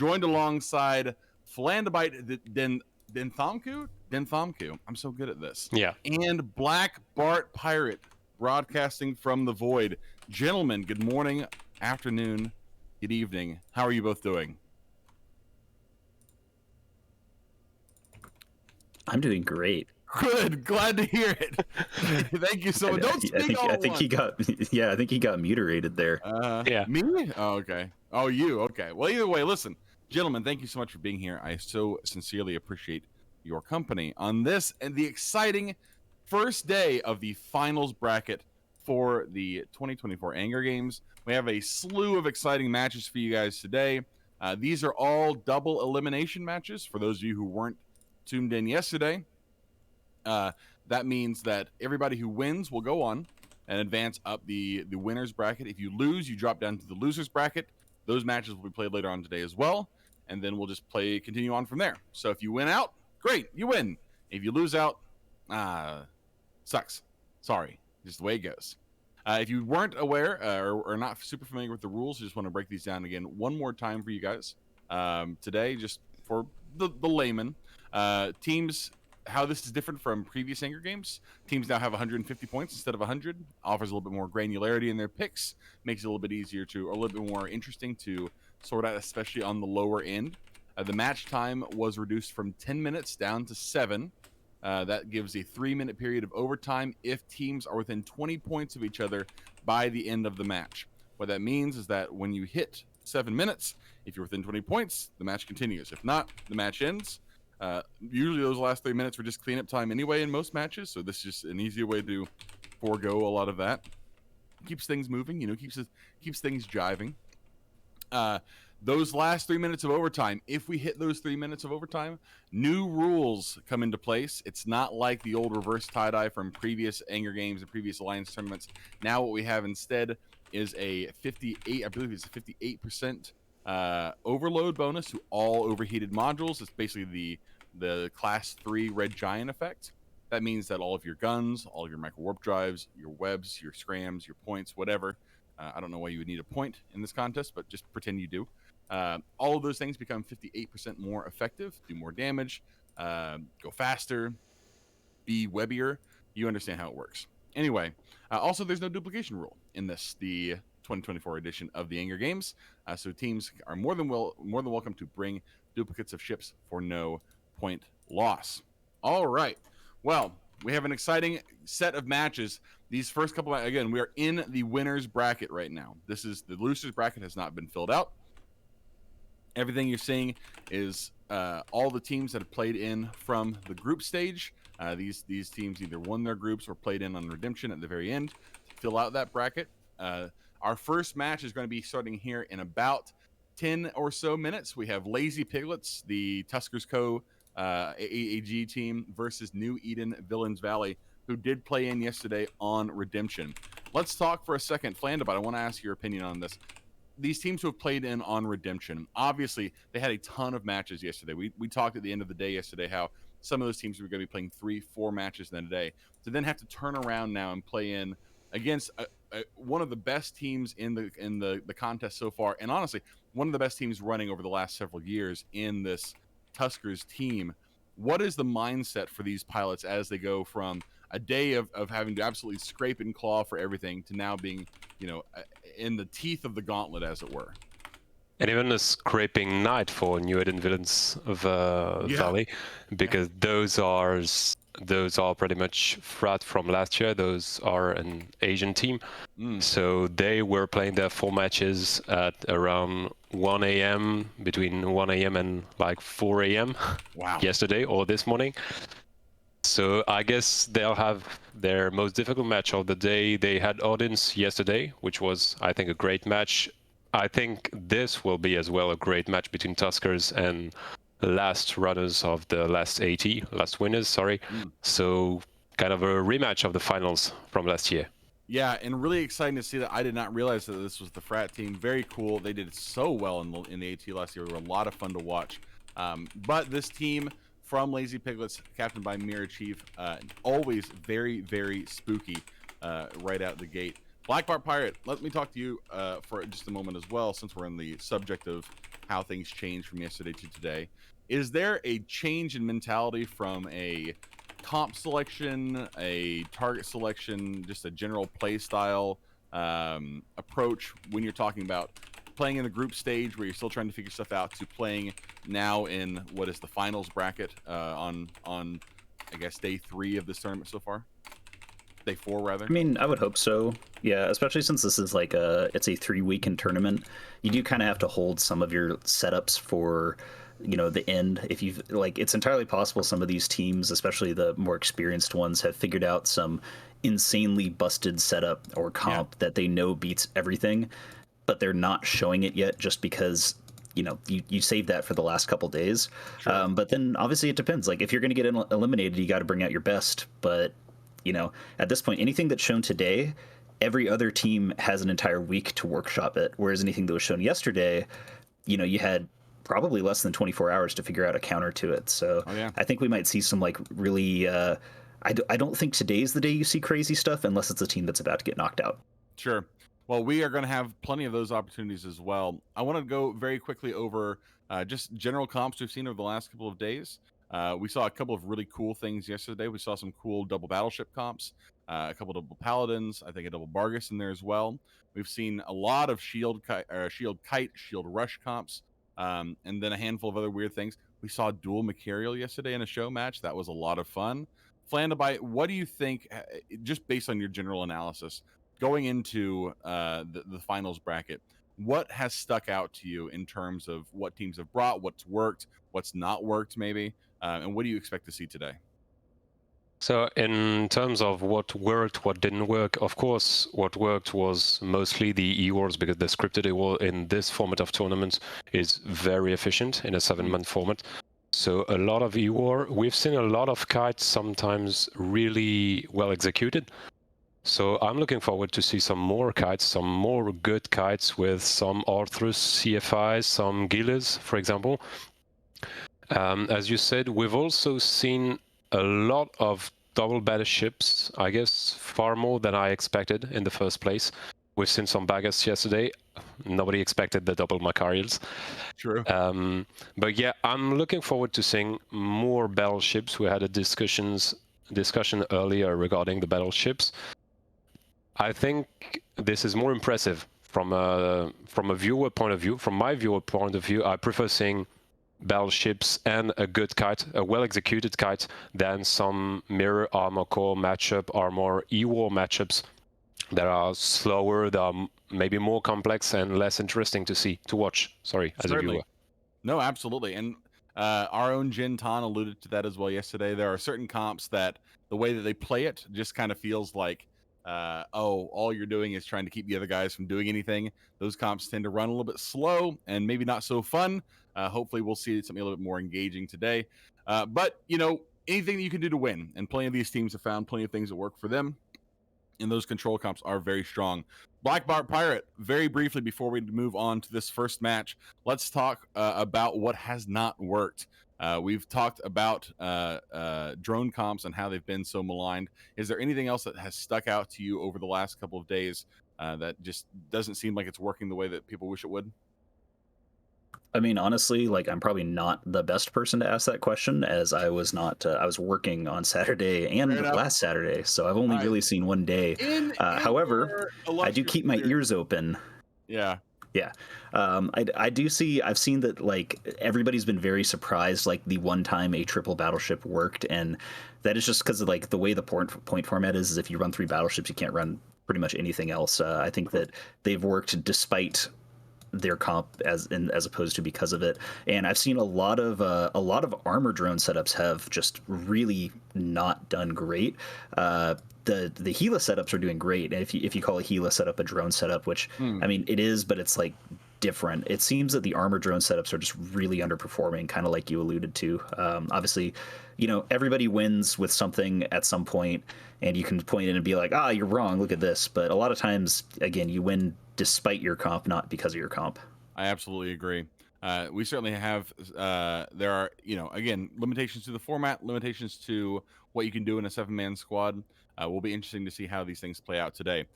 joined alongside Flandabite Denthamku. I'm so good at this. Yeah. And Black Bart Pirate, broadcasting from the void. Gentlemen, good morning, afternoon, good evening. How are you both doing? I'm doing great. Good, glad to hear it. Thank you so much. Don't speak all I at think he once. got mutilated there. Yeah. Me? Oh, okay. Oh, you. Okay. Well, either way, listen, gentlemen, thank you so much for being here. I so sincerely appreciate your company on this and the exciting first day of the finals bracket for the 2024 Anger Games. We have a slew of exciting matches for you guys today. These are all double elimination matches for those of you who weren't tuned in yesterday. That means that everybody who wins will go on and advance up the winners bracket. If you lose, you drop down to the losers bracket. Those matches will be played later on today as well, and then we'll just continue on from there. So if you win out, great, you win. If you lose out, sucks. Sorry, just the way it goes. If you weren't aware or not super familiar with the rules, I just want to break these down again one more time for you guys today, just for the layman. Teams, how this is different from previous Anger Games. Teams now have 150 points instead of 100. Offers a little bit more granularity in their picks. Makes it a little bit easier or a little bit more interesting to sort out, especially on the lower end. The match time was reduced from 10 minutes down to 7. That gives a 3-minute period of overtime if teams are within 20 points of each other by the end of the match. What that means is that when you hit 7 minutes, if you're within 20 points, the match continues. If not, the match ends. Usually those last 3 minutes were just cleanup time anyway in most matches, so this is just an easier way to forego a lot of that. Keeps things moving, keeps things jiving. Those last 3 minutes of overtime, if we hit those 3 minutes of overtime, new rules come into place. It's not like the old reverse tie-dye from previous Anger Games and previous Alliance tournaments. Now what we have instead is a 58, I believe it's a 58% overload bonus to all overheated modules. It's basically the class 3 red giant effect. That means that all of your guns, all of your micro warp drives, your webs, your scrams, your points, whatever. I don't know why you would need a point in this contest, but just pretend you do. All of those things become 58% more effective, do more damage, go faster, be webbier. You understand how it works. Anyway, also there's no duplication rule in the 2024 edition of the Anger Games, so teams are more than welcome to bring duplicates of ships for no point loss. All right, well, we have an exciting set of matches. These first couple, again, we are in the winners bracket right now. This is the losers bracket has not been filled out. Everything you're seeing is all the teams that have played in from the group stage. These teams either won their groups or played in on redemption at the very end to fill out that bracket. Our first match is going to be starting here in about 10 or so minutes. We have Lazy Piglets, the Tuskers Co. AAG team versus New Eden Villains Valley, who did play in yesterday on redemption. Let's talk for a second, Flandabite. I want to ask your opinion on this. These teams who have played in on redemption, obviously they had a ton of matches yesterday. We talked at the end of the day yesterday how some of those teams were going to be playing 3-4 matches in a day to then have to turn around now and play in against one of the best teams in the contest so far, and honestly one of the best teams running over the last several years in this Tuskers team. What is the mindset for these pilots as they go from a day of having to absolutely scrape and claw for everything to now being, in the teeth of the gauntlet, as it were? And even a scraping night for New Eden Villains of Valley, because those are pretty much Frat from last year. Those are an Asian team. So they were playing their 4 matches at around 1 a.m., between 1 a.m. and like 4 a.m. yesterday or this morning. So I guess they'll have their most difficult match of the day. They had Audience yesterday, which was, I think, a great match. I think this will be as well a great match between Tuskers and last runners of the last winners, sorry. So kind of a rematch of the finals from last year. Yeah, and really exciting to see that. I did not realize that this was the Frat team. Very cool. They did so well in the AT last year. They were a lot of fun to watch. But this team from Lazy Piglets, captained by Mirror Chief, always very, very spooky right out the gate. Black Bart Pirate, let me talk to you for just a moment as well, since we're on the subject of how things changed from yesterday to today. Is there a change in mentality from a comp selection, a target selection, just a general play style approach when you're talking about playing in the group stage where you're still trying to figure stuff out to playing now in what is the finals bracket on I guess day 3 of this tournament so far? Day 4 rather. I mean, I would hope so. Yeah, especially since this is like it's a 3-weekend tournament. You do kind of have to hold some of your setups for, you know, the end. If you've like, it's entirely possible some of these teams, especially the more experienced ones, have figured out some insanely busted setup or comp that they know beats everything, but they're not showing it yet just because, you know, you save that for the last couple days. Sure. But then obviously it depends. Like if you're going to get eliminated, you got to bring out your best. But you know, at this point, anything that's shown today, every other team has an entire week to workshop it. Whereas anything that was shown yesterday, you know, you had probably less than 24 hours to figure out a counter to it. So I think we might see some like really. I don't think today's the day you see crazy stuff unless it's a team that's about to get knocked out. Sure. Well, we are going to have plenty of those opportunities as well. I want to go very quickly over just general comps we've seen over the last couple of days. We saw a couple of really cool things yesterday. We saw some cool double battleship comps, a couple double paladins, I think a double Bargus in there as well. We've seen a lot of shield kite, shield rush comps, and then a handful of other weird things. We saw dual Macarial yesterday in a show match. That was a lot of fun. Flandaby, what do you think, just based on your general analysis, going into the finals bracket, what has stuck out to you in terms of what teams have brought, what's worked, what's not worked maybe, and what do you expect to see today? So in terms of what worked, what didn't work, of course, what worked was mostly the E-Wars, because the scripted E-War in this format of tournaments is very efficient in a 7-month format. So a lot of E-War. We've seen a lot of kites, sometimes really well executed. So I'm looking forward to see some more kites, some more good kites with some Arthurus CFIs, some Gilles, for example. As you said, we've also seen a lot of double battleships, I guess far more than I expected in the first place. We've seen some Bargus yesterday. Nobody expected the double Macarials. True. But yeah, I'm looking forward to seeing more battleships. We had a discussion earlier regarding the battleships. I think this is more impressive from a viewer point of view. From my viewer point of view, I prefer seeing battleships and a good kite, a well-executed kite, than some mirror armor core matchup or more E-War matchups that are slower, that are maybe more complex and less interesting to watch. Sorry, as a viewer. No, absolutely. And our own Jin Tan alluded to that as well yesterday. There are certain comps that the way that they play it just kind of feels like, all you're doing is trying to keep the other guys from doing anything. Those comps tend to run a little bit slow and maybe not so fun. Hopefully we'll see something a little bit more engaging today. But, you know, anything that you can do to win, and plenty of these teams have found plenty of things that work for them. And those control comps are very strong. Black Bart Pirate, very briefly before we move on to this first match, let's talk about what has not worked. We've talked about drone comps and how they've been so maligned. Is there anything else that has stuck out to you over the last couple of days that just doesn't seem like it's working the way that people wish it would? I mean, honestly, like I'm probably not the best person to ask that question, as I was not. I was working on Saturday and last Saturday, so I've only really seen one day. However, I do keep my ears open. Yeah. Yeah. I do see. I've seen that like everybody's been very surprised. Like the one time a triple battleship worked, and that is just because of like the way the point format is if you run 3 battleships, you can't run pretty much anything else. I think that they've worked despite their comp as opposed to because of it. And I've seen a lot of armor drone setups have just really not done great. The Gila setups are doing great. And if you call a Gila setup a drone setup, which I mean it is, but it's like different. It seems that the armor drone setups are just really underperforming, kind of like you alluded to. Obviously, you know, everybody wins with something at some point, and you can point in and be like, you're wrong, look at this. But a lot of times, again, you win despite your comp, not because of your comp. I absolutely agree. We certainly have, there are, you know, again, limitations to the format, limitations to what you can do in a 7-man squad. Will be interesting to see how these things play out today.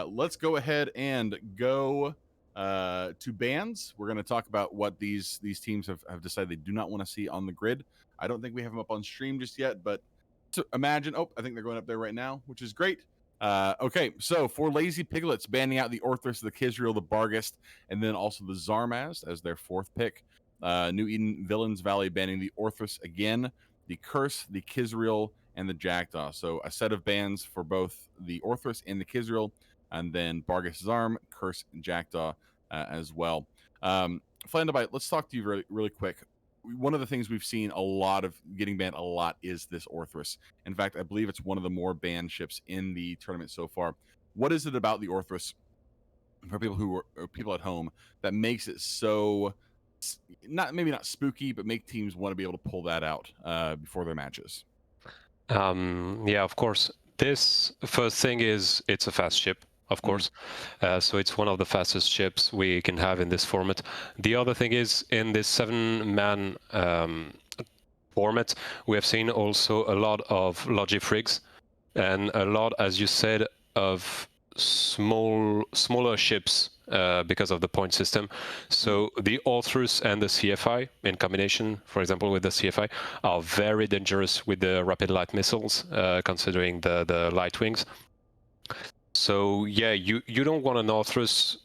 Let's go ahead and go to bans. We're going to talk about what these teams have decided they do not want to see on the grid. I don't think we have them up on stream just yet, but to imagine. Oh, I think they're going up there right now, which is great. Okay, so for Lazy Piglets, banning out the Orthrus, the Kizreal, the Barghest, and then also the Zarmaz as their 4th pick. New Eden Villains Valley banning the Orthrus again, the Curse, the Kizreal, and the Jackdaw. So a set of bans for both the Orthrus and the Kizreal, and then Barghest Zarm, Curse, and Jackdaw as well. Flandabite, let's talk to you really, really quick. One of the things we've seen a lot of getting banned a lot is this Orthrus. In fact, I believe it's one of the more banned ships in the tournament so far. What is it about the Orthrus for people who are people at home that makes it so maybe not spooky, but make teams want to be able to pull that out before their matches? Yeah, of course. This first thing is it's a fast ship, of course. So it's one of the fastest ships we can have in this format. The other thing is in this 7-man format, we have seen also a lot of Logifrigs and a lot, as you said, of smaller ships because of the point system. So the Orthrus and the CFI in combination, for example, with the CFI, are very dangerous with the rapid light missiles, considering the light wings. So yeah, you don't want an Orthrus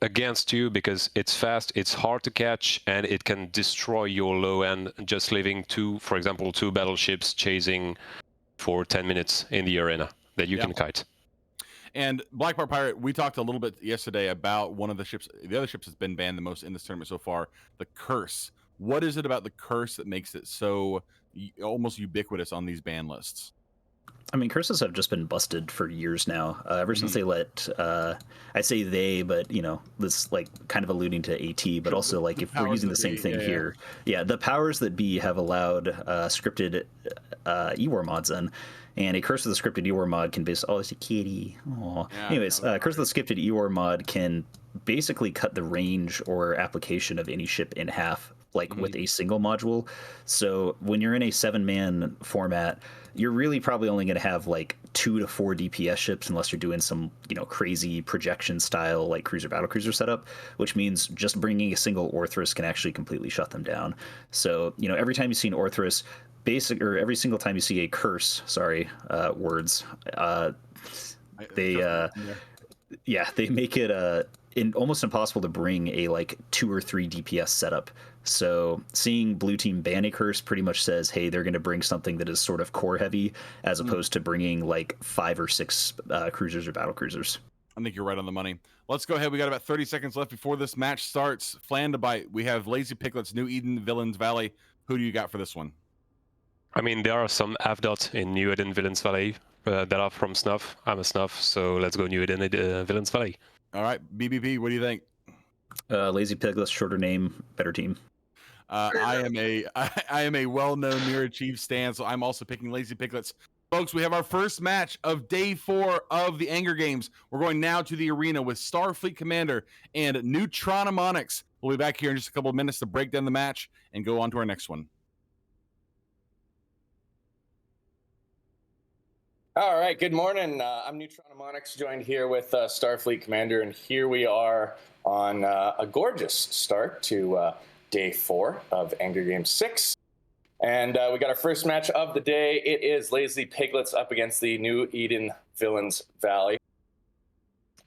against you because it's fast, it's hard to catch, and it can destroy your low end, just leaving for example, two battleships chasing for 10 minutes in the arena that you can kite. And Black Bar Pirate, we talked a little bit yesterday about one of the ships, the other ships that's been banned the most in this tournament so far, the Curse. What is it about the Curse that makes it so almost ubiquitous on these ban lists? I mean, curses have just been busted for years now. Ever since they let, I say they, but you know, this like kind of alluding to AT, but also like if we're using the same thing here, the powers that be have allowed scripted E-War mods in. And a Curse of the Scripted E-War mod can basically... Oh, it's a kitty. Aww. Anyways, Curse of the Scripted E-War mod can basically cut the range or application of any ship in half, like with a single module. So when you're in a 7-man format, you're really probably only going to have like 2 to 4 DPS ships unless you're doing some, you know, crazy projection style like cruiser battlecruiser setup, which means just bringing a single Orthrus can actually completely shut them down. So, you know, every time you see an Orthrus, every single time you see a Curse, words, they make it almost impossible to bring a like 2 or 3 DPS setup. So seeing blue team ban a Curse pretty much says, hey, they're going to bring something that is sort of core heavy as opposed to bringing like 5 or 6 cruisers or battle cruisers. I think you're right on the money. Let's go ahead. We got about 30 seconds left before this match starts. Flandabite, we have Lazy Piglets, New Eden, Villains Valley. Who do you got for this one? I mean, there are some AVDOT in New Eden Villains Valley that are from Snuff. I'm a Snuff, so let's go New Eden Villains Valley. All right, BBP, what do you think? Lazy Piglets, shorter name, better team. I am a well-known Mirror Chief stan, so I'm also picking Lazy Piglets. Folks, we have our first match of day 4 of the Anger Games. We're going now to the arena with Starfleet Commander and Neutronomonics. We'll be back here in just a couple of minutes to break down the match and go on to our next one. All right, good morning. I'm Neutronomonics, joined here with Starfleet Commander, and here we are on a gorgeous start to day 4 of Anger Games 6. And we got our first match of the day. It is Lazy Piglets up against the New Eden Villains Valley.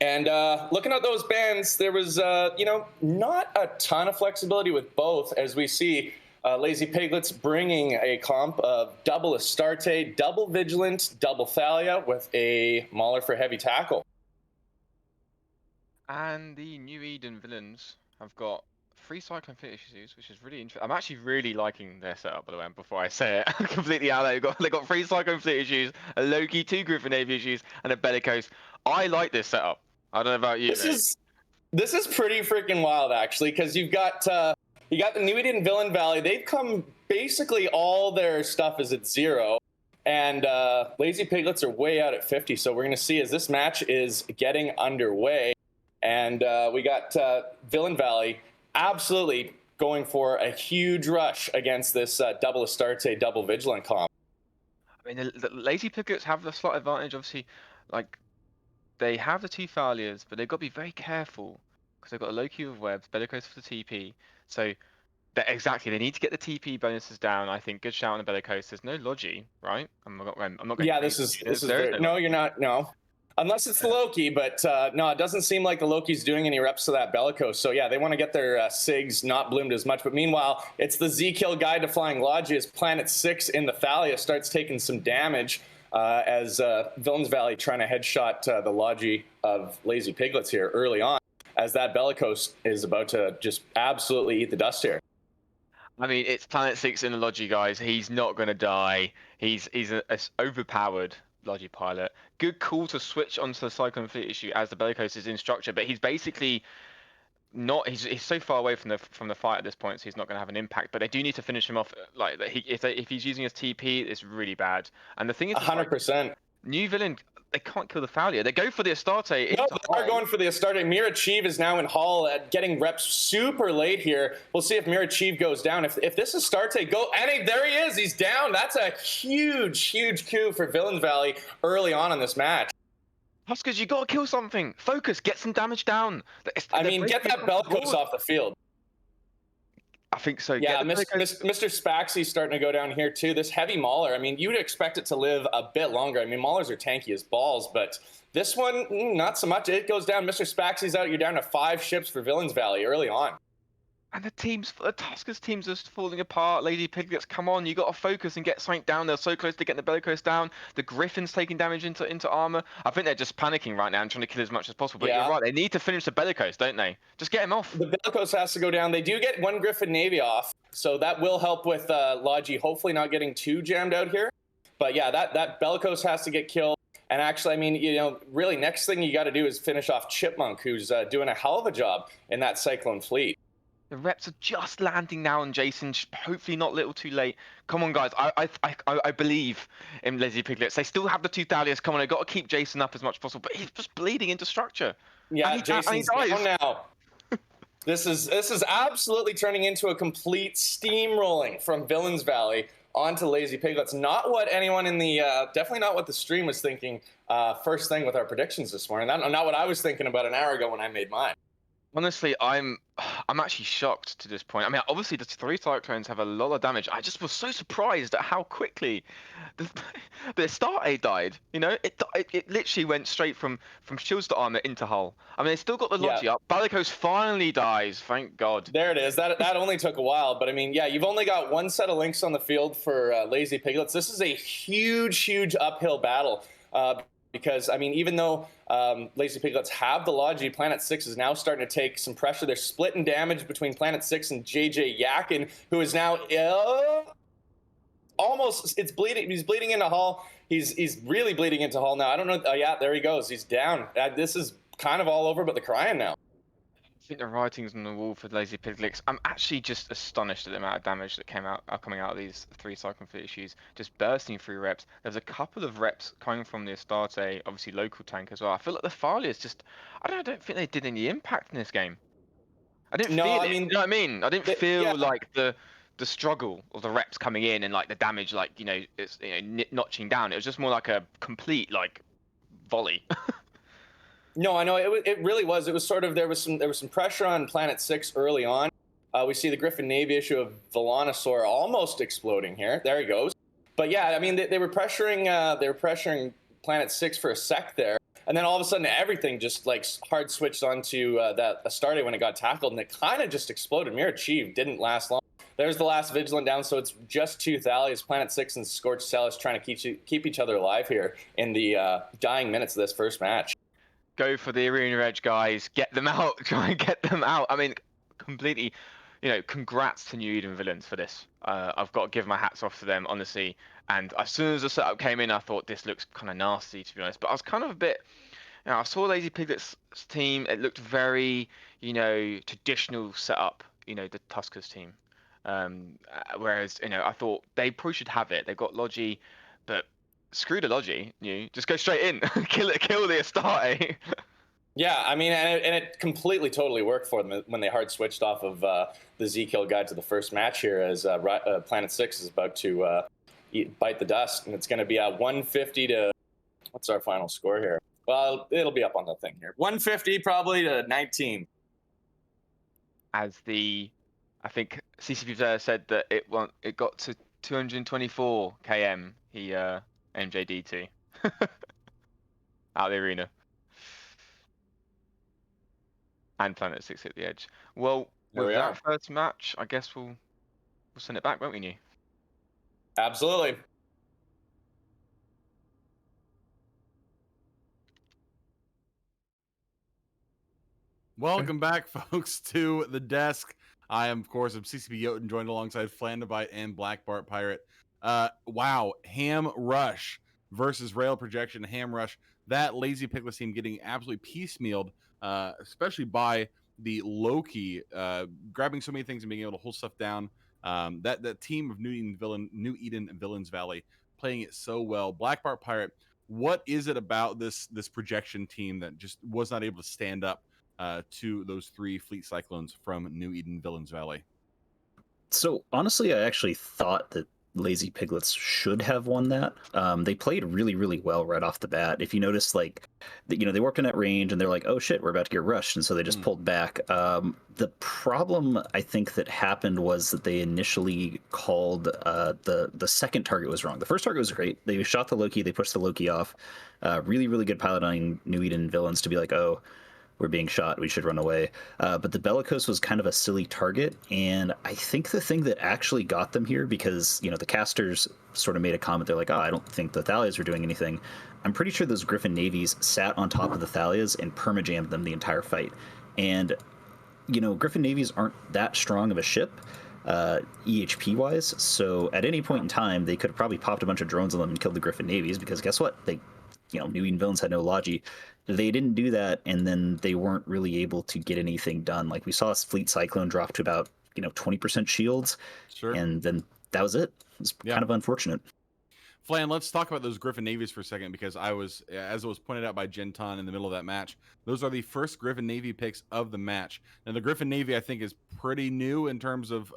And looking at those bans, there was, not a ton of flexibility with both, as we see Lazy Piglets bringing a comp of double Astarte, double Vigilant, double Thalia with a Mauler for heavy tackle. And the New Eden Villains have got 3 Cyclone Fleet issues, which is really interesting. I'm actually really liking their setup, by the way, before I say it. Completely out there. They've got 3 Cyclone Fleet issues, a Loki, 2 Griffin Navy issues, and a Bellicose. I like this setup. I don't know about you. This is pretty freaking wild, actually, because you've got you got the New Eden Villain Valley. They've come basically all their stuff is at 0, and Lazy Piglets are way out at 50. So we're going to see as this match is getting underway, and we got Villain Valley absolutely going for a huge rush against this double Astarte, double Vigilant comp. I mean, the Lazy Piglets have the slight advantage, obviously. Like, they have the 2 failures, but they've got to be very careful because they've got a low queue of webs, Bellicose for the TP. So exactly, they need to get the TP bonuses down. I think good shout on the Bellicose. There's no Logi, right? I'm not going. Yeah, crazy. this is There very, no no, Logi. you're not. No, unless it's the Loki, but no, it doesn't seem like the Loki's doing any reps to that Bellicose. So yeah, they want to get their Sigs not bloomed as much. But meanwhile, it's the Z-Kill guide to Flying Logi as Planet 6 in the Thalia starts taking some damage as Villains Valley trying to headshot the Logi of Lazy Piglets here early on, as that Bellicose is about to just absolutely eat the dust here. I mean, it's Planet 6 in the Logi, guys. He's not going to die. He's a overpowered Logi pilot. Good call to switch onto the Cyclone Fleet issue as the Bellicose is in structure, but he's basically not. He's so far away from the fight at this point, so he's not going to have an impact. But they do need to finish him off. Like if he's using his TP, it's really bad. And the thing is, 100%. New villain, they can't kill the Thalia. They go for the Astarte. No, they are going for the Astarte. Mirachiv is now in Hall getting reps super late here. We'll see if Mirachiv goes down. If this Astarte there he is. He's down. That's a huge coup for Villains Valley early on in this match. Tuskers, you got to kill something. Focus, get some damage down. I mean, get that Bellicose off the field. I think so. Yeah, Mr. Spaxy's starting to go down here too. This heavy Mauler, I mean, you'd expect it to live a bit longer. I mean, Maulers are tanky as balls, but this one, not so much. It goes down. Mr. Spaxy's out. You're down to 5 ships for Villains Valley early on. And the Tuskers teams are falling apart. Lady Piglets, come on, you got to focus and get something down. They're so close to getting the Bellicose down. The Griffin's taking damage into armor. I think they're just panicking right now and trying to kill as much as possible. But you're right, they need to finish the Bellicose, don't they? Just get him off. The Bellicose has to go down. They do get 1 Griffin Navy off, so that will help with Logi hopefully not getting too jammed out here. But yeah, that Bellicose has to get killed. And actually, I mean, really next thing you got to do is finish off Chipmunk, who's doing a hell of a job in that Cyclone Fleet. The reps are just landing now on Jason. Hopefully not a little too late. Come on, guys. I believe in Lazy Piglets. They still have the 2 Thalias. Come on, I got to keep Jason up as much as possible. But he's just bleeding into structure. Yeah, Jason's down now. This is absolutely turning into a complete steamrolling from Villains Valley onto Lazy Piglets. Not what anyone in the definitely not what the stream was thinking first thing with our predictions this morning. Not what I was thinking about an hour ago when I made mine. Honestly, I'm actually shocked to this point. I mean, obviously the 3 Cyclones have a lot of damage. I just was so surprised at how quickly the Astarte died. It literally went straight from shields to armor into hull. I mean, they still got the Logi up. Bellicose finally dies, thank God. There it is. That only took a while, but I mean, yeah, you've only got 1 set of links on the field for Lazy Piglets. This is a huge uphill battle. Because, I mean, even though Lazy Piglets have the Logi, Planet 6 is now starting to take some pressure. They're splitting damage between Planet 6 and JJ Yakin, who is now almost, it's bleeding. He's bleeding into hull. He's really bleeding into hull now. I don't know. Oh, yeah, there he goes. He's down. This is kind of all over but the crying now. I think the writing's on the wall for Lazy Piglets. I'm actually just astonished at the amount of damage that are coming out of these 3 Cyclone Fleet issues, just bursting through reps. There's a couple of reps coming from the Astarte, obviously local tank as well. I feel like the Thalias just, I don't think they did any impact in this game. I didn't feel it. You know what I mean? I didn't feel like the struggle of the reps coming in and like the damage, like it's notching down. It was just more like a complete volley. No, I know it really was. It was sort of there was some pressure on Planet 6 early on. We see the Griffin Navy issue of Velonosaur almost exploding here. There he goes. But yeah, I mean they were pressuring Planet 6 for a sec there, and then all of a sudden everything just like hard switched onto that Astarte when it got tackled, and it kind of just exploded. Mirachiv didn't last long. There's the last Vigilant down, so it's just 2 Thalias, Planet 6 and Scorched Celis trying to keep each other alive here in the dying minutes of this first match. Go for the arena edge, guys. Get them out. Try and get them out. I mean, completely, congrats to New Eden Villains for this. I've got to give my hats off to them, honestly. And as soon as the setup came in, I thought this looks kind of nasty, to be honest. But I was kind of a bit, I saw Lazy Piglets' team. It looked very, traditional setup, the Tuskers team. Whereas, I thought they probably should have it. They've got Logi, but screw the Logi, just go straight in, kill the Astarte. Yeah, I mean, and it completely, totally worked for them when they hard switched off of the Z-Kill guide to the first match here, as Planet 6 is about to bite the dust, and it's going to be 150 to, what's our final score here? Well, it'll be up on the thing here. 150 probably to 19. as I think CCP said that it got to 224 km. He MJD to out of the arena. And Planet 6 hit the edge. Well, There with we that are. first match, I guess we'll send it back, won't we, New? Absolutely. Welcome back, folks, to the desk. I am, of course, CCP Jotun, joined alongside Flandabite and Black Bart Pirate. Wow, Ham Rush versus Rail Projection. Ham Rush, that Lazy Piglets team getting absolutely piecemealed, especially by the Loki, grabbing so many things and being able to hold stuff down. That team of New Eden Villains Valley playing it so well. Black Bart Pirate, what is it about this projection team that just was not able to stand up to those 3 Fleet Cyclones from New Eden Villains Valley? So honestly, I actually thought that Lazy Piglets should have won that. They played really, really well right off the bat. If you notice, like, they worked in that range and they're like, oh shit, we're about to get rushed. And so they just pulled back. The problem I think that happened was that they initially called the second target was wrong. The first target was great. They shot the Loki, they pushed the Loki off. Really, really good piloting New Eden Villains to be like, oh, we're being shot, we should run away. But the Bellicose was kind of a silly target, and I think the thing that actually got them here, because, the casters sort of made a comment, they're like, oh, I don't think the Thalias are doing anything. I'm pretty sure those Griffin Navies sat on top of the Thalias and perma-jammed them the entire fight. And, Griffin Navies aren't that strong of a ship, EHP-wise, so at any point in time, they could have probably popped a bunch of drones on them and killed the Griffin Navies, because guess what? New Eden Villains had no logi. They didn't do that, and then they weren't really able to get anything done. Like, we saw a Fleet Cyclone drop to about 20% shields, and then that was it. It was kind of unfortunate. Flan, let's talk about those Griffin Navies for a second, because as it was pointed out by Genton in the middle of that match, those are the first Griffin Navy picks of the match. And the Griffin Navy, I think, is pretty new in terms of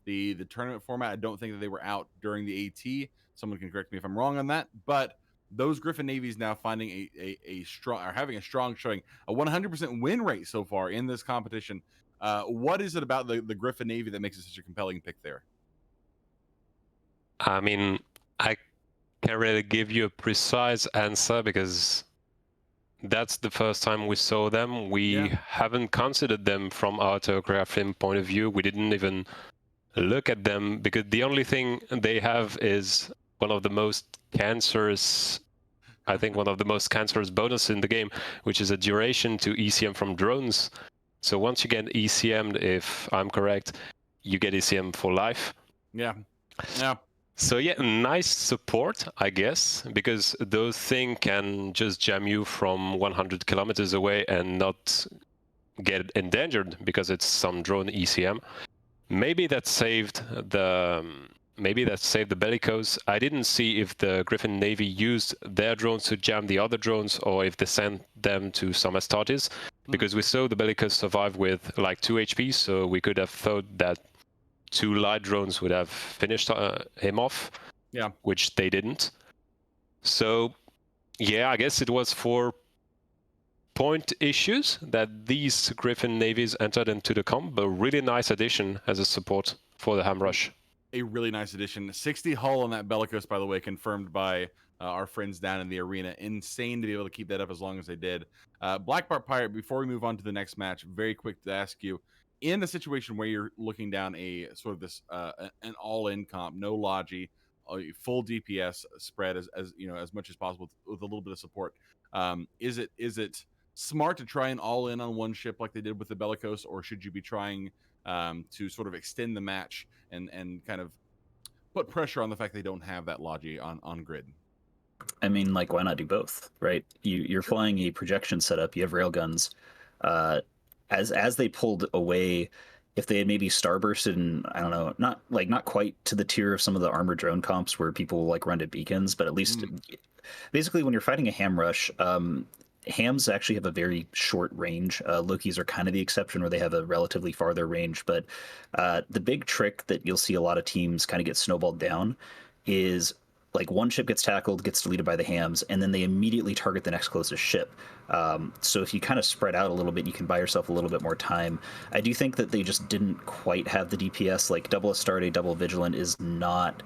the tournament format. I don't think that they were out during the AT. Someone can correct me if I'm wrong on that, but those Griffin Navies now finding a strong, or having a strong showing, a 100% win rate so far in this competition. What is it about the Griffin Navy that makes it such a compelling pick there? I mean, I can't really give you a precise answer because that's the first time we saw them. We haven't considered them from our autography point of view. We didn't even look at them because the only thing they have is one of the most cancerous bonus in the game, which is a duration to ECM from drones. So once you get ECM'd, if I'm correct, you get ECM for life. Yeah. So yeah, nice support, I guess, because those things can just jam you from 100 kilometers away and not get endangered because it's some drone ECM. Maybe that saved the Bellicose. I didn't see if the Griffin Navy used their drones to jam the other drones or if they sent them to some Astartes, because we saw the Bellicose survive with like 2 HP, so we could have thought that 2 light drones would have finished him off, which they didn't. So yeah, I guess it was for point issues that these Griffin Navies entered into the comp, but really nice addition as a support for the Ham Rush. A really nice addition. 60 hull on that Bellicose, by the way, confirmed by our friends down in the arena. Insane to be able to keep that up as long as they did. Black Bart Pirate, before we move on to the next match, very quick to ask you, in a situation where you're looking down a sort of this an all-in comp, no logi, full DPS spread as much as possible with a little bit of support, is it smart to try and all in on one ship like they did with the Bellicose, or should you be trying to sort of extend the match and kind of put pressure on the fact they don't have that logi on grid? I mean, like, why not do both, right? You're flying a projection setup, you have railguns. As they pulled away, if they had maybe starbursted and, I don't know, not quite to the tier of some of the armored drone comps where people like run to beacons, but at least basically when you're fighting a ham rush, hams actually have a very short range. Lokis are kind of the exception where they have a relatively farther range, but the big trick that you'll see a lot of teams kind of get snowballed down is like one ship gets tackled, gets deleted by the hams, and then they immediately target the next closest ship. So if you kind of spread out a little bit, you can buy yourself a little bit more time. I do think that they just didn't quite have the DPS. Like double Astarte, double Vigilant is not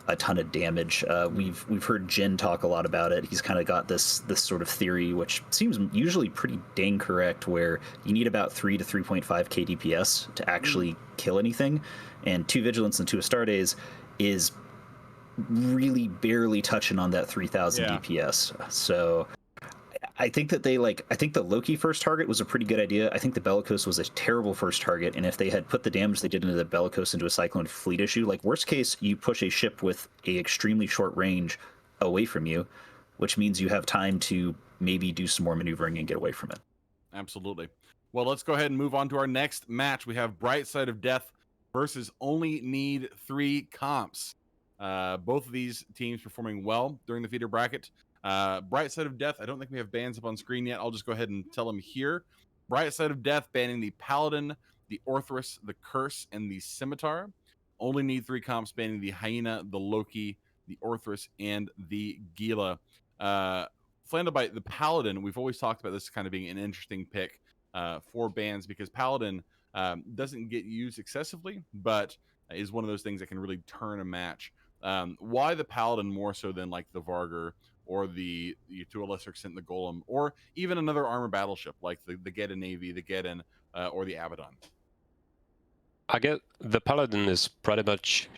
a ton of damage. We've heard Jin talk a lot about it. He's kind of got this sort of theory, which seems usually pretty dang correct, where you need about 3 to 3.5k DPS to actually kill anything, and 2 Vigilants and 2 Astartes is really barely touching on that 3000 DPS. So I think that I think the Loki first target was a pretty good idea. I think the Bellicose was a terrible first target, and if they had put the damage they did into the Bellicose into a Cyclone Fleet issue, like worst case, you push a ship with a extremely short range away from you, which means you have time to maybe do some more maneuvering and get away from it. Absolutely. Well, let's go ahead and move on to our next match. We have Bright Side of Death versus Only Need 3 Comps. Both of these teams performing well during the feeder bracket. Bright Side of Death, I don't think we have bans up on screen yet. I'll just go ahead and tell them here. Bright Side of Death banning the Paladin, the Orthrus, the Curse, and the Scimitar. Only Need 3 Comps banning the Hyena, the Loki, the Orthrus, and the Gila. Flandabite, the Paladin, we've always talked about this kind of being an interesting pick for bans because Paladin doesn't get used excessively, but is one of those things that can really turn a match. Why the Paladin more so than like the Vargur or the to a lesser extent the Golem, or even another armor battleship like the Geddon Navy, the Geddon, or the Abaddon? I get the Paladin is pretty much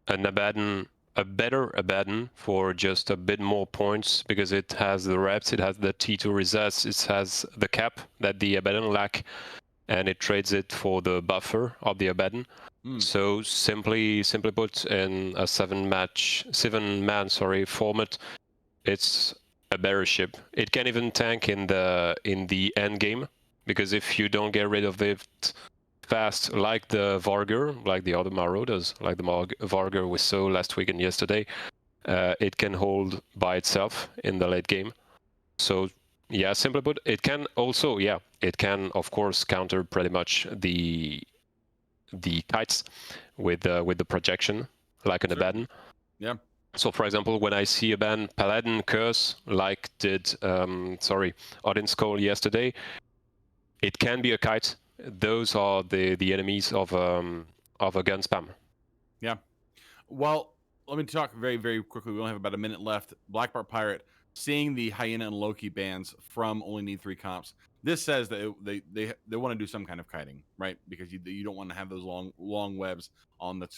an Abaddon, a better Abaddon for just a bit more points because it has the reps, it has the T2 resets, it has the cap that the Abaddon lack, and it trades it for the buffer of the Abaddon. So simply put, in a 7-man format, it's a better ship. It can even tank in the end game, because if you don't get rid of it fast, like the Vargur, like the other Marauders, like the Vargur we saw last week and yesterday, it can hold by itself in the late game. So yeah, simply put, it can also, it can of course counter pretty much the kites with the projection, like an Abaddon. Yeah. So for example, when I see a ban Paladin Curse, like did Odin's Call yesterday, it can be a kite. Those are the enemies of a gun spam. Yeah. Well, let me talk very, very quickly. We only have about a minute left. Blackbart Pirate, seeing the Hyena and Loki bans from Only Need 3 Comps. This says that they want to do some kind of kiting, right? Because you don't want to have those long webs on the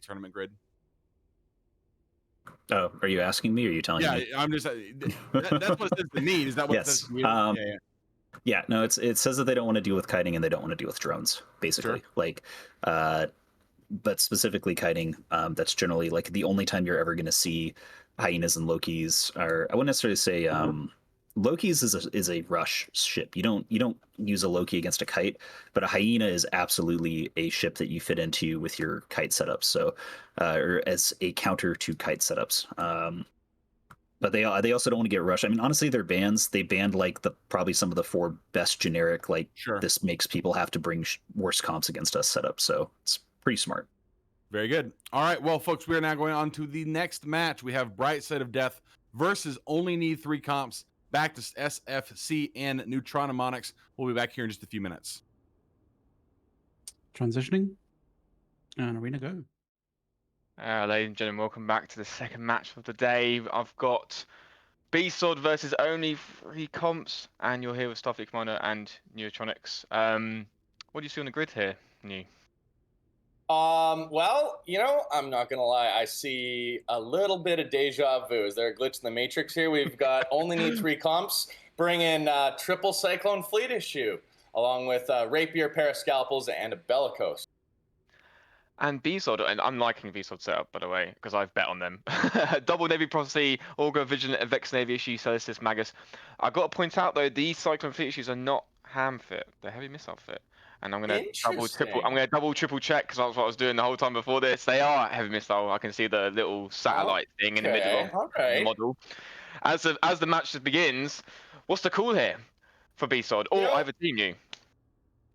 tournament grid. Oh, are you asking me or are you telling me? Yeah, I'm just that's what it says to me. Is that what it says to you? Yeah, no, it says that they don't want to deal with kiting and they don't want to deal with drones, basically. Sure. Like, but specifically kiting, that's generally like the only time you're ever going to see Hyenas and Lokis are. I wouldn't necessarily say Loki's is a rush ship. You don't use a Loki against a kite, but a Hyena is absolutely a ship that you fit into with your kite setups. So, or as a counter to kite setups. But they also don't want to get rushed. I mean, honestly, their bans, they banned like probably some of the 4 best generic, like this makes people have to bring worse comps against us setup. So it's pretty smart. Very good. All right, well, folks, we are now going on to the next match. We have Bright Side of Death versus Only Need 3 Comps. Back to SFC and Neutronomonics. We'll be back here in just a few minutes. Transitioning. And arena go. Ladies and gentlemen, welcome back to the second match of the day. I've got B-Sword versus Only 3 Comps, and you're here with Starfleet Commander and Neutronics. What do you see on the grid here, New? Well, I'm not gonna lie. I see a little bit of deja vu. Is there a glitch in the matrix here? We've got Only Need 3 Comps bring in triple Cyclone Fleet issue, along with Rapier, Parascalpels, and a Bellicose. And B-Sword, and I'm liking B-Sword setup, by the way, because I've bet on them. Double Navy Prophecy, Augur, Vigilant, Vex Navy issue, Celestis, Magus. I've got to point out, though, these Cyclone Fleet issues are not ham fit. They're heavy missile fit. And I'm gonna double triple check, because that's what I was doing the whole time before this. They are heavy missile. I can see the little satellite thing in the middle of the model. As the match begins, what's the call here for B-Sword or either team? You?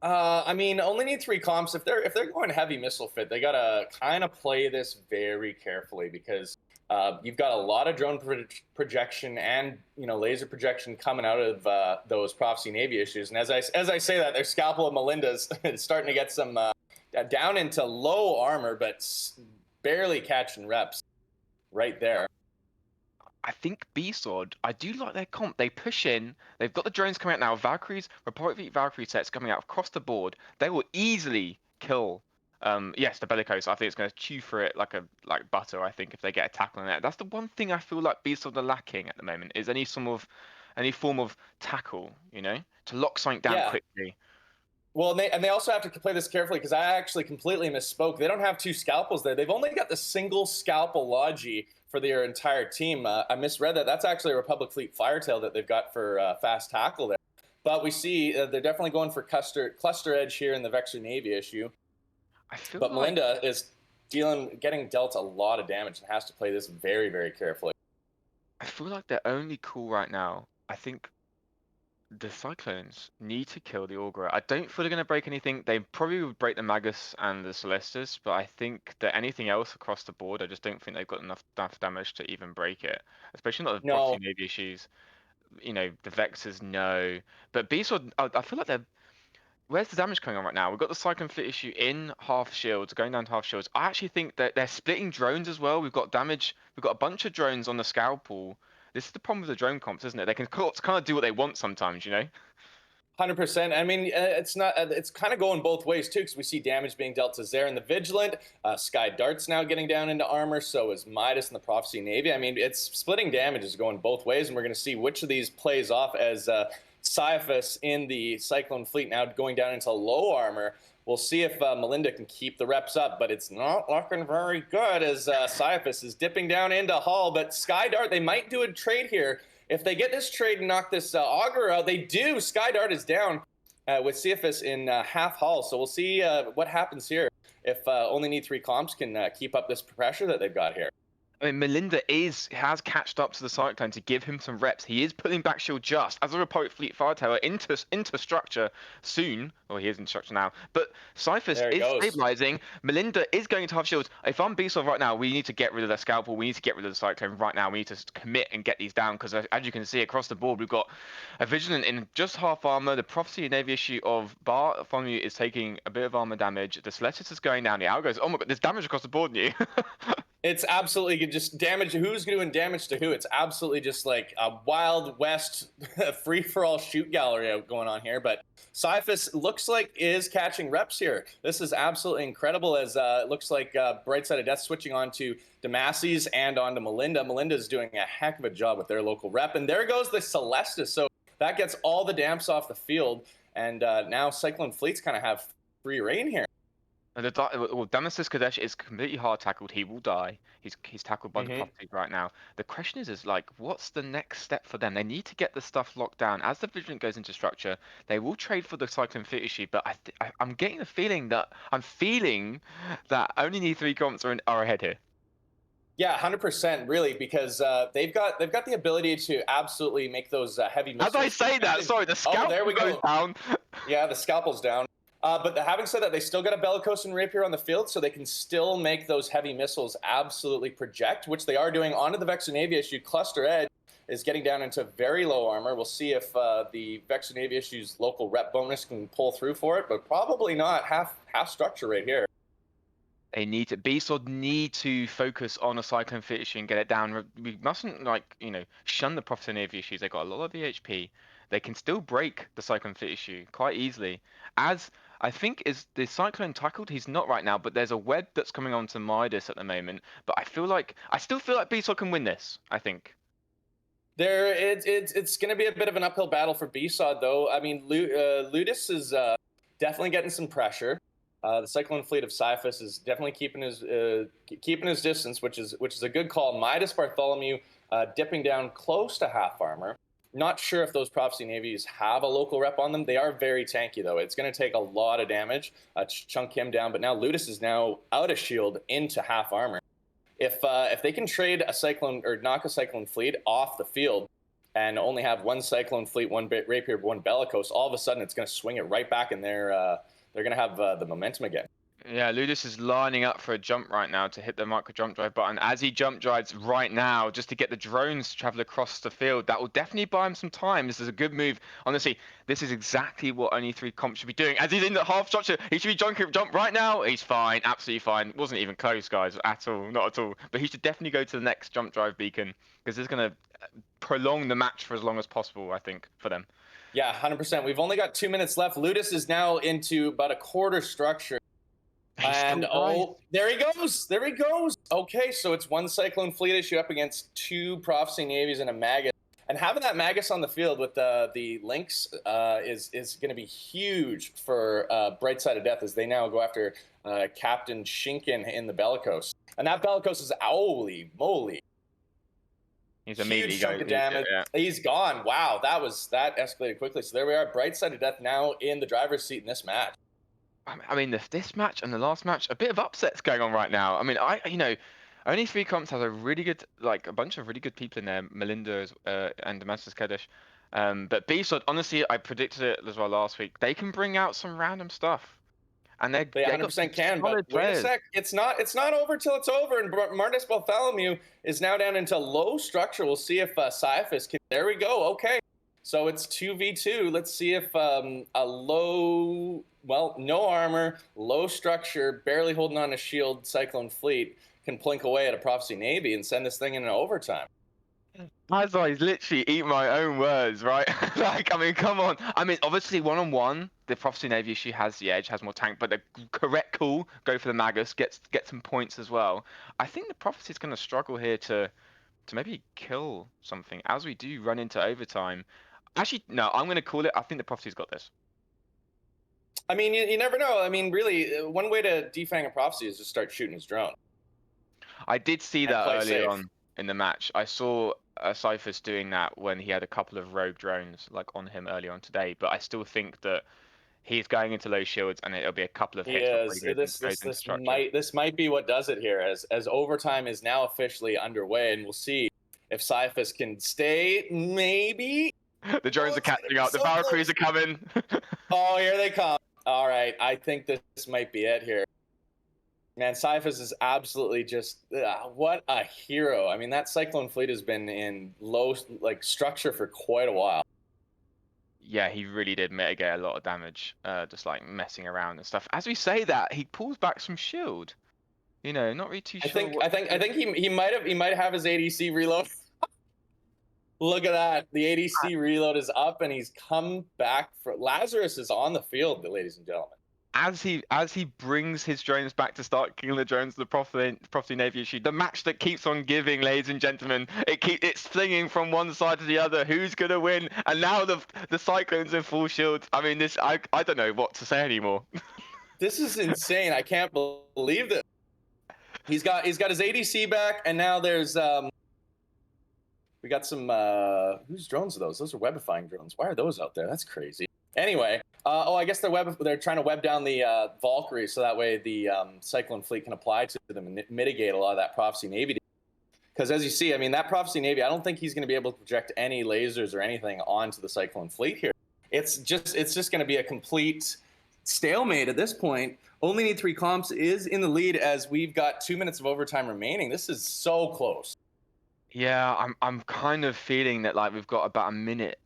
I mean, Only Need 3 Comps. If they're going heavy missile fit, they gotta kind of play this very carefully, because You've got a lot of drone projection and laser projection coming out of those Prophecy Navy issues. And as I say that, their Scalpel of Melinda's starting to get some down into low armor, but barely catching reps right there. I think B-Sword, I do like their comp. They push in. They've got the drones coming out now. Valkyries, Republic Fleet Valkyrie sets coming out across the board. They will easily kill. Yes, the Bellicose. I think it's going to chew for it like butter. I think if they get a tackle on it, that's the one thing I feel like B-Sword are lacking at the moment is any form of tackle. To lock something down quickly. Well, and they also have to play this carefully because I actually completely misspoke. They don't have 2 scalpels there. They've only got the single scalpel Logi for their entire team. I misread that. That's actually a Republic Fleet Firetail that they've got for fast tackle there. But we see they're definitely going for cluster edge here in the Vexor Navy issue. But Melinda is getting dealt a lot of damage and has to play this very, very carefully. I feel like they're only cool right now. I think the Cyclones need to kill the Augurer. I don't feel they're going to break anything. They probably would break the Magus and the Celestis, but I think that anything else across the board, I just don't think they've got enough damage to even break it. Especially not the Prophecy Navy issues. The Vexors, no. But B-Sword, I feel like they're... Where's the damage coming on right now? We've got the Cyclone Fleet issue in half shields, going down to half shields. I actually think that they're splitting drones as well. We've got damage. We've got a bunch of drones on the Scalpel. This is the problem with the drone comps, isn't it? They can kind of do what they want sometimes, 100%. I mean, it's not. It's kind of going both ways too, because we see damage being dealt to Zare and the Vigilant. Sky Dart's now getting down into armor. So is Midas and the Prophecy Navy. I mean, it's splitting damage is going both ways, and we're going to see which of these plays off as Caiaphas in the Cyclone Fleet now going down into low armor. We'll see if Melinda can keep the reps up, but it's not looking very good as Caiaphas is dipping down into Hull. But Sky Dart, they might do a trade here. If they get this trade and knock this Augurer out, they do. Sky Dart is down with Caiaphas in half Hull. So we'll see what happens here if only need 3 comps can keep up this pressure that they've got here. I mean, Melinda has catched up to the Cyclone to give him some reps. He is pulling back shield just as a Republic Fleet Firetail into structure soon. Well, he is in structure now. But Caiaphas is stabilizing. Melinda is going to half shields. If I'm B-Sword right now, we need to get rid of the Scalpel. We need to get rid of the Cyclone right now. We need to commit and get these down because, as you can see across the board, we've got a Vigilant in just half armor. The Prophecy Navy issue of Bartholomew is taking a bit of armor damage. The Celestis is going down. The Algos, oh my god, there's damage across the board, new. It's absolutely just damage. Who's doing damage to who? It's absolutely just like a Wild West free-for-all shoot gallery going on here. But Caiaphas looks like is catching reps here. This is absolutely incredible as it looks like Bright Side of Death switching on to Demacies and on to Melinda. Melinda's doing a heck of a job with their local rep. And there goes the Celestis. So that gets all the damps off the field. And now Cyclone Fleets kind of have free reign here. Well, Damasus Kadesh is completely hard tackled. He will die. He's tackled by the Prophecy right now. The question is like, what's the next step for them? They need to get the stuff locked down. As the Vigilant goes into structure, they will trade for the Cyclone Fleet issue. But I'm getting the feeling that only need 3 comps are ahead here. Yeah, 100%, really, because they've got the ability to absolutely make those heavy missiles. As I say that, sorry, the scalpel there we goes go. down. Yeah, the scalpel's down. But having said that, they still got a Bellicose and Rapier on the field, so they can still make those heavy missiles absolutely project, which they are doing onto the Vexor Navy issue. Cluster Edge is getting down into very low armor. We'll see if the Vexor Navy issue's local rep bonus can pull through for it, but probably not. Half structure right here. They need to. B-Sword need to focus on a Cyclone Fleet issue and get it down. We mustn't shun the Prophecy Navy issues. They got a lot of VHP. They can still break the Cyclone Fleet issue quite easily. As I think is the Cyclone tackled. He's not right now, but there's a web that's coming onto Midas at the moment. But I still feel like B-Sword can win this. I think. It's going to be a bit of an uphill battle for B-Sword, though. I mean, Ludus is definitely getting some pressure. The Cyclone Fleet of Caiaphas is definitely keeping his distance, which is a good call. Midas Bartholomew dipping down close to half armor. Not sure if those Prophecy Navies have a local rep on them. They are very tanky, though. It's going to take a lot of damage to chunk him down. But now Ludus is now out of shield into half armor. If they can trade a Cyclone or knock a Cyclone Fleet off the field and only have 1 Cyclone Fleet, 1 Rapier, 1 Bellicose, all of a sudden it's going to swing it right back in there. They're going to have the momentum again. Yeah, Ludus is lining up for a jump right now to hit the micro jump drive button. As he jump drives right now, just to get the drones to travel across the field, that will definitely buy him some time. This is a good move. Honestly, this is exactly what only 3 comps should be doing. As he's in the half structure, he should be jump right now. He's fine, absolutely fine. Wasn't even close, guys, at all, not at all. But he should definitely go to the next jump drive beacon because it's going to prolong the match for as long as possible, I think, for them. Yeah, 100%. We've only got 2 minutes left. Ludus is now into about a quarter structure. And there he goes. There he goes. Okay, so it's 1 Cyclone Fleet issue up against 2 Prophecy Navies and a Magus. And having that Magus on the field with the Lynx is going to be huge for Bright Side of Death as they now go after Captain Shinken in the Bellicose. And that Bellicose is holy moly. He's immediately huge chunk of damage. Yeah. He's gone. Wow, that escalated quickly. So there we are. Bright Side of Death now in the driver's seat in this match. I mean, this match and the last match, a bit of upsets going on right now. I mean, only 3 comps has a really good, a bunch of really good people in there, Melinda and Damascus Kaddish. But B-Sod, honestly, I predicted it as well last week. They can bring out some random stuff. And they 100% can, but wait a sec. It's not over till it's over. And Martis Bartholomew is now down into low structure. We'll see if Cyphus can. There we go. Okay. So it's 2v2. Let's see if a low, no armor, low structure, barely holding on a shield Cyclone Fleet can plink away at a Prophecy Navy and send this thing in overtime. As I literally eat my own words, right? I mean, come on. I mean, obviously, 1-on-1, the Prophecy Navy issue has the edge, has more tank, but the correct call, go for the Magus, get some points as well. I think the Prophecy's going to struggle here to maybe kill something as we do run into overtime. Actually, no, I'm going to call it. I think the Prophecy's got this. I mean, you never know. I mean, really, one way to defang a Prophecy is just start shooting his drone. I did see that earlier on in the match. I saw Cyphus doing that when he had a couple of rogue drones on him early on today, but I still think that he's going into low shields and it'll be a couple of hits. This might be what does it here as overtime is now officially underway, and we'll see if Cyphus can stay, maybe. The drones are catching up. The Valkyries are coming. Oh, here they come. All right. I think this might be it here. Man, Cyphus is absolutely just what a hero. I mean, that Cyclone Fleet has been in low structure for quite a while. Yeah, he really did mitigate a lot of damage, just messing around and stuff. As we say that, he pulls back some shield. Not really too sure. I think he might have his ADC reload. Look at that. The ADC reload is up and he's come back for Lazarus is on the field, ladies and gentlemen. As he brings his drones back to start killing the drones, the Prophecy Navy issue, the match that keeps on giving, ladies and gentlemen, it's flinging from one side to the other. Who's gonna win? And now the Cyclones in full shields. I mean, I don't know what to say anymore. This is insane. I can't believe this. He's got his ADC back, and now there's we got some whose drones are those? Those are webifying drones. Why are those out there? That's crazy. Anyway, I guess they're trying to web down the Valkyrie so that way the Cyclone Fleet can apply to them and mitigate a lot of that Prophecy Navy. Because as you see, I mean, that Prophecy Navy, I don't think he's going to be able to project any lasers or anything onto the Cyclone Fleet here. It's just going to be a complete stalemate at this point. Only need 3 comps is in the lead as we've got 2 minutes of overtime remaining. This is so close. Yeah, I'm kind of feeling that we've got about a minute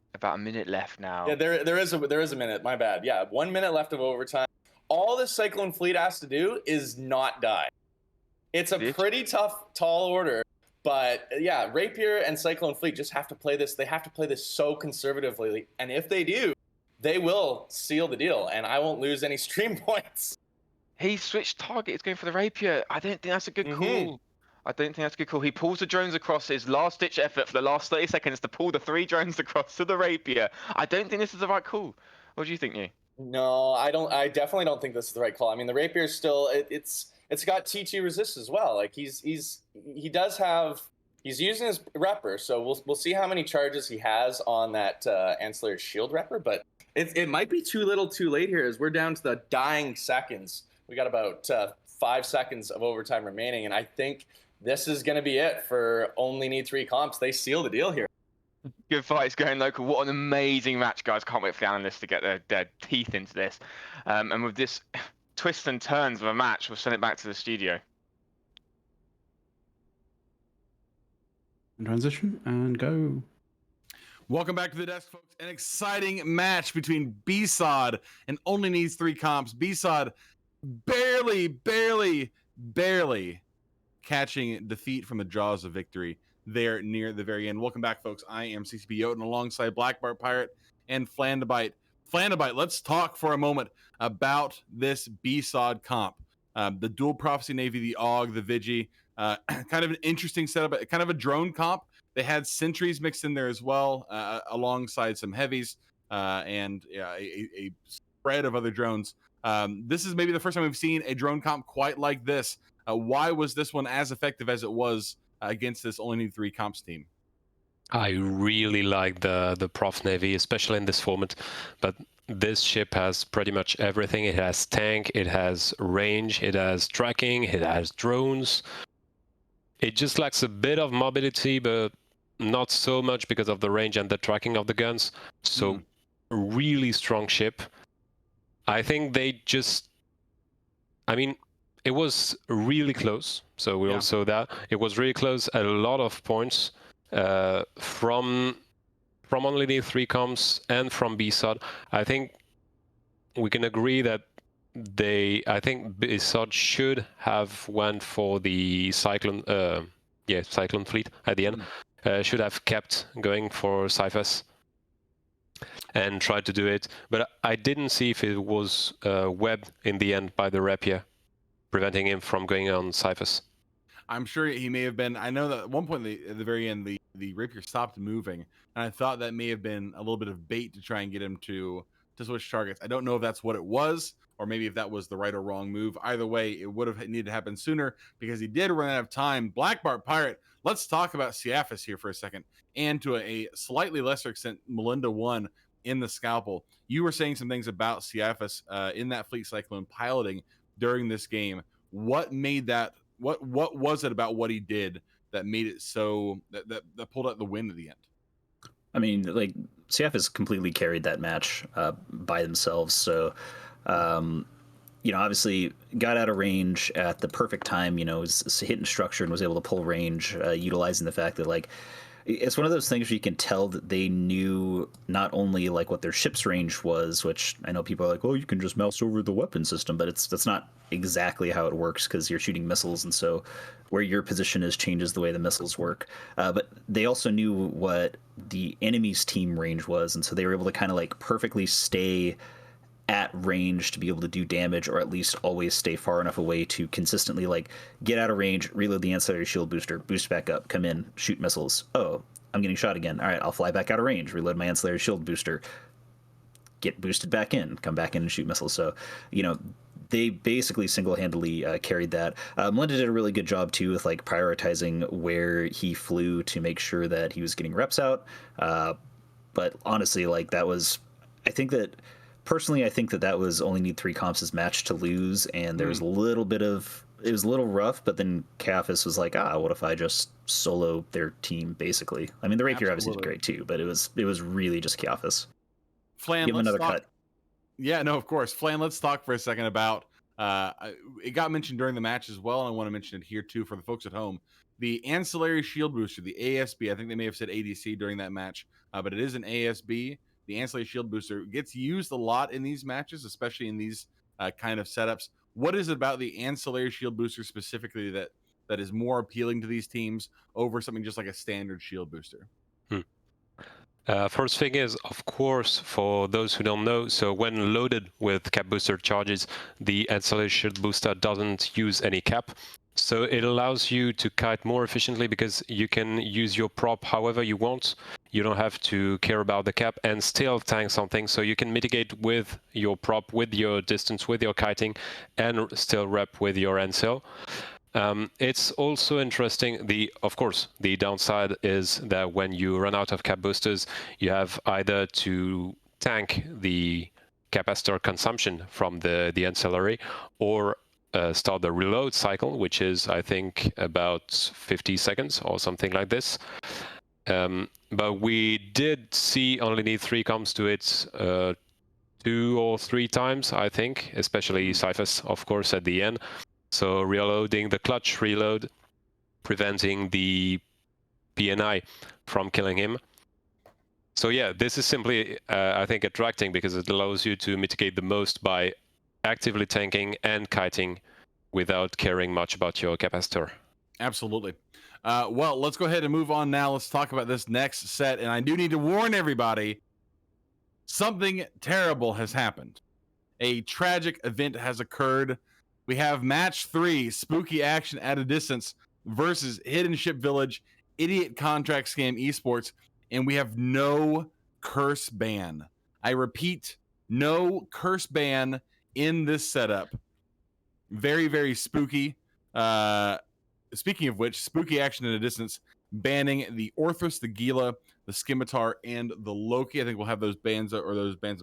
left now. Yeah, there is a minute. My bad. Yeah, 1 minute left of overtime. All this Cyclone Fleet has to do is not die. It's a pretty tough, tall order, but yeah, Rapier and Cyclone Fleet just have to play this. They have to play this so conservatively, and if they do, they will seal the deal, and I won't lose any stream points. He switched target. He's going for the Rapier. I don't think that's a good call. I don't think that's a good call. He pulls the drones across, his last-ditch effort for the last 30 seconds to pull the 3 drones across to the Rapier. I don't think this is the right call. What do you think, New? No, I don't. I definitely don't think this is the right call. I mean, the Rapier is still it's got T2 resist as well. He's using his repper, so we'll see how many charges he has on that ancillary shield repper. But it might be too little, too late here, as we're down to the dying seconds. We got about 5 seconds of overtime remaining, and I think this is going to be it for only need 3 comps. They seal the deal here. Good fight. It's going local. What an amazing match, guys. Can't wait for the analysts to get their teeth into this. And with this, twists and turns of a match, we'll send it back to the studio. Transition and go. Welcome back to the desk, folks. An exciting match between B-Sod and Only Needs 3 Comps. B-Sod barely catching defeat from the jaws of victory there near the very end. Welcome back, folks. I am CCP Yoten alongside Black Bart Pirate and Flandabite. Flandabite, let's talk for a moment about this B-Sod comp. The Dual Prophecy Navy, the AUG, the Vigi, kind of an interesting setup, kind of a drone comp. They had sentries mixed in there as well, alongside some heavies and a spread of other drones. This is maybe the first time we've seen a drone comp quite like this. Why was this one as effective as it was against this Only Need 3 comps team? I really like the Prof Navy, especially in this format, but this ship has pretty much everything. It has tank, it has range, it has tracking, it has drones. It just lacks a bit of mobility, but not so much because of the range and the tracking of the guns. So really strong ship. I think they just, I mean, it was really close. So we all saw that. It was really close at a lot of points from Only Need 3 comps and from B-Sod. I think we can agree that I think B-Sod should have went for the Cyclone fleet at the end. Should have kept going for Cyphus and tried to do it, but I didn't see if it was webbed in the end by the rapier, preventing him from going on Cyphus. I'm sure he may have been. I know that at one point at the very end, the rapier stopped moving, and I thought that may have been a little bit of bait to try and get him to switch targets. I don't know if that's what it was, or maybe if that was the right or wrong move. Either way, it would have needed to happen sooner because he did run out of time. Black Bart Pirate, let's talk about Ciaphas here for a second, and to a slightly lesser extent, Melinda 1 in the Scalpel. You were saying some things about Ciaphas in that Fleet Cyclone piloting during this game. What made that? What was it about what he did that made it so that pulled out the win at the end? I mean, like, Ciaphas completely carried that match by themselves. So, obviously got out of range at the perfect time, was hitting structure and was able to pull range, utilizing the fact that, like, it's one of those things where you can tell that they knew not only, like, what their ship's range was, which I know people are like, oh, you can just mouse over the weapon system, but that's not exactly how it works because you're shooting missiles, and so where your position is changes the way the missiles work. But they also knew what the enemy's team range was, and so they were able to kind of, like, perfectly stay at range to be able to do damage, or at least always stay far enough away to consistently, like, get out of range, reload the ancillary shield booster, boost back up, come in, shoot missiles. Oh, I'm getting shot again. All right, I'll fly back out of range, reload my ancillary shield booster, get boosted back in, come back in and shoot missiles. So, they basically single-handedly carried that. Melinda did a really good job too with, like, prioritizing where he flew to make sure that he was getting reps out. But honestly, like, that was, I think that was Only Need 3 comps' match to lose, and there was a little bit of, it was a little rough, but then Ciaphas was like, what if I just solo their team, basically? I mean, the rapier obviously did great too, but it was really just Ciaphas. Flan, give him another cut. Yeah, no, of course. Flan, let's talk for a second about, it got mentioned during the match as well, and I want to mention it here too for the folks at home. The ancillary shield booster, the ASB, I think they may have said ADC during that match, but it is an ASB. The ancillary shield booster gets used a lot in these matches, especially in these kind of setups. What is it about the ancillary shield booster specifically that is more appealing to these teams over something just like a standard shield booster? First thing is, of course, for those who don't know, so when loaded with cap booster charges, the ancillary shield booster doesn't use any cap. So it allows you to kite more efficiently because you can use your prop however you want. You don't have to care about the cap and still tank something. So you can mitigate with your prop, with your distance, with your kiting, and still rep with your ancil. It's also interesting. Of course, the downside is that when you run out of cap boosters, you have either to tank the capacitor consumption from the ancillary, or start the reload cycle, which is, I think, about 50 seconds or something like this. But we did see Only Need 3 comps do it 2 or 3 times, I think, especially Cyphus, of course, at the end. So reloading the clutch reload, preventing the PNI from killing him. So yeah, this is simply, I think, attracting because it allows you to mitigate the most by actively tanking and kiting without caring much about your capacitor. Absolutely. Well, let's go ahead and move on now. Let's talk about this next set. And I do need to warn everybody, something terrible has happened. A tragic event has occurred. We have match 3, Spooky Action at a Distance versus Hidden Ship Village, Idiot Contract Scam Esports, and we have no curse ban. I repeat, no curse ban in this setup. Very, very spooky. Speaking of which, Spooky Action at a Distance banning the Orthros, the Gila, the Scimitar, and the Loki. I think we'll have those bans up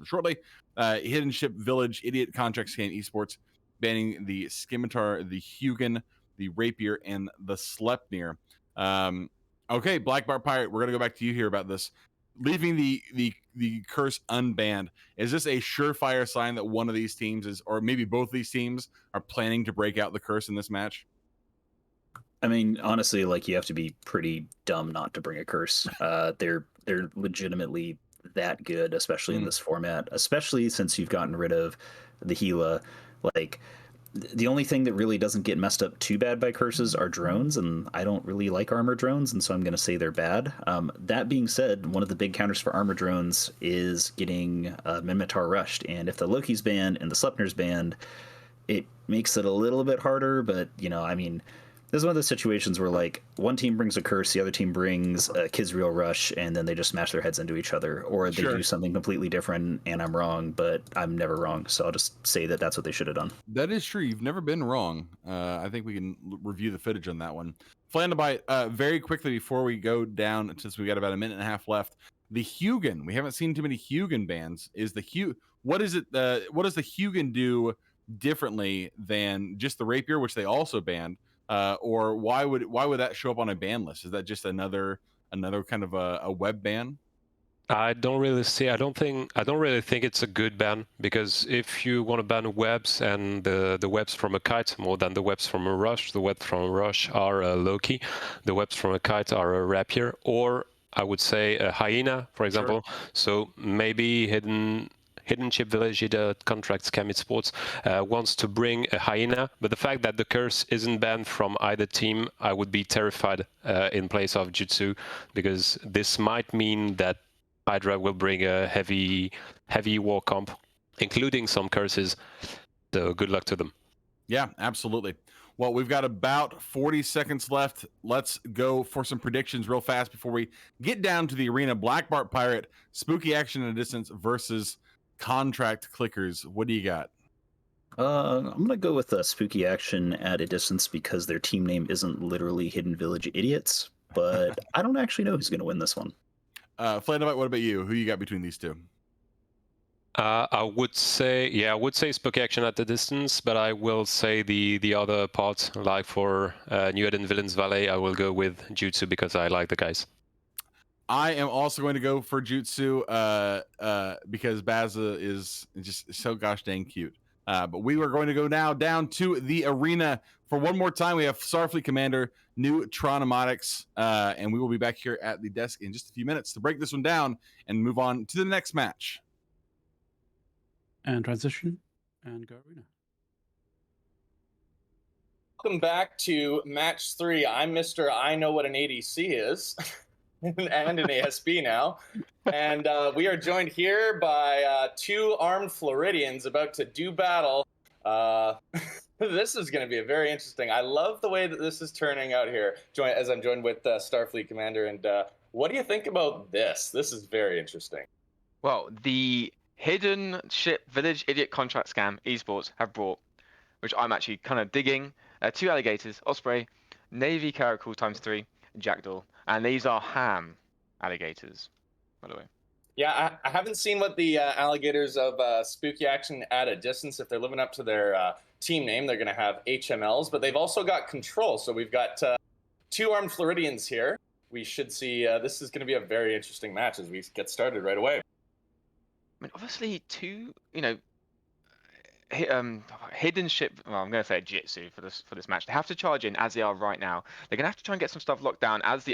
shortly. Hidden Ship Village, Idiot Contract Scam Esports, banning the Scimitar, the Hugin, the Rapier, and the Sleipnir. Okay, Black Bart Pirate, we're gonna go back to you here about this. Leaving the curse unbanned, is this a surefire sign that one of these teams is, or maybe both these teams are planning to break out the curse in this match? I mean, honestly, like, you have to be pretty dumb not to bring a curse. They're legitimately that good, especially in this format, especially since you've gotten rid of the Gila. Like, the only thing that really doesn't get messed up too bad by curses are drones, and I don't really like armor drones, and so I'm going to say they're bad. That being said, one of the big counters for armor drones is getting Minmatar rushed, and if the Loki's banned and the Sleipnir's banned, it makes it a little bit harder, but, you know, I mean, this is one of those situations where, like, one team brings a curse, the other team brings a Kizreal rush, and then they just smash their heads into each other, or they do something completely different, and I'm wrong, but I'm never wrong, so I'll just say that that's what they should have done. That is true. You've never been wrong. I think we can review the footage on that one. Flandabite, very quickly before we go down, since we got about a minute and a half left, the Hugin. We haven't seen too many Hugin bans. What is it? What does the Hugin do differently than just the Rapier, which they also banned? Or why would that show up on a ban list? Is that just another kind of a web ban? I don't really think it's a good ban, because if you want to ban webs and the webs from a kite more than the webs from a rush, the webs from a rush are a Loki, the webs from a kite are a Rapier, or I would say a Hyena, for example. So maybe Hidden Ship Village, Contract Scam Esports wants to bring a Hyena, but the fact that the curse isn't banned from either team, I would be terrified in place of Jutsu, because this might mean that Hydra will bring a heavy war comp, including some curses. So good luck to them. Yeah, absolutely. Well, we've got about 40 seconds left. Let's go for some predictions real fast before we get down to the arena. Black Bart Pirate, Spooky Action at a Distance versus Contract Clickers. What do you got? I'm gonna go with Spooky Action at a Distance, because their team name isn't literally Hidden Village Idiots, but I don't actually know who's gonna win this one. Flandabite, what about you? Who you got between these two? I would say Spooky Action at the Distance, but I will say the other part, like for New Eden Villains Valley, I will go with Jutsu because I like the guys. I am also going to go for Jutsu because Baza is just so gosh dang cute. But we are going to go now down to the arena for one more time. We have Starfleet Commander, New Tronomotics, and we will be back here at the desk in just a few minutes to break this one down and move on to the next match. And transition and go arena. Welcome back to match 3. I'm Mr. I know what an ADC is. And an ASB now. And we are joined here by 2 armed Floridians about to do battle. This is going to be a very interesting. I love the way that this is turning out here, as I'm joined with Starfleet Commander. And what do you think about this? This is very interesting. Well, the Hidden Ship Village Idiot Contract Scam Esports have brought, which I'm actually kind of digging, 2 alligators, Osprey, Navy Caracal ×3, Jackdaw. And these are ham alligators, by the way. Yeah, I haven't seen what the alligators of Spooky Action at a Distance, if they're living up to their team name, they're going to have HMLs, but they've also got control. So we've got 2 armed Floridians here. We should see, this is going to be a very interesting match as we get started right away. mean, obviously, hidden ship. Well, I'm going to say Jitsu for this match. They have to charge in as they are right now. They're going to have to try and get some stuff locked down as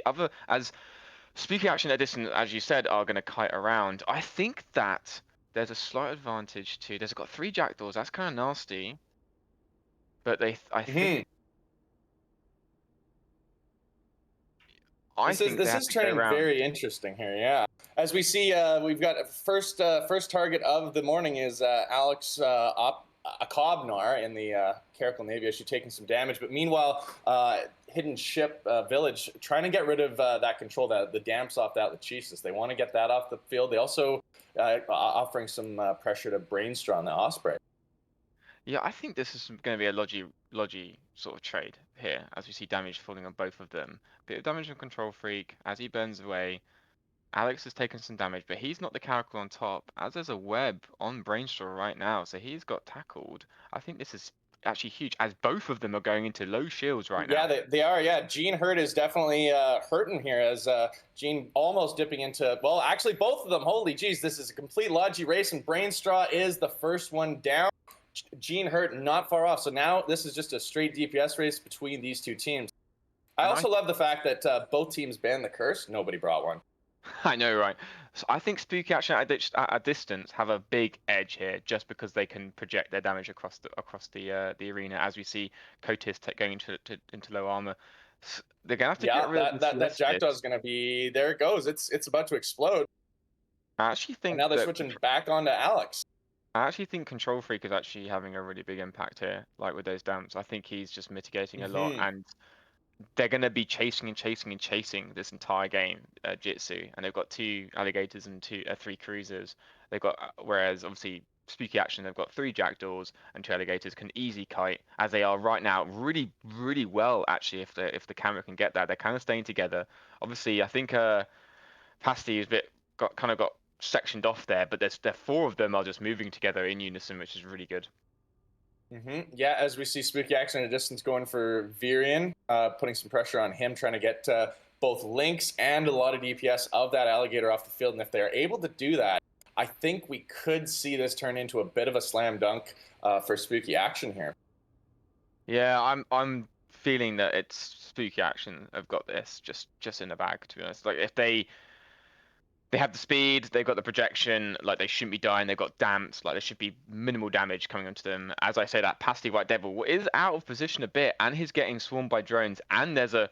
Spooky Action Edition, as you said, are going to kite around. I think that there's a slight advantage to. There's got 3 Jackdaws. That's kind of nasty. But I think. This is turning very interesting here. Yeah, as we see, we've got first target of the morning is Alex Akobnar in the Caracal Navy. She's taking some damage, but meanwhile, Hidden Ship Village trying to get rid of that control, the damps off that Lachesis. They want to get that off the field. They also offering some pressure to Brainstraw on the Osprey. Yeah, I think this is going to be a Logi sort of trade here, as we see damage falling on both of them. Bit of damage on Control Freak as he burns away. Alex has taken some damage, but he's not the Caracal on top, as there's a web on Brainstraw right now, so he's got tackled. I think this is actually huge, as both of them are going into low shields right now. Yeah, they are. Yeah, Gene Hurt is definitely hurting here, as Gene almost dipping into, well, actually both of them. Holy geez, this is a complete Logi race, and Brainstraw is the first one down. Gene Hurt not far off, so now this is just a straight DPS race between these two teams. I also love the fact that both teams banned the curse. Nobody brought one. I know, right? So I think Spooky Action at a distance have a big edge here, just because they can project their damage across the arena. As we see Kotis going into low armor, they're gonna have to get rid of that Jackdaw is gonna be. There it goes. It's about to explode. I actually think and now they're switching back onto Alex. I actually think Control Freak is actually having a really big impact here, like with those damps. I think he's just mitigating a lot, and they're going to be chasing this entire game, Jitsu, and they've got 2 Alligators and 3 Cruisers. They've got, whereas obviously Spooky Action, they've got 3 Jackdaws and 2 Alligators, can easy kite, as they are right now, really, really well, actually, if the camera can get that. They're kind of staying together. Obviously, I think Pasty is got sectioned off there, but there's 4 of them are just moving together in unison, which is really good. Yeah, as we see Spooky Action at a distance going for Virion, putting some pressure on him, trying to get both links and a lot of DPS of that Alligator off the field. And if they're able to do that, I think we could see this turn into a bit of a slam dunk for Spooky Action here. Yeah, I'm feeling that it's Spooky Action have got this just in the bag, to be honest. Like, if they have the speed, they've got the projection, like, they shouldn't be dying, they've got damps, like, there should be minimal damage coming onto them. As I say, that Pasty White Devil is out of position a bit, and he's getting swarmed by drones, and there's a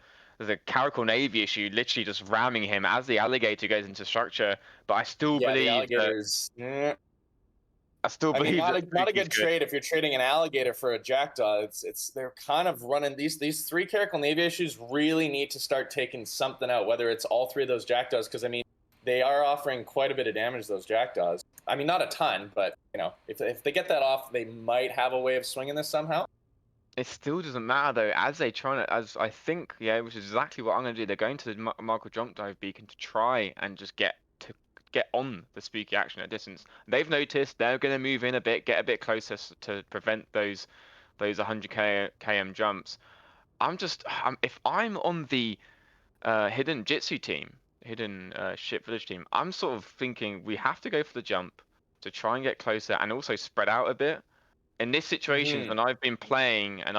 Caracal Navy issue literally just ramming him as the Alligator goes into structure. But I still believe Alligators. I still believe not a good trade if you're trading an Alligator for a Jackdaw. They're kind of running these 3 Caracal Navy issues really need to start taking something out, whether it's all 3 of those Jackdaws, because I mean, they are offering quite a bit of damage, those Jackdaws. I mean, not a ton, but, you know, if they get that off, they might have a way of swinging this somehow. It still doesn't matter, though, as I think, which is exactly what I'm going to do. They're going to the Marco Jump Dive Beacon to try and just get on the Spooky Action at distance. They've noticed they're going to move in a bit, get a bit closer to prevent those 100 km jumps. If I'm on the Hidden Jitsu team, Hidden Ship Village team, I'm sort of thinking we have to go for the jump to try and get closer and also spread out a bit. In this situation, when I've been playing and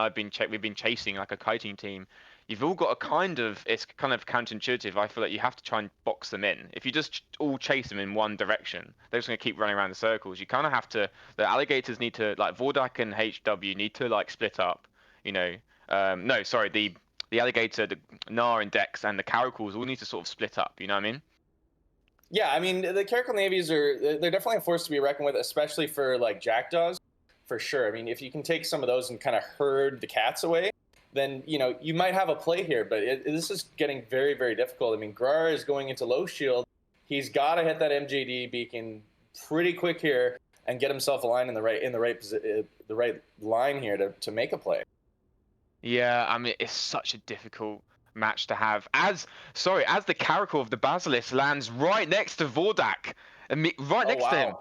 we've been chasing like a kiting team, you've all got it's kind of counterintuitive. I feel like you have to try and box them in. If you just all chase them in one direction, they're just going to keep running around in circles. You kind of have to, the Alligators need to, like, Vordak and HW need to, like, split up, you know. No, sorry, the Alligator, the Gnar and Dex, and the Caracals all need to sort of split up, you know what I mean? Yeah, I mean, the Caracal Navies they're definitely a force to be reckoned with, especially for, like, Jackdaws, for sure. I mean, if you can take some of those and kind of herd the cats away, then, you know, you might have a play here, but this is getting very, very difficult. I mean, Grar is going into low shield. He's got to hit that MJD beacon pretty quick here and get himself aligned in the right line here to make a play. Yeah, I mean, it's such a difficult match to have. As the Caracal of the Basilisk lands right next to Vordak, right next to him.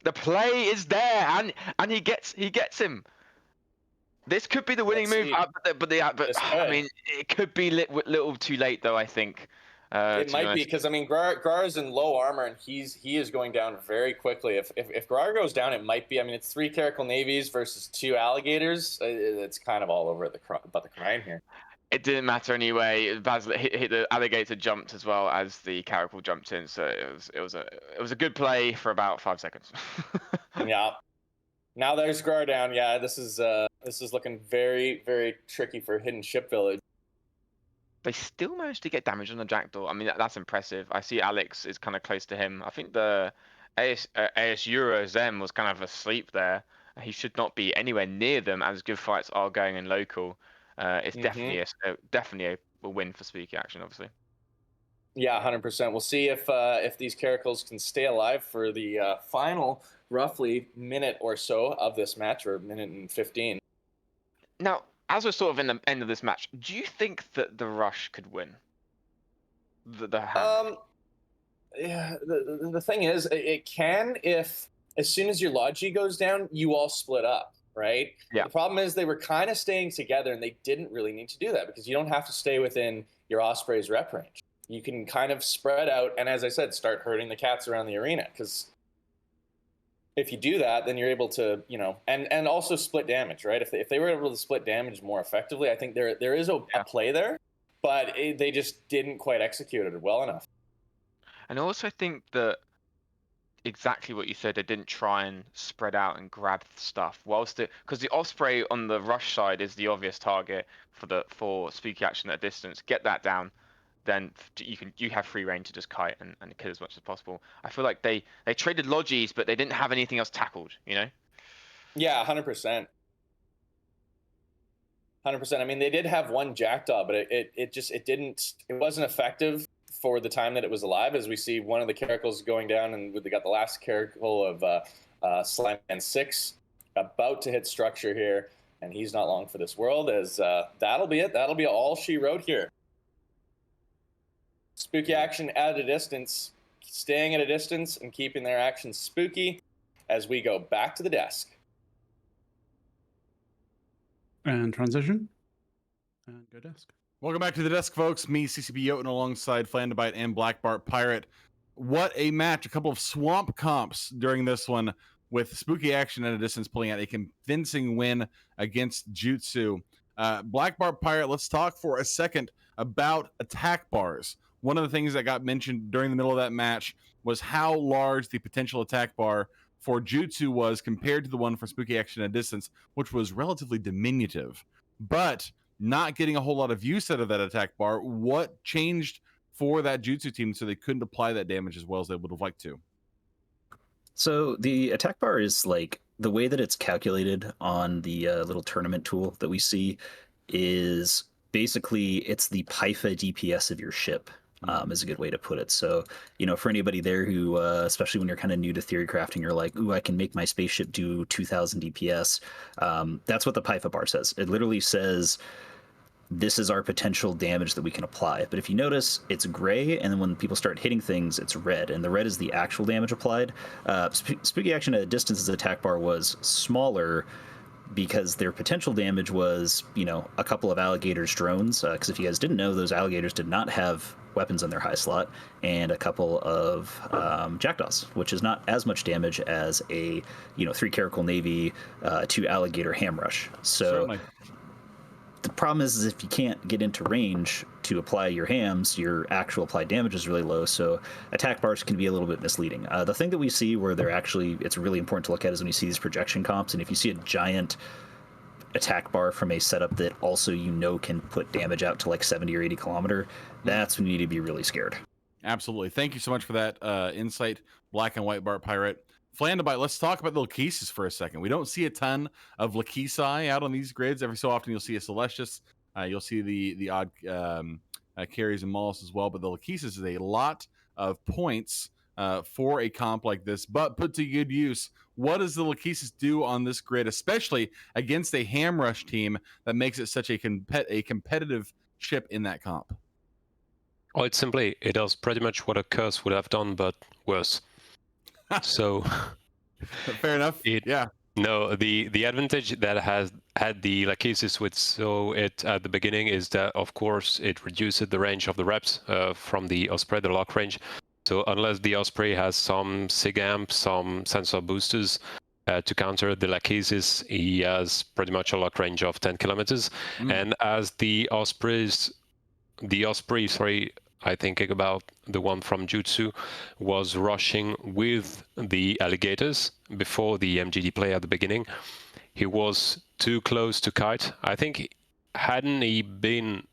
The play is there, and he gets him. This could be the winning move, but I mean, it could be little too late, though, I think. It to might be honest. because I mean Grar is in low armor and he is going down very quickly. If Grar goes down, it might be. I mean, it's 3 Caracal Navies versus 2 Alligators. It's kind of all over the crime here. It didn't matter anyway. Basil hit the alligator, jumped as well as the Caracal jumped in, so it was a good play for about 5 seconds. Yeah. Now there's Grar down. Yeah, this is looking very, very tricky for Hidden Ship Village. They still managed to get damage on the Jackdaw. I mean, that's impressive. I see Alex is kind of close to him. I think the AS Euro Zem was kind of asleep there. He should not be anywhere near them as good fights are going in local. It's definitely a win for Spooky Action, obviously. Yeah, 100%. We'll see if these Caracals can stay alive for the final roughly minute or so of this match, or minute and 15. Now, as we're sort of in the end of this match, do you think that the Rush could win? Yeah. The thing is, it can if as soon as your Logi goes down, you all split up, right? Yeah. The problem is they were kind of staying together, and they didn't really need to do that because you don't have to stay within your Osprey's rep range. You can kind of spread out, and as I said, start herding the cats around the arena, because if you do that, then you're able to, and also split damage, right? If they were able to split damage more effectively, I think there is a play there, but they just didn't quite execute it well enough. And I also think that exactly what you said, they didn't try and spread out and grab stuff, because the Osprey on the Rush side is the obvious target for Spooky Action at a distance. Get that down, then you have free reign to just kite and kill as much as possible. I feel like they traded Logis, but they didn't have anything else tackled, Yeah, 100%. 100%. I mean, they did have one Jackdaw, but it wasn't effective for the time that it was alive. As we see one of the Caracals going down, and they got the last Caracal of Slimeman 6 about to hit structure here, and he's not long for this world, as that'll be it. That'll be all she wrote here. Spooky Action at a distance, staying at a distance and keeping their actions spooky as we go back to the desk. And transition. And go desk. Welcome back to the desk, folks. Me, CCB Jotun, alongside Flandabite and Black Bart Pirate. What a match. A couple of swamp comps during this one, with Spooky Action at a distance pulling out a convincing win against Jutsu. Black Bart Pirate, let's talk for a second about attack bars. One of the things that got mentioned during the middle of that match was how large the potential attack bar for Jutsu was compared to the one for Spooky Action at a distance, which was relatively diminutive. But not getting a whole lot of use out of that attack bar. What changed for that Jutsu team so they couldn't apply that damage as well as they would have liked to? So the attack bar is like the way that it's calculated on the little tournament tool that we see is basically it's the PIFA DPS of your ship. Is a good way to put it. So, for anybody there who, especially when you're kind of new to theory crafting, you're like, ooh, I can make my spaceship do 2000 DPS. That's what the PIFA bar says. It literally says, this is our potential damage that we can apply. But if you notice, it's gray, and then when people start hitting things, it's red, and the red is the actual damage applied. Spooky Action at a distance's attack bar was smaller because their potential damage was, a couple of alligators' drones. Because if you guys didn't know, those alligators did not have weapons in their high slot, and a couple of jackdaws, which is not as much damage as a 3 Caracal Navy, 2 alligator ham rush. So certainly. The problem is if you can't get into range to apply your hams, your actual applied damage is really low, so attack bars can be a little bit misleading. The thing that we see where it's really important to look at is when you see these projection comps, and if you see a giant attack bar from a setup that also can put damage out to like 70 or 80 kilometer, that's when you need to be really scared. Absolutely. Thank you so much for that insight, Black and White Bart Pirate. Flandabite, let's talk about the Lachesis for a second. We don't see a ton of Lachesi out on these grids. Every so often you'll see a Celestius. You'll see the odd carries and Maulus as well. But the Lachesis is a lot of points for a comp like this, but put to good use. What does the Lachesis do on this grid, especially against a ham rush team that makes it such a competitive ship in that comp? Oh, it does pretty much what a curse would have done, but worse. So fair enough. Yeah, No, the advantage that has had the Lachesis with so it at the beginning is that of course it reduces the range of the reps from the Osprey, the lock range. So unless the Osprey has some SIG-amp, some sensor boosters to counter the Lachesis, he has pretty much a lock range of 10 kilometers. And as the Osprey, sorry, I think about the one from Jutsu, was rushing with the alligators before the MGD play at the beginning. He was too close to kite. I think hadn't he been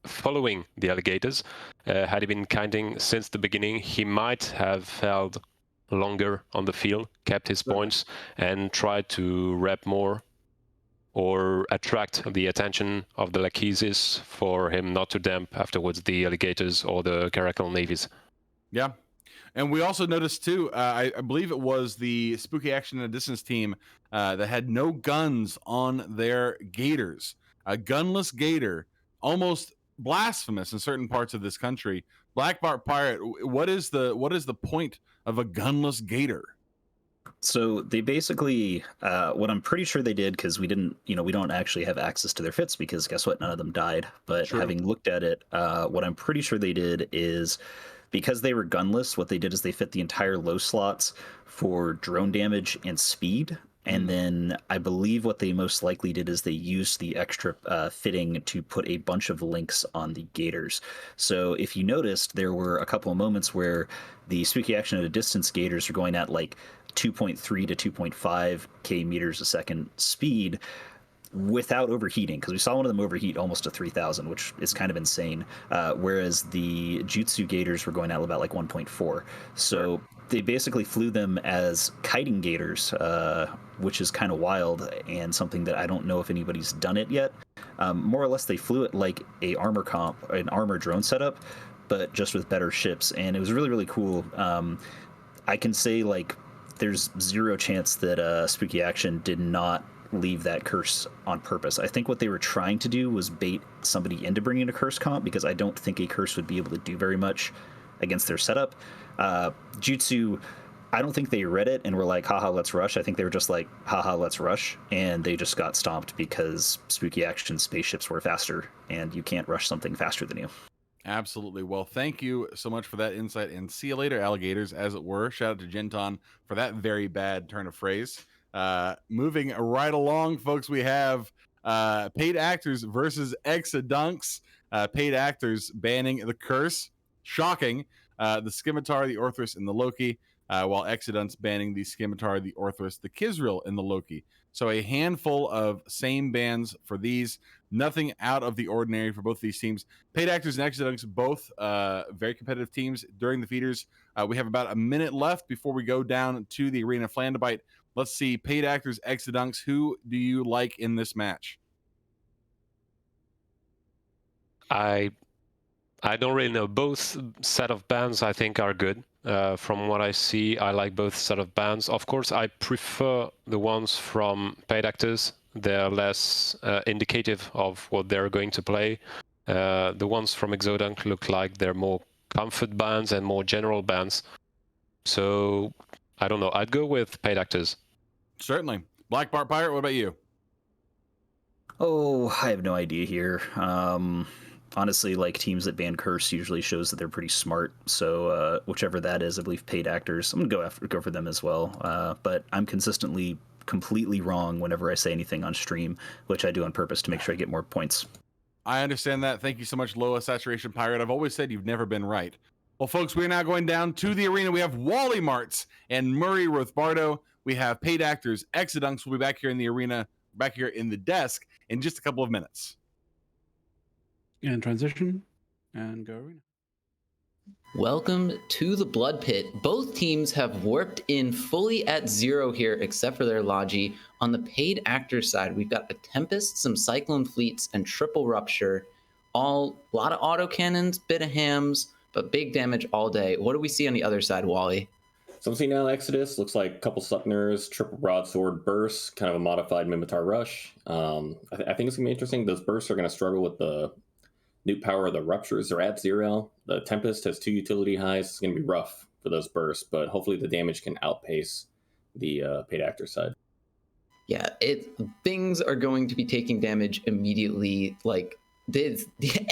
following the alligators, had he been kiting since the beginning, he might have held longer on the field, kept his points, and tried to rep more or attract the attention of the Lachesis for him not to damp afterwards the alligators or the Caracal navies. Yeah. And we also noticed too, I believe it was the Spooky Action and Distance team that had no guns on their gators. A gunless gator, almost blasphemous in certain parts of this country. Black Bart Pirate, what is the point of a gunless gator? So they basically, what I'm pretty sure they did, because we don't actually have access to their fits, because guess what? None of them died. But True. Having looked at it, what I'm pretty sure they did is, because they were gunless, what they did is they fit the entire low slots for drone damage and speed. And then I believe what they most likely did is they used the extra fitting to put a bunch of links on the gators. So if you noticed, there were a couple of moments where the Spooky Action at a Distance gators are going at like 2.3 to 2.5 k meters a second speed without overheating, because we saw one of them overheat almost to 3,000, which is kind of insane. Whereas the Jutsu gators were going out about like 1.4. So they basically flew them as kiting gators, which is kind of wild and something that I don't know if anybody's done it yet. More or less, they flew it like an armor drone setup, but just with better ships, and it was really, really cool. I can say like there's zero chance that Spooky Action did not leave that curse on purpose. I think what they were trying to do was bait somebody into bringing a curse comp, because I don't think a curse would be able to do very much against their setup. Jutsu, I don't think they read it and were like, haha, let's rush. I think they were just like, haha, let's rush. And they just got stomped because Spooky Action spaceships were faster, and you can't rush something faster than you. Absolutely. Well, thank you so much for that insight, and see you later, alligators, as it were. Shout out to Genton for that very bad turn of phrase. Moving right along, folks, we have paid actors versus Exodunks. Paid actors banning the curse. Shocking. The Scimitar, the Orthrus, and the Loki, while Exodunks banning the Scimitar, the Orthrus, the Kizril, and the Loki. So a handful of same bans for these. Nothing out of the ordinary for both these teams. Paid Actors and Exodunks, both very competitive teams during the feeders. We have about a minute left before we go down to the arena Flandabite. Let's see, Paid Actors, Exodunks, who do you like in this match? I don't really know. Both set of bands I think are good. From what I see, I like both set of bands. Of course, I prefer the ones from Paid Actors. They're less indicative of what they're going to play. The ones from Exodunk look like they're more comfort bands and more general bands. So, I don't know. I'd go with Paid Actors. Certainly. Black Bart Pirate, what about you? Oh, I have no idea here. Honestly, like, teams that ban curse usually shows that they're pretty smart. So whichever that is, I believe Paid Actors, I'm gonna go for them as well. But I'm consistently completely wrong whenever I say anything on stream, which I do on purpose to make sure I get more points. I understand that. Thank you so much, Loa Saturation Pirate. I've always said you've never been right. Well, folks, we're now going down to the arena. We have Wally Martz and Murray Rothbardo. We have Paid Actors. Exodunks will be back here in the arena, back here in the desk in just a couple of minutes. And transition, and go arena. Welcome to the Blood Pit. Both teams have warped in fully at 0 here, except for their Logi. On the Paid Actor side, we've got a Tempest, some Cyclone Fleets, and Triple Rupture. A lot of autocannons, bit of hams, but big damage all day. What do we see on the other side, Wally? So I'm seeing now Exodus, looks like a couple Suckners, Triple Broadsword Burst, kind of a modified Mimitar Rush. I think it's going to be interesting. Those Bursts are going to struggle with the nuke power of the Ruptures. They're at 0. The Tempest has 2 utility highs. It's going to be rough for those bursts, but hopefully the damage can outpace the Paid Actor side. Yeah, things are going to be taking damage immediately. Like this,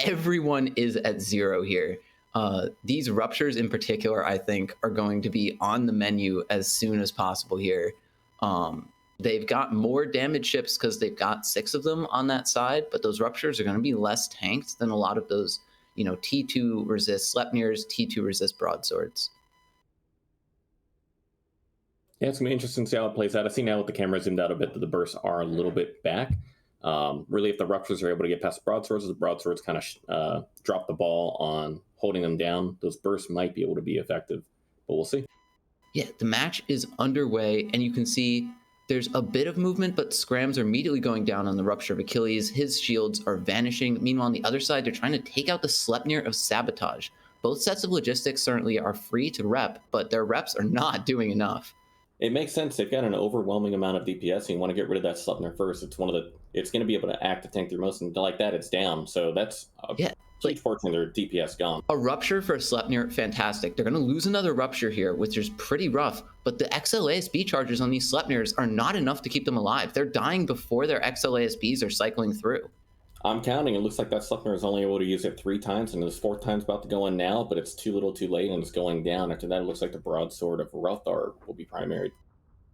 everyone is at 0 here. These ruptures in particular, I think, are going to be on the menu as soon as possible here. They've got more damage ships because they've got 6 of them on that side, but those ruptures are going to be less tanked than a lot of those, T2 resist Sleipnirs, T2 resist broadswords. Yeah, it's gonna be interesting to see how it plays out. I see now with the camera zoomed out a bit that the bursts are a little bit back. Really, if the ruptures are able to get past the broadswords kind of drop the ball on holding them down, those bursts might be able to be effective, but we'll see. Yeah, the match is underway, and you can see there's a bit of movement, but scrams are immediately going down on the Rupture of Achilles. His shields are vanishing. Meanwhile, on the other side, they're trying to take out the Sleipnir of Sabotage. Both sets of logistics certainly are free to rep, but their reps are not doing enough. It makes sense. They've got an overwhelming amount of DPS, and you want to get rid of that Sleipnir first. It's going to be able to act to tank through most, and like that, it's down. So that's huge fortune. Their DPS gone. A Rupture for Sleipnir, fantastic. They're going to lose another Rupture here, which is pretty rough. But the XLASB charges on these Sleipnirs are not enough to keep them alive. They're dying before their XLASBs are cycling through. I'm counting. It looks like that Sleipnir is only able to use it 3 times, and this 4th time's about to go in now, but it's too little too late, and it's going down. After that, it looks like the Broadsword of Rothar will be primaried.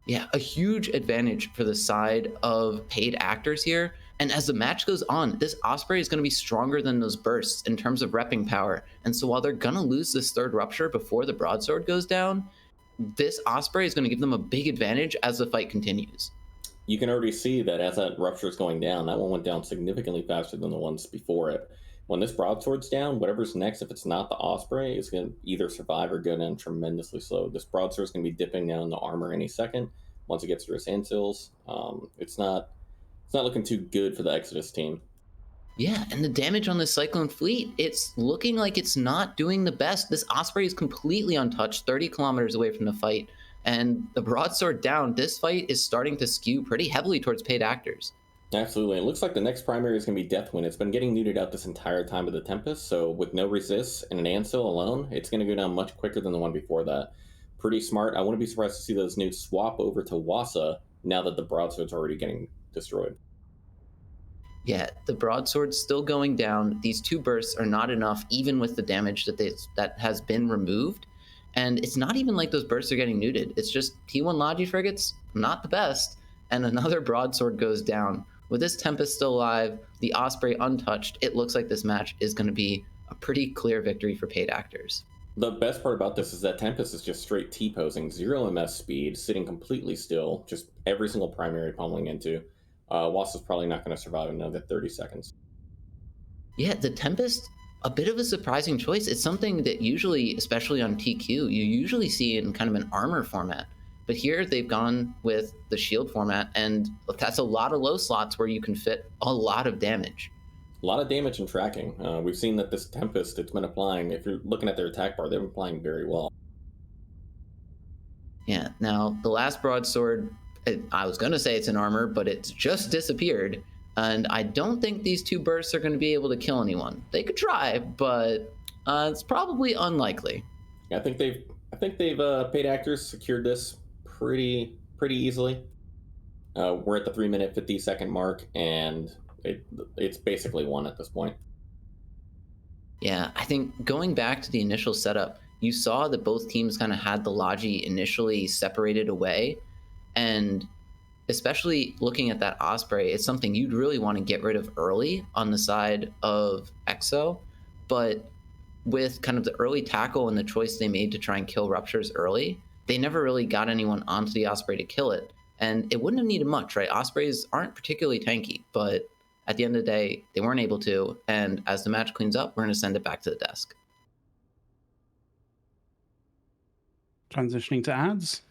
Yeah, a huge advantage for the side of paid actors here. And as the match goes on, this Osprey is going to be stronger than those bursts in terms of repping power. And so while they're going to lose this 3rd Rupture before the Broadsword goes down, this Osprey is going to give them a big advantage as the fight continues. You can already see that as that Rupture is going down, that one went down significantly faster than the ones before it. When this Broadsword's down, whatever's next, if it's not the Osprey, is going to either survive or go down tremendously slow. This Broadsword is going to be dipping down the armor any second. Once it gets through its handsills, it's not looking too good for the Exodus team. Yeah, and the damage on this Cyclone fleet, it's looking like it's not doing the best. This Osprey is completely untouched, 30 kilometers away from the fight. And the Broadsword down, this fight is starting to skew pretty heavily towards paid actors. Absolutely. It looks like the next primary is going to be Deathwind. It's been getting neutered out this entire time of the Tempest, so with no resists and an Ansil alone, it's going to go down much quicker than the one before that. Pretty smart. I wouldn't be surprised to see those newts swap over to Wassa now that the Broadsword's already getting destroyed. Yeah, the Broadsword's still going down. These 2 bursts are not enough, even with the damage that has been removed. And it's not even like those bursts are getting neuted. It's just T1 Logi frigates, not the best. And another Broadsword goes down. With this Tempest still alive, the Osprey untouched, it looks like this match is going to be a pretty clear victory for paid actors. The best part about this is that Tempest is just straight T-posing, 0 MS speed, sitting completely still, just every single primary pummeling into. Wassa's probably not going to survive another 30 seconds. Yeah, the Tempest, a bit of a surprising choice. It's something that usually, especially on TQ, you usually see in kind of an armor format. But here they've gone with the shield format, and that's a lot of low slots where you can fit a lot of damage. A lot of damage and tracking. We've seen that this Tempest, it's been applying, if you're looking at their attack bar, they've been applying very well. Yeah, now the last Broadsword, I was going to say it's an armor, but it's just disappeared. And I don't think these 2 bursts are going to be able to kill anyone. They could try, but it's probably unlikely. I think they've paid actors secured this pretty easily. We're at the 3-minute 50-second mark, and it's basically won at this point. Yeah, I think going back to the initial setup, you saw that both teams kind of had the Logi initially separated away, and especially looking at that Osprey, it's something you'd really want to get rid of early on the side of Exo, but with kind of the early tackle and the choice they made to try and kill Ruptures early, they never really got anyone onto the Osprey to kill it, and it wouldn't have needed much, right? Ospreys aren't particularly tanky, but at the end of the day, they weren't able to, and as the match cleans up, we're going to send it back to the desk. Transitioning to ads.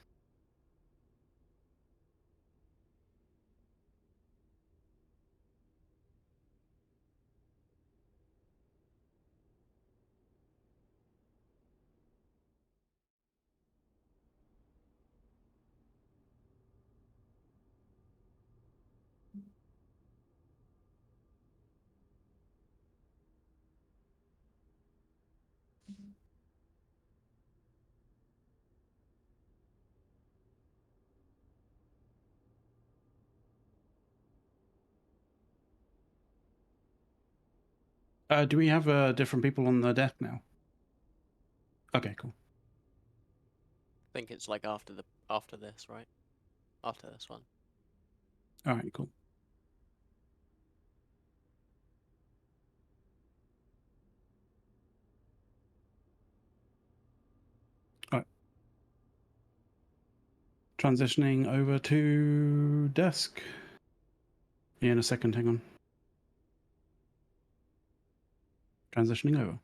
Do we have different people on the deck now? Okay, cool. I think it's like after this, right? After this one. All right, cool. All right. Transitioning over to desk. In a second, hang on. Transitioning over.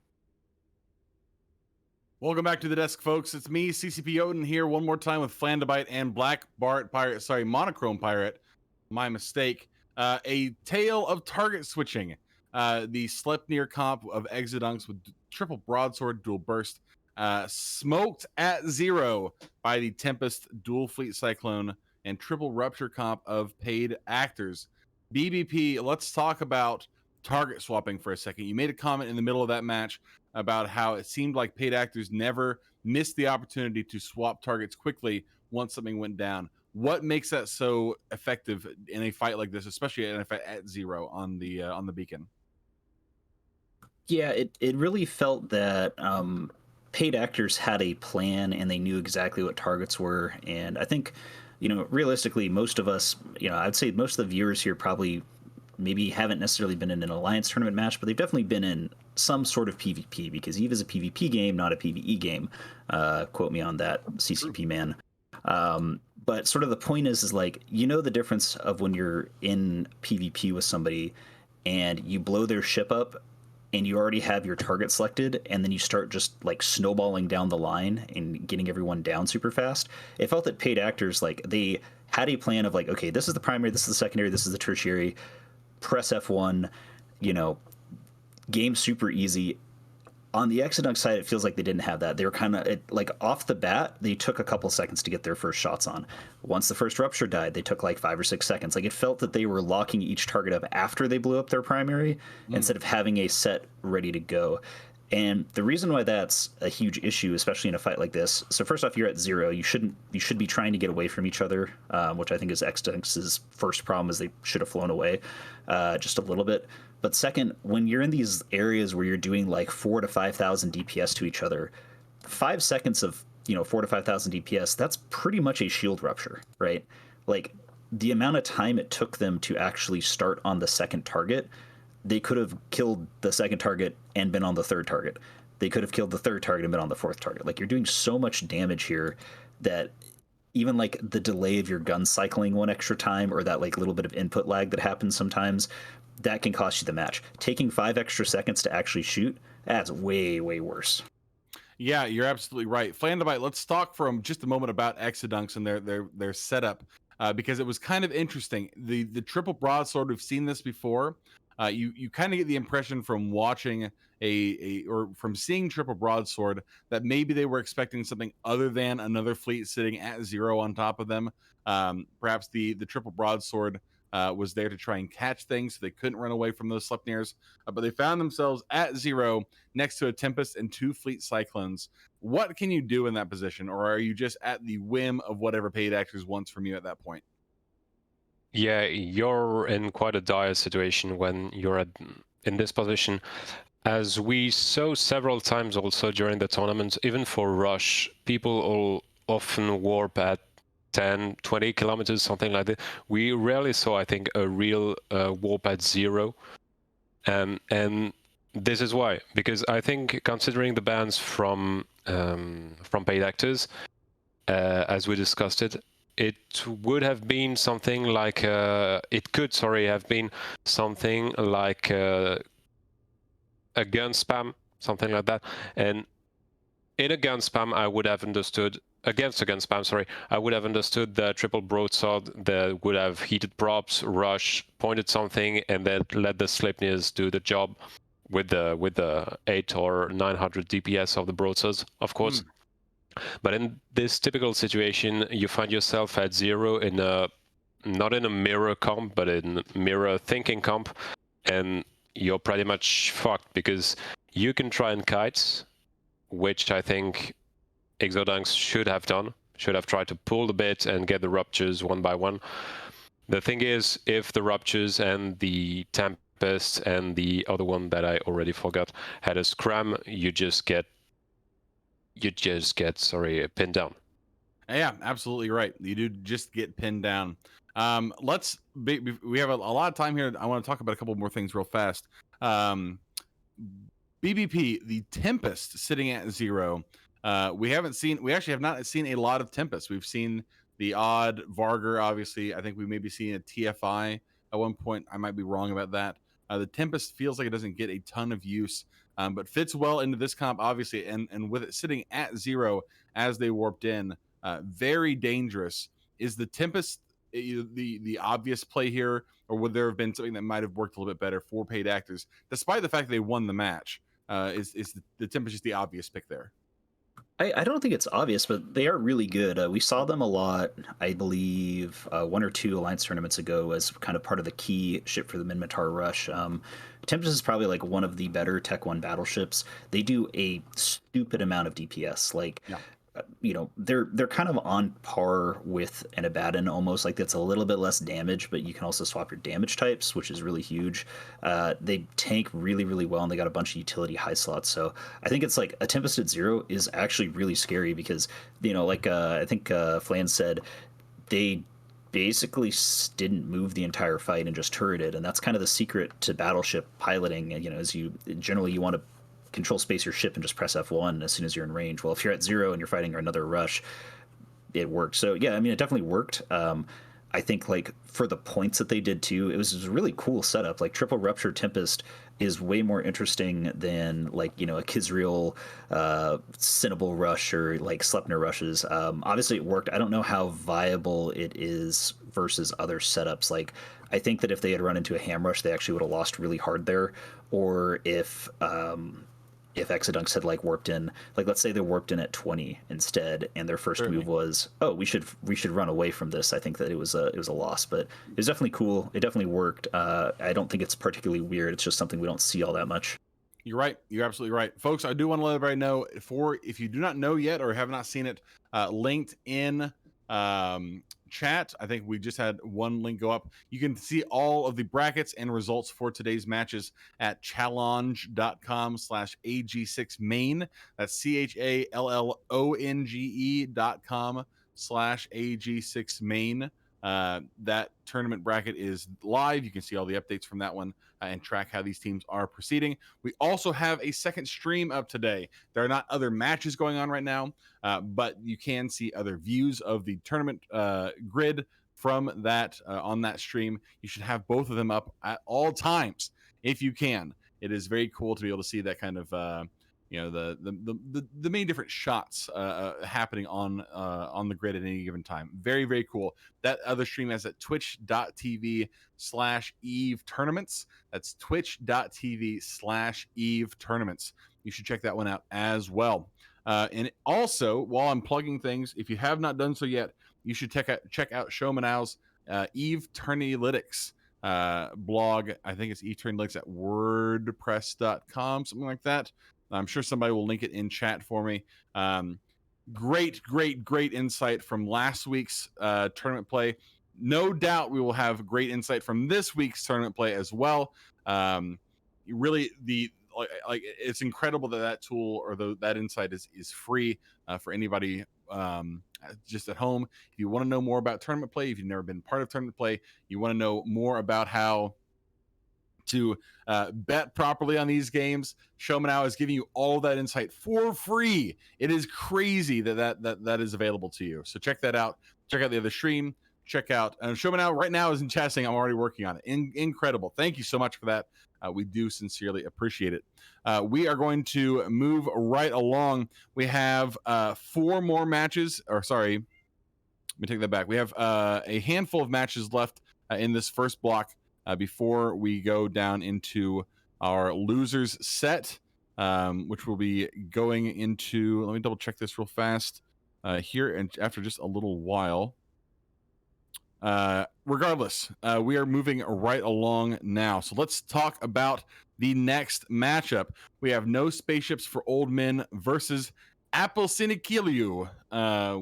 Welcome back to the desk, folks. It's me, CCP Odin, here one more time with Flandabite and Black Bart Pirate. Sorry, Monochrome Pirate. My mistake. A tale of target switching. The Sleipnir comp of Exodunks with triple broadsword dual burst. Smoked at 0 by the Tempest dual fleet cyclone and triple rupture comp of paid actors. BBP, let's talk about target swapping for a second. You made a comment in the middle of that match about how it seemed like paid actors never missed the opportunity to swap targets quickly once something went down. What makes that so effective in a fight like this, especially in a fight at 0 on the beacon? Yeah, it really felt that paid actors had a plan and they knew exactly what targets were. And I think, realistically, most of us, I'd say most of the viewers here probably maybe haven't necessarily been in an Alliance tournament match, but they've definitely been in some sort of PvP, because EVE is a PvP game, not a PvE game. Quote me on that, CCP man. But sort of the point is like, the difference of when you're in PvP with somebody and you blow their ship up and you already have your target selected, and then you start just like snowballing down the line and getting everyone down super fast. It felt that paid actors, like, they had a plan of like, okay, this is the primary, this is the secondary, this is the tertiary. Press F1, game super easy. On the Exodunk side, it feels like they didn't have that. They were kind of like off the bat, they took a couple seconds to get their first shots on. Once the first rupture died, they took like 5 or 6 seconds. Like, it felt that they were locking each target up after they blew up their primary instead of having a set ready to go. And the reason why that's a huge issue, especially in a fight like this, so first off, you're at 0. You should be trying to get away from each other, which I think is Exodunks' first problem, is they should have flown away just a little bit. But second, when you're in these areas where you're doing like 4,000 to 5,000 DPS to each other, 5 seconds of 4,000 to 5,000 DPS, that's pretty much a shield rupture, right? Like, the amount of time it took them to actually start on the second target, they could have killed the second target and been on the third target. They could have killed the third target and been on the fourth target. Like, you're doing so much damage here that even like the delay of your gun cycling one extra time, or that like little bit of input lag that happens sometimes, that can cost you the match. Taking 5 extra seconds to actually shoot, that's way, way worse. Yeah, you're absolutely right. Flandabite, let's talk for just a moment about Exodunks and their setup, because it was kind of interesting. The triple broadsword, we've seen this before. You kind of get the impression from watching or from seeing triple broadsword that maybe they were expecting something other than another fleet sitting at 0 on top of them. Perhaps the triple broadsword was there to try and catch things, so they couldn't run away from those Sleipnirs. But they found themselves at 0 next to a Tempest and 2 fleet Cyclones. What can you do in that position, or are you just at the whim of whatever paid actors wants from you at that point? Yeah, you're in quite a dire situation when you're in this position. As we saw several times also during the tournament, even for Rush, people all often warp at 10, 20 kilometers, something like that. We rarely saw, I think, a real warp at 0. And this is why, because I think, considering the bans from paid actors, as we discussed it, it would have been something like it could, have been something like a gun spam, something like that. And in a gun spam, I would have understood, against a gun spam, I would have understood the triple broadsword that would have heated props, rush, pointed something, and then let the Sleipnirs do the job with the 800 or 900 DPS of the broadswords, of course. But in this typical situation, you find yourself at 0 in not in a mirror comp, but in mirror thinking comp, and you're pretty much fucked, because you can try and kite, which I think Exodunks should have done, should have tried to pull the bit and get the ruptures one by one. The thing is, if the ruptures and the Tempest, and the other one that I already forgot had a scram, you just get pinned down. Yeah, absolutely right. You do just get pinned down. We have a lot of time here. I want to talk about a couple more things real fast. BBP, the Tempest sitting at 0. We actually have not seen a lot of Tempest. We've seen the odd Varger, obviously. I think we may be seeing a TFI at one point. I might be wrong about that. The Tempest feels like it doesn't get a ton of use, but fits well into this comp, obviously. And with it sitting at 0 as they warped in, very dangerous. Is the Tempest the obvious play here, or would there have been something that might have worked a little bit better for paid actors, despite the fact they won the match? Is the Tempest just the obvious pick there? I don't think it's obvious, but they are really good. We saw them a lot, I believe, 1 or 2 Alliance tournaments ago as kind of part of the key ship for the Minmatar Rush. Tempest is probably like one of the better Tech 1 battleships. They do a stupid amount of DPS. Like, yeah. They're kind of on par with an Abaddon almost. Like, that's a little bit less damage, but you can also swap your damage types, which is really huge. They tank really, really well, and they got a bunch of utility high slots. So I think it's like a Tempest at 0 is actually really scary because, I think Flan said, they basically didn't move the entire fight and just turreted, and that's kind of the secret to battleship piloting. As you want to control space your ship and just press F1 as soon as you're in range. Well, if you're at 0 and you're fighting another rush, it worked. So yeah, it definitely worked. I think like for the points that they did too, it was a really cool setup. Like Triple Rupture Tempest is way more interesting than like a Kizreal Cinnable Rush or like Sleipnir rushes. Obviously it worked. I don't know how viable it is versus other setups. Like I think that if they had run into a Ham Rush, they actually would have lost really hard there. Or if Exodunks had like warped in, like let's say they warped in at 20 instead, and their first move was, oh, we should run away from this. I think that it was a loss, but it was definitely cool. It definitely worked. I don't think it's particularly weird. It's just something we don't see all that much. You're right. You're absolutely right, folks. I do want to let everybody know, if you do not know yet or have not seen it, linked in chat. I think we just had one link go up. You can see all of the brackets and results for today's matches at challonge.com/AG6main. That's CHALLONGE.com/AG6main. That tournament bracket is live. You can see all the updates from that one and track how these teams are proceeding. We also have a second stream up today. There are not other matches going on right now, but you can see other views of the tournament grid from that on that stream. You should have both of them up at all times if you can. It is very cool to be able to see that kind of the many different shots happening on the grid at any given time. Very, very cool. That other stream is at twitch.tv/Eve Tournaments. That's twitch.tv/Eve Tournaments. You should check that one out as well. And also, while I'm plugging things, if you have not done so yet, you should check out Showmanow's Eve Tournalytics blog. I think it's Eve Tournalytics at wordpress.com, something like that. I'm sure somebody will link it in chat for me. Great insight from last week's tournament play. No doubt we will have great insight from this week's tournament play as well. Really, it's incredible that tool or that insight is free for anybody just at home. If you want to know more about tournament play, if you've never been part of tournament play, you want to know more about how to bet properly on these games, Showmanow is giving you all that insight for free. It is crazy that is available to you. So check that out. Check out the other stream. Check out Showmanow right now is in chat saying I'm already working on it. Incredible. Thank you so much for that. We do sincerely appreciate it. We are going to move right along. We have 4 more matches, or sorry, let me take that back. We have a handful of matches left in this first block. Before we go down into our losers set, which will be going into, let me double check this real fast here, and after just a little while. Regardless, we are moving right along now. So let's talk about the next matchup. We have No Spaceships for Old Men versus Apelsinikiliu,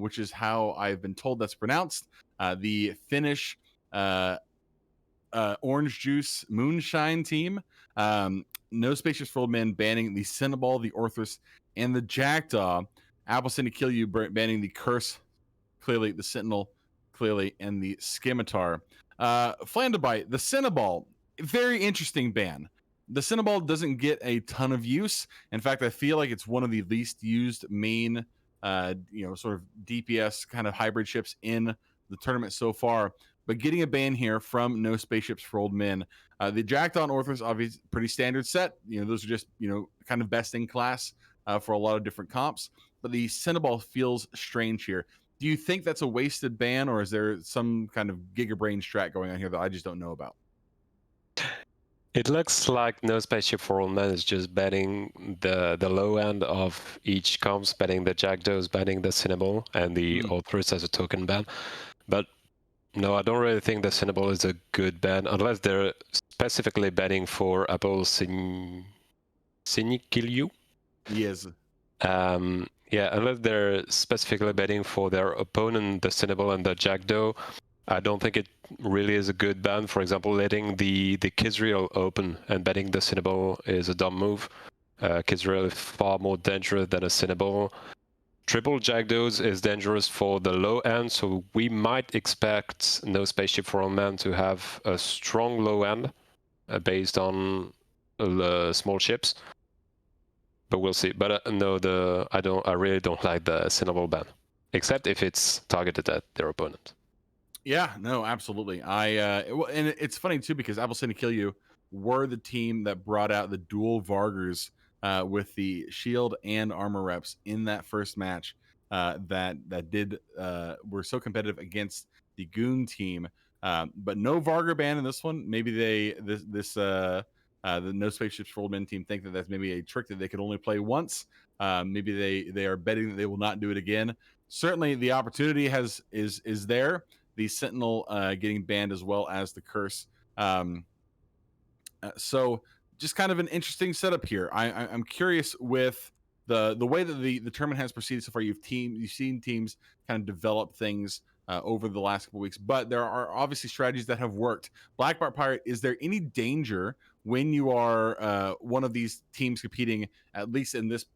which is how I've been told that's pronounced. The Finnish Orange Juice Moonshine team. No Spaceships for Old Men banning the Cinnaball, the Orthrus, and the Jackdaw. Apple City Kill You banning the Curse, clearly, the Sentinel, clearly, and the Scimitar. Flandabite, the Cinnaball, very interesting ban. The Cinnaball doesn't get a ton of use. In fact, I feel like it's one of the least used main, sort of DPS kind of hybrid ships in the tournament so far. But getting a ban here from No Spaceships for Old Men. The Jackdaw and Orthrus, obviously, pretty standard set. Those are just, kind of best in class for a lot of different comps. But the Cinnaball feels strange here. Do you think that's a wasted ban, or is there some kind of gigabrain strat going on here that I just don't know about? It looks like No Spaceship for Old Men is just betting the low end of each comps, betting the Jackdaws, betting the Cinnaball, and the Orthrus as a token ban. But no, I don't really think the Cinnaball is a good ban, unless they're specifically betting for Apple Sinikiliu. Yes. Yeah, unless they're specifically betting for their opponent, the Cinnaball and the Jackdaw, I don't think it really is a good ban. For example, letting the Kizreal open and betting the Cinnaball is a dumb move. Kizreal is far more dangerous than a Cinnaball. Triple Jackdaws is dangerous for the low end, so we might expect No Spaceship for Old Men to have a strong low end based on small ships. But we'll see. But no, I really don't like the Cinnaball ban, except if it's targeted at their opponent. Yeah, no, absolutely. And it's funny too because Apple City Kill You were the team that brought out the dual Vargers with the shield and armor reps in that first match that were so competitive against the Goon team. But no Vargar ban in this one. Maybe the No Spaceships for Old Men team think that that's maybe a trick that they could only play once. Maybe they are betting that they will not do it again. Certainly, the opportunity is there. The Sentinel getting banned as well as the Curse. So just kind of an interesting setup here. I'm curious with the way that the tournament has proceeded so far. You've seen teams kind of develop things over the last couple weeks, but there are obviously strategies that have worked. Black Bart Pirate, is there any danger when you are one of these teams competing, at least in this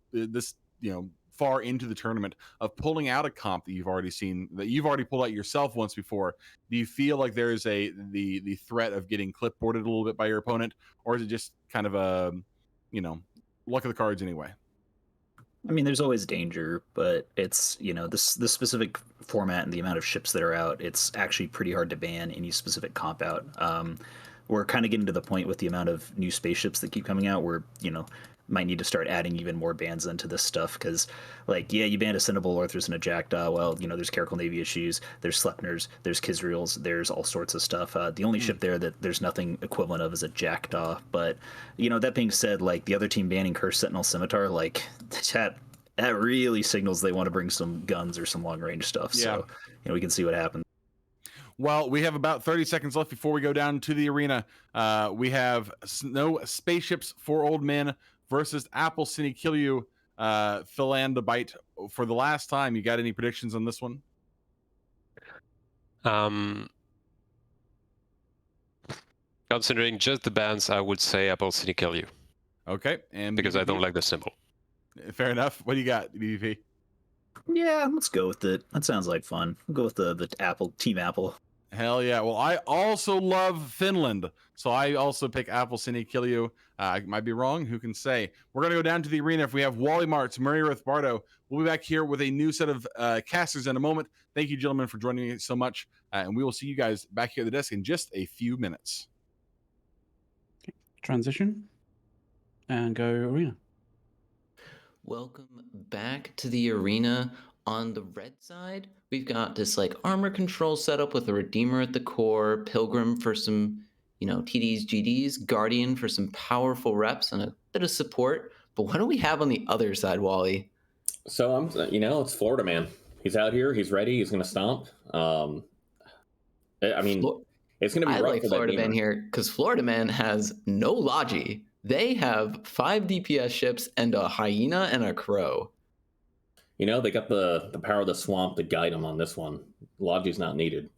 far into the tournament, of pulling out a comp that you've already seen, that you've already pulled out yourself once before? Do you feel like there is the threat of getting clipboarded a little bit by your opponent, or is it just kind of a luck of the cards anyway? I mean, there's always danger, but it's, this specific format and the amount of ships that are out, it's actually pretty hard to ban any specific comp out. We're kind of getting to the point with the amount of new spaceships that keep coming out where, might need to start adding even more bans into this stuff, because you banned a Cinnaball, Orthrus, and a Jackdaw. Well, there's Caracal Navy issues, there's Sleipnirs, there's Kizreals, there's all sorts of stuff. The only ship there that there's nothing equivalent of is a Jackdaw. But that being said, the other team banning Curse, Sentinel, Scimitar, that really signals they want to bring some guns or some long range stuff. Yeah. So we can see what happens. Well, we have about 30 seconds left before we go down to the arena. We have No Spaceships for Old Men versus Apple City Kill You. Philandabite, for the last time, you got any predictions on this one? Considering just the bans, I would say Apple City Kill You. Okay, and because I don't like the symbol. Fair enough. What do you got, BVP? Yeah, let's go with it. That sounds like fun. We'll go with the Apple, Team Apple. Hell yeah. Well, I also love Finland, so I also pick Apple City Kill You. I might be wrong. Who can say? We're going to go down to the arena. If we have Wally Martz, Murray Bardo, we'll be back here with a new set of casters in a moment. Thank you, gentlemen, for joining me so much. And we will see you guys back here at the desk in just a few minutes. Okay. Transition and go arena. Welcome back to the arena. On the red side, we've got this armor control setup with a Redeemer at the core, Pilgrim for some, TDs, GDs, Guardian for some powerful reps and a bit of support. But what do we have on the other side, Wally? So it's Florida Man. He's out here. He's ready. He's going to stomp. It's going to be rough. I like Florida Man here because Florida Man has no Logi. They have 5 DPS ships and a Hyena and a Crow. They got the power of the swamp to guide them on this one. Logi's not needed.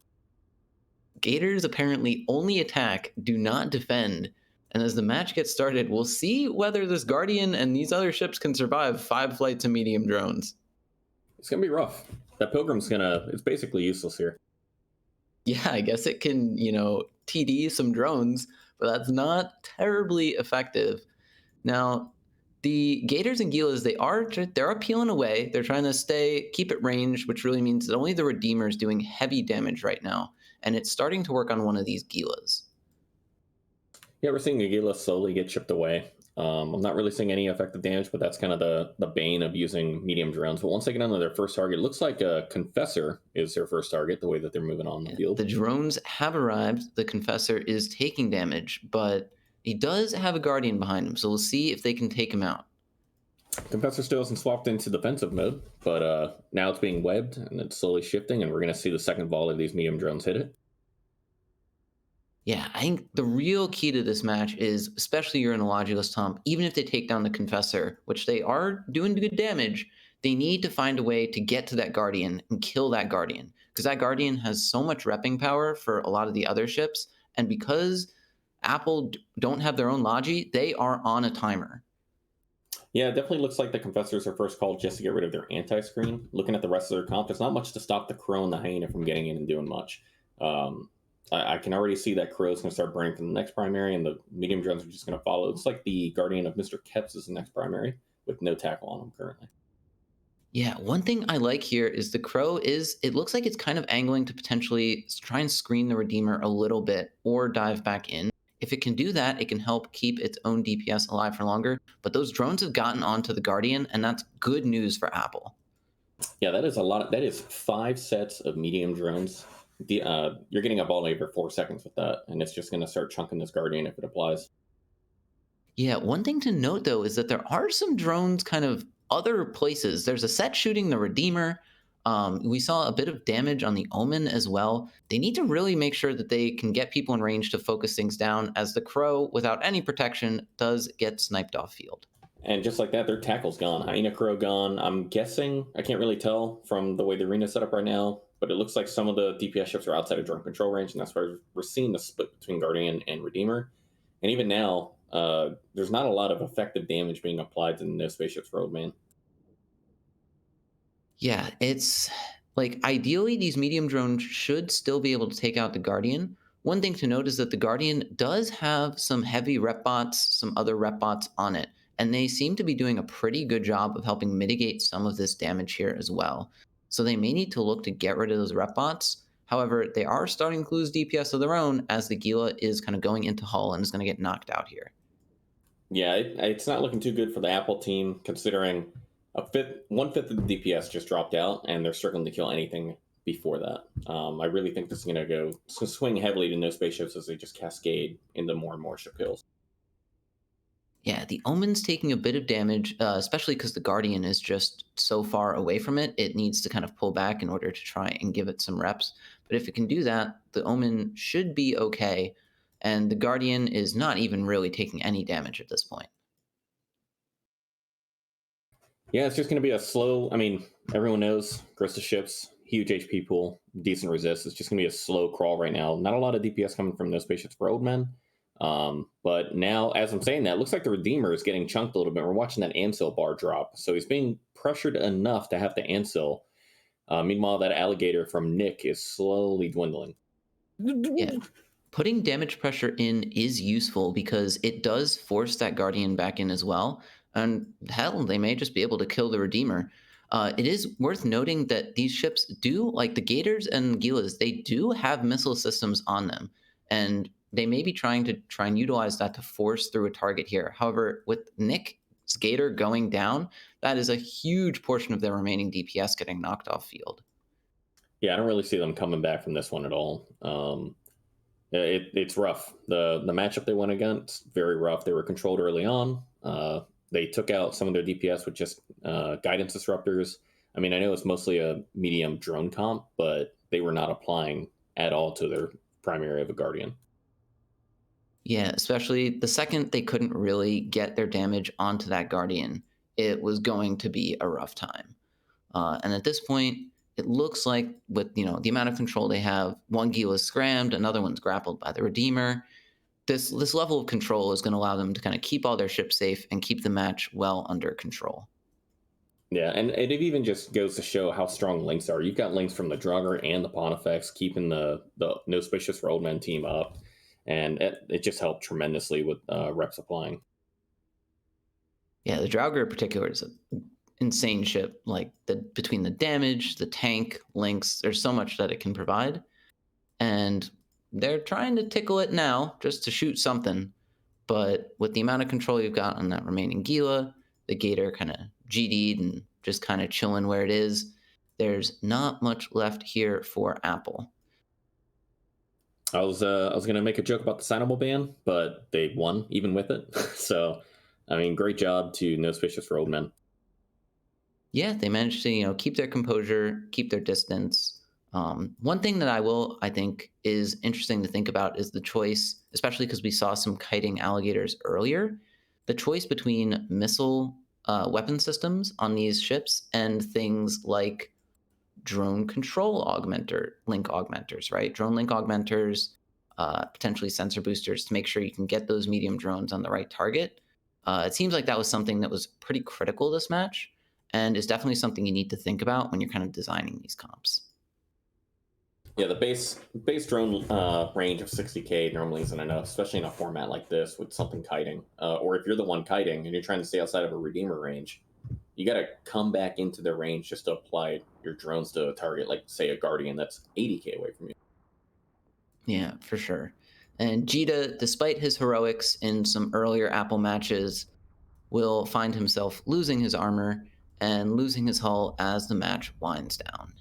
Gators apparently only attack, do not defend. And as the match gets started, we'll see whether this Guardian and these other ships can survive 5 flights of medium drones. It's going to be rough. That Pilgrim's it's basically useless here. Yeah, I guess it can, TD some drones, but that's not terribly effective. Now, the Gators and Gilas, they're peeling away. They're trying to keep it ranged, which really means that only the Redeemer is doing heavy damage right now. And it's starting to work on one of these Gilas. Yeah, we're seeing the Gila slowly get chipped away. I'm not really seeing any effective damage, but that's kind of the bane of using medium drones. But once they get onto their first target, it looks like a Confessor is their first target, the way that they're moving on the field. The drones have arrived. The Confessor is taking damage, but he does have a Guardian behind him, so we'll see if they can take him out. Confessor still hasn't swapped into defensive mode, but now it's being webbed, and it's slowly shifting, and we're going to see the second volley of these medium drones hit it. Yeah, I think the real key to this match is, especially you're in a Logilus Tomb, even if they take down the Confessor, which they are doing good damage, they need to find a way to get to that Guardian and kill that Guardian. Because that Guardian has so much repping power for a lot of the other ships, and because Apple don't have their own Logi, they are on a timer. Yeah, it definitely looks like the Confessors are first called just to get rid of their anti-screen. Looking at the rest of their comp, there's not much to stop the Crow and the Hyena from getting in and doing much. I can already see that Crow's going to start burning from the next primary, and the medium drones are just going to follow. It looks like the Guardian of Mr. Keps is the next primary, with no tackle on him currently. Yeah, one thing I like here is the Crow it looks like it's kind of angling to potentially try and screen the Redeemer a little bit or dive back in. If it can do that, it can help keep its own DPS alive for longer. But those drones have gotten onto the Guardian, and that's good news for Apple. Yeah, that is a lot. That is 5 sets of medium drones. You're getting a ball every 4 seconds with that, and it's just going to start chunking this Guardian if it applies. Yeah, one thing to note, though, is that there are some drones kind of other places. There's a set shooting the Redeemer. We saw a bit of damage on the Omen as well. They need to really make sure that they can get people in range to focus things down, as the Crow, without any protection, does get sniped off field. And just like that, their tackle's gone. Hyena Crow gone. I'm guessing, I can't really tell from the way the arena's set up right now, but it looks like some of the DPS ships are outside of drone control range, and that's why we're seeing the split between Guardian and Redeemer. And even now, there's not a lot of effective damage being applied to the No Spaceships Roadman. Yeah, it's like ideally these medium drones should still be able to take out the Guardian. One thing to note is that the Guardian does have some heavy rep bots, some other rep bots on it, and they seem to be doing a pretty good job of helping mitigate some of this damage here as well. So they may need to look to get rid of those rep bots. However, they are starting to lose DPS of their own as the Gila is kind of going into hull and is going to get knocked out here. Yeah, it's not looking too good for the Apple team, considering one-fifth of the DPS just dropped out, and they're struggling to kill anything before that. I really think this is going to swing heavily to No Spaceships as they just cascade into more and more ship kills. Yeah, the Omen's taking a bit of damage, especially because the Guardian is just so far away from it. It needs to kind of pull back in order to try and give it some reps. But if it can do that, the Omen should be okay. And the Guardian is not even really taking any damage at this point. Yeah, it's just going to be a slow... I mean, everyone knows Grista ships, huge HP pool, decent resist. It's just going to be a slow crawl right now. Not a lot of DPS coming from No Spaceships for Old Men. But now, as I'm saying that, it looks like the Redeemer is getting chunked a little bit. We're watching that Ansil bar drop. So he's being pressured enough to have to Ansil. Meanwhile, that Alligator from Nick is slowly dwindling. Yeah. Putting damage pressure in is useful because it does force that Guardian back in as well. And hell, they may just be able to kill the Redeemer. It is worth noting that these ships do, like the Gators and Gilas, they do have missile systems on them. And they may be trying to utilize that to force through a target here. However, with Nick's Gator going down, that is a huge portion of their remaining DPS getting knocked off field. Yeah, I don't really see them coming back from this one at all. It's rough. The matchup they went against, very rough. They were controlled early on. They took out some of their DPS with just guidance disruptors. I mean, I know it's mostly a medium drone comp, but they were not applying at all to their primary of a Guardian. Yeah, especially the second they couldn't really get their damage onto that Guardian, it was going to be a rough time. And at this point, it looks like with the amount of control they have, one Gila is scrammed, another one's grappled by the Redeemer. This level of control is going to allow them to kind of keep all their ships safe and keep the match well under control. Yeah, and it even just goes to show how strong links are. You've got links from the Draugr and the Pontifex keeping the No Spaceships for Old Men team up, and it just helped tremendously with rep supplying. Yeah, the Draugr in particular is an insane ship. Like between the damage, the tank, links, there's so much that it can provide, and they're trying to tickle it now just to shoot something. But with the amount of control you've got on that remaining Gila, the Gator kind of GD'd and just kind of chilling where it is, there's not much left here for Apple. I was gonna make a joke about the signable ban, but they won even with it. So, I mean, great job to No Spaceships for Old Men. Yeah, they managed to keep their composure, keep their distance. One thing that I think is interesting to think about is the choice, especially because we saw some kiting alligators earlier, the choice between missile weapon systems on these ships and things like drone control link augmenters, right? Drone link augmenters, potentially sensor boosters to make sure you can get those medium drones on the right target. It seems like that was something that was pretty critical this match, and is definitely something you need to think about when you're kind of designing these comps. Yeah, the base drone range of 60k normally isn't enough, especially in a format like this with something kiting. Or if you're the one kiting and you're trying to stay outside of a Redeemer range, you got to come back into the range just to apply your drones to a target, like, say, a Guardian that's 80k away from you. Yeah, for sure. And Jita, despite his heroics in some earlier Apple matches, will find himself losing his armor and losing his hull as the match winds down.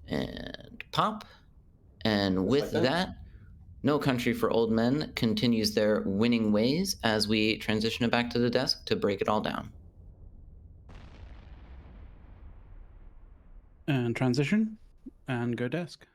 And pop. And with that, No Country for Old Men continues their winning ways as we transition it back to the desk to break it all down. And transition, and go desk.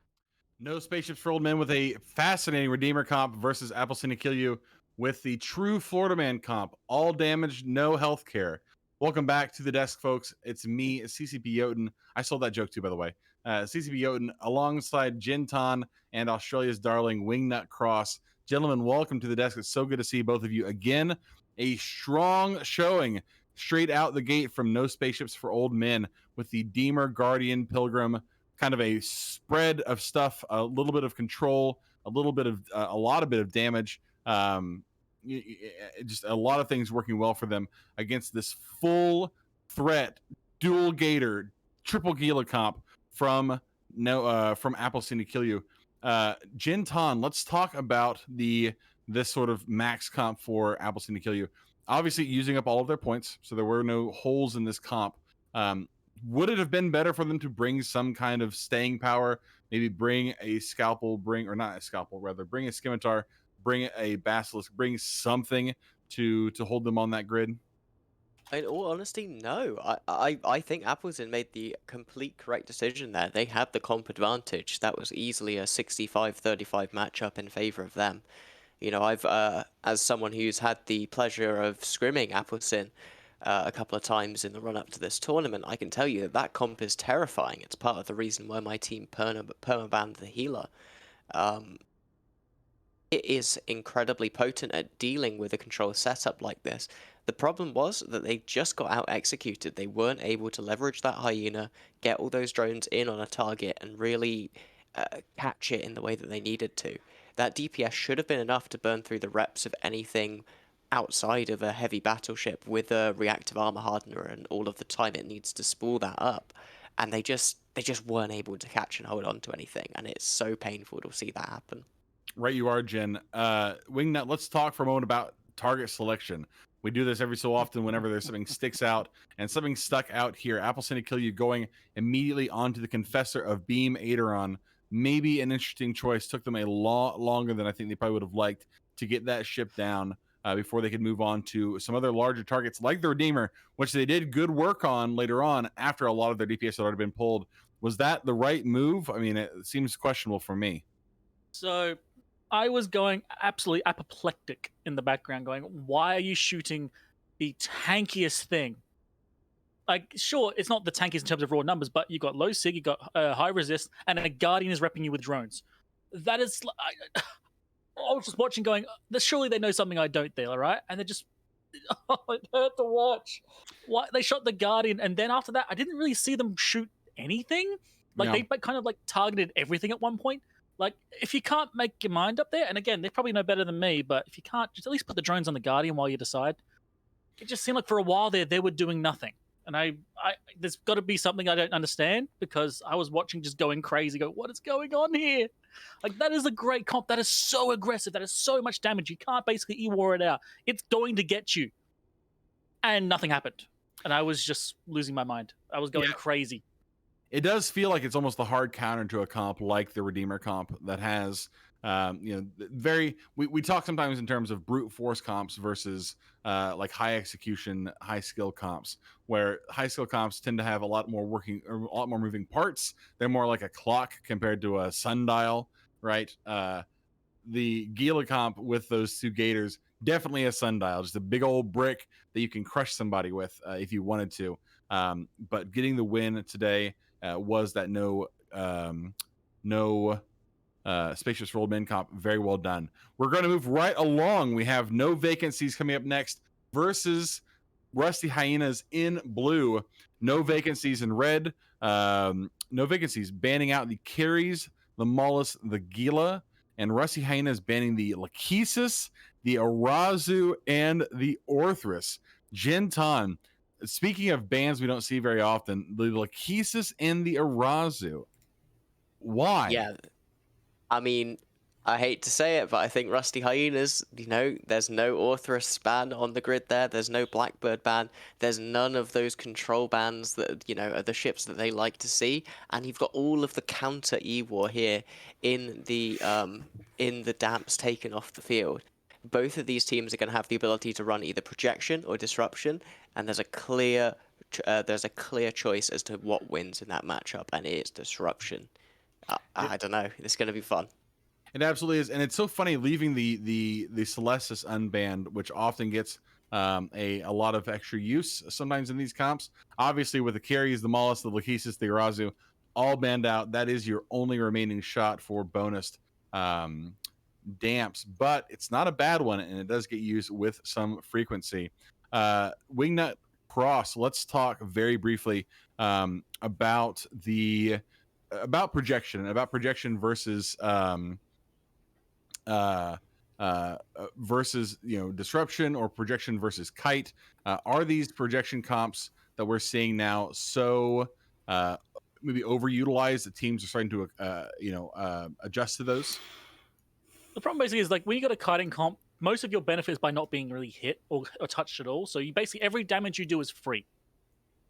No Spaceships for Old Men with a fascinating Redeemer comp versus Apple Cine Kill You with the true Florida Man comp. All damage, no health care. Welcome back to the desk, folks. It's me, CCP Jotun. I sold that joke too, by the way. CCP Jotun alongside Jinton and Australia's darling Wingnut Cross. Gentlemen, welcome to the desk. It's so good to see both of you again. A strong showing straight out the gate from No Spaceships for Old Men with the Deemer, Guardian, Pilgrim, kind of a spread of stuff, a little bit of control, a lot of damage. Just a lot of things working well for them against this full threat dual Gator triple Gila comp from Apple Cine Kill You. Jinton, let's talk about this sort of max comp for Apple Cine Kill You. Obviously using up all of their points, so there were no holes in this comp. Would it have been better for them to bring some kind of staying power? Maybe bring a scalpel, bring a scimitar, bring a basilisk, bring something to hold them on that grid? In all honesty, no. I think Appleton made the complete correct decision there. They had the comp advantage. That was easily a 65-35 matchup in favor of them. I've as someone who's had the pleasure of scrimming Appleton a couple of times in the run-up to this tournament, I can tell you that comp is terrifying. It's part of the reason why my team permabanned the healer. It is incredibly potent at dealing with a control setup like this. The problem was that they just got out-executed. They weren't able to leverage that Hyena, get all those drones in on a target, and really catch it in the way that they needed to. That DPS should have been enough to burn through the reps of anything outside of a heavy battleship with a reactive armor hardener and all of the time it needs to spool that up. And they just weren't able to catch and hold on to anything, and it's so painful to see that happen. Right, you are, Jen. Wingnut, let's talk for a moment about target selection. We do this every so often whenever there's something sticks out, and something stuck out here. Apple Cine Kill You going immediately onto the Confessor of Beam Aderon. Maybe an interesting choice. Took them a lot longer than I think they probably would have liked to get that ship down before they could move on to some other larger targets like the Redeemer, which they did good work on later on after a lot of their DPS had already been pulled. Was that the right move? I mean, it seems questionable for me. So I was going absolutely apoplectic in the background, going, why are you shooting the tankiest thing Like, sure, it's not the tankiest in terms of raw numbers, but you got low sig, you got high resist, and a Guardian is repping you with drones. That is, I was just watching, going, surely they know something I don't. There, all right, and they're just, it hurt to watch. Why they shot the Guardian, and then after that, I didn't really see them shoot anything. Like they kind of like targeted everything at one point. Like, if you can't make your mind up there, and again, they probably know better than me, but if you can't, just at least put the drones on the Guardian while you decide. It just seemed like for a while there, they were doing nothing. And I there's got to be something I don't understand, because I was watching just going crazy, go, what is going on here? Like, that is a great comp. That is so aggressive. That is so much damage. You can't basically E-War it out. It's going to get you. And nothing happened. And I was just losing my mind. I was going crazy. It does feel like it's almost the hard counter to a comp like the Redeemer comp that has, we talk sometimes in terms of brute force comps versus like high execution, high skill comps, where high skill comps tend to have a lot more moving parts. They're more like a clock compared to a sundial, right? The Gila comp with those two gators, definitely a sundial, just a big old brick that you can crush somebody with if you wanted to. But getting the win today was that no Spacious for Old Men comp. Very well done. We're going to move right along. We have No Vacancies coming up next versus Rusty Hyenas in blue. No Vacancies in red. No Vacancies banning out the Carries, the Mollis, the Gila, and Rusty Hyenas banning the Lachesis, the Arazu, and the Orthrus. Jintan, speaking of bans we don't see very often, the Lachesis and the Arazu. Why? Yeah, I mean, I hate to say it, but I think Rusty Hyenas, there's no Orthrus ban on the grid there. There's no Blackbird ban. There's none of those control bans that, are the ships that they like to see. And you've got all of the counter E-War here in the damps taken off the field. Both of these teams are going to have the ability to run either projection or disruption, and there's a clear choice as to what wins in that matchup, and it's disruption. I don't know. It's going to be fun. It absolutely is, and it's so funny leaving the Celestis unbanned, which often gets a lot of extra use sometimes in these comps. Obviously, with the Carries, the Mollis, the Lachesis, the Arazu, all banned out. That is your only remaining shot for bonus damps, but it's not a bad one, and it does get used with some frequency. Wingnut Cross, let's talk very briefly about projection versus disruption, or projection versus kite. Are these projection comps that we're seeing now so maybe overutilized that teams are starting to adjust to those? The problem basically is, like, when you got a kiting comp, most of your benefit is by not being really hit or touched at all. So you basically, every damage you do is free.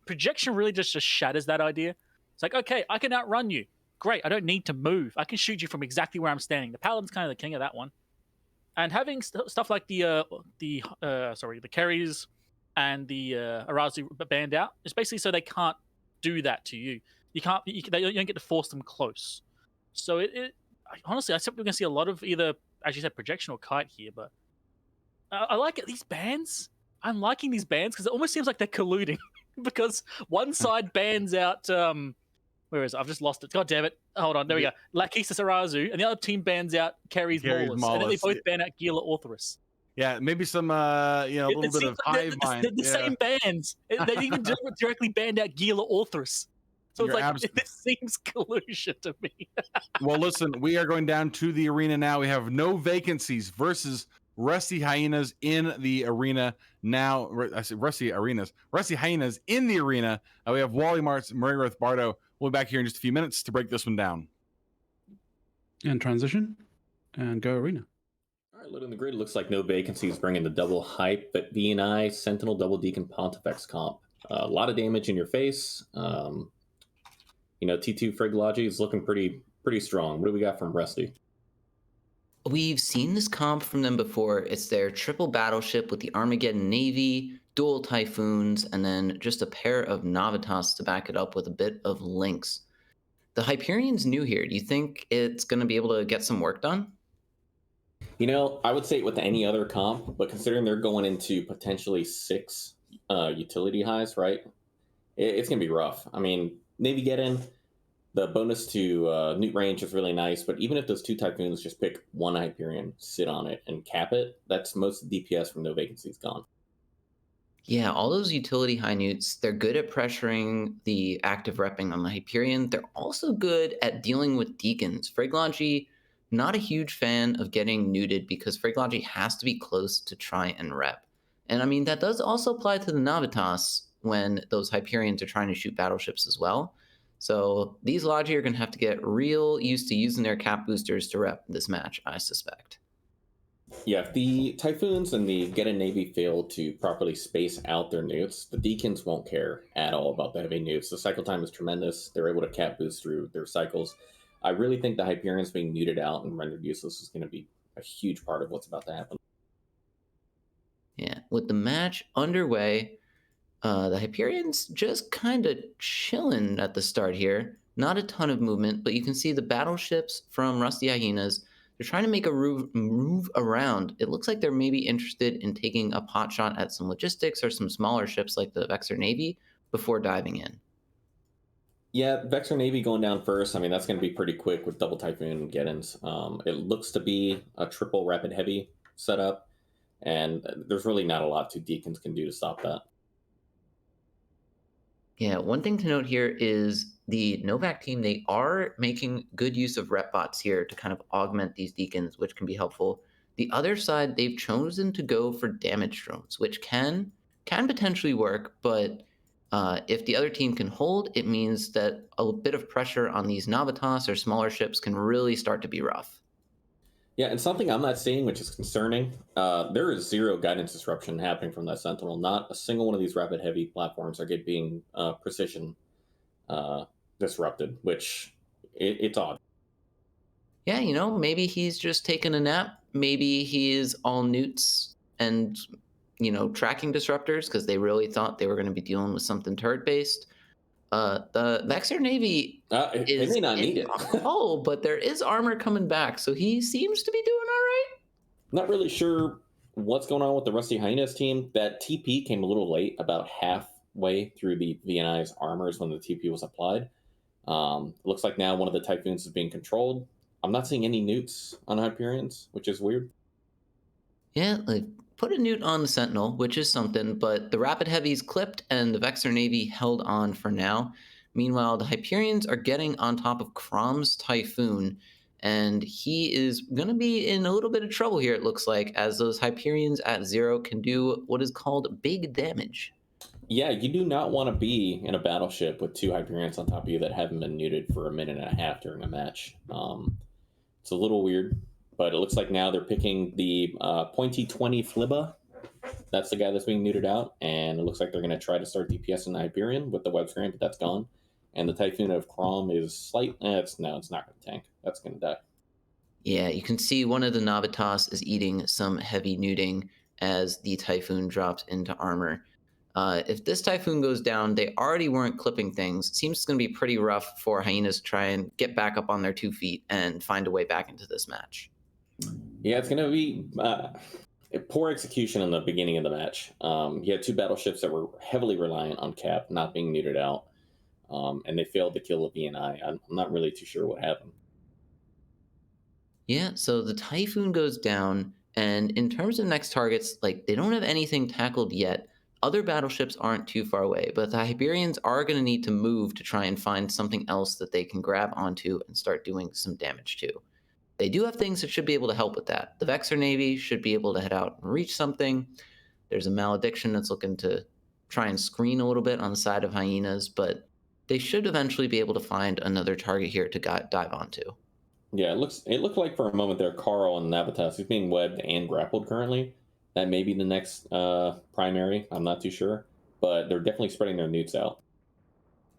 Projection really just shatters that idea. It's like, okay, I can outrun you. Great, I don't need to move. I can shoot you from exactly where I'm standing. The Paladin's kind of the king of that one. And having stuff like the Carries and the Arazu banned out is basically so they can't do that to you. You don't get to force them close. So honestly, I think we're going to see a lot of either, as you said, projection or kite here. But I like it. These bans, I'm liking these bans because it almost seems like they're colluding because one side bans out. Where is it? I've just lost it. God damn it. Hold on. There we go. Lachesis Arazu, and the other team bans out Carries Mollis. And then they both ban out Gila Orthrus. Yeah, maybe some, a little bit of hive mind. The same bans. They even directly banned out Gila Orthrus. So it's like, this seems collusion to me. Well, listen, we are going down to the arena now. We have No Vacancies versus Rusty Hyenas in the arena now. I said Rusty Hyenas in the arena. We have Wally Martz, Murray Bardo. We'll be back here in just a few minutes to break this one down. And transition and go arena. All right, loading the grid. Looks like No Vacancies bringing the double hype, but BNI Sentinel Double Deacon Pontifex comp. A lot of damage in your face. T2 Friglogy is looking pretty strong. What do we got from Rusty? We've seen this comp from them before. It's their triple battleship with the Armageddon Navy, dual Typhoons, and then just a pair of Navitas to back it up with a bit of Lynx. The Hyperion's new here. Do you think it's going to be able to get some work done? I would say it with any other comp, but considering they're going into potentially 6 utility highs, right? it's going to be rough. I mean, Navy get in. The bonus to Newt range is really nice, but even if those 2 Typhoons just pick 1 Hyperion, sit on it, and cap it, that's most DPS from No Vacancies gone. Yeah, all those utility high newts, they're good at pressuring the active repping on the Hyperion. They're also good at dealing with deacons. Friglogy, not a huge fan of getting neuted because Friglogy has to be close to try and rep. And I mean, that does also apply to the Navitas when those Hyperions are trying to shoot battleships as well. So these Logi are going to have to get real used to using their cap boosters to rep this match, I suspect. Yeah, if the Typhoons and the Get a Navy fail to properly space out their newts, the Deacons won't care at all about the heavy newts. The cycle time is tremendous. They're able to cap boost through their cycles. I really think the Hyperions being neuted out and rendered useless is going to be a huge part of what's about to happen. Yeah, with the match underway, the Hyperions just kind of chilling at the start here. Not a ton of movement, but you can see the battleships from Rusty Hyenas. They're trying to make a move around. It looks like they're maybe interested in taking a pot shot at some logistics or some smaller ships like the Vexor Navy before diving in. Yeah, Vexor Navy going down first. I mean, that's going to be pretty quick with double Typhoon get-ins. It looks to be a triple Rapid Heavy setup, and there's really not a lot two Deacons can do to stop that. Yeah, one thing to note here is the Novak team, they are making good use of rep bots here to kind of augment these Deacons, which can be helpful. The other side, they've chosen to go for damage drones, which can potentially work, but if the other team can hold, it means that a bit of pressure on these Navitas or smaller ships can really start to be rough. Yeah, and something I'm not seeing, which is concerning, there is zero guidance disruption happening from that Sentinel. Not a single one of these rapid heavy platforms are being precision disrupted, which it's odd. Yeah, you know, maybe he's just taken a nap. Maybe he is all newts and, you know, tracking disruptors because they really thought they were going to be dealing with something turret-based. The Vexor Navy they may not need it. Oh, but there is armor coming back, so he seems to be doing all right. Not really sure what's going on with the Rusty Hyenas team. That TP came a little late, about halfway through the VNI's armors when the TP was applied. It looks like now one of the Typhoons is being controlled. I'm not seeing any newts on Hyperions, which is weird. Yeah, like put a newt on the Sentinel, which is something, but the Rapid Heavies clipped and the Vexor Navy held on for now. Meanwhile, the Hyperions are getting on top of Crom's Typhoon, and he is going to be in a little bit of trouble here, it looks like, as those Hyperions at 0 can do what is called big damage. Yeah, you do not want to be in a battleship with 2 Hyperions on top of you that haven't been neuted for a minute and a half during a match. It's a little weird, but it looks like now they're picking the Pointy 20 Flibba. That's the guy that's being neutered out, and it looks like they're going to try to start DPS in the Hyperion with the web screen, but that's gone. And the Typhoon of Crom is slight. It's not going to tank. That's going to die. Yeah, you can see one of the Navitas is eating some heavy neuting as the Typhoon drops into armor. If this Typhoon goes down, they already weren't clipping things. It seems it's going to be pretty rough for Hyenas to try and get back up on their 2 feet and find a way back into this match. Yeah, it's going to be poor execution in the beginning of the match. You had 2 battleships that were heavily reliant on cap not being neutered out, and they failed to kill a VNI. I'm not really too sure what happened. Yeah, so the Typhoon goes down, and in terms of next targets, like they don't have anything tackled yet. Other battleships aren't too far away, but the Hyperions are going to need to move to try and find something else that they can grab onto and start doing some damage to. They do have things that should be able to help with that. The Vexor Navy should be able to head out and reach something. There's a Malediction that's looking to try and screen a little bit on the side of Hyenas, but they should eventually be able to find another target here to dive onto. Yeah, it looked like for a moment there, Carl and Navitas, he's being webbed and grappled currently. That may be the next primary. I'm not too sure, but they're definitely spreading their newts out.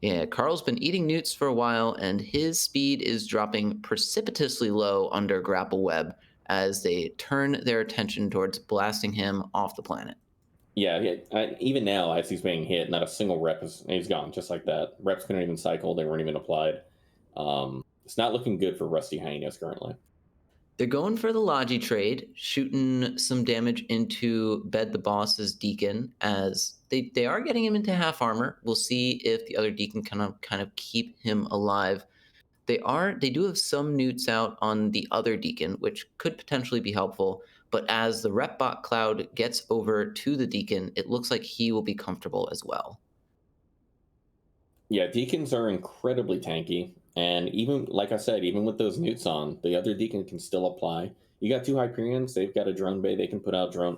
Yeah, Carl's been eating newts for a while, and his speed is dropping precipitously low under grapple web as they turn their attention towards blasting him off the planet. Yeah, even now, as he's being hit, not a single rep he's gone, just like that. Reps couldn't even cycle; they weren't even applied. It's not looking good for Rusty Hyenas currently. They're going for the Logi trade, shooting some damage into Bed the Boss's Deacon, as they are getting him into half armor. We'll see if the other Deacon can kind of keep him alive. They do have some newts out on the other Deacon, which could potentially be helpful. But as the Repbot Cloud gets over to the Deacon, it looks like he will be comfortable as well. Yeah, Deacons are incredibly tanky. And even, like I said, even with those newts on, the other Deacon can still apply. You got 2 Hyperions, they've got a drone bay, they can put out drone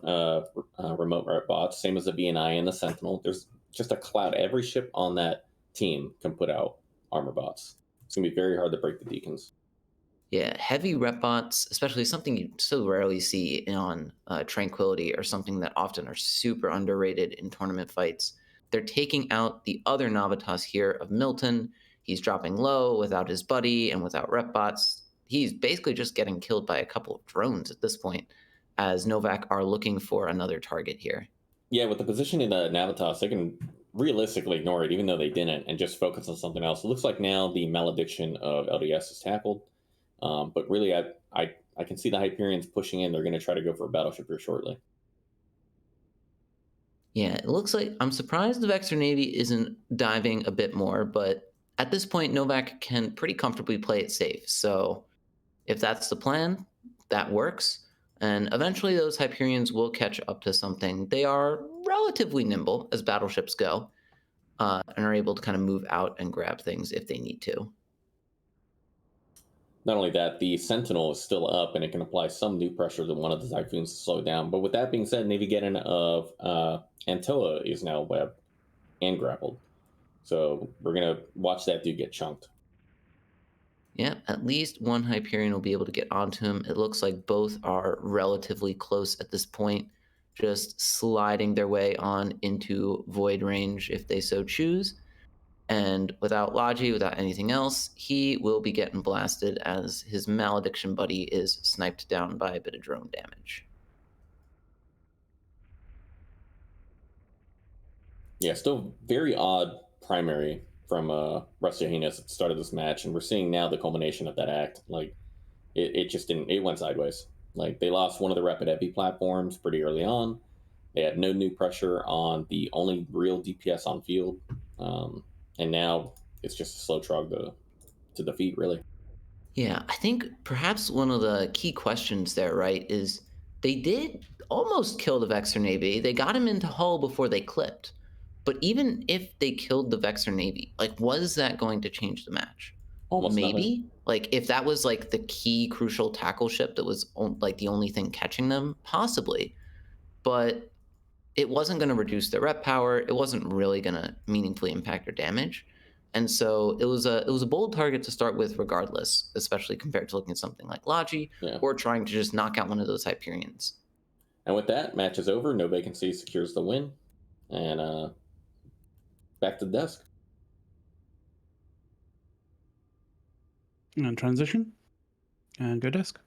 remote rep bots, same as the BNI and the Sentinel. There's just a cloud. Every ship on that team can put out armor bots. It's going to be very hard to break the Deacons. Yeah, heavy rep bots, especially something you so rarely see on Tranquility, are something that often are super underrated in tournament fights. They're taking out the other Navitas here of Milton. He's dropping low without his buddy and without rep bots. He's basically just getting killed by a couple of drones at this point, as Novak are looking for another target here. Yeah, with the position in the Navitas, they can realistically ignore it, even though they didn't, and just focus on something else. It looks like now the malediction of LDS is tackled. But really, I can see the Hyperions pushing in. They're going to try to go for a battleship here shortly. Yeah, it looks like I'm surprised the Vexor Navy isn't diving a bit more, but at this point, Novak can pretty comfortably play it safe. So if that's the plan, that works. And eventually those Hyperions will catch up to something. They are relatively nimble as battleships go, and are able to kind of move out and grab things if they need to. Not only that, the Sentinel is still up and it can apply some new pressure to one of the Typhoons to slow down. But with that being said, Navigeddon of Antoa is now webbed and grappled. So we're going to watch that dude get chunked. Yeah, at least one Hyperion will be able to get onto him. It looks like both are relatively close at this point, just sliding their way on into void range if they so choose. And without Logi, without anything else, he will be getting blasted as his malediction buddy is sniped down by a bit of drone damage. Yeah, still very odd primary from Rusty Heinous at the start of this match, and we're seeing now the culmination of that act. Like, it just didn't, it went sideways. Like, they lost one of the Rapid Heavy platforms pretty early on. They had no new pressure on the only real DPS on field. And now it's just a slow trog to defeat, really. Yeah, I think perhaps one of the key questions there, right, is they did almost kill the Vexor Navy. They got him into hull before they clipped. But even if they killed the Vexor Navy, like, was that going to change the match? Almost maybe nothing. Like, if that was like the key crucial tackle ship that was like the only thing catching them, possibly. But it wasn't going to reduce their rep power. It wasn't really going to meaningfully impact their damage. And so it was a bold target to start with regardless, especially compared to looking at something like Logi, or trying to just knock out one of those Hyperions. And with that, match is over. No Vacancy secures the win. And back to the desk. And transition. And go desk.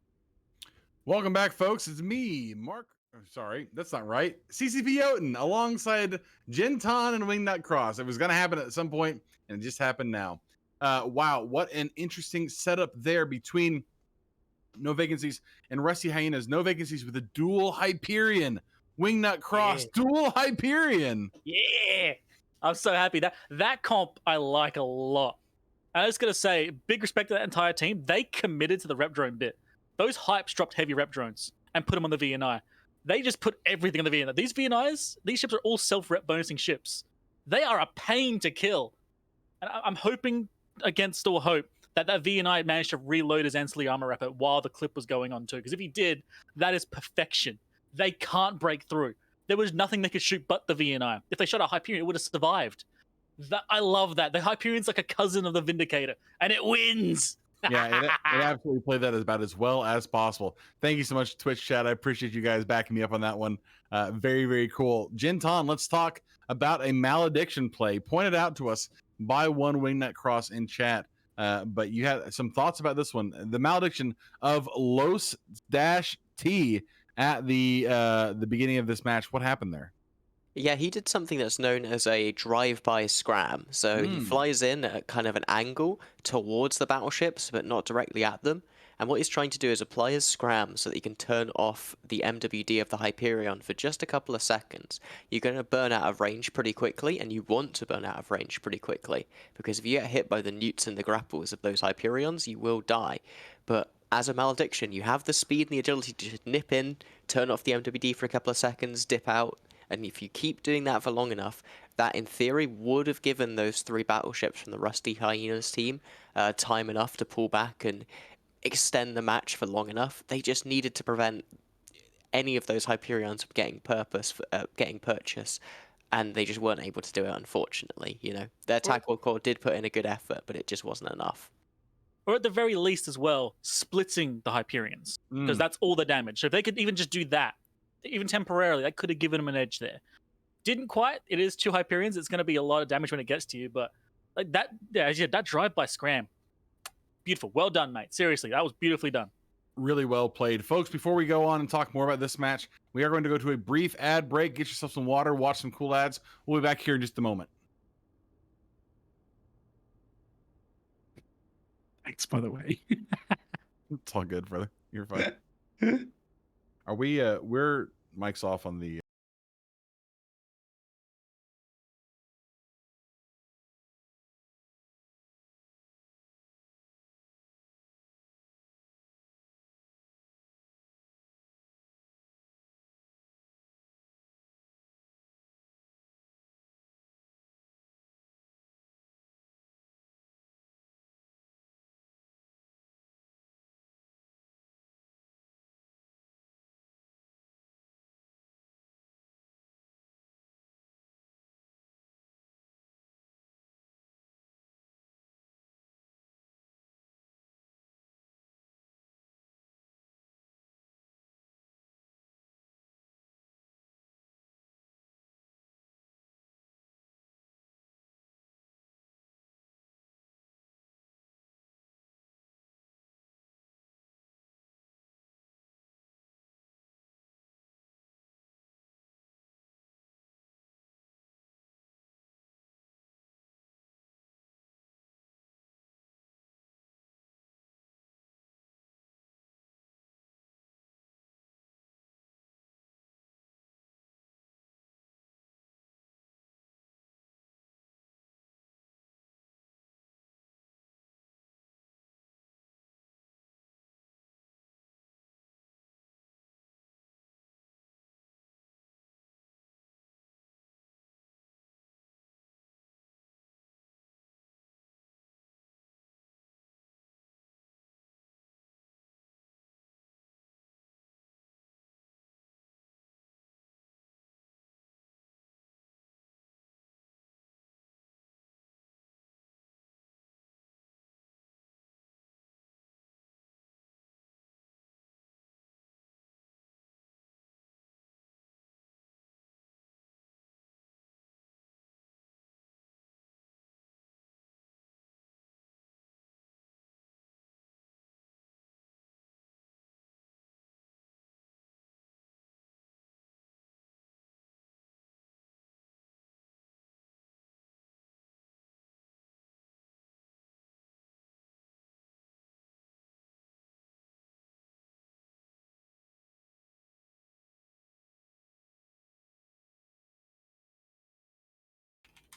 Welcome back, folks. It's me, Mark. Sorry, that's not right. CCP Jotun alongside Jinton and Wingnut Cross. It was going to happen at some point, and it just happened now. Wow, what an interesting setup there between No Vacancies and Rusty Hyenas. No Vacancies with a dual Hyperion. Wingnut Cross, dual Hyperion. Yeah, I'm so happy. That comp I like a lot. I was going to say, big respect to that entire team. They committed to the rep drone bit. Those hypes dropped heavy rep drones and put them on the VNI. They just put everything on the VNI. These VNIs, these ships are all self-rep bonusing ships. They are a pain to kill. And I'm hoping against all hope that VNI managed to reload his ancillary armor rapper while the clip was going on too. Because if he did, that is perfection. They can't break through. There was nothing they could shoot but the VNI. If they shot a Hyperion, it would have survived. I love that. The Hyperion's like a cousin of the Vindicator, and it wins. Yeah, it absolutely played that about as well as possible. Thank you so much, Twitch chat. I appreciate you guys backing me up on that one. Very, very cool. Jinton, let's talk about a malediction play pointed out to us by one Wingnut Cross in chat. But you had some thoughts about this one. The malediction of Los-T at the beginning of this match. What happened there? Yeah, he did something that's known as a drive-by scram. So he flies in at kind of an angle towards the battleships, but not directly at them. And what he's trying to do is apply his scram so that he can turn off the MWD of the Hyperion for just a couple of seconds. You're going to burn out of range pretty quickly, and you want to burn out of range pretty quickly, because if you get hit by the newts and the grapples of those Hyperions, you will die. But as a Malediction, you have the speed and the agility to nip in, turn off the MWD for a couple of seconds, dip out, and if you keep doing that for long enough, that in theory would have given those 3 battleships from the Rusty Hyenas team time enough to pull back and extend the match for long enough. They just needed to prevent any of those Hyperions from getting purchase, and they just weren't able to do it, unfortunately. You know, their Tactical Core did put in a good effort, but it just wasn't enough. Or at the very least as well, splitting the Hyperions, because that's all the damage. So if they could even just do that, even temporarily, that could have given them an edge there. Didn't quite. It is 2 Hyperions. It's going to be a lot of damage when it gets to you, but like that, that drive by Scram, beautiful. Well done, mate. Seriously, that was beautifully done. Really well played. Folks, before we go on and talk more about this match, we are going to go to a brief ad break. Get yourself some water, watch some cool ads. We'll be back here in just a moment. Thanks, by the way. It's all good, brother. You're fine. Are we, we're mic's off on the...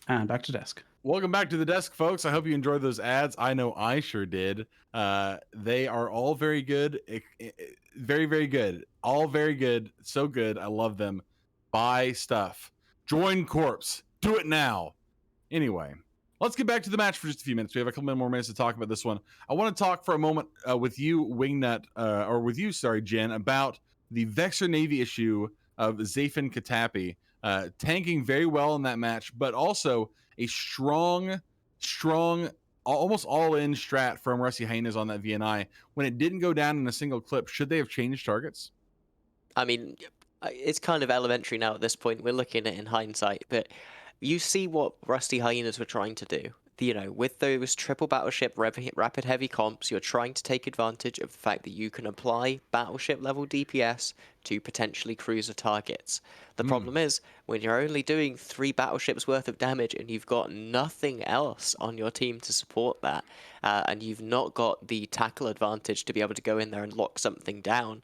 And back to desk. Welcome back to the desk, folks. I hope you enjoyed those ads. I know I sure did. They are all very good. Very, very good. All very good. So good. I love them. Buy stuff. Join Corpse. Do it now. Anyway, let's get back to the match for just a few minutes. We have a couple more minutes to talk about this one. I want to talk for a moment with you, Wingnut, or with you, sorry, Jen, about the Vexor Navy issue of Zafin Katapi. Tanking very well in that match, but also a strong, almost all-in strat from Rusty Hyenas on that VNI. When it didn't go down in a single clip, should they have changed targets? I mean, it's kind of elementary now at this point. We're looking at it in hindsight, but you see what Rusty Hyenas were trying to do. with those triple battleship rapid heavy comps, you're trying to take advantage of the fact that you can apply battleship level DPS to potentially cruiser targets. The problem is, when you're only doing 3 battleships worth of damage and you've got nothing else on your team to support that, and you've not got the tackle advantage to be able to go in there and lock something down,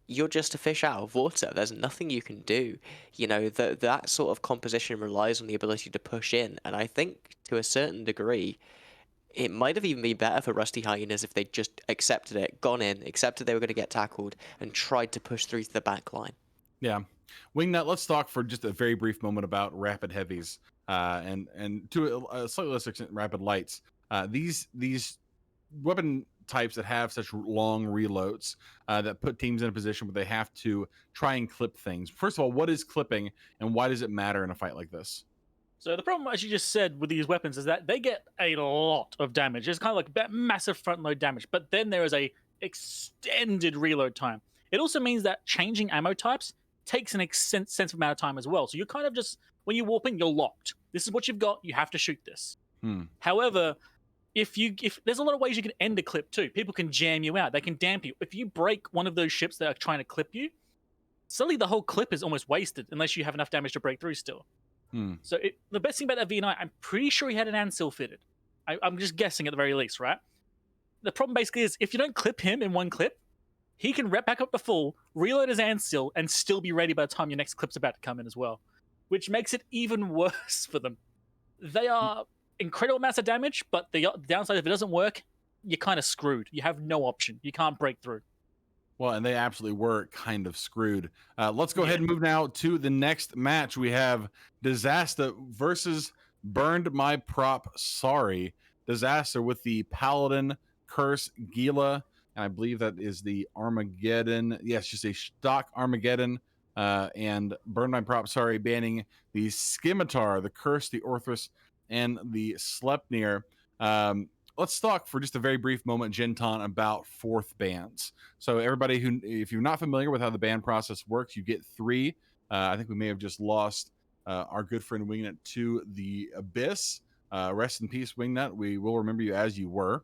you're just a fish out of water. There's nothing you can do. That sort of composition relies on the ability to push in, and I think to a certain degree, it might have even been better for Rusty Hyenas if they just accepted it, gone in, accepted they were going to get tackled, and tried to push through to the back line. Yeah. Wingnut, let's talk for just a very brief moment about rapid heavies and to a slightly less extent rapid lights. These weapon types that have such long reloads that put teams in a position where they have to try and clip things. First of all, what is clipping and why does it matter in a fight like this? So the problem, as you just said, with these weapons is that they get a lot of damage. It's kind of like massive front load damage, but then there is a extended reload time. It also means that changing ammo types takes an extensive amount of time as well. So you're kind of just, when you warp in, you're locked. This is what you've got. You have to shoot this. However, if there's a lot of ways you can end a clip too. People can jam you out. They can damp you. If you break one of those ships that are trying to clip you, suddenly the whole clip is almost wasted unless you have enough damage to break through still. So the best thing about that V9, I'm pretty sure he had an Ansil fitted. I'm just guessing at the very least, right? The problem basically is if you don't clip him in one clip, he can rep back up to full, reload his Ansil, and still be ready by the time your next clip's about to come in as well, which makes it even worse for them. They are incredible amounts of damage, but the downside, if it doesn't work, you're kind of screwed. You have no option. You can't break through. Well, and they absolutely were kind of screwed. Let's go ahead and move now to the next match. We have Disaster versus Burned My Prop Sorry. Disaster with the Paladin, Curse, Gila, and I believe that is the Armageddon. Yes, just a stock Armageddon. And Burned My Prop Sorry banning the Scimitar, the Curse, the Orthrus, and the Sleipnir. Let's talk for just a very brief moment, Genton, about fourth bans. So everybody who, if you're not familiar with how the ban process works, you get 3. I think we may have just lost our good friend Wingnut to the Abyss. Rest in peace, Wingnut. We will remember you as you were.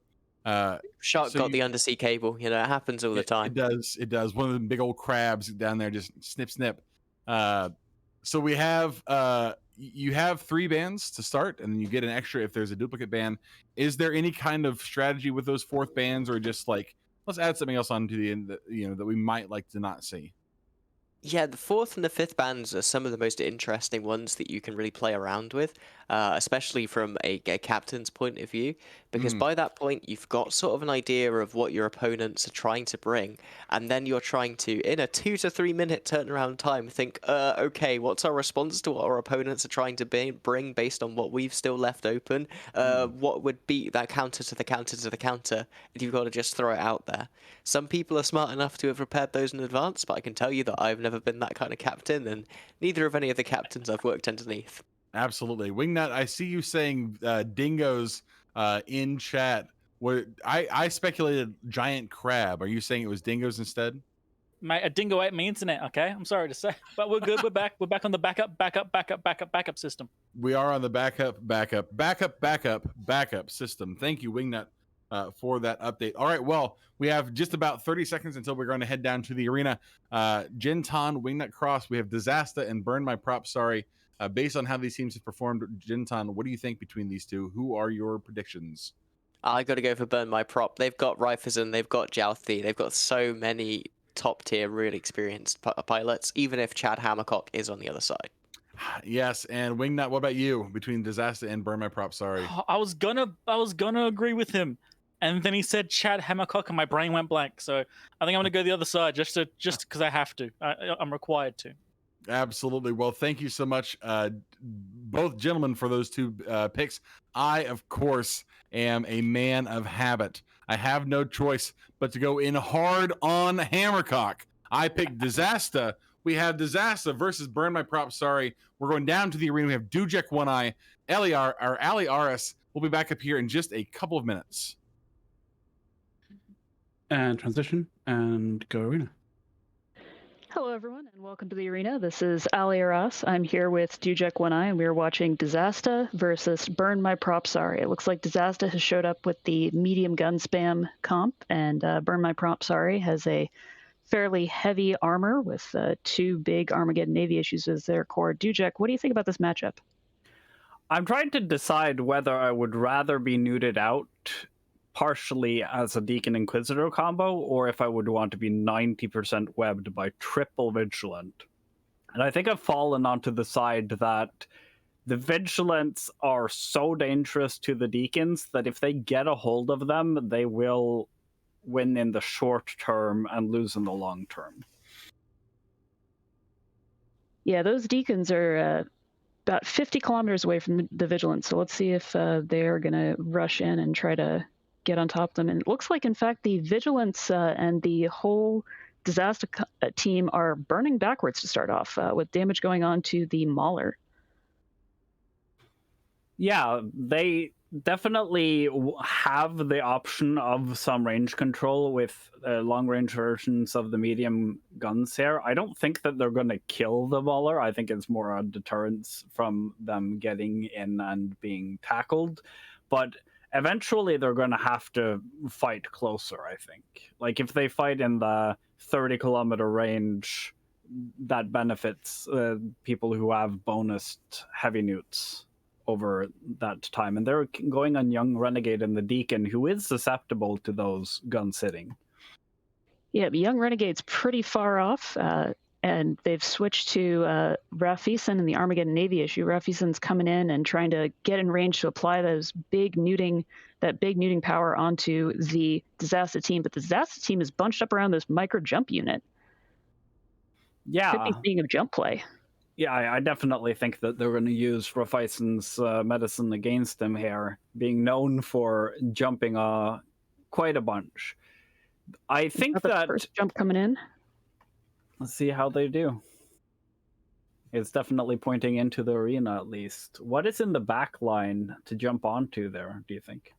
Shark got the undersea cable. It happens all the time. It does. One of the big old crabs down there just snip, snip. So we have you have 3 bans to start, and then you get an extra if there's a duplicate ban. Is there any kind of strategy with those 4th bans, or just like let's add something else onto the end that that we might like to not see? Yeah, the 4th and the 5th bans are some of the most interesting ones that you can really play around with, especially from a captain's point of view, because by that point you've got sort of an idea of what your opponents are trying to bring, and then you're trying to, in a 2 to 3 minute turnaround time, think, okay, what's our response to what our opponents are trying to bring based on what we've still left open? What would beat that counter to the counter to the counter? And you've got to just throw it out there. Some people are smart enough to have prepared those in advance, but I can tell you that I've never been that kind of captain, and neither of any of the captains I've worked underneath. Absolutely. Wingnut, I see you saying dingoes in chat. I speculated giant crab. Are you saying it was dingoes instead? Mate, a dingo ate my internet, okay? I'm sorry to say. But we're good. We're back. We're back on the backup system. We are on the backup system. Thank you, Wingnut, for that update. All right, well, we have just about 30 seconds until we're going to head down to the arena. Genton, Wingnut Cross, we have Disaster and Burn My Prop Sorry. Based on how these teams have performed, Genton, what do you think between these two? Who are your predictions? I got to go for Burn My Prop. They've got Ryferson, they've got Jalthi, they've got so many top tier, really experienced pilots, even if Chad Hammercock is on the other side. Yes, and Wingnut, what about you between Disaster and Burn My Prop Sorry? I was gonna agree with him, and then he said Chad Hammercock, and my brain went blank. So I think I'm gonna go the other side, just because I have to. I'm required to. Absolutely. Well, thank you so much, both gentlemen, for those 2 picks. I, of course, am a man of habit. I have no choice but to go in hard on Hammercock. I picked Disaster. We have Disaster versus Burn My Prop Sorry. We're going down to the arena. We have Dujek One Eye, Ali Aris. We'll be back up here in just a couple of minutes. And transition and go arena. Hello, everyone, and welcome to the arena. This is Ali Aras. I'm here with Dujek One Eye, and we are watching Disaster versus Burn My Prop Sorry. It looks like Disaster has showed up with the medium gun spam comp, and Burn My Prop Sorry has a fairly heavy armor with 2 big Armageddon Navy issues as their core. Dujek, what do you think about this matchup? I'm trying to decide whether I would rather be neuted out partially as a Deacon Inquisitor combo, or if I would want to be 90% webbed by triple Vigilant. And I think I've fallen onto the side that the Vigilants are so dangerous to the Deacons that if they get a hold of them, they will win in the short term and lose in the long term. Yeah, those Deacons are about 50 kilometers away from the Vigilance, so let's see if they're going to rush in and try to get on top of them. And it looks like, in fact, the Vigilance and the whole Disaster team are burning backwards to start off, with damage going on to the Mauler. Yeah, they definitely have the option of some range control with long-range versions of the medium guns here. I don't think that they're going to kill the Mauler. I think it's more a deterrence from them getting in and being tackled. But eventually they're going to have to fight closer, I think. Like, if they fight in the 30-kilometer range, that benefits people who have bonused heavy newts over that time. And they're going on Young Renegade and the Deacon, who is susceptible to those gun sitting. Yeah, but Young Renegade's pretty far off, and they've switched to Rafison and the Armageddon Navy issue. Rafison's coming in and trying to get in range to apply that big neuting power onto the Disaster team, but the Disaster team is bunched up around this micro jump unit. Yeah. Could be being a jump play. Yeah, I definitely think that they're going to use Rafison's medicine against them here, being known for jumping quite a bunch. I think that first jump coming in. Let's see how they do. It's definitely pointing into the arena, at least. What is in the back line to jump onto there, do you think?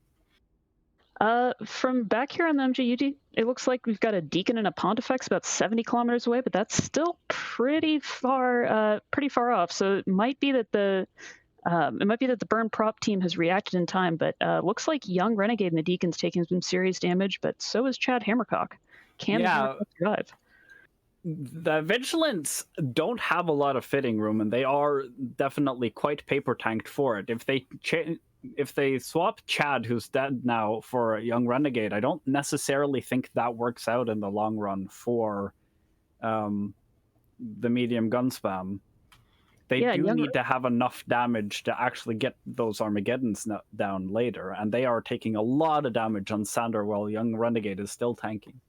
From back here on the MJUD, it looks like we've got a Deacon and a Pontifex about 70 kilometers away, but that's still pretty far off. So it might be that the Burn Prop team has reacted in time, but looks like Young Renegade and the Deacon's taking some serious damage, but so is Chad Hammercock. Can the Hammercock survive? The Vigilants don't have a lot of fitting room, and they are definitely quite paper tanked for it. If they swap Chad, who's dead now, for a Young Renegade, I don't necessarily think that works out in the long run for the medium gun spam. They need to have enough damage to actually get those Armageddons down later, and they are taking a lot of damage on Sander while Young Renegade is still tanking.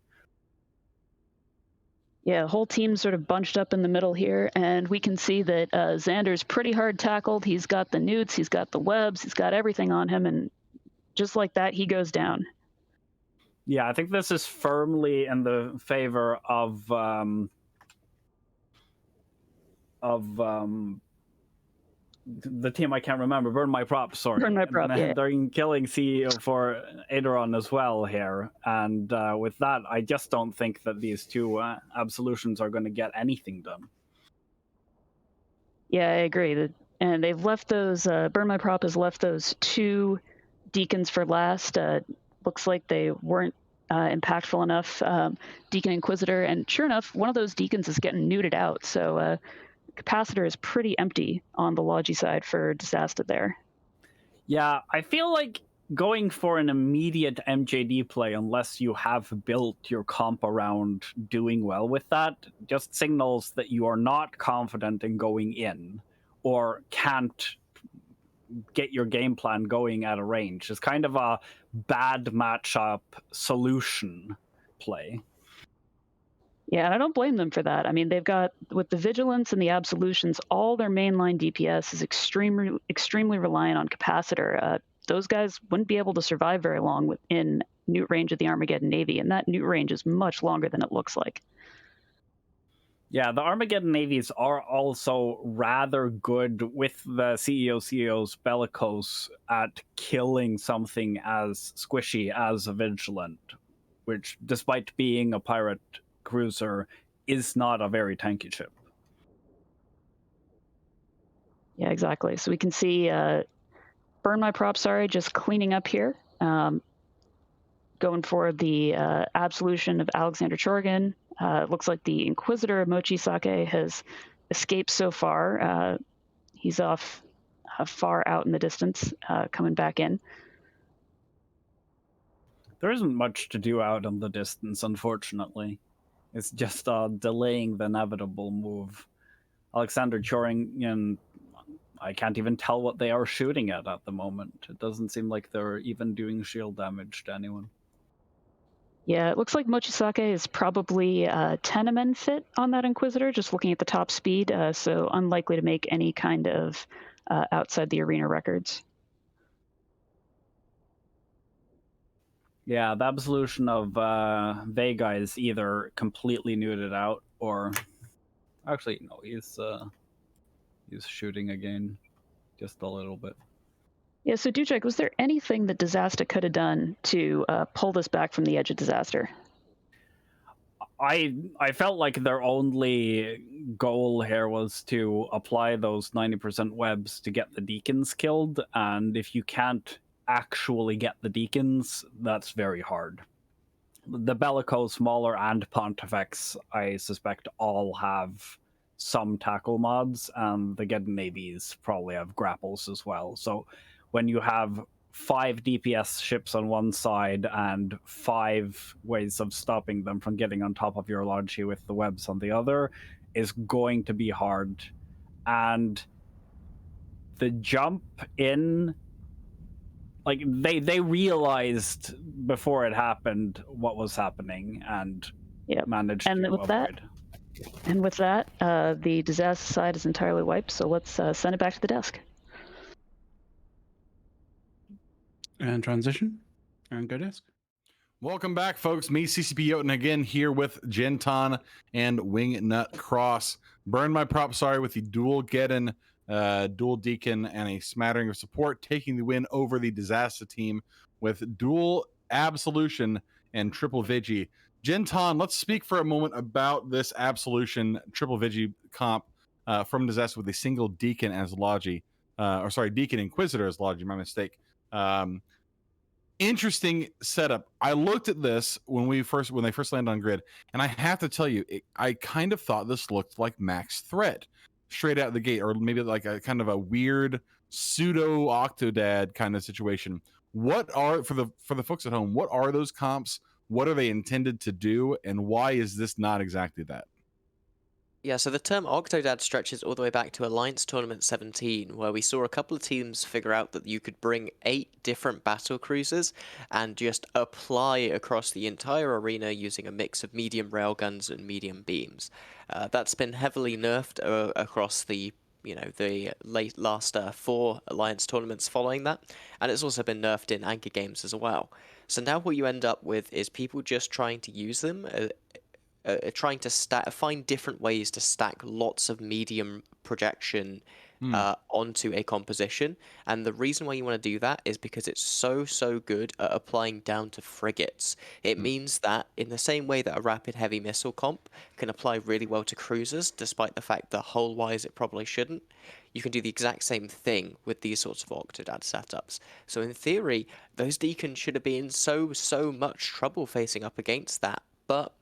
Yeah, the whole team's sort of bunched up in the middle here, and we can see that Xander's pretty hard tackled. He's got the newts, he's got the webs, he's got everything on him, and just like that, he goes down. Yeah, I think this is firmly in the favor of the team I can't remember. Burn My Prop, sorry. Burn My Prop, yeah. They're killing CEO for Aderon as well here. And with that, I just don't think that these two absolutions are going to get anything done. Yeah, I agree. And they've left those, Burn My Prop has left those 2 Deacons for last. Looks like they weren't impactful enough. Deacon Inquisitor, and sure enough, one of those Deacons is getting neuted out. So Capacitor is pretty empty on the Logi side for Disaster there. Yeah, I feel like going for an immediate MJD play, unless you have built your comp around doing well with that, just signals that you are not confident in going in or can't get your game plan going at a range. It's kind of a bad matchup solution play. Yeah, and I don't blame them for that. I mean, they've got, with the Vigilance and the Absolutions, all their mainline DPS is extremely reliant on Capacitor. Those guys wouldn't be able to survive very long within newt range of the Armageddon Navy, and that newt range is much longer than it looks like. Yeah, the Armageddon Navies are also rather good with the CEO's Bellicose at killing something as squishy as a Vigilant, which, despite being a pirate cruiser, is not a very tanky ship. Yeah, exactly. So we can see Burn My Prop, sorry, just cleaning up here. Going for the absolution of Alexander Chorgan. It looks like the Inquisitor Mochi-sake has escaped so far. He's off far out in the distance, coming back in. There isn't much to do out in the distance, unfortunately. It's just delaying the inevitable move. Alexander Chorgan, I can't even tell what they are shooting at the moment. It doesn't seem like they're even doing shield damage to anyone. Yeah, it looks like Mochi-sake is probably 10 men fit on that Inquisitor, just looking at the top speed, so unlikely to make any kind of outside the arena records. Yeah, the absolution of Vega is either completely neutered out or... Actually, no, he's shooting again, just a little bit. Yeah, so Dujek, was there anything that Disaster could have done to pull this back from the edge of disaster? I felt like their only goal here was to apply those 90% webs to get the deacons killed, and if you can't actually get the deacons, that's very hard. The Bellicose, Mauler, and Pontifex, I suspect, all have some tackle mods, and the Geddon Navies probably have grapples as well. So when you have 5 DPS ships on one side and 5 ways of stopping them from getting on top of your Logi with the webs on the other, is going to be hard. And the jump in, like, they realized before it happened what was happening and managed to avoid. And with that, the Disaster side is entirely wiped, so let's send it back to the desk. And transition. And go desk. Welcome back, folks. Me, CCP Jotun, again here with Jinton and Wingnut Cross. Burn My Prop, sorry, with the dual Geddon, dual Deacon, and a smattering of support, taking the win over the Disaster team with dual Absolution and triple Vigi. Jinton, let's speak for a moment about this Absolution triple Vigi comp from Disaster with a single Deacon as Logi. Deacon Inquisitor as Logi, my mistake. Interesting setup. I looked at this when they first landed on grid, and I have to tell you, I kind of thought this looked like Max Threat straight out the gate, or maybe like a kind of a weird pseudo Octodad kind of situation. What are for the folks at home? What are those comps? What are they intended to do, and why is this not exactly that? Yeah, so the term Octodad stretches all the way back to Alliance Tournament 17, where we saw a couple of teams figure out that you could bring 8 different battle cruisers and just apply across the entire arena using a mix of medium railguns and medium beams. That's been heavily nerfed across the last 4 Alliance tournaments following that, and it's also been nerfed in Anchor games as well. So now what you end up with is people just trying to use them, trying to find different ways to stack lots of medium projection onto a composition. And the reason why you want to do that is because it's so good at applying down to frigates. It means that in the same way that a rapid heavy missile comp can apply really well to cruisers, despite the fact that hull-wise it probably shouldn't, you can do the exact same thing with these sorts of Octodad setups. So in theory, those Deacons should have been so much trouble facing up against that, but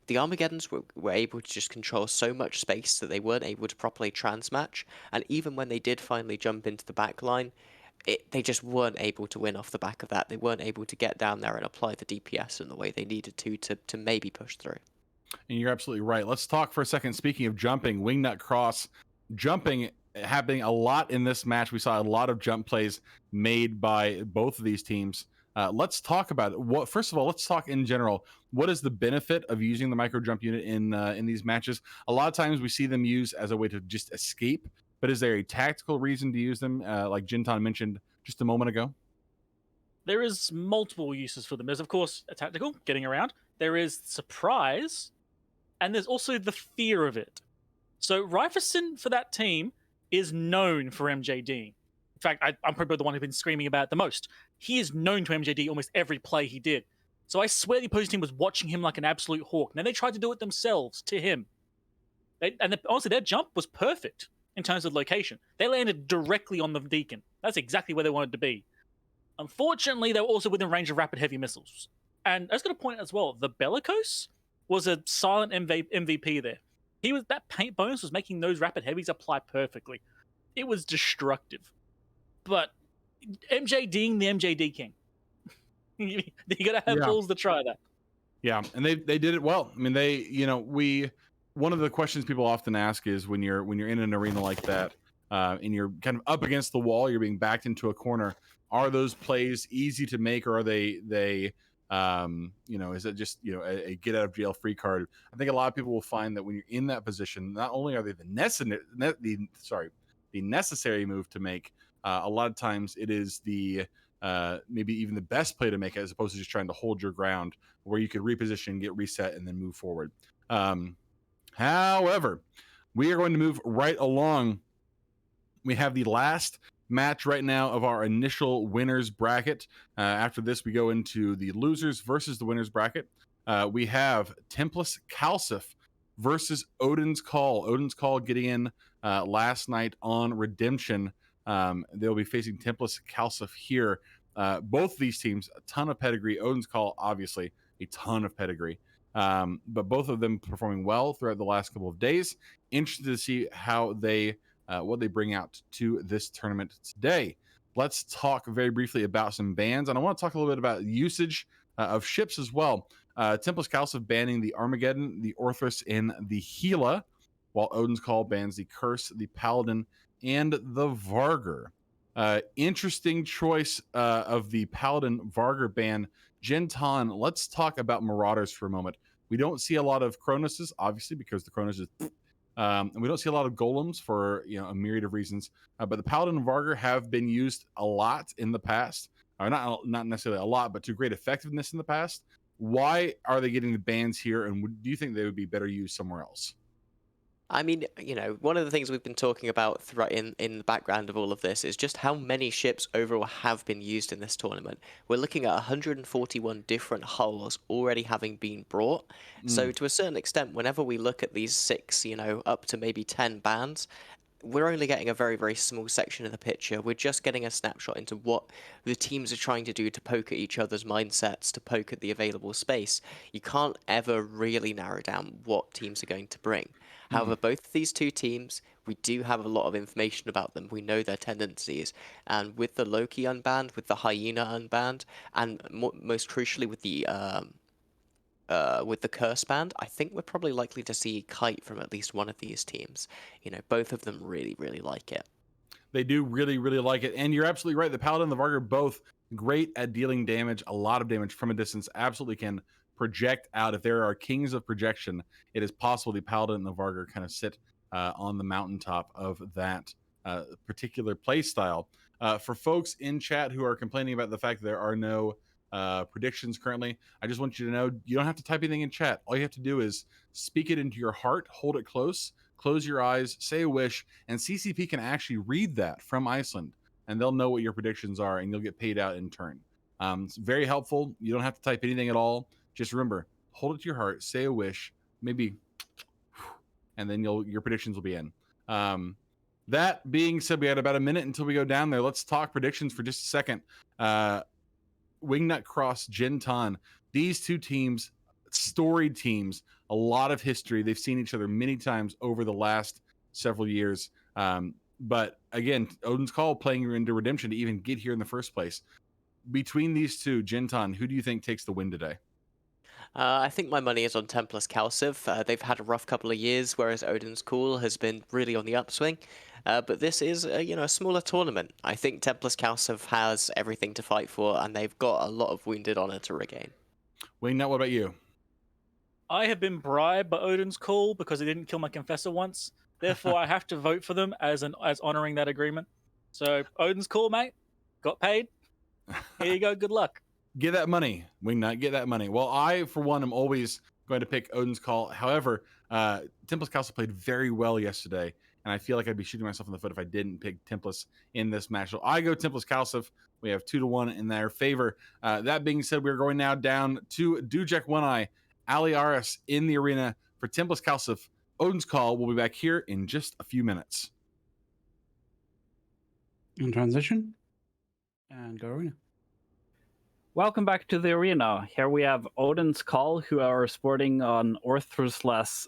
the Armageddons were able to just control so much space that they weren't able to properly transmatch, and even when they did finally jump into the back line, they just weren't able to win off the back of that. They weren't able to get down there and apply the DPS in the way they needed to maybe push through. And you're absolutely right. Let's talk for a second. Speaking of jumping, Wingnut Cross, jumping happening a lot in this match. We saw a lot of jump plays made by both of these teams. Let's talk about it. First of all, let's talk in general. What is the benefit of using the micro jump unit in these matches? A lot of times we see them used as a way to just escape, but is there a tactical reason to use them, like Jinton mentioned just a moment ago? There is multiple uses for them. There's, of course, a tactical, getting around. There is surprise, and there's also the fear of it. So Riferson, for that team, is known for MJD. In fact, I'm probably the one who's been screaming about it the most. He is known to MJD almost every play he did. So I swear the opposing team was watching him like an absolute hawk. Now they tried to do it themselves to him. Honestly, their jump was perfect in terms of location. They landed directly on the Deacon. That's exactly where they wanted to be. Unfortunately, they were also within range of rapid heavy missiles. And I was going to point out as well, the Bellicose was a silent MVP there. That paint bonus was making those rapid heavies apply perfectly. It was destructive. But MJDing the MJD King. You got to have balls to try that. Yeah, and they did it well. I mean, one of the questions people often ask is when you're in an arena like that, and you're kind of up against the wall, you're being backed into a corner. Are those plays easy to make, or are they is it just a get out of jail free card? I think a lot of people will find that when you're in that position, not only are they the necessary move to make, a lot of times it is the maybe even the best play to make, as opposed to just trying to hold your ground, where you could reposition, get reset, and then move forward. However, we are going to move right along. We have the last match right now of our initial winners bracket. After this, we go into the losers versus the winners bracket. We have Tempest Kalsif versus Odin's Call. Odin's Call getting in last night on Redemption. They'll be facing Tempest Kalsif here. Both of these teams, a ton of pedigree. Odin's Call, obviously, a ton of pedigree. But both of them performing well throughout the last couple of days. Interested to see how what they bring out to this tournament today. Let's talk very briefly about some bans, and I want to talk a little bit about usage of ships as well. Tempest Kalsif banning the Armageddon, the Orthrus, and the Gila, while Odin's Call bans the Curse, the Paladin, and the Vargur. Interesting choice of the Paladin Vargur ban. Genton, let's talk about Marauders for a moment. We don't see a lot of Cronoses, obviously, because the Kronos is and we don't see a lot of golems for a myriad of reasons. But the Paladin and Vargur have been used a lot in the past. Not necessarily a lot, but to great effectiveness in the past. Why are they getting the bans here, and do you think they would be better used somewhere else? I mean, one of the things we've been talking about in the background of all of this is just how many ships overall have been used in this tournament. We're looking at 141 different hulls already having been brought. So to a certain extent, whenever we look at these 6, up to maybe 10 bans, we're only getting a very, very small section of the picture. We're just getting a snapshot into what the teams are trying to do to poke at each other's mindsets, to poke at the available space. You can't ever really narrow down what teams are going to bring. However, both of these two teams, we do have a lot of information about them. We know their tendencies. And with the Loki unbanned, with the Hyena unbanned, and most crucially with the Curse band, I think we're probably likely to see Kite from at least one of these teams. Both of them really, really like it. They do really, really like it. And you're absolutely right. The Paladin and the Vargur both great at dealing damage, a lot of damage from a distance, absolutely can project out. If there are kings of projection, it is possible the Paladin and the Vargur kind of sit on the mountaintop of that particular play style. For folks in chat who are complaining about the fact that there are no predictions currently, I just want you to know you don't have to type anything in chat. All you have to do is speak it into your heart, hold it close, close your eyes, say a wish, and CCP can actually read that from Iceland, and they'll know what your predictions are, and you'll get paid out in turn. It's very helpful. You don't have to type anything at all. Just remember, hold it to your heart, say a wish, maybe, and then your predictions will be in. That being said, we had about a minute until we go down there. Let's talk predictions for just a second. Wingnut Cross, Genton, these two teams, storied teams, a lot of history. They've seen each other many times over the last several years. But again, Odin's Call playing into Redemption to even get here in the first place. Between these two, Genton, who do you think takes the win today? I think my money is on Tempest Kalsif. They've had a rough couple of years, whereas Odin's Call has been really on the upswing. But this is, a smaller tournament. I think Tempest Kalsif has everything to fight for, and they've got a lot of wounded honor to regain. Wingnut, what about you? I have been bribed by Odin's Call because they didn't kill my confessor once. Therefore, I have to vote for them as honoring that agreement. So, Odin's Call, mate. Got paid. Here you go. Good luck. Get that money, Wingnut. Get that money. Well, I, for one, am always going to pick Odin's Call. However, Tempest Kalsif played very well yesterday, and I feel like I'd be shooting myself in the foot if I didn't pick Tempest in this match. So I go Tempest Kalsif. We have 2-1 in their favor. That being said, we're going now down to Dujek One Eye, Ali Aris in the arena for Tempest Kalsif. Odin's Call will be back here in just a few minutes. In transition, and go arena. Welcome back to the arena. Here we have Odin's Call, who are sporting an Orthrus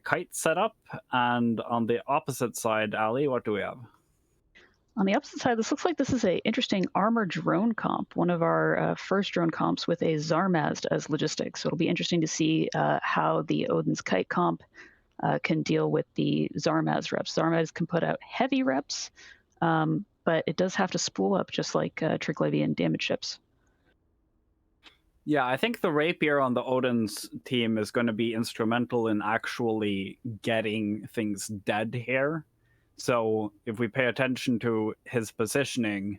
kite setup, and on the opposite side, Ali, what do we have? On the opposite side, this looks like this is an interesting armored drone comp, one of our first drone comps with a Zarmazd as logistics. So it'll be interesting to see how the Odin's Kite comp can deal with the Zarmazd reps. Zarmazd can put out heavy reps, but it does have to spool up just like Triglavian damage ships. Yeah, I think the Rapier on the Odin's team is going to be instrumental in actually getting things dead here. So if we pay attention to his positioning,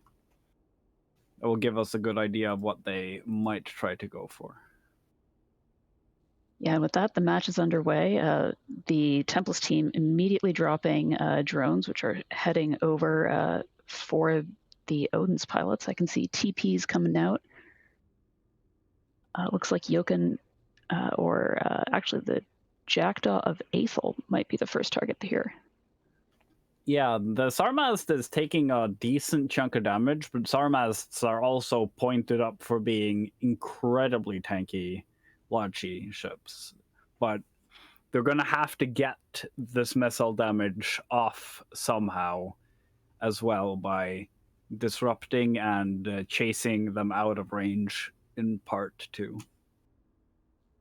it will give us a good idea of what they might try to go for. Yeah, and with that, the match is underway. The Tempest team immediately dropping drones, which are heading over for the Odin's pilots. I can see TPs coming out. Looks like Jokun, actually the Jackdaw of Aethel might be the first target here. Yeah, the Zarmazd is taking a decent chunk of damage, but Zarmazds are also pointed up for being incredibly tanky Logi ships. But they're going to have to get this missile damage off somehow as well by disrupting and chasing them out of range in part too.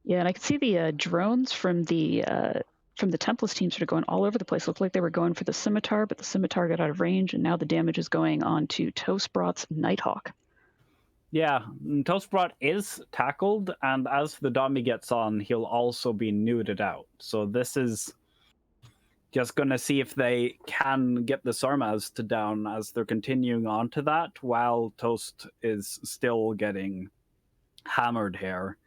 Yeah, and I can see the drones from the Tempest team sort of going all over the place. Looked like they were going for the Scimitar, but the Scimitar got out of range, and now the damage is going on to Toastbrot's Nighthawk. Yeah, Toastbrot is tackled, and as the dummy gets on, he'll also be nuded out. So this is just going to see if they can get the Zarmazd down as they're continuing on to that, while Toast is still getting hammered here.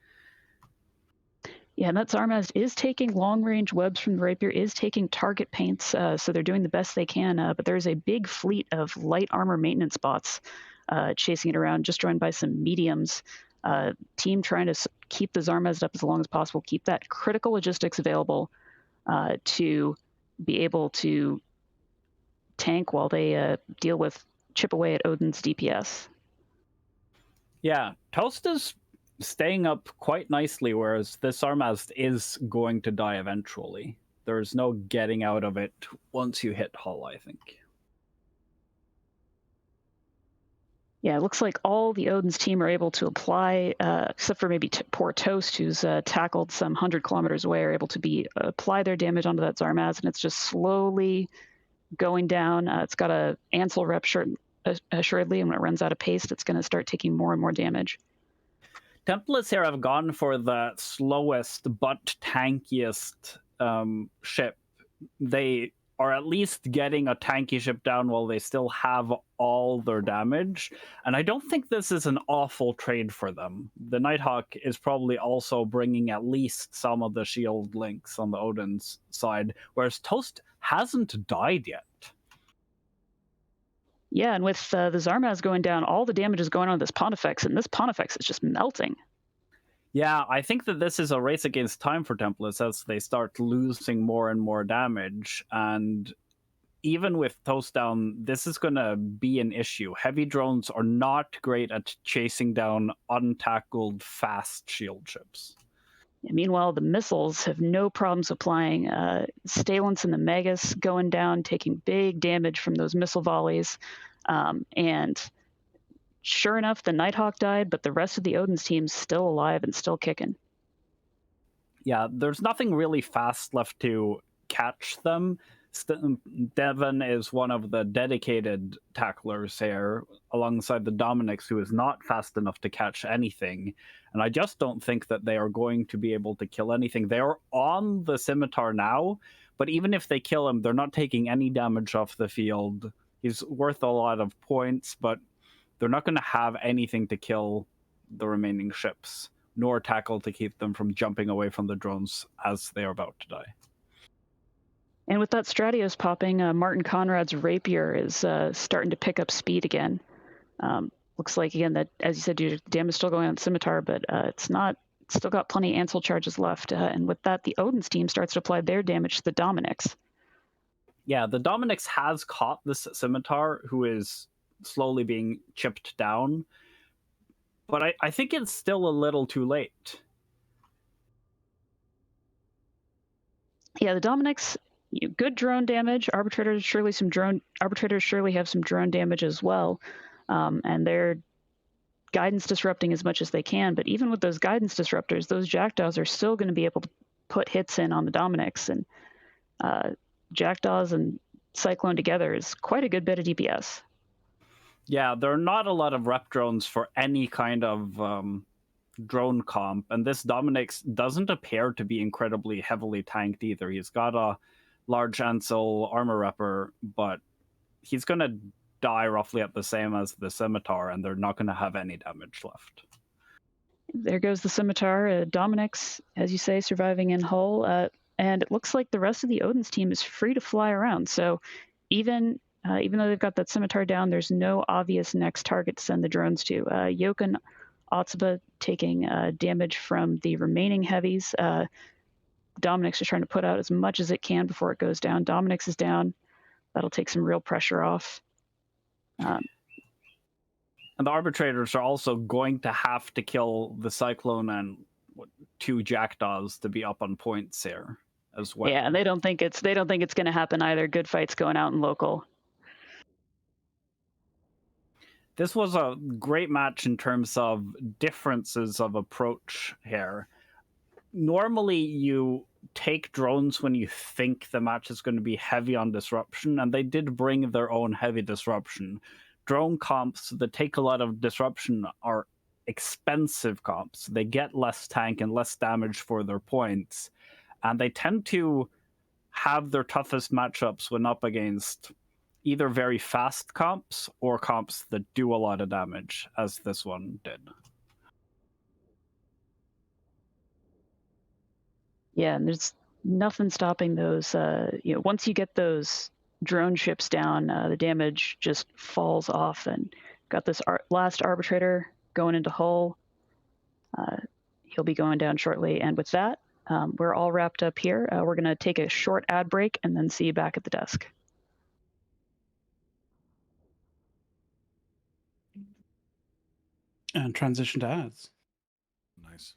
Yeah, and that Zarmazd is taking long-range webs from the Rapier, is taking target paints, so they're doing the best they can, but there's a big fleet of light armor maintenance bots chasing it around, just joined by some mediums. Team trying to keep the Zarmazd up as long as possible, keep that critical logistics available to be able to tank while they chip away at Odin's DPS. Yeah, Toast is staying up quite nicely, whereas this Zarmazd is going to die eventually. There's no getting out of it once you hit hull, I think. Yeah, it looks like all the Odin's team are able to apply, except for maybe poor Toast, who's tackled some 100 kilometers away, are able to apply their damage onto that Zarmazd, and it's just slowly going down. It's got a Ansel rep assuredly, and when it runs out of paste, it's going to start taking more and more damage. Templates here have gone for the slowest but tankiest ship. They are at least getting a tanky ship down while they still have all their damage. And I don't think this is an awful trade for them. The Nighthawk is probably also bringing at least some of the shield links on the Odin's side, whereas Toast hasn't died yet. Yeah, and with the Zarmazd going down, all the damage is going on this Pontifex, and this Pontifex is just melting. Yeah, I think that this is a race against time for Templates as they start losing more and more damage. And even with Toast down, this is going to be an issue. Heavy drones are not great at chasing down untackled, fast shield ships. Yeah, meanwhile, the missiles have no problems applying. Stalence and the Magus going down, taking big damage from those missile volleys. And sure enough, the Nighthawk died, but the rest of the Odin's team's still alive and still kicking. Yeah, there's nothing really fast left to catch them. Devon is one of the dedicated tacklers here, alongside the Dominics, who is not fast enough to catch anything. And I just don't think that they are going to be able to kill anything. They're on the Scimitar now, but even if they kill him, they're not taking any damage off the field. He's worth a lot of points, but they're not going to have anything to kill the remaining ships, nor tackle to keep them from jumping away from the drones as they are about to die. And with that Stratios popping, Martin Conrad's Rapier is starting to pick up speed again. Looks like, again, that, as you said, damage is still going on Scimitar, but it's not still got plenty of Ansel charges left. And with that, the Odin's team starts to apply their damage to the Dominix. Yeah, the Dominix has caught this Scimitar, who is slowly being chipped down. But I think it's still a little too late. Yeah, the Dominix, good drone damage. Arbitrators surely have some drone damage as well, and they're guidance disrupting as much as they can. But even with those guidance disruptors, those Jackdaws are still going to be able to put hits in on the Dominix, and Jackdaws and Cyclone together is quite a good bit of DPS. Yeah, there are not a lot of rep drones for any kind of drone comp, and this Dominix doesn't appear to be incredibly heavily tanked either. He's got a large Ansel armor repper, but he's going to die roughly at the same as the Scimitar, and they're not going to have any damage left. There goes the Scimitar. Dominix, as you say, surviving in hull, and it looks like the rest of the Odin's team is free to fly around. So even though they've got that Scimitar down, there's no obvious next target to send the drones to. Yoken Otsuba taking damage from the remaining heavies. Dominix is trying to put out as much as it can before it goes down. Dominix is down. That'll take some real pressure off. And the Arbitrators are also going to have to kill the Cyclone and 2 Jackdaws to be up on points here as well. Yeah, and they don't think it's going to happen either. Good fights going out in local. This was a great match in terms of differences of approach here. Normally, you take drones when you think the match is going to be heavy on disruption, and they did bring their own heavy disruption. Drone comps that take a lot of disruption are expensive comps. They get less tank and less damage for their points, and they tend to have their toughest matchups when up against either very fast comps or comps that do a lot of damage, as this one did. Yeah, and there's nothing stopping those. Once you get those drone ships down, the damage just falls off. And got this last Arbitrator going into hull. He'll be going down shortly. And with that, we're all wrapped up here. We're going to take a short ad break and then see you back at the desk. And transition to ads. Nice.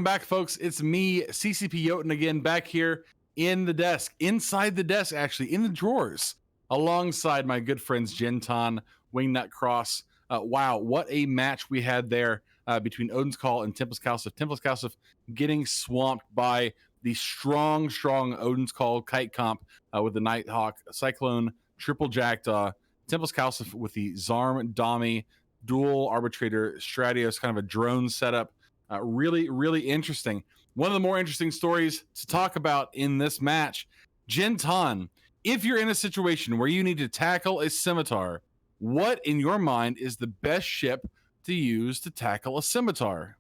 Welcome back, folks. It's me, CCP Jotun, again, back here in the desk, inside the desk, actually, in the drawers, alongside my good friends Genton, Wingnut Cross. Wow, what a match we had there between Odin's Call and Tempest Kalsif. Tempest Kalsif getting swamped by the strong Odin's Call kite comp with the Nighthawk, Cyclone, Triple Jackdaw. Tempest Kalsif with the Zarm, Dami, dual Arbitrator, Stratios, kind of a drone setup. Really interesting. One of the more interesting stories to talk about in this match, Genton, if you're in a situation where you need to tackle a scimitar, what in your mind is the best ship to use to tackle a scimitar?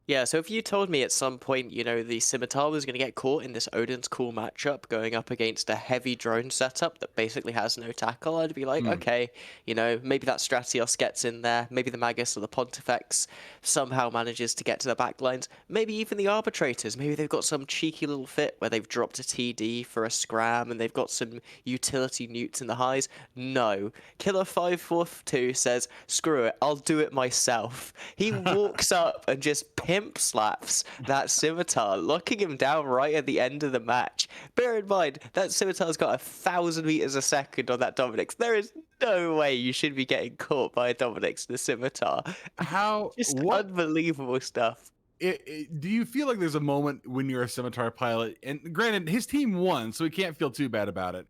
Yeah, so if you told me at some point, the Scimitar was going to get caught in this Odin's Call matchup going up against a heavy drone setup that basically has no tackle, I'd be like, okay, maybe that Stratios gets in there, maybe the Magus or the Pontifex somehow manages to get to the backlines, maybe even the Arbitrators, maybe they've got some cheeky little fit where they've dropped a TD for a scram and they've got some utility newts in the highs. No. Killer 542 says, screw it, I'll do it myself. He walks up and just pimp slaps that Scimitar, locking him down right at the end of the match. Bear in mind, that Scimitar's got 1,000 meters a second on that Dominix. There is no way you should be getting caught by a Dominix in the Scimitar. Unbelievable stuff. Do you feel like there's a moment when you're a Scimitar pilot, and granted, his team won, so he can't feel too bad about it,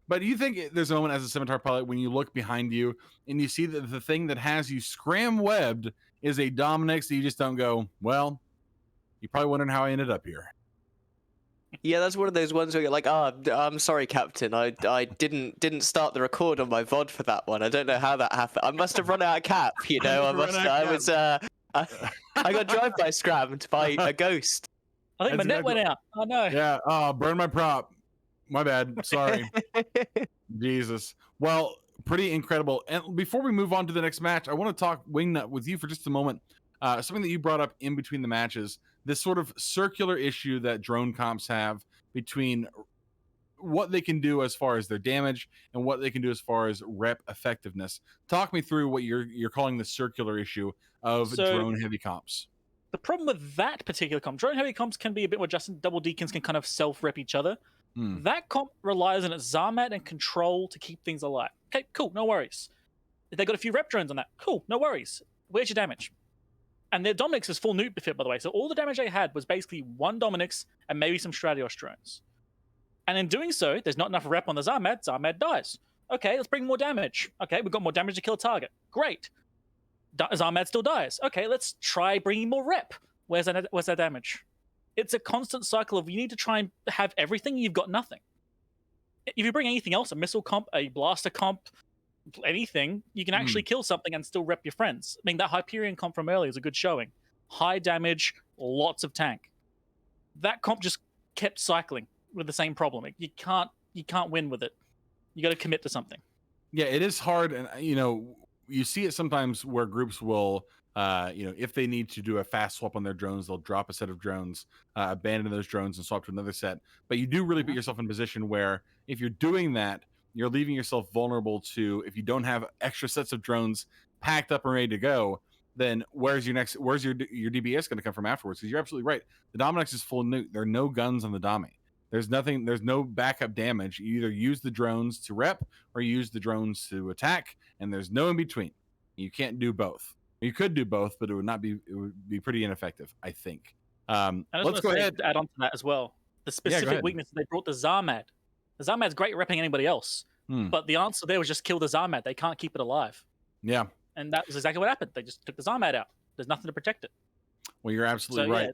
but do you think there's a moment as a Scimitar pilot when you look behind you and you see that the thing that has you scram-webbed is a Dominix that you just don't go, well, you're probably wondering how I ended up here? Yeah, that's one of those ones where you're like, I'm sorry, Captain. I didn't start the record on my VOD for that one. I don't know how that happened. I must have run out of cap, I got drive-by scrammed by a ghost. I think my net went out. Oh no. Yeah, burn my prop. My bad. Sorry. Jesus. Well, pretty incredible. And before we move on to the next match, I want to talk Wingnut with you for just a moment. Something that you brought up in between the matches, this sort of circular issue that drone comps have between what they can do as far as their damage and what they can do as far as rep effectiveness. Talk me through what you're calling the circular issue of drone heavy comps. The problem with that particular comp, drone heavy comps can be a bit more adjusted. Double deacons can kind of self-rep each other. That comp relies on its Zarmat and control to keep things alive. Okay, cool, no worries. If they got a few rep drones on that, cool, no worries. Where's your damage? And their Dominix is full nuke fit, by the way. So all the damage they had was basically one Dominix and maybe some Stratios drones. And in doing so, there's not enough rep on the Zarmat. Zarmat dies. Okay, let's bring more damage. Okay, we've got more damage to kill a target. Great. Zarmat still dies. Okay, let's try bringing more rep. Where's that damage? It's a constant cycle of you need to try and have everything, you've got nothing. If you bring anything else, a missile comp, a blaster comp, anything, you can actually kill something and still rep your friends. I mean, that Hyperion comp from earlier is a good showing. High damage, lots of tank. That comp just kept cycling with the same problem. You can't win with it. You got to commit to something. Yeah, it is hard, and you see it sometimes where groups will, if they need to do a fast swap on their drones, they'll drop a set of drones, abandon those drones, and swap to another set. But you do really put yourself in a position where if you're doing that, you're leaving yourself vulnerable to, if you don't have extra sets of drones packed up and ready to go, then where's your DBS going to come from afterwards? Because you're absolutely right. The Dominix is full of nuke. There are no guns on the Domi. There's no backup damage. You either use the drones to rep or you use the drones to attack, and there's no in between. You can't do both. You could do both, but it would be pretty ineffective, I think. Let's go ahead to add on to that as well. The specific weakness they brought the Zarmat. The Zarmat's great at repping anybody else, but the answer there was just kill the Zarmat. They can't keep it alive. Yeah. And that was exactly what happened. They just took the Zarmat out. There's nothing to protect it. Well, you're absolutely right.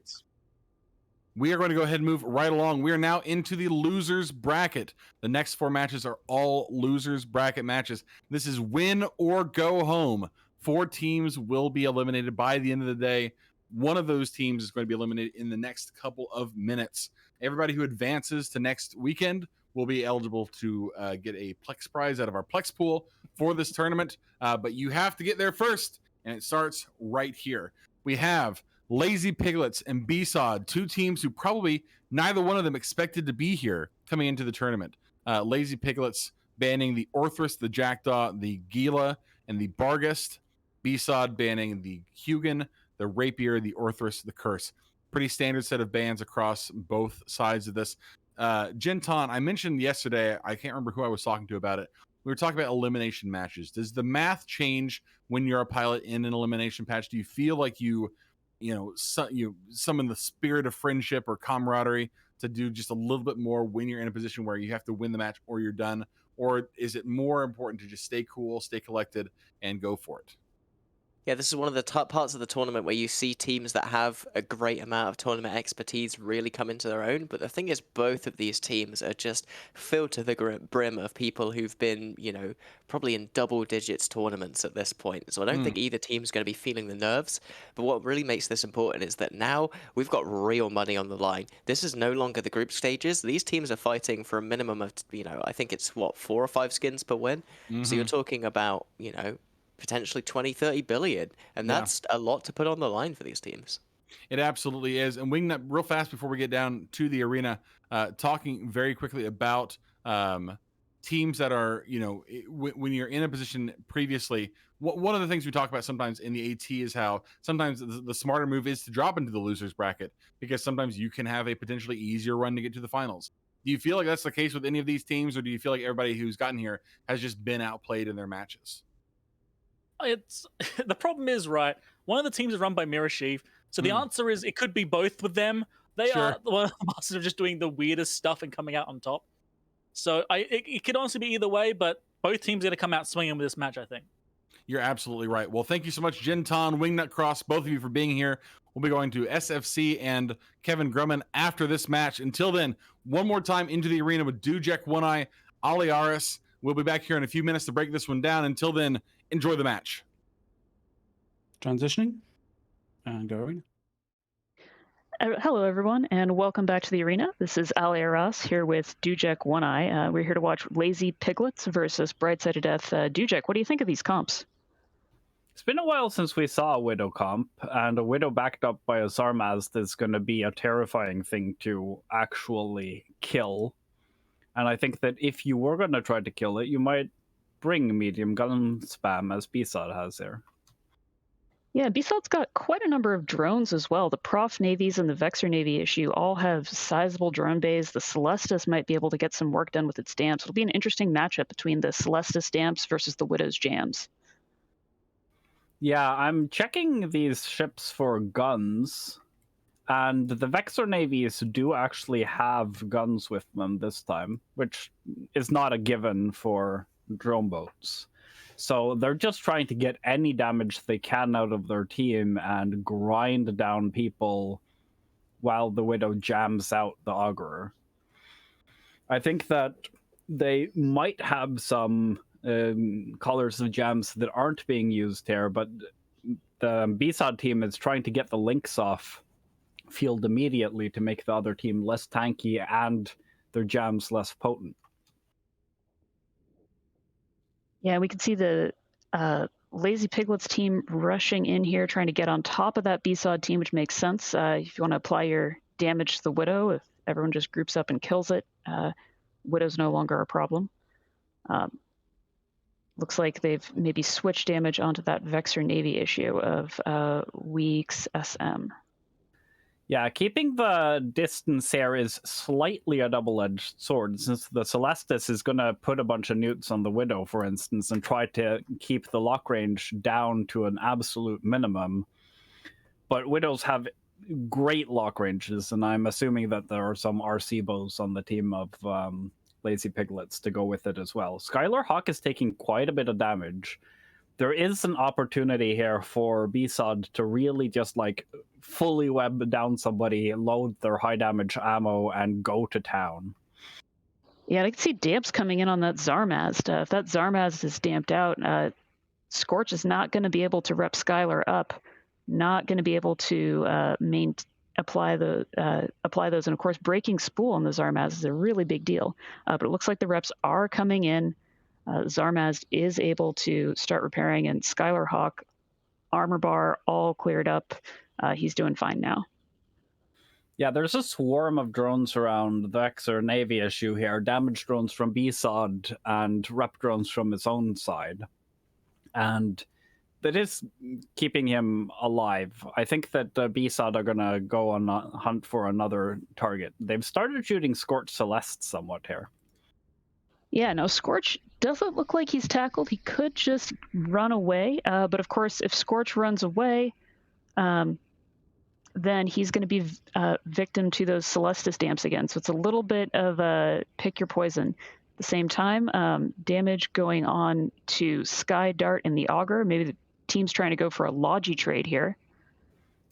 We are going to go ahead and move right along. We are now into the losers bracket. The next 4 matches are all losers bracket matches. This is win or go home. 4 teams will be eliminated by the end of the day. One of those teams is going to be eliminated in the next couple of minutes. Everybody who advances to next weekend will be eligible to get a Plex prize out of our Plex pool for this tournament. But you have to get there first, and it starts right here. We have Lazy Piglets and B-Sod, 2 teams who probably neither one of them expected to be here coming into the tournament. Lazy Piglets banning the Orthrus, the Jackdaw, the Gila, and the Barghest. B-Sod banning the Hugin, the Rapier, the Orthrus, the Curse. pretty standard set of bans across both sides of this. Jinton, I mentioned yesterday, I can't remember who I was talking to about it. We were talking about elimination matches. Does the math change when you're a pilot in an elimination patch? Do you feel like you summon the spirit of friendship or camaraderie to do just a little bit more when you're in a position where you have to win the match or you're done? Or is it more important to just stay cool, stay collected, and go for it? Yeah, this is one of the top parts of the tournament where you see teams that have a great amount of tournament expertise really come into their own. But the thing is, both of these teams are just filled to the brim of people who've been, probably in double digits tournaments at this point. So I don't think either team's going to be feeling the nerves. But what really makes this important is that now we've got real money on the line. This is no longer the group stages. These teams are fighting for a minimum of, I think it's 4 or 5 skins per win. So you're talking about, potentially 20, 30 billion. And that's a lot to put on the line for these teams. It absolutely is. And Wingnut, real fast before we get down to the arena, talking very quickly about teams that are, when you're in a position previously, one of the things we talk about sometimes in the AT is how sometimes the smarter move is to drop into the losers bracket, because sometimes you can have a potentially easier run to get to the finals. Do you feel like that's the case with any of these teams, or do you feel like everybody who's gotten here has just been outplayed in their matches? It's the problem is, right, one of the teams is run by Mirror Sheaf, so the answer is it could be both with them. They are one of the masters of just doing the weirdest stuff and coming out on top. So it could honestly be either way, but both teams are going to come out swinging with this match, I think. You're absolutely right. Well, thank you so much, Jinton, Wingnut Cross, both of you for being here. We'll be going to SFC and Kevin Grumman after this match. Until then, one more time into the arena with Dujek One Eye, Aliaris. We'll be back here in a few minutes to break this one down. Until then, enjoy the match. Transitioning and going. Hello, everyone, and welcome back to the arena. This is Ali Aras here with Dujek One Eye. We're here to watch Lazy Piglets versus Brightside of Death. Dujek, what do you think of these comps? It's been a while since we saw a Widow comp, and a Widow backed up by a Zarmaz is going to be a terrifying thing to actually kill. And I think that if you were going to try to kill it, you might bring medium gun spam, as BSOD has there. Yeah, BSOD's got quite a number of drones as well. The Prof Navies and the Vexor Navy issue all have sizable drone bays. The Celestis might be able to get some work done with its damps. It'll be an interesting matchup between the Celestis damps versus the Widow's jams. Yeah, I'm checking these ships for guns, and the Vexor Navies do actually have guns with them this time, which is not a given for drone boats. So they're just trying to get any damage they can out of their team and grind down people while the Widow jams out the Augurer. I think that they might have some colors of gems that aren't being used here, but the BSOD team is trying to get the links off field immediately to make the other team less tanky and their gems less potent. Yeah, we can see the Lazy Piglets team rushing in here, trying to get on top of that BSOD team, which makes sense. If you want to apply your damage to the Widow, if everyone just groups up and kills it, Widow's no longer a problem. Looks like they've maybe switched damage onto that Vexor Navy issue of Weeks SM. Yeah, keeping the distance here is slightly a double-edged sword, since the Celestis is going to put a bunch of newts on the Widow, for instance, and try to keep the lock range down to an absolute minimum. But Widows have great lock ranges, and I'm assuming that there are some RC bows on the team of Lazy Piglets to go with it as well. Skylar Hawk is taking quite a bit of damage. There is an opportunity here for BSOD to really just fully web down somebody, load their high damage ammo, and go to town. Yeah, I can see damps coming in on that Zarmaz. If that Zarmaz is damped out, Scorch is not going to be able to rep Skylar up, not going to be able to apply those. And of course, breaking spool on the Zarmaz is a really big deal. But it looks like the reps are coming in. Zarmaz is able to start repairing, and Skylar Hawk, armor bar all cleared up. He's doing fine now. Yeah, there's a swarm of drones around the Vexor Navy issue here. Damage drones from BSOD and rep drones from its own side. And that is keeping him alive. I think that BSOD are gonna go on a hunt for another target. They've started shooting Scorch Celeste somewhat here. Yeah, no, Scorch doesn't look like he's tackled. He could just run away. But of course, if Scorch runs away, then he's going to be victim to those Celestis damps again. So it's a little bit of a pick your poison. At the same time, damage going on to Sky Dart and the Augur. Maybe the team's trying to go for a Logi trade here.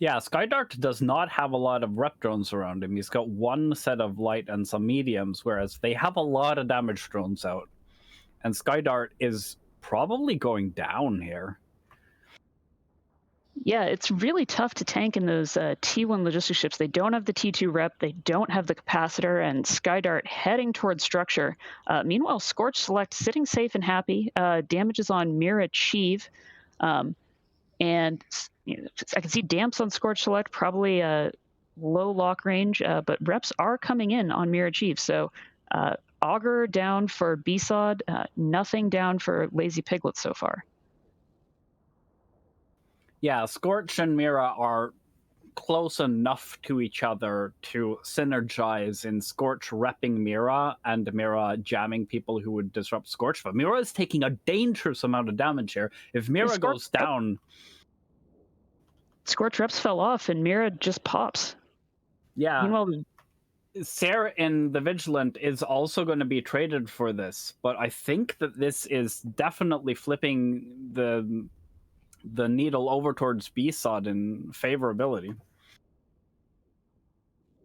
Yeah, Skydart does not have a lot of rep drones around him. He's got one set of light and some mediums, whereas they have a lot of damage drones out. And Skydart is probably going down here. Yeah, it's really tough to tank in those T1 logistics ships. They don't have the T2 rep, they don't have the capacitor, and Skydart heading towards structure. Meanwhile, Scorch Select sitting safe and happy. Damages on Mira Chieve. And I can see damps on Scorch Select, probably a low lock range, but reps are coming in on Mira Chief. So Augur down for BSOD, nothing down for Lazy Piglet so far. Yeah, Scorch and Mira are close enough to each other to synergize in Scorch repping Mira and Mira jamming people who would disrupt Scorch. But Mira is taking a dangerous amount of damage here. If Mira goes down... Scorch reps fell off and Mira just pops. Yeah. Meanwhile, Ser in the Vigilant is also going to be traded for this, but I think that this is definitely flipping the needle over towards BSOD in favorability.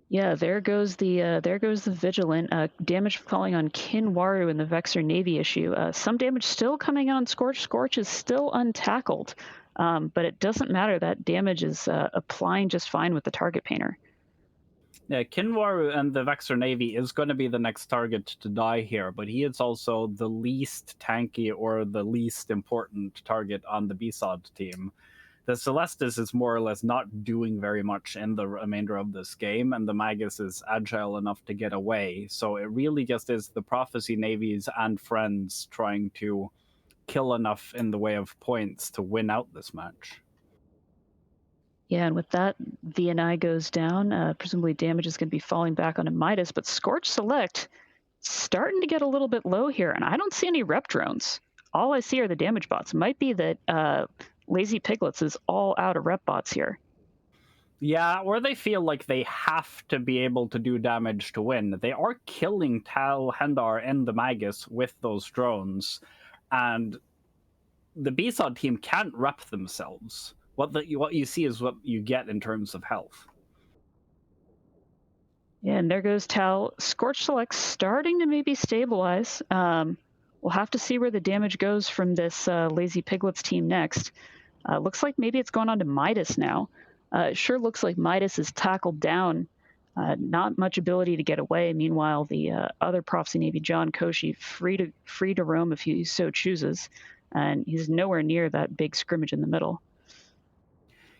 Yeah, there goes the Vigilant. Damage falling on Kinwaru in the Vexor Navy issue. Some damage still coming on Scorch. Scorch is still untackled, but it doesn't matter. That damage is applying just fine with the target painter. Yeah, Kinwaru and the Vexor Navy is going to be the next target to die here, but he is also the least tanky or the least important target on the BSOD team. The Celestis is more or less not doing very much in the remainder of this game, and the Magus is agile enough to get away. So it really just is the Prophecy Navies and friends trying to kill enough in the way of points to win out this match. Yeah, and with that, VNI goes down. Presumably damage is going to be falling back onto Midas, but Scorch Select starting to get a little bit low here, and I don't see any rep drones. All I see are the damage bots. It might be that Lazy Piglets is all out of rep bots here. Yeah, or they feel like they have to be able to do damage to win. They are killing Tal, Hendar, and the Magus with those drones, and the BSOD team can't rep themselves. What you see is what you get in terms of health. Yeah, and there goes Tal. Scorch Select starting to maybe stabilize. We'll have to see where the damage goes from this Lazy Piglets team next. Looks like maybe it's going on to Midas now. It sure looks like Midas is tackled down. Not much ability to get away. Meanwhile, the other Prophecy Navy, John Koshi, free to roam if he so chooses. And he's nowhere near that big scrimmage in the middle.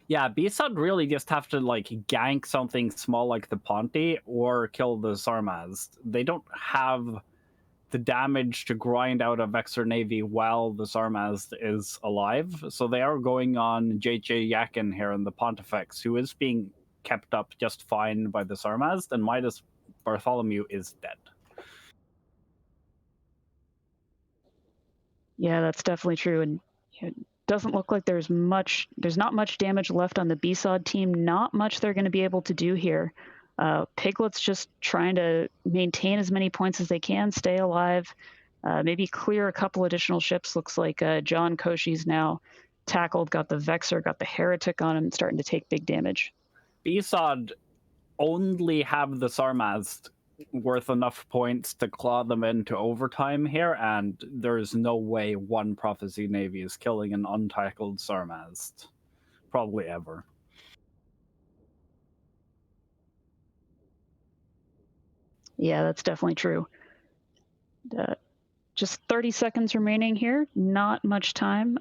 Yeah, BSOD really just have to gank something small like the Ponti or kill the Sarmaz. They don't have the damage to grind out a Vexor Navy while the Sarmaz is alive, so they are going on JJ Yakin here in the Pontifex, who is being kept up just fine by the Sarmaz, and Midas Bartholomew is dead. Yeah, that's definitely true, and it doesn't look like there's not much damage left on the BSOD team. Not much they're going to be able to do here. Piglets just trying to maintain as many points as they can, stay alive, maybe clear a couple additional ships. Looks like John Koshi's now tackled, got the Vexor, got the Heretic on him, starting to take big damage. BSOD only have the Sarmaz worth enough points to claw them into overtime here, and there's no way one Prophecy Navy is killing an untackled Sarmaz. Probably ever. Yeah, that's definitely true. Just 30 seconds remaining here. Not much time.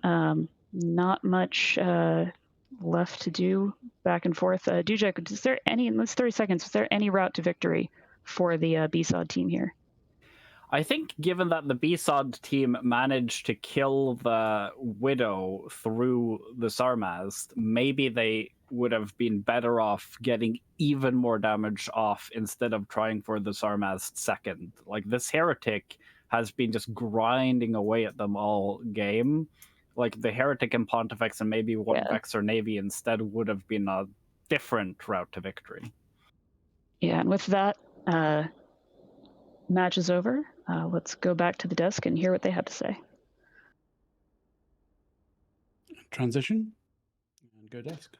Not much left to do back and forth. Dujek, is there any, in this 30 seconds, is there any route to victory for the BSOD team here? I think given that the BSOD team managed to kill the Widow through the Zarmaz, maybe they would have been better off getting even more damage off instead of trying for the Zarmaz second. Like, this Heretic has been just grinding away at them all game. Like, the Heretic and Pontifex and maybe one Vexor Navy instead would have been a different route to victory. Yeah, and with that, match is over. Let's go back to the desk and hear what they have to say. Transition and go desk.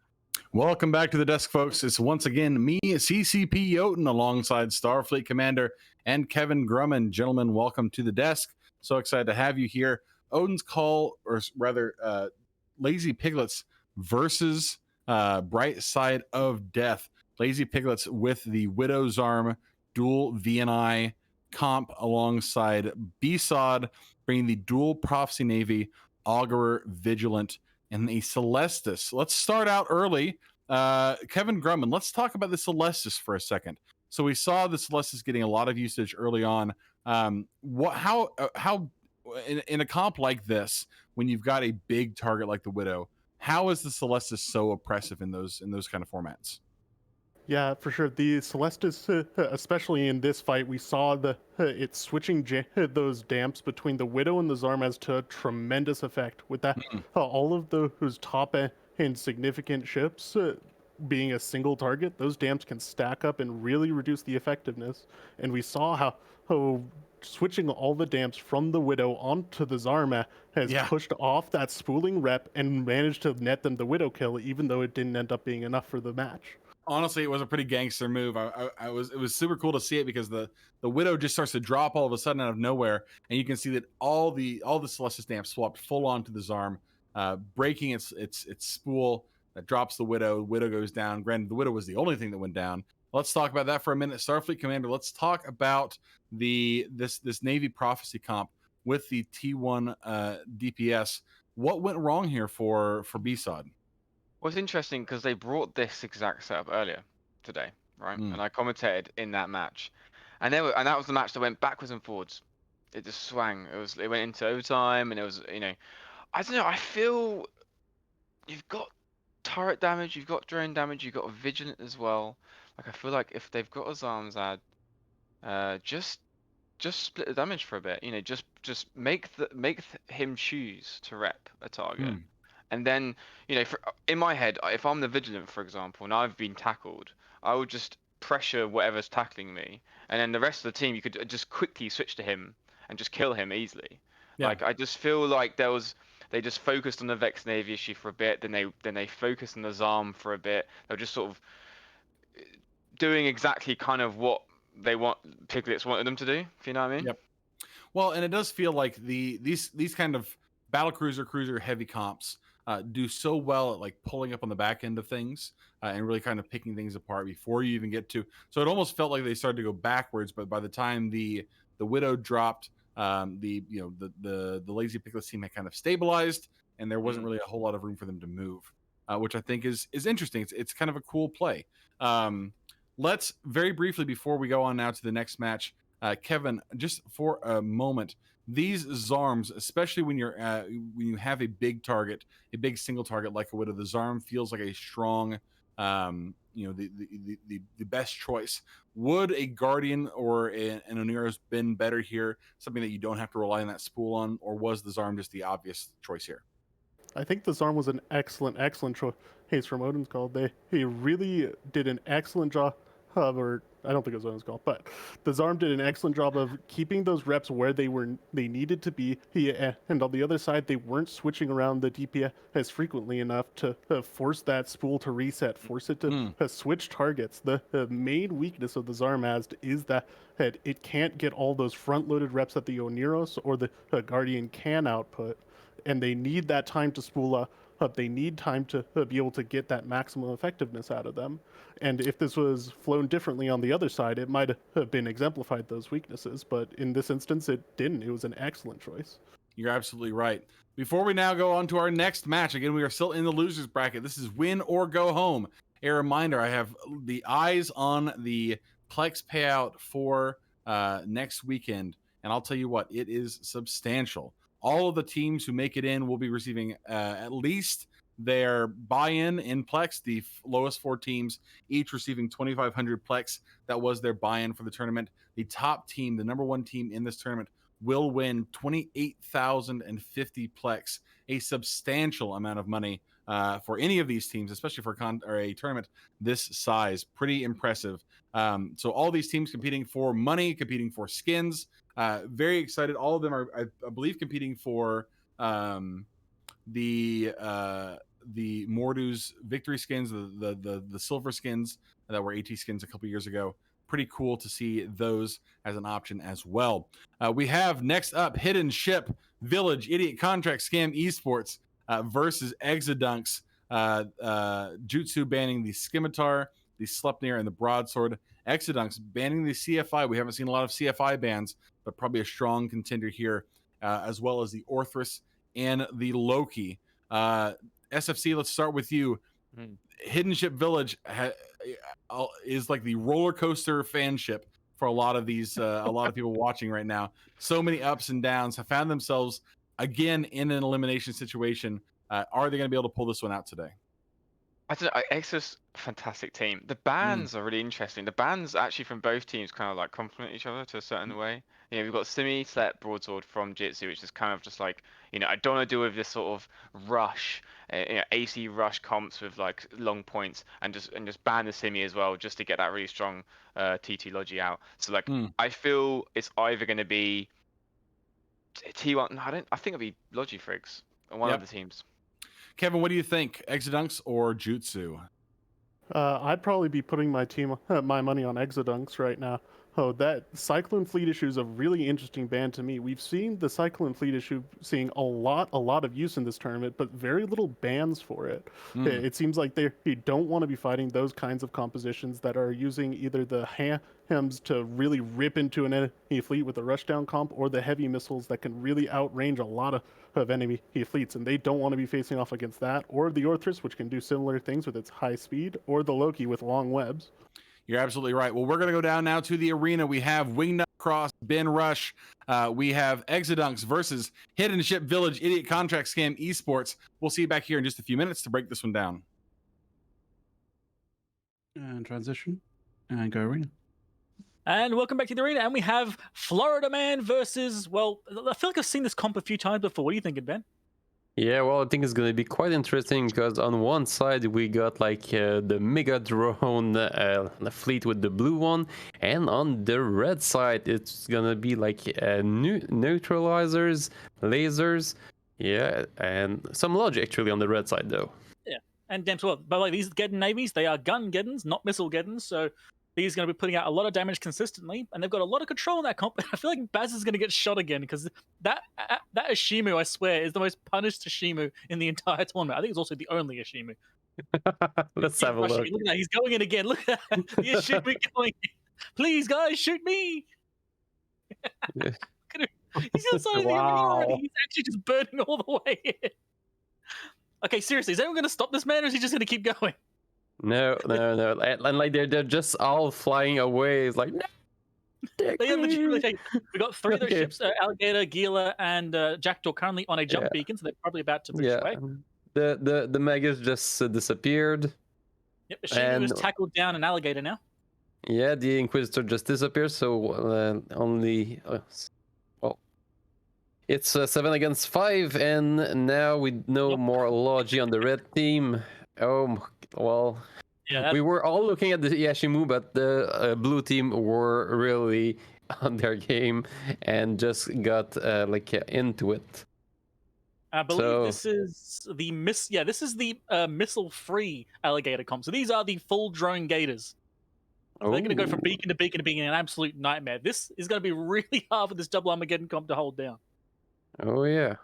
Welcome back to the desk, folks. It's once again me, CCP Jotun, alongside Starfleet Commander and Kevin Grumman. Gentlemen, welcome to the desk. So excited to have you here. Odin's Call, or rather, Lazy Piglets versus Bright Side of Death. Lazy Piglets with the Widow's Arm dual VNI comp alongside BSOD, bringing the dual Prophecy Navy, Augurer, Vigilant, and a Celestis. Let's start out early. Kevin Grumman, let's talk about the Celestis for a second. So we saw the Celestis getting a lot of usage early on. How in a comp like this, when you've got a big target like the Widow, how is the Celestis so oppressive in those kind of formats? Yeah, for sure. The Celestis, especially in this fight, we saw it switching those damps between the Widow and the Zarmaz to a tremendous effect. With that, all of those top and significant ships being a single target, those damps can stack up and really reduce the effectiveness. And we saw how switching all the damps from the Widow onto the Zarma has pushed off that spooling rep and managed to net them the Widow kill, even though it didn't end up being enough for the match. Honestly, it was a pretty gangster move. It was super cool to see it because the Widow just starts to drop all of a sudden out of nowhere, and you can see that all the Celestis damps swapped full onto the Zarm, breaking its spool that drops the Widow. Widow goes down. Granted, the Widow was the only thing that went down. Let's talk about that for a minute. Starfleet Commander, let's talk about this Navy Prophecy comp with the T1 DPS. What went wrong here for BSOD? Well, it's interesting because they brought this exact setup earlier today, right? And I commentated in that match, and that was the match that went backwards and forwards. It just swang. It went into overtime, and it was, I don't know. I feel you've got turret damage, you've got drone damage, you've got a Vigilant as well. Like, I feel like if they've got a Zarmaz just split the damage for a bit. Just make him choose to rep a target. And then, in my head, if I'm the Vigilant, for example, and I've been tackled, I would just pressure whatever's tackling me. And then the rest of the team, you could just quickly switch to him and just kill him easily. Yeah. Like, I just feel like they just focused on the Vex Navy issue for a bit, then they focused on the Zarm for a bit. They were just sort of doing exactly kind of what Piglets wanted them to do, if you know what I mean? Yep. Well, and it does feel like these kind of battlecruiser heavy comps do so well at like pulling up on the back end of things and really kind of picking things apart before you even get to. So it almost felt like they started to go backwards, but by the time the Widow dropped, the Lazy Piglets team had kind of stabilized, and there wasn't really a whole lot of room for them to move, which I think is interesting. It's kind of a cool play. Let's very briefly, before we go on now to the next match, Kevin, just for a moment, these Zarms, especially when you have a big target, a big single target like a Widow, the Zarm feels like a strong, the best choice. Would a Guardian or an Oneros been better here? Something that you don't have to rely on that spool on, or was the Zarm just the obvious choice here? I think the Zarm was an excellent choice from Odin's Call. He really did an excellent job, or I don't think it was Odin's Call, but the Zarm did an excellent job of keeping those reps where they needed to be. And on the other side, they weren't switching around the DPS as frequently enough to force that spool to reset, force it to switch targets. The main weakness of the Zarmaz is that it can't get all those front-loaded reps that the Oneros or the Guardian can output. And they need that time to spool up. They need time to be able to get that maximum effectiveness out of them. And if this was flown differently on the other side, it might have been exemplified those weaknesses. But in this instance, it didn't. It was an excellent choice. You're absolutely right. Before we now go on to our next match, again, we are still in the losers bracket. This is win or go home. A reminder, I have the eyes on the Plex payout for next weekend. and I'll tell you what, it is substantial. All of the teams who make it in will be receiving at least their buy-in in Plex. The lowest 4 teams each receiving 2,500 Plex. That was their buy-in for the tournament. The top team, the number 1 team in this tournament, will win 28,050 Plex, a substantial amount of money for any of these teams, especially for a tournament this size. Pretty impressive. So all these teams competing for money, competing for skins. Very excited. All of them are, I believe, competing for the Mordu's victory skins, the silver skins that were AT skins a couple years ago. Pretty cool to see those as an option as well. We have next up Hidden Ship Village Idiot Contract Scam Esports versus Exodunks. Jutsu banning the Scimitar, the Sleipnir, and the Broadsword. Exodunks banning the CFI. We haven't seen a lot of CFI bans, but probably a strong contender here, as well as the Orthrus and the Loki. SFC, let's start with you. Hidden Ship Village is like the roller coaster fanship for a lot of these, a lot of people watching right now. So many ups and downs, have found themselves again in an elimination situation. Are they going to be able to pull this one out today? I don't know. Exodus, fantastic team. The bans are really interesting. The bans actually from both teams kind of like complement each other to a certain way. You know, we've got Simi, Slep, Broadsword from Jitsu, which is kind of just like, you know, I don't want to deal with this sort of rush, you know, AC rush comps with like long points, and just ban the Simi as well, just to get that really strong TT Logi out. So like, I feel it's either going to be T1. No, I think it'll be Logi Frigs on one of the teams. Kevin, what do you think? Exodunks or Jutsu? I'd probably be putting my money on Exodunks right now. Oh, that Cyclone Fleet issue is a really interesting ban to me. We've seen the Cyclone Fleet issue seeing a lot of use in this tournament, but very little bans for it. It seems like they don't want to be fighting those kinds of compositions that are using either the HAMs to really rip into an enemy fleet with a rushdown comp, or the heavy missiles that can really outrange a lot of enemy fleets, and they don't want to be facing off against that, or the Orthrus, which can do similar things with its high speed, or the Loki with long webs. You're absolutely right. Well, we're going to go down now to the arena. We have Wingnut Cross, Ben Rush. We have Exodunks versus Hidden Ship Village Idiot Contract Scam Esports. We'll see you back here in just a few minutes to break this one down. And transition. And go arena. And welcome back to the arena. And we have Florida Man versus, well, I feel like I've seen this comp a few times before. What are you thinking, Ben? Yeah, well, I think it's going to be quite interesting because on one side we got like the Mega Drone the fleet with the blue one, and on the red side it's going to be like neutralizers, lasers, yeah, and some Logi actually on the red side though. Yeah, and damn well. By the way, these Geddon navies, they are gun Geddons, not missile Geddons, so these are going to be putting out a lot of damage consistently, and they've got a lot of control in that comp. I feel like Baz is going to get shot again, because that Ashimu, I swear, is the most punished Ashimu in the entire tournament. I think it's also the only Ashimu. Let's have a look. Look at that, he's going in again. Look at that. The Ashimu going in. Please, guys, shoot me! He's outside of the arena already. He's actually just burning all the way in. Okay, seriously, is anyone going to stop this man, or is he just going to keep going? No. And like they're just all flying away. It's like, no. We got 3 of those ships, Alligator, Gila, and Jackdaw, currently on a jump beacon, so they're probably about to push away. The Megas just disappeared. Yep, Ashimu has tackled down an Alligator now. Yeah, the Inquisitor just disappeared, so only... well, it's 7 against 5, and now with no more Logi on the red team. Oh, well... Yeah, we were all looking at the Ashimu, but the blue team were really on their game and just got into it. I believe this is the missile-free Alligator comp. So these are the full drone Gators. So they're going to go from beacon to beacon to beacon, an absolute nightmare. This is going to be really hard for this double Armageddon comp to hold down. Oh yeah.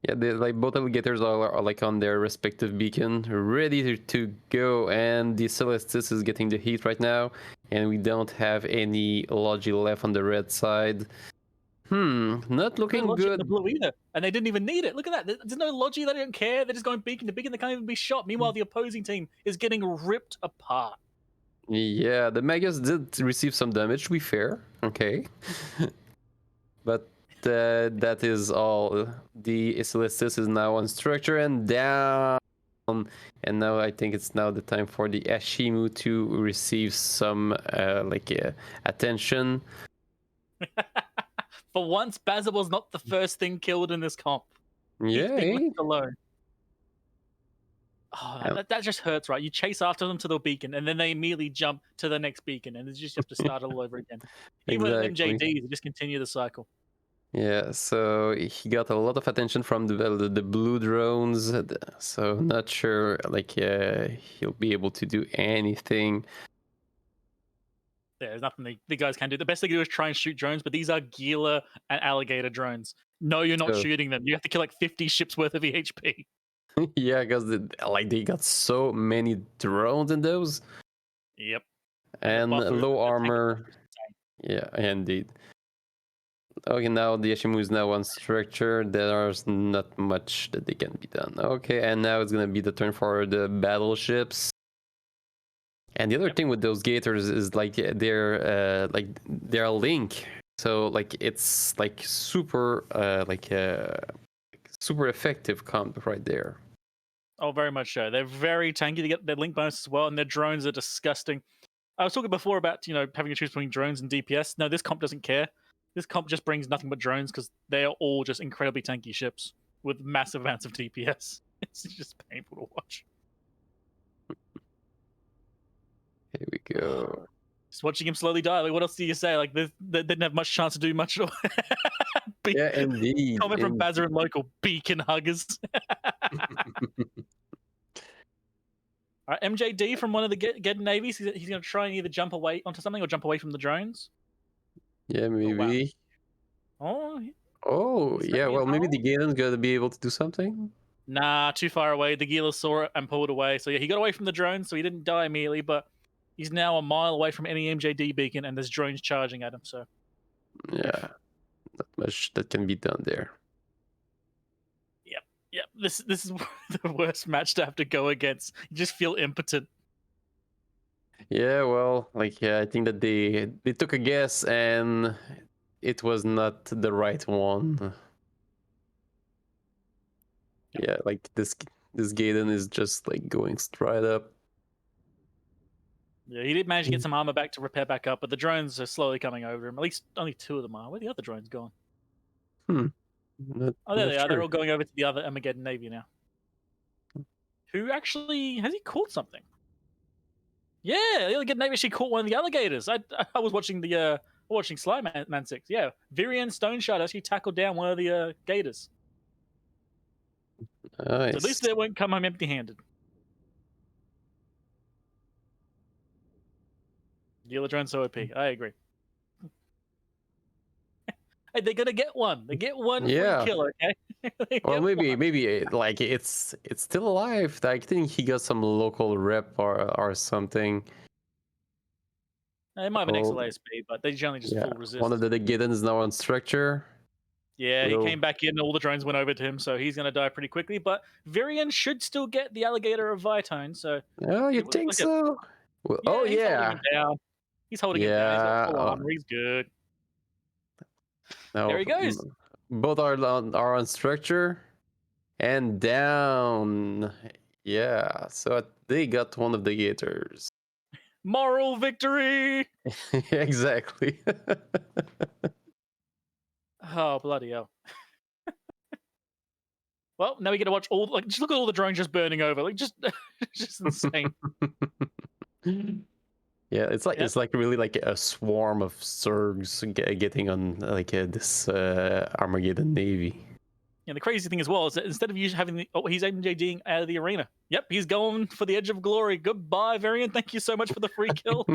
Yeah, both Alligators are like on their respective beacon, ready to go, and the Celestis is getting the heat right now, and we don't have any Logi left on the red side. Not looking good. The blue either, and they didn't even need it. Look at that. There's no Logi. They don't care. They're just going beacon to beacon. They can't even be shot. Meanwhile, the opposing team is getting ripped apart. Yeah, the Magus did receive some damage, to be fair. Okay. But that is all. The Celestis is now on structure and down. And now I think it's now the time for the Ashimu to receive some attention. For once, Basil was not the first thing killed in this comp. Yeah. He's been left alone. Oh, that just hurts, right? You chase after them to the beacon, and then they immediately jump to the next beacon, and you just have to start all over again. Even with MJD, they just continue the cycle. Yeah, so he got a lot of attention from the blue drones, so not sure he'll be able to do anything. There's nothing the guys can do. The best they can do is try and shoot drones, but these are Gila and Alligator drones. No, you're not shooting them. You have to kill like 50 ships worth of EHP. Yeah, because they got so many drones in those. Yep. And low armor. Yeah, indeed. Okay, now the Ashimu is now on structure. There's not much that they can be done. Okay, and now it's gonna be the turn for the battleships. And the other thing with those gators is they're link. So it's super super effective comp right there. Oh, very much so. They're very tanky to get their link bonus as well, and their drones are disgusting. I was talking before about having to choose between drones and DPS. No, this comp doesn't care. This comp just brings nothing but drones because they are all just incredibly tanky ships with massive amounts of DPS. It's just painful to watch. Here we go. Just watching him slowly die. Like, what else do you say? Like, they didn't have much chance to do much at all. Yeah, indeed. Comment from Bazzer and local beacon huggers. All right, MJD from one of the Get Navies. He's going to try and either jump away onto something or jump away from the drones. Yeah, maybe. Oh, yeah. Well, maybe the Galen's going to be able to do something. Nah, too far away. The Gila saw it and pulled away. So yeah, he got away from the drones, so he didn't die immediately, but he's now a mile away from any MJD beacon, and there's drones charging at him. So yeah, not much that can be done there. Yep. This is the worst match to have to go against. You just feel impotent. Yeah, well, I think that they took a guess and it was not the right one. Yeah, this Gaiden is just going straight up. Yeah, he did manage to get some armor back to repair back up, but the drones are slowly coming over him. At least only 2 of them are. Where are the other drones gone? There they are. They're all going over to the other Armageddon Navy now. Who actually has he caught something? Yeah, the Armageddon Navy actually caught one of the alligators. I was watching watching Slime Man 6. Yeah, Virian Stone Shard actually tackled down one of the gators. Nice. So at least they won't come home empty-handed. Gila drone's so OP. I agree. Hey, they're gonna get one. They get one free kill, okay? Well, maybe it's still alive. I think he got some local rep or something. It might have an XLA speed, but they generally just full resist. One of the Giddens is now on structure. Yeah, he came back in and all the drones went over to him, so he's going to die pretty quickly. But Virian should still get the Alligator of Vitone, so... Oh, you think so? Well, he's holding him down. He's holding him down. He's got full armor. He's good. No, there he goes. Both are on structure and down. Yeah, so they got one of the Gators. Moral victory! Exactly. Oh, bloody hell. Well, now we get to watch just look at all the drones just burning over. Just insane. Yeah, it's like really like a swarm of Zergs getting on this Armageddon Navy. And the crazy thing as well is that instead of having he's MJDing out of the arena. Yep, he's going for the edge of glory. Goodbye, Varian. Thank you so much for the free kill.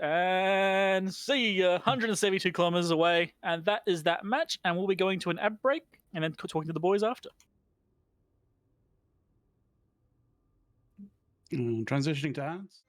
And see, 172 kilometers away, and that is that match. And we'll be going to an ad break and then talking to the boys after. Transitioning to ads.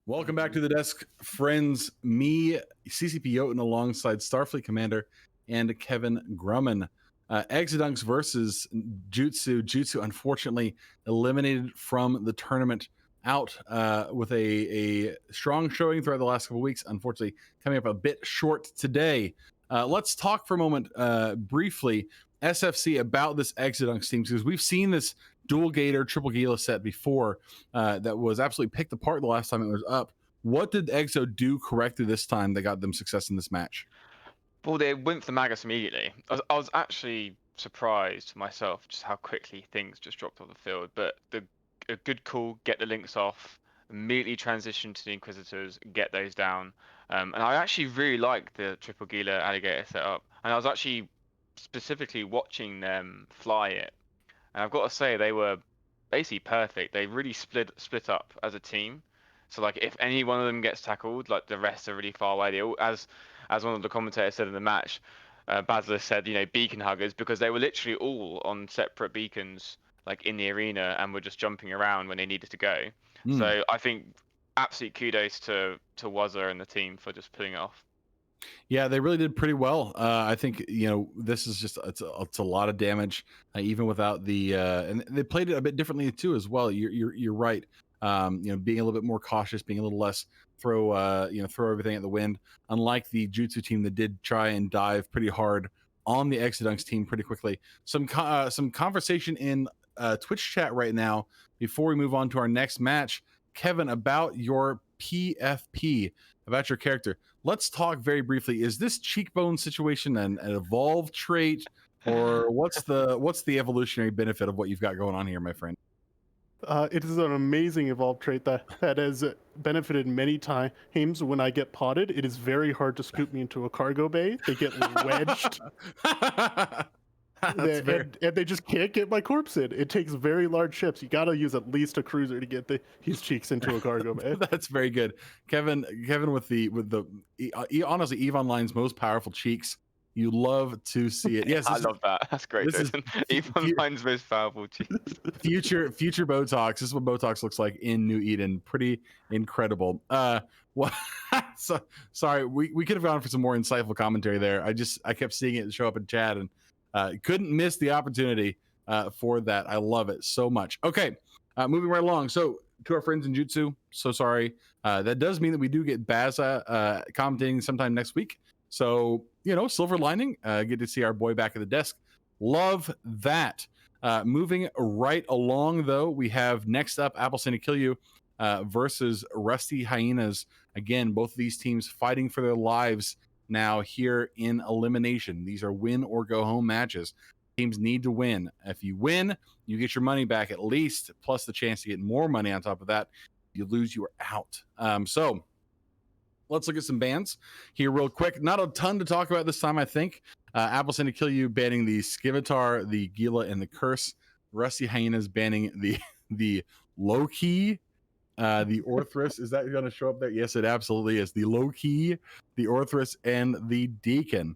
Welcome back to the desk, friends. Me, CCP Jotun, alongside Starfleet Commander and Kevin Grumman. Exodunks versus Jutsu. Jutsu, unfortunately, eliminated from the tournament, out with a strong showing throughout the last couple weeks. Unfortunately, coming up a bit short today. Let's talk for a moment briefly, SFC, about this Exodunks team, because we've seen this dual Gator, triple Gila set before that was absolutely picked apart the last time it was up. What did Exo do correctly this time that got them success in this match? Well, they went for the Magus immediately. I was actually surprised myself just how quickly things just dropped off the field. But a good call, get the links off, immediately transition to the Inquisitors, get those down. And I actually really liked the triple Gila Alligator setup. And I was actually specifically watching them fly it. And I've got to say, they were basically perfect. They really split up as a team. So like, if any one of them gets tackled, like the rest are really far away. They all, as one of the commentators said in the match, Basilisk said, beacon huggers, because they were literally all on separate beacons, like in the arena, and were just jumping around when they needed to go. So I think absolute kudos to Wazza and the team for just pulling it off. Yeah, they really did pretty well. I think this is just it's a lot of damage, even without the and they played it a bit differently too as well. You're right. Being a little bit more cautious, being a little less throw everything at the wind. Unlike the Jutsu team that did try and dive pretty hard on the Exodunks team pretty quickly. Some conversation in Twitch chat right now before we move on to our next match, Kevin, about your PFP, about your character. Let's talk very briefly. Is this cheekbone situation an evolved trait, or what's the evolutionary benefit of what you've got going on here, my friend? It is an amazing evolved trait that has benefited many times. When I get potted, it is very hard to scoop me into a cargo bay. They get wedged. And they just can't get my corpse in. It takes very large ships. You got to use at least a cruiser to get his cheeks into a cargo bay. That's very good, Kevin. With the honestly EVE Online's most powerful cheeks. You love to see it. Yes, I love that. That's great. This is EVE Online's most powerful cheeks. Future Botox. This is what Botox looks like in New Eden. Pretty incredible. Sorry, we could have gone for some more insightful commentary there. I kept seeing it show up in chat and couldn't miss the opportunity for that. I love it so much. Okay, moving right along. So to our friends in Jutsu, so sorry. That does mean that we do get Baza commenting sometime next week. So, silver lining, get to see our boy back at the desk. Love that. Moving right along, though, we have next up Apple Santa Kill You versus Rusty Hyenas. Again, both of these teams fighting for their lives now here in elimination. These are win or go home matches. Teams need to win. If you win, you get your money back at least, plus the chance to get more money on top of that. If you lose, you are out. So let's look at some bans here real quick. Not a ton to talk about this time, I think. Apple Santa Kill You banning the Scimitar, the Gila, and the Curse. Rusty Hyenas banning the Low-Key, the Orthrus. Is that going to show up there? Yes, it absolutely is. The Low-Key, the Orthrus, and the Deacon.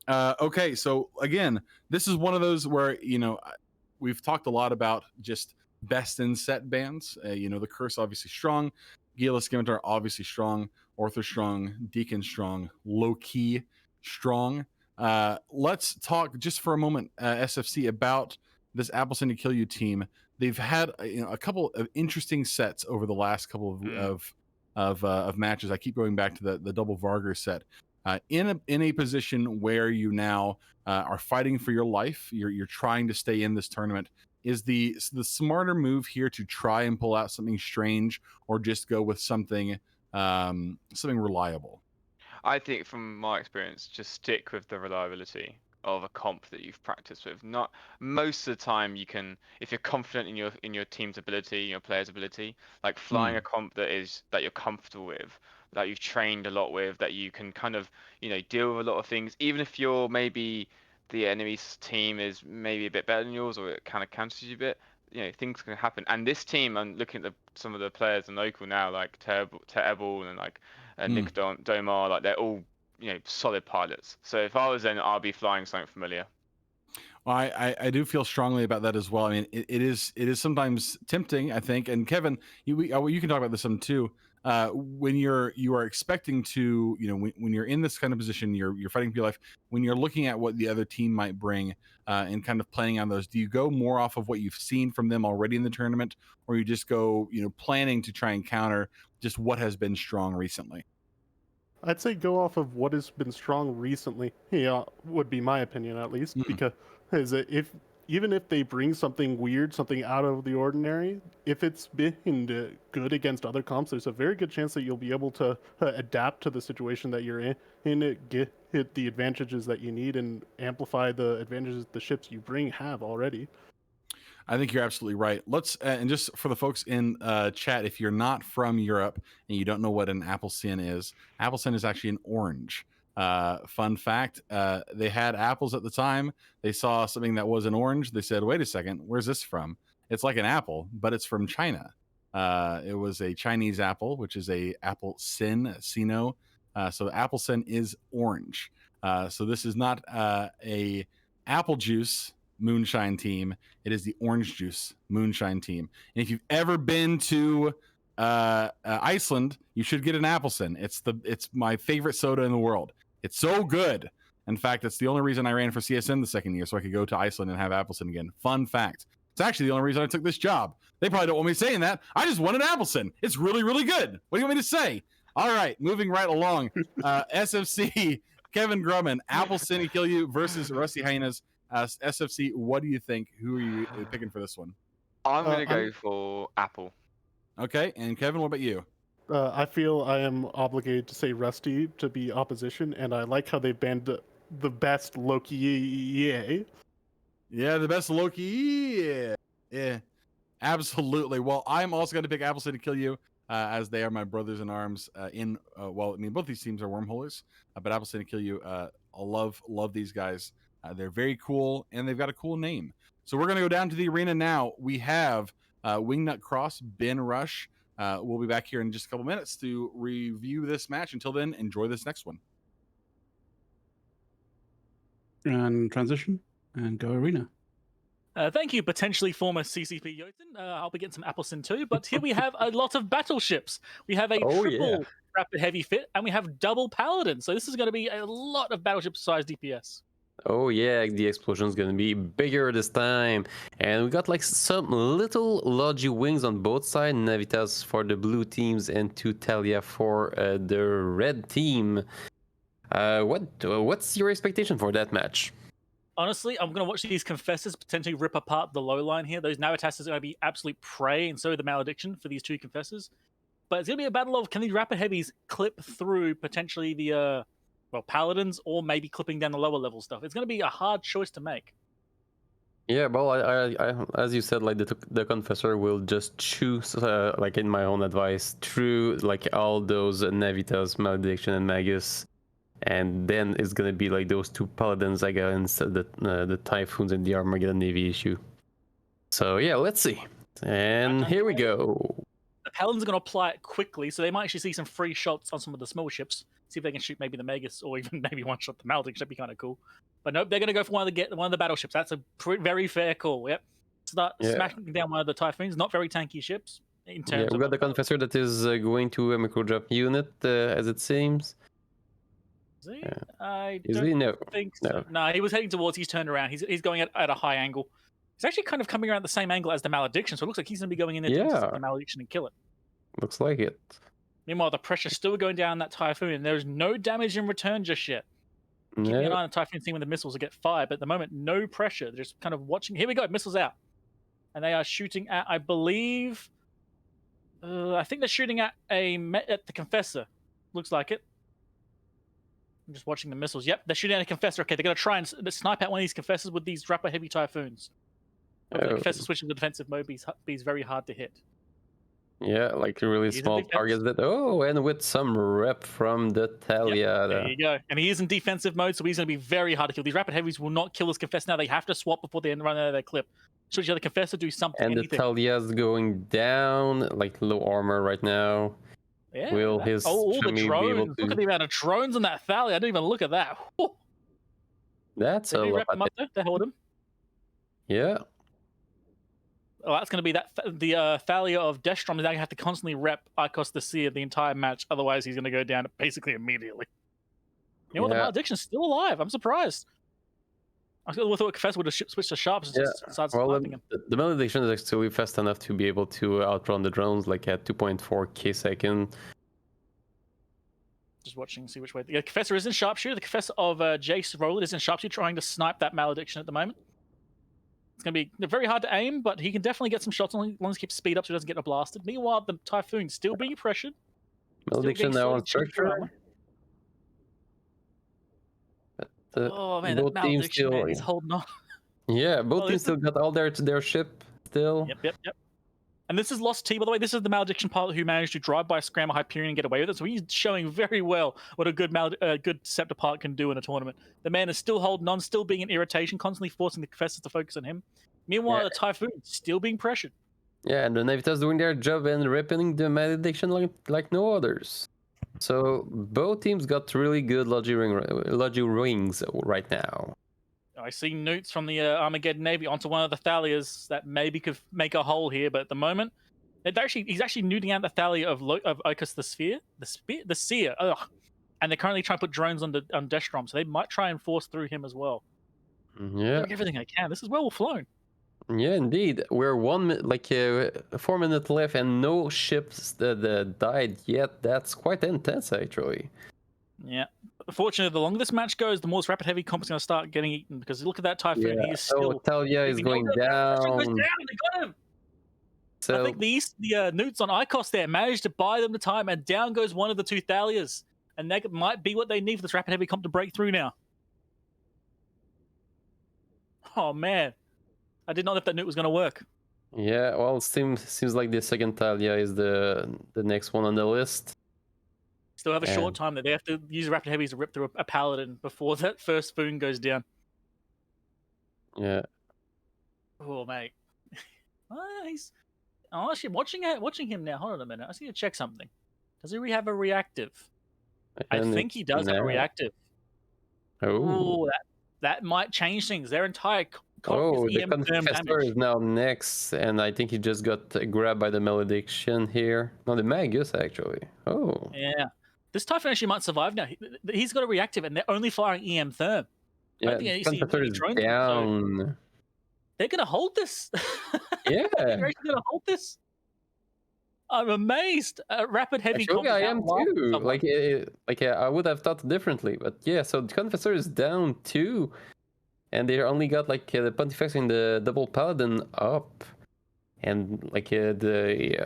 Okay, so again, this is one of those where, we've talked a lot about just best in set bans. The Curse obviously strong. Gila, Scimitar obviously strong. Orthrus strong, Deacon strong, Low-Key strong. Let's talk just for a moment, SFC, about this Apple Santa Kill You team. They've had a couple of interesting sets over the last couple of matches. I keep going back to the double Varger set. In a position where you now are fighting for your life, you're trying to stay in this tournament. Is the smarter move here to try and pull out something strange, or just go with something reliable? I think from my experience, just stick with the reliability of a comp that you've practiced with. Not most of the time you can, if you're confident in your team's ability, your player's ability, like flying a comp that you're comfortable with, that you've trained a lot with, that you can kind of deal with a lot of things, even if you're maybe the enemy's team is maybe a bit better than yours, or it kind of counters you a bit. Things can happen. And this team, I'm looking at some of the players in local now, like Terbal and like Nick Domar, like they're all solid pilots. So if I was them, I'll be flying something familiar. Well, I do feel strongly about that as well. I mean, it is sometimes tempting, I think. And Kevin, you can talk about this some too. When you are expecting to, when you're in this kind of position, you're fighting for your life. When you're looking at what the other team might bring and kind of planning on those, do you go more off of what you've seen from them already in the tournament, or you just go, planning to try and counter just what has been strong recently? I'd say go off of what has been strong recently. Would be my opinion, at least, because even if they bring something weird, something out of the ordinary, if it's been good against other comps, there's a very good chance that you'll be able to adapt to the situation that you're in, get the advantages that you need, and amplify the advantages the ships you bring have already. I think you're absolutely right. Let's and just for the folks in chat, if you're not from Europe and you don't know what an Appelsin is actually an orange. Fun fact, they had apples at the time. They saw something that was an orange. They said, wait a second, where's this from? It's like an apple, but it's from China. It was a Chinese apple, which is a Appelsin, Sino. So Appelsin is orange. So this is not a apple juice moonshine team. It is the orange juice moonshine team. And if you've ever been to Iceland, you should get an Appleton. It's my favorite soda in the world. It's so good. In fact, it's the only reason I ran for CSN the second year, so I could go to Iceland and have Appleton again. Fun fact. It's actually the only reason I took this job. They probably don't want me saying that. I just wanted Appleton. It's really, really good. What do you want me to say? All right, moving right along. SFC, Kevin Grumman, Appleton kill you versus Rusty Hyenas. SFC, what do you think? Who are you picking for this one? I'm going to go for Apple. Okay, and Kevin, what about you? I feel I am obligated to say Rusty to be opposition, and I like how they banned the best Loki. Yeah, the best Loki. Yeah, absolutely. Well, I'm also going to pick Appleton to kill you, as they are my brothers in arms. Well, I mean, both these teams are wormholers, but Appleton to kill you. I love these guys. They're very cool, and they've got a cool name. So we're going to go down to the arena now. We have Wingnut Cross, Ben Rush. We'll be back here in just a couple minutes to review this match. Until then, enjoy this next one. And transition and go arena. Thank you, potentially former CCP Jotun. I'll be getting some Appleton too, but here we have a lot of battleships. We have a triple rapid heavy fit, and we have double paladin. So this is going to be a lot of battleship-sized DPS. Oh yeah, the explosion's gonna be bigger this time. And we got like some little Logi wings on both sides. Navitas for the blue teams and Tutalia for the red team. What's your expectation for that match? Honestly, I'm going to watch these Confessors potentially rip apart the low line here. Those Navitas are going to be absolute prey, and so the Malediction for these two Confessors. But it's going to be a battle of, can these rapid heavies clip through potentially the Paladins, or maybe clipping down the lower level stuff. It's going to be a hard choice to make. Yeah, well, I as you said, like the Confessor will just choose, like in my own advice, through like all those Navitas, Malediction, and Magus, and then it's going to be like those two Paladins against the Typhoons and the Armageddon Navy issue. So yeah, let's see. And here we go. The Paladins are going to apply it quickly, so they might actually see some free shots on some of the small ships. See if they can shoot maybe the Magus, or even maybe one shot the Malediction. That'd be kind of cool. But nope, they're going to go for one of the battleships. That's a very fair call. Yep. Start smashing down one of the Typhoons. Not very tanky ships. In terms we got the Confessor that is going to a microdrop unit, as it seems. Is he? I is don't he? No. think so. No, he was heading towards. He's turned around. He's going at a high angle. He's actually kind of coming around the same angle as the Malediction, so it looks like he's going to be going in there to intercept the Malediction and kill it. Looks like it. Meanwhile, the pressure's still going down that Typhoon, and there's no damage in return just yet. Keeping an eye on the Typhoon, seeing when the missiles will get fired, but at the moment, no pressure. They're just kind of watching. Here we go, missiles out. And they are shooting at, I believe, I think they're shooting at the Confessor. Looks like it. I'm just watching the missiles. Yep, they're shooting at a Confessor. Okay, they're going to try and snipe out one of these Confessors with these rapid heavy Typhoons. The Confessor switching to defensive mode, he's very hard to hit. Yeah, like really small targets. And with some rep from the Talia. Yep, there you go. And he is in defensive mode, so he's going to be very hard to kill. These rapid heavies will not kill his Confessor now. They have to swap before they run out of their clip. Should the other Confessor do something? And the Talia's going down, like low armor right now. Yeah. Will his all the be drones. able to... Look at the amount of drones on that Thalia. I didn't even look at that. Whew. That's a lot. They hold him. Yeah. Oh, that's going to be the Thalia of Destrom is now going to have to constantly rep Icos the Seer the entire match. Otherwise, he's going to go down basically immediately. You know what? The Malediction's still alive. I'm surprised. I thought Confessor would have switched to Sharps and just started sniping him. The Malediction is actually fast enough to be able to outrun the drones like at 2.4k second. Just watching, see which way. The Confessor is in Sharpshooter. The Confessor of Jace Roland is in Sharpshooter trying to snipe that Malediction at the moment. It's going to be very hard to aim, but he can definitely get some shots as long as he keeps speed up so he doesn't get blasted. Meanwhile, the Typhoon's still being pressured. Malediction now on structure. Oh man, that Malediction is holding on. Yeah, both teams still got all their ship still. Yep. And this is Lost T, by the way. This is the Malediction pilot who managed to drive by Scramble Hyperion and get away with it. So he's showing very well what a good Scepter pilot can do in a tournament. The man is still holding on, still being an irritation, constantly forcing the Confessors to focus on him. Meanwhile, the Typhoon is still being pressured. Yeah, and the Navitas doing their job and ripping the Malediction like no others. So both teams got really good Logi rings right now. I see newts from the Armageddon Navy onto one of the Thalias that maybe could make a hole here, but at the moment, he's actually newting out the Thalia of Icus the Seer. Ugh. And they're currently trying to put drones on Destrom, so they might try and force through him as well. Yeah. Doing everything I can. This is well flown. Yeah, indeed. We're 4 minutes left and no ships that died yet. That's quite intense, actually. Yeah. Fortunately, the longer this match goes, the more rapid heavy comp is going to start getting eaten, because look at that Typhoon. He is still. Thalia is going down. They got him. So, I think the newts on Icos there managed to buy them the time, and down goes one of the two Thalias. And that might be what they need for this rapid heavy comp to break through now. Oh, man. I did not know if that nuke was going to work. Yeah, well, it seems like the second Thalia is the next one on the list. Still have a short time that they have to use rapid heavies to rip through a paladin before that first spoon goes down. Yeah. Oh, mate. Actually, watching him now. Hold on a minute. I just need to check something. Does he have a reactive? I think he does have a reactive. Oh, that might change things. Their entire the Confessor is now next, and I think he just got grabbed by the Malediction here. No, the Magus, actually. Oh. Yeah. This Typhoon actually might survive now. He's got a reactive, and they're only firing EM Therm. Yeah, the Confessor is down. So they're going to hold this. Yeah. They're actually going to hold this. I'm amazed. Rapid heavy. Actually, I am too. I would have thought differently, but yeah. So the Confessor is down too, and they only got the Pontifex and the double Paladin up, and the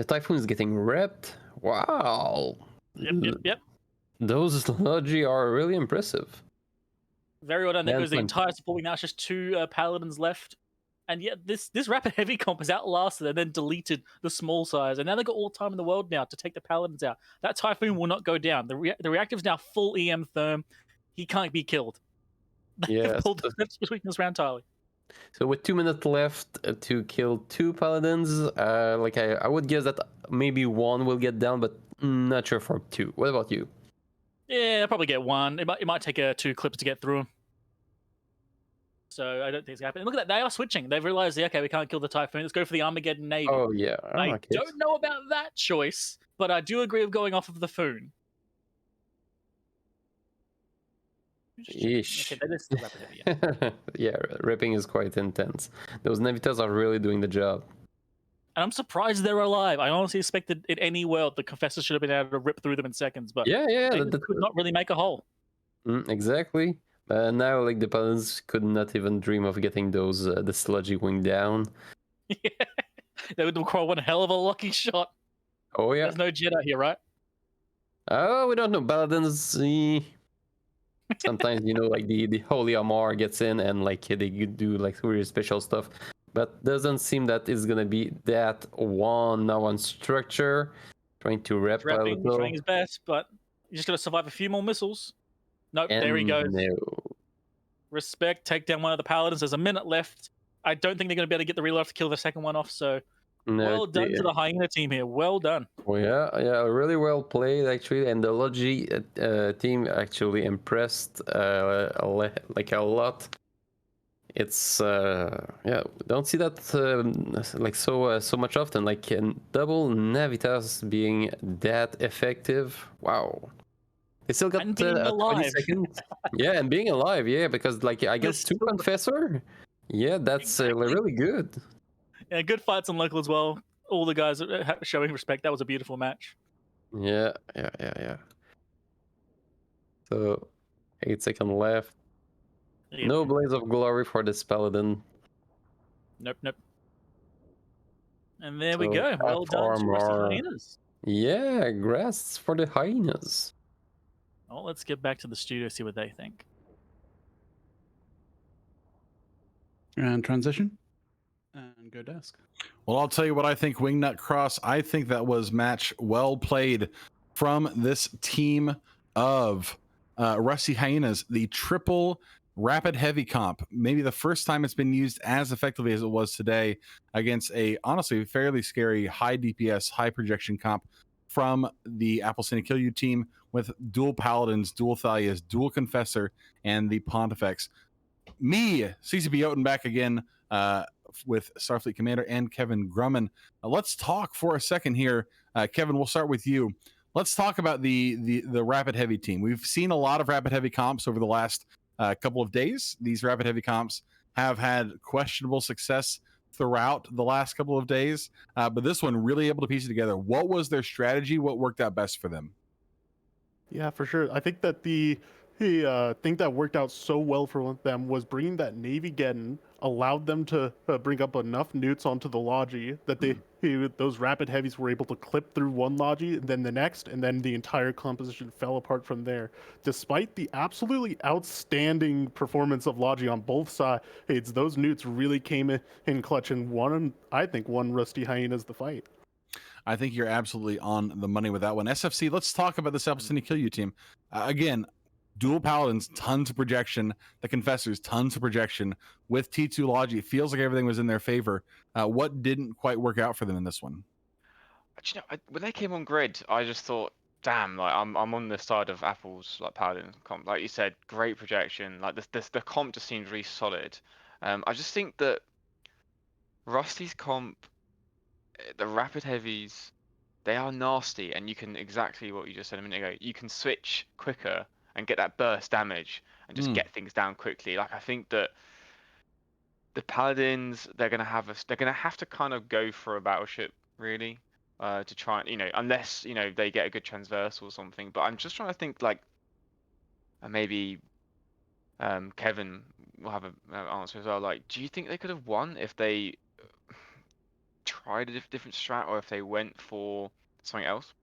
Typhoon is getting repped. Wow. Yep. Those Logi are really impressive. Very well done. There goes the entire support. Now it's just two Paladins left. And yet this rapid heavy comp has outlasted and then deleted the small size. And now they've got all the time in the world now to take the Paladins out. That Typhoon will not go down. The reactive's now full EM Therm. He can't be killed. Yeah. Pulled the weakness round entirely. So with 2 minutes left to kill two Paladins, I would guess that maybe one will get down, but not sure for two. What about you? Yeah, I'll probably get one. It might take 2 clips to get through him. So I don't think it's happening. Look at that. They are switching. They've realized, okay, we can't kill the Typhoon. Let's go for the Armageddon Navy. Oh, yeah. I don't know about that choice, but I do agree with going off of the Foon. Yeesh. Okay, that is still rapid heavy, yeah. Yeah, ripping is quite intense. Those Navitas are really doing the job. And I'm surprised they're alive. I honestly expected in any world the Confessor should have been able to rip through them in seconds, but they could not really make a hole. Exactly. Now, the Paladins could not even dream of getting those the sludgy wing down. Yeah, they would call one hell of a lucky shot. Oh yeah. There's no Jedi here, right? Oh, we don't know. Paladins. Sometimes the Holy Amar gets in and they do really special stuff, but doesn't seem that it's gonna be that one now on structure. Trying to rep a little. Trying his best, but he's just gonna survive a few more missiles. Nope, there he goes. No. Respect, take down one of the Paladins. There's a minute left. I don't think they're going to be able to get the reload to kill the second one off, so well done to the Hyena team here. Well done. Oh, yeah, really well played, actually. And the Logi team actually impressed a lot. It's, don't see that so much often. Double Navitas being that effective. Wow. They still got 20 seconds. Yeah, and being alive, yeah, because I guess 2 Confessor. Yeah, that's really good. Yeah, good fights on local as well. All the guys showing respect. That was a beautiful match. Yeah. So, 8 seconds left. Yeah. No Blaze of Glory for this Paladin. Nope. And there we go. Well done to the Hyenas. Yeah, grass for the Hyenas. Well, let's get back to the studio, see what they think. And transition. And go desk. Well, I'll tell you what I think, Wingnut Cross. I think that was match well played from this team of Rusty Hyenas, the triple rapid heavy comp. Maybe the first time it's been used as effectively as it was today against a honestly fairly scary high DPS, high projection comp from the Apple Cine Kill You team with dual Paladins, dual Thalias, dual Confessor, and the Pontifex. Me, CCP Oten, back again with Starfleet Commander and Kevin Grumman. Let's talk for a second here. Kevin, we'll start with you. Let's talk about the Rapid Heavy team. We've seen a lot of Rapid Heavy comps over the last couple of days. These Rapid Heavy comps have had questionable success throughout the last couple of days, but this one really able to piece it together. What was their strategy? What worked out best for them? Yeah, for sure. I think that the thing that worked out so well for them was bringing that Navy Geddon allowed them to bring up enough newts onto the Logi that those Rapid Heavies were able to clip through one Logi and then the next, and then the entire composition fell apart from there. Despite the absolutely outstanding performance of Logi on both sides, those newts really came in clutch and won Rusty Hyenas the fight. I think you're absolutely on the money with that one. SFC, let's talk about this Apple Cine Kill You team. Again, dual Paladins, tons of projection. The Confessors, tons of projection. With T2 Logi, it feels like everything was in their favor. What didn't quite work out for them in this one? When they came on grid, I just thought, damn, like I'm on the side of Apple's like Paladin comp. Like you said, great projection. Like the comp just seems really solid. I just think that Rusty's comp, the Rapid Heavies, they are nasty, and you can exactly what you just said a minute ago. You can switch quicker and get that burst damage and just get things down quickly. Like I think that the Paladins, they're gonna have to kind of go for a battleship really to try and unless they get a good transversal or something. But I'm just trying to think like maybe Kevin will have an answer as well. Like, do you think they could have won if they tried a different strat, or if they went for something else?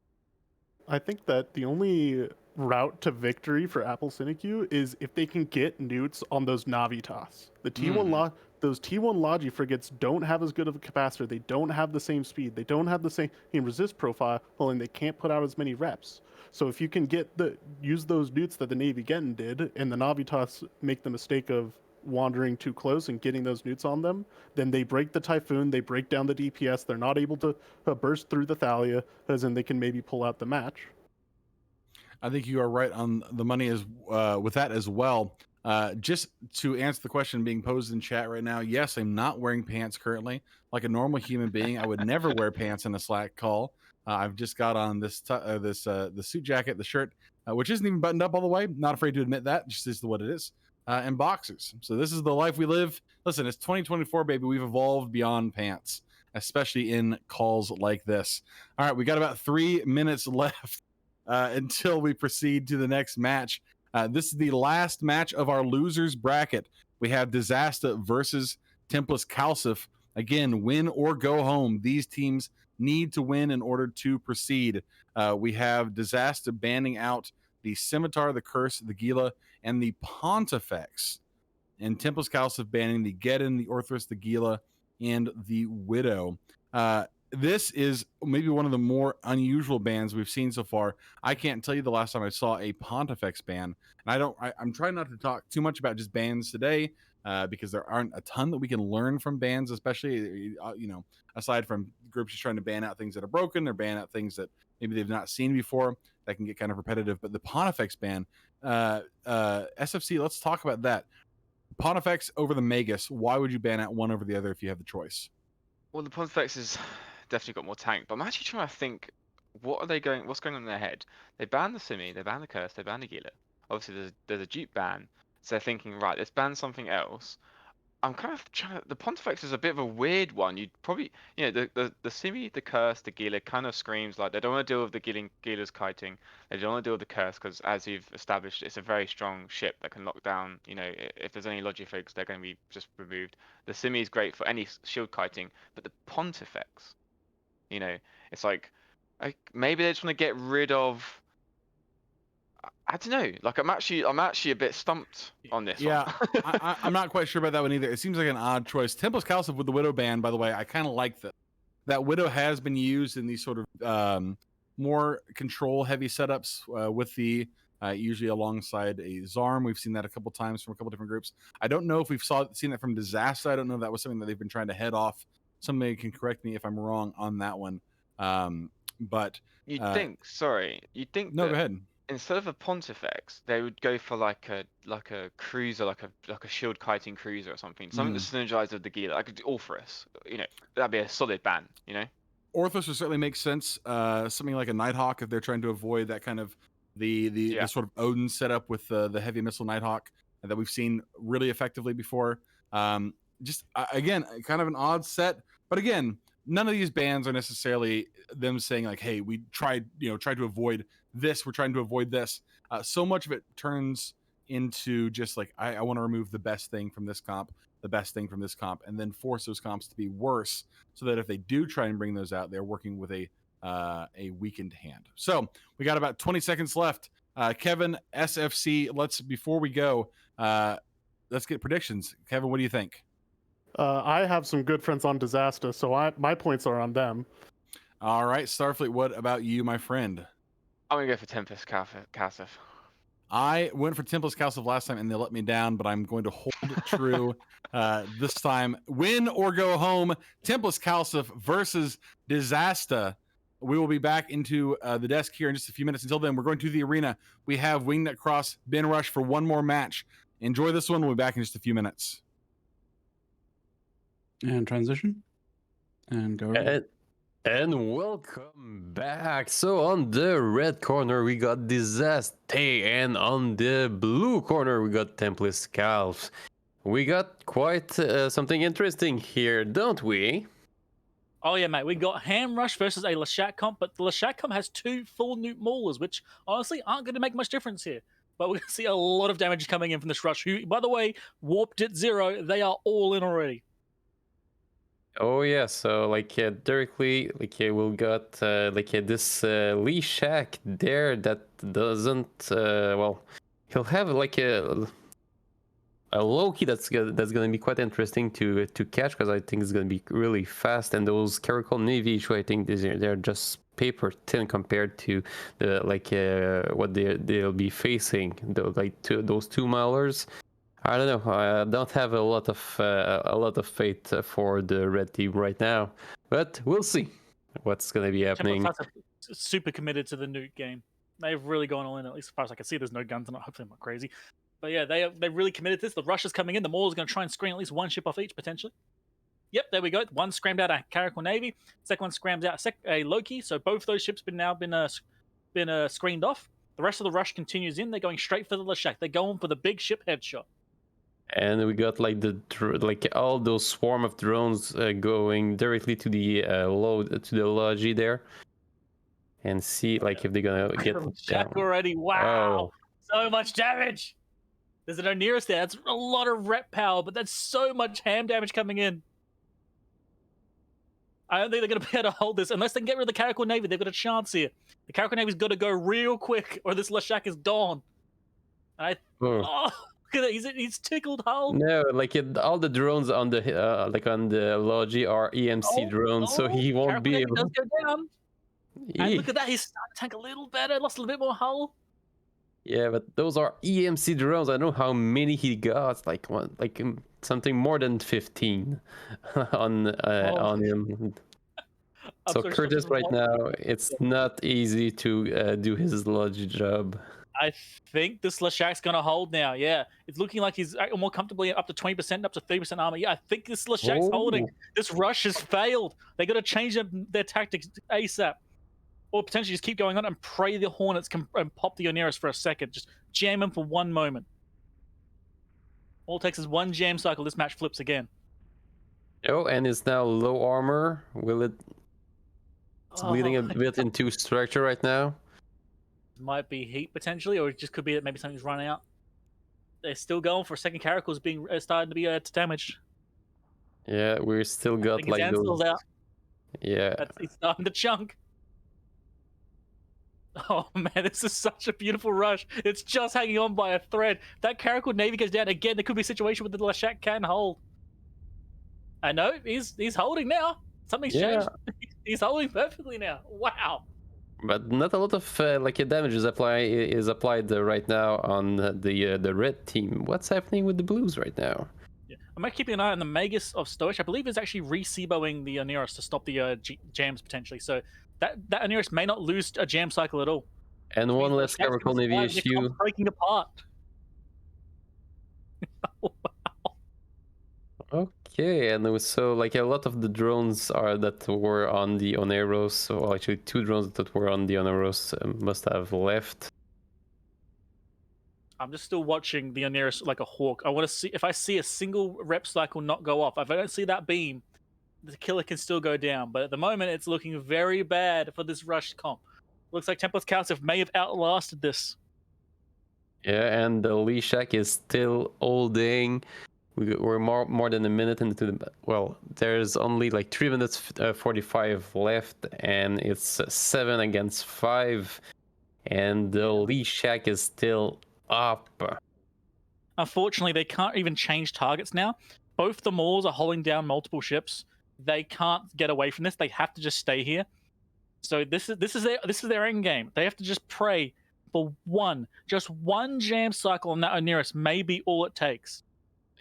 I think that the only route to victory for Apple Cine Q is if they can get newts on those Navitas. The T1 those T1 Logi frigates don't have as good of a capacitor. They don't have the same speed. They don't have the same resist profile, and they can't put out as many reps. So if you can use those newts that the Navy Geddon did, and the Navitas make the mistake of wandering too close and getting those newts on them, then they break the Typhoon, they break down the DPS, they're not able to burst through the Thalia, as in they can maybe pull out the match. I think you are right on the money with that as well. Just to answer the question being posed in chat right now, yes, I'm not wearing pants currently. Like a normal human being, I would never wear pants in a Slack call. I've just got on the suit jacket, the shirt, which isn't even buttoned up all the way. Not afraid to admit that, just is what it is. And boxers. So this is the life we live. Listen, it's 2024, baby. We've evolved beyond pants, especially in calls like this. All right, we got about 3 minutes left until we proceed to the next match. This is the last match of our losers bracket. We have Disaster versus Tempest Calcif. Again, win or go home. These teams need to win in order to proceed. We have Disaster banning out the Scimitar, the Curse, the Gila, and the Pontifex. And Tempest Calcif banning the Geddon, the Orthrus, the Gila, and the Widow. This is maybe one of the more unusual bans we've seen so far. I can't tell you the last time I saw a Pontifex ban. And I'm trying not to talk too much about just bans today because there aren't a ton that we can learn from bans, especially, aside from groups just trying to ban out things that are broken or ban out things that maybe they've not seen before. That can get kind of repetitive. But the Pontifex ban, SFC, let's talk about that. Pontifex over the Magus. Why would you ban out one over the other if you have the choice? Well, the Pontifex has definitely got more tank, but I'm actually trying to think, what's going on in their head? They ban the Simi, they ban the Curse, they ban the Gila. Obviously, there's a dupe ban, so they're thinking, right, let's ban something else. I'm kind of trying to. The Pontifex is a bit of a weird one. You'd probably, the Simi, the Curse, the Gila kind of screams like they don't want to deal with the Gila's kiting. They don't want to deal with the Curse because, as you've established, it's a very strong ship that can lock down. If there's any Logifigs, they're going to be just removed. The Simi is great for any shield kiting, but the Pontifex, it's like maybe they just want to get rid of. I don't know. Like I'm actually a bit stumped on this. Yeah, I'm not quite sure about that one either. It seems like an odd choice. Tempest Calcif with the Widow ban, by the way, I kind of like that. That Widow has been used in these sort of more control-heavy setups with the usually alongside a Zarm. We've seen that a couple times from a couple different groups. I don't know if we've seen that from Disaster. I don't know if that was something that they've been trying to head off. Somebody can correct me if I'm wrong on that one. But You'd uh, think, sorry, you'd think no, that go ahead. instead of a Pontifex, they would go for like a cruiser, like a shield kiting cruiser or something that synergized with the Gila, like Orthrus. That'd be a solid ban. Orthrus would certainly make sense. Something like a Nighthawk if they're trying to avoid that kind of the sort of Odin setup with the heavy missile Nighthawk that we've seen really effectively before. Again, kind of an odd set, but again, none of these bans are necessarily them saying like, "Hey, we tried to avoid this. We're trying to avoid this." So much of it turns into just like, I want to remove the best thing from this comp, the best thing from this comp, and then force those comps to be worse, so that if they do try and bring those out, they're working with a weakened hand. So we got about 20 seconds left. Kevin, SFC. Before we go, let's get predictions. Kevin, what do you think? I have some good friends on Disaster, so my points are on them. All right, Starfleet, what about you, my friend? I'm going to go for Tempest Kasif. I went for Tempest Kasif last time, and they let me down, but I'm going to hold true this time. Win or go home, Tempest Kasif versus Disaster. We will be back into the desk here in just a few minutes. Until then, we're going to the arena. We have Wingnut Cross, Ben Rush for one more match. Enjoy this one. We'll be back in just a few minutes. And transition. And go. And welcome back. So on the red corner we got Disaster, and on the blue corner we got Tempest Kasif. We got quite something interesting here, don't we? Oh yeah, mate. We got Ham Rush versus a Lashak comp, but the Lashak comp has 2 full Newt Maulers, which honestly aren't going to make much difference here. But we're going to see a lot of damage coming in from this Rush, who, by the way, warped at 0. They are all in already. Oh yeah, so directly we'll got this Lashak there that doesn't he'll have a Loki that's gonna be quite interesting to catch, because I think it's gonna be really fast, and those Caracol Navy, I think they're just paper thin compared to the what they'll be facing, those 2 milers. I don't know. I don't have a lot of faith for the red team right now, but we'll see what's going to be happening. Super committed to the Newt game. They've really gone all in, at least as far as I can see. There's no guns, and hopefully I'm not crazy. But yeah, they're really committed to this. The Rush is coming in. The Maul is going to try and screen at least 1 ship off each, potentially. Yep, there we go. One scrammed out a Caracol Navy. Second one scrammed out a Loki. So both those ships been screened off. The rest of the Rush continues in. They're going straight for the Lashak. They're going for the big ship headshot. And we got all those swarm of drones going directly to the Logi there, and see if they're gonna get Jack already. Wow, so much damage. There's an Oneirus there. That's a lot of rep power, but that's so much ham damage coming in. I don't think they're gonna be able to hold this unless they can get rid of the Caracol Navy. They've got a chance here. The Caracol Navy's got to go real quick, or this Lashak is gone. And look at that, he's tickled hull. No, all the drones on the on the Logi are EMC drones, so he won't be able. Does go down. And look at that, he's starting to tank a little better, lost a little bit more hull. Yeah, but those are EMC drones. I don't know how many he got, something more than 15 on him. So Curtis right now, it's not easy to do his Logi job. I think this Lashak's going to hold now. Yeah, it's looking like he's more comfortably up to 20%, up to 30% armor. Yeah, I think this Lashak's holding. This Rush has failed. They got to change their tactics ASAP, or potentially just keep going on and pray the Hornets can pop the Oneirus for a second. Just jam him for 1 moment. All it takes is 1 jam cycle. This match flips again. Oh, and it's now low armor. Will it? It's bleeding a bit into structure right now. Might be heat potentially, or it just could be that maybe something's running out. They're still going for second Caracol's being starting to be damaged. Yeah, we're still got those. Out. Yeah, he's starting to chunk. Oh man, this is such a beautiful Rush. It's just hanging on by a thread. That Caracol Navy goes down again. There could be a situation where the Lashak can hold. I know he's holding now. Something's changed. He's holding perfectly now. Wow. But not a lot of damage is applied right now on the red team. What's happening with the blues right now? Yeah. I'm keeping an eye on the Magus of Stoic. I believe is actually re-Siboing the Oneirus to stop the jams potentially. So that Oneirus may not lose a jam cycle at all. And one less Caracal Navy issue. Breaking apart. Okay, and so like a lot of the drones that were on the Oneros, so actually 2 drones that were on the Oneros must have left. I'm just still watching the Oneirus like a hawk. I want to see if I see a single rep cycle not go off. If I don't see that beam, the killer can still go down. But at the moment, it's looking very bad for this rush comp. Looks like Tempest Calcif may have outlasted this. Yeah, and the Leshak is still holding. We're more than a minute into the... Well, there's only like 3 minutes 45 left, and it's 7 against 5. And the Leshak is still up. Unfortunately, they can't even change targets now. Both the Mauls are holding down multiple ships. They can't get away from this. They have to just stay here. So this is their end game. They have to just pray for just one jam cycle on that Oneirus may be all it takes.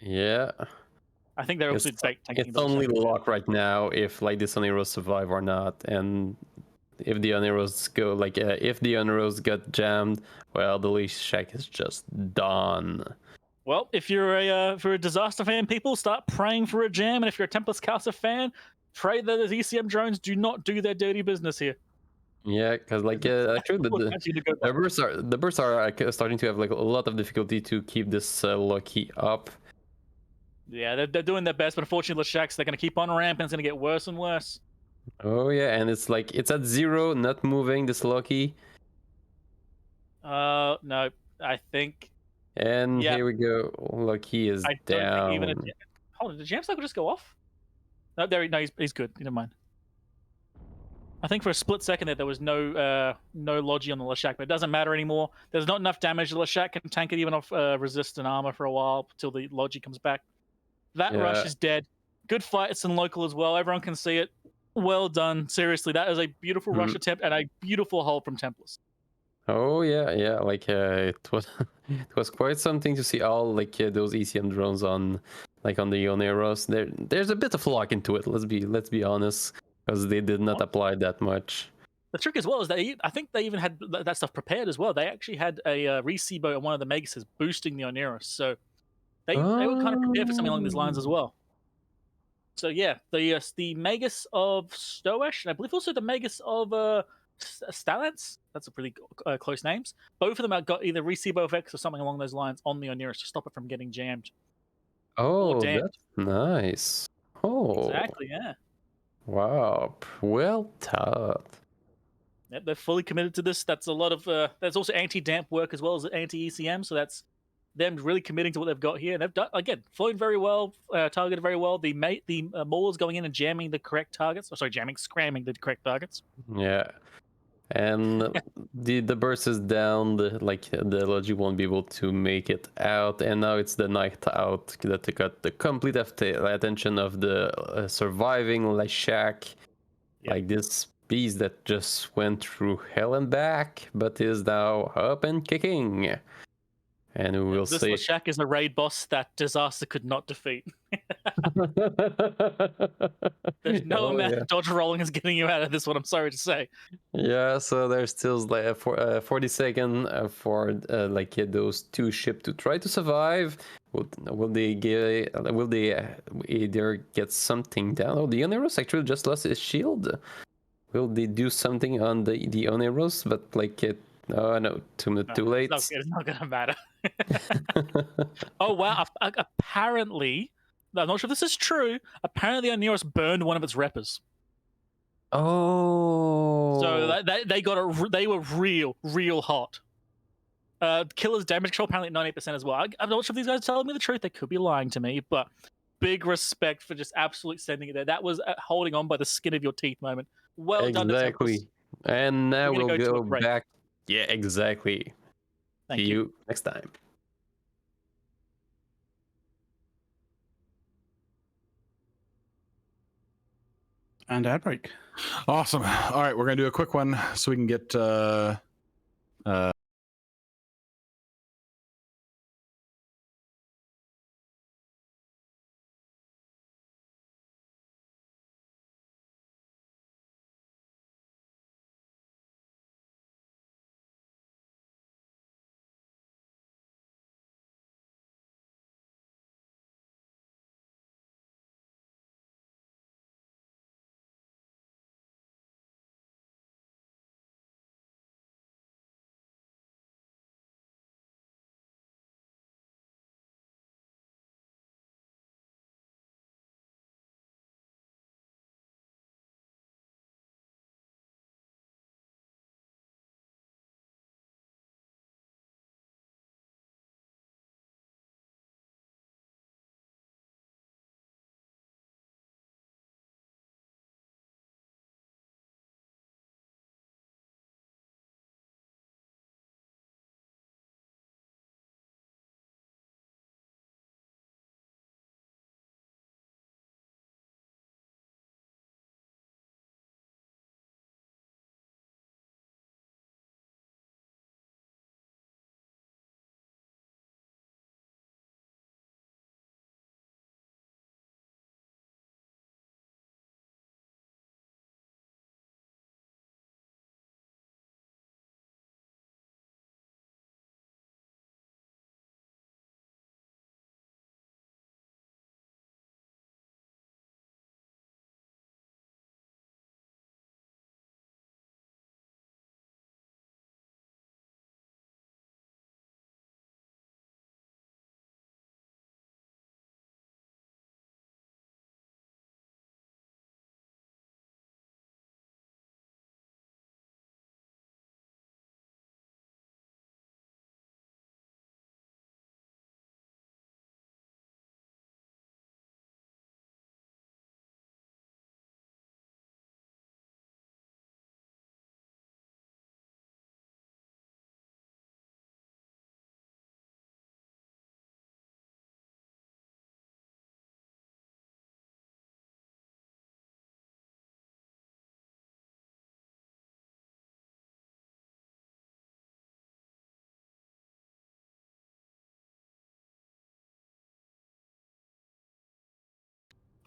Yeah. I think they're also taking it's only luck right now if like this Oneros survive or not, and if the Oneros go like if the Oneros got jammed, well, the Leshak is just done. Well, if you're a Disaster fan, people start praying for a jam, and if you're a Tempest Calcif fan, pray that the ECM drones do not do their dirty business here. Yeah, because like actually the bursts are starting to have like a lot of difficulty to keep this Lucky up. Yeah, they're doing their best, but unfortunately, Leshaks, they're going to keep on ramping. It's going to get worse and worse. Oh yeah, and it's like it's at 0, not moving. This Lucky. No, I think. And here we go. Lucky is down. Think even hold on, did jam cycle just go off? No, he's good. Never mind. I think for a split second there was no Logi on the Leshak, but it doesn't matter anymore. There's not enough damage. The Leshak can tank it even off resistant armor for a while till the Logi comes back. That rush is dead. Good fight. It's in local as well. Everyone can see it. Well done. Seriously, that is a beautiful rush attempt and a beautiful hold from Templars. Oh yeah. Like it was quite something to see all like those ECM drones on the Oneros. There's a bit of luck into it. Let's be honest, because they did not apply that much. The trick as well is I think they even had that stuff prepared as well. They actually had a Recibo and one of the Megases boosting the Oneros, so they were kind of prepared for something along these lines as well. So yeah, the Magus of Stoash, and I believe also the Magus of Stalance. That's a pretty close names. Both of them have got either Recibo effects or something along those lines on the Oneros to stop it from getting jammed. Oh, that's nice. Oh, exactly. Yeah. Wow. Well thought. Yep, they're fully committed to this. That's a lot of. There's also anti-damp work as well as anti-ECM, so that's them really committing to what they've got here. And they've done again, flown very well, targeted very well. The Maulers going in and jamming the correct targets. Scramming the correct targets. Yeah, and the burst is down. The Logi won't be able to make it out, and now it's the Night Out that got the complete attention of the surviving Leshak. Yep. Like this beast that just went through hell and back, but is now up and kicking. And we will see. This Leshak is a raid boss that Disaster could not defeat. There's no amount of dodge rolling is getting you out of this one, I'm sorry to say. Yeah, so there's still 40 seconds for those 2 ships to try to survive. Will they either get something down? Oh, the Oneros actually just lost his shield. Will they do something on the Oneros? But oh no, too late. It's not gonna matter. Oh wow! Apparently, I'm not sure if this is true. Apparently, Oneros burned one of its reppers. Oh. So they were real hot. Killer's damage control apparently 98% as well. I'm not sure if these guys are telling me the truth. They could be lying to me, but big respect for just absolutely sending it there. That was a holding on by the skin of your teeth moment. Well done. Exactly. And now we'll go back. Yeah, exactly. See you next time. And ad break. Awesome. All right, we're gonna do a quick one so we can get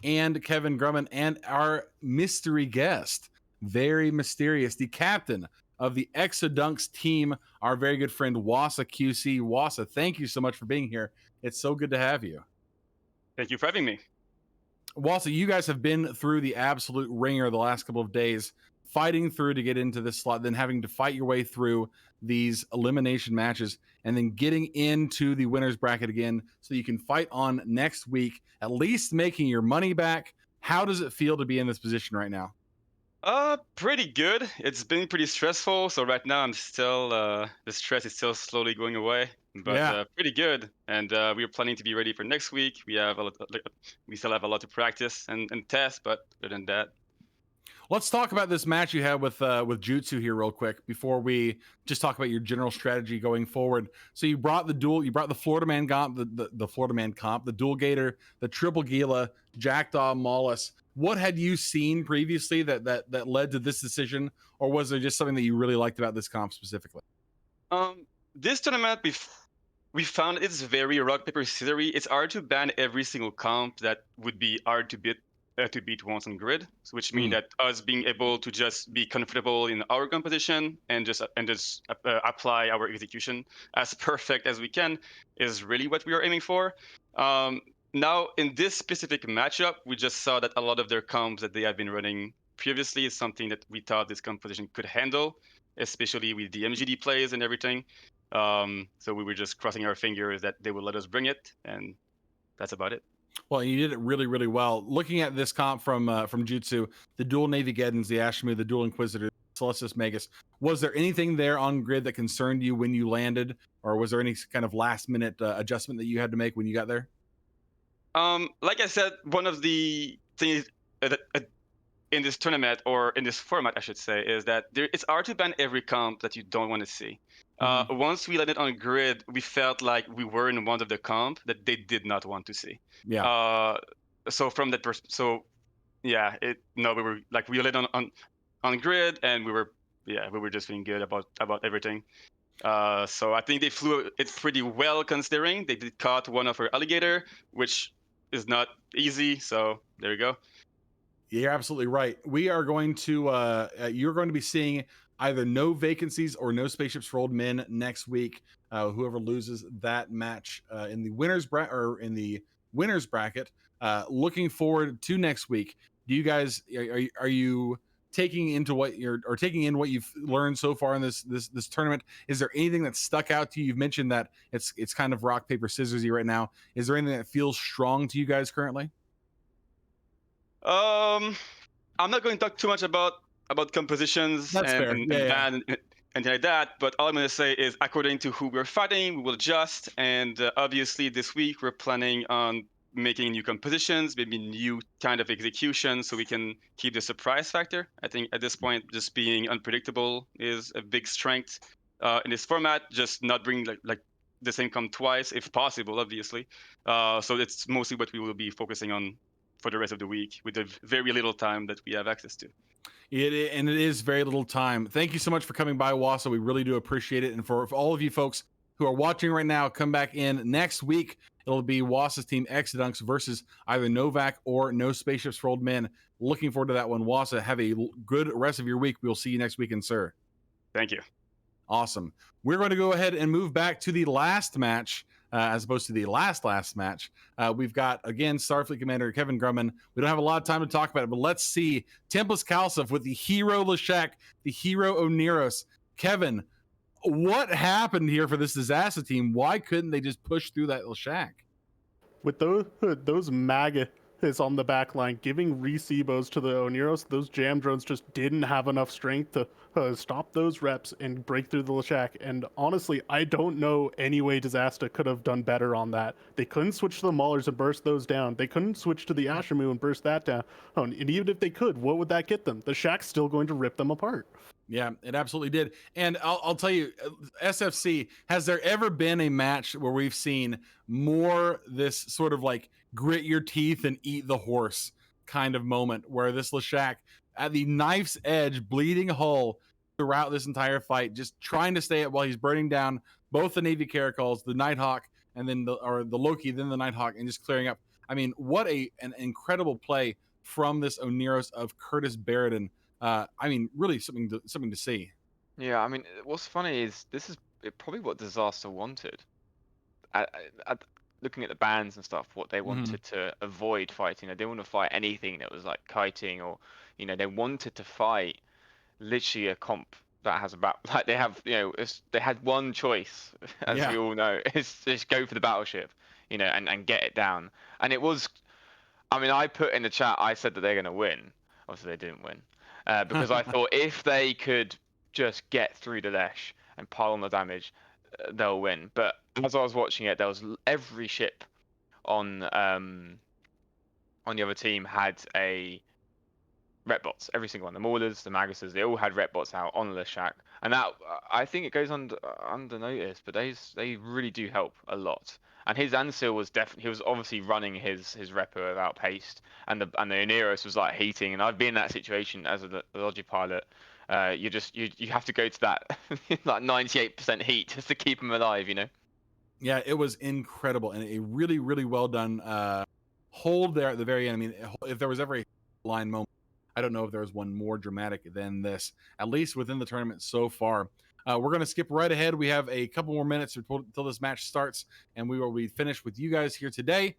and Kevin Grumman, and our mystery guest, very mysterious, the captain of the Exodunks team, our very good friend Wasa QC. Wasa, thank you so much for being here. It's so good to have you. Thank you for having me. Wasa, you guys have been through the absolute ringer the last couple of days, fighting through to get into this slot, then having to fight your way through these elimination matches, and then getting into the winner's bracket again so you can fight on next week, at least making your money back. How does it feel to be in this position right now? Pretty good. It's been pretty stressful, so right now I'm still the stress is still slowly going away, but pretty good. And we're planning to be ready for next week. We have we still have a lot to practice and test, but other than that. Let's talk about this match you had with Jutsu here real quick before we just talk about your general strategy going forward. So you brought the Florida Man comp, the Florida Man comp, the Dual Gator, the Triple Gila, Jackdaw, Mollis. What had you seen previously that led to this decision, or was there just something that you really liked about this comp specifically? This tournament we found it's very rock paper scissory. It's hard to ban every single comp that would be hard to beat once on grid, which means that us being able to just be comfortable in our composition and just apply our execution as perfect as we can is really what we are aiming for. Now, in this specific matchup, we just saw that a lot of their comps that they have been running previously is something that we thought this composition could handle, especially with the MGD plays and everything. So we were just crossing our fingers that they would let us bring it, and that's about it. Well, you did it really, really well. Looking at this comp from Jutsu, the dual Navy Geddons, the Ashmu, the dual Inquisitor, Celestis Magus, was there anything there on grid that concerned you when you landed, or was there any kind of last-minute adjustment that you had to make when you got there? Like I said, one of the things in this tournament, or in this format, I should say, is that it's hard to ban every comp that you don't want to see. Once we landed on grid, we felt like we were in one of the comp that they did not want to see. Yeah. So from that we were like, we landed on grid, and we were just feeling good about everything. So I think they flew it pretty well, considering they did caught one of our alligator, which is not easy. So there you go. You're absolutely right. We are going to you're going to be seeing either no vacancies or no spaceships for old men next week. Whoever loses that match in the winners bracket. Looking forward to next week. Do you guys are you taking in what you've learned so far in this tournament? Is there anything that stuck out to you? You've mentioned that it's kind of rock paper scissorsy right now. Is there anything that feels strong to you guys currently? I'm not going to talk too much about compositions and anything like that, but all I'm going to say is, according to who we're fighting, we will adjust. And obviously this week we're planning on making new compositions, maybe new kind of execution, so we can keep the surprise factor. I think at this point, just being unpredictable is a big strength in this format. Just not bring like the same comp twice, if possible, obviously. So it's mostly what we will be focusing on for the rest of the week, with the very little time that we have access to. It is very little time. Thank you so much for coming by, Wasa. We really do appreciate it. And for all of you folks who are watching right now, come back in next week. It'll be Wasa's team Exodunks versus either Novak or No Spaceships for Old Men. Looking forward to that one. Wasa, have a good rest of your week. We'll see you next weekend, sir. Thank you. Awesome. We're going to go ahead and move back to the last match, as opposed to the last match. We've got, again, Starfleet Commander Kevin Grumman. We don't have a lot of time to talk about it, but let's see Tempest Kalsov with the hero Leshak, the hero Oneros. Kevin, what happened here for this disaster team? Why couldn't they just push through that Leshak? With those maggots on the back line giving recebos to the Oneros, those jam drones just didn't have enough strength to stop those reps and break through the Leshak. And honestly, I don't know any way Disaster could have done better on that. They couldn't switch to the Maulers and burst those down. They couldn't switch to the Ashamu and burst that down. And even if they could, what would that get them? The Shack's still going to rip them apart. Yeah, it absolutely did. And I'll tell you, SFC, has there ever been a match where we've seen more this sort of like grit your teeth and eat the horse kind of moment, where this Leshak at the knife's edge, bleeding hull throughout this entire fight, just trying to stay up while he's burning down both the Navy Caracals, the Nighthawk, and then the Loki, then the Nighthawk, and just clearing up. I mean, what an incredible play from this Oneros of Curtis Barrett. I mean, really something to see. Yeah, I mean, what's funny is this is probably what Disaster wanted. Looking at the bans and stuff, what they wanted to avoid fighting. They didn't want to fight anything that was like kiting, or they wanted to fight literally a comp that has about like they have they had one choice, as we all know, is just go for the battleship, and get it down. And it was, I mean, I put in the chat, I said that they're going to win. Obviously, they didn't win because I thought if they could just get through the Lesh and pile on the damage, they'll win. But as I was watching it, there was every ship on the other team had a rep bots. Every single one, the Maulers, the Magusses, they all had rep bots out on the Shack, and that I think it goes under notice, but they really do help a lot. And his Ansil was definitely, he was obviously running his repo without paste, and the Oneros was like heating. And I've been in that situation as a Logi pilot. You have to go to that like 98% heat just to keep them alive, Yeah, it was incredible and a really, really well done hold there at the very end. I mean, if there was ever a line moment, I don't know if there was one more dramatic than this, at least within the tournament so far. We're going to skip right ahead. We have a couple more minutes until this match starts, and we will be finished with you guys here today.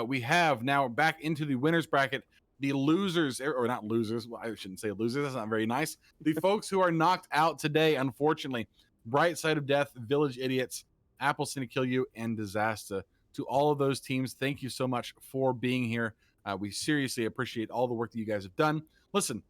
We have now back into the winners bracket. The losers, or not losers, well, I shouldn't say losers, that's not very nice. The folks who are knocked out today, unfortunately, Bright Side of Death, Village Idiots, Appleton to Kill You, and Disaster. To all of those teams, thank you so much for being here. We seriously appreciate all the work that you guys have done. Listen,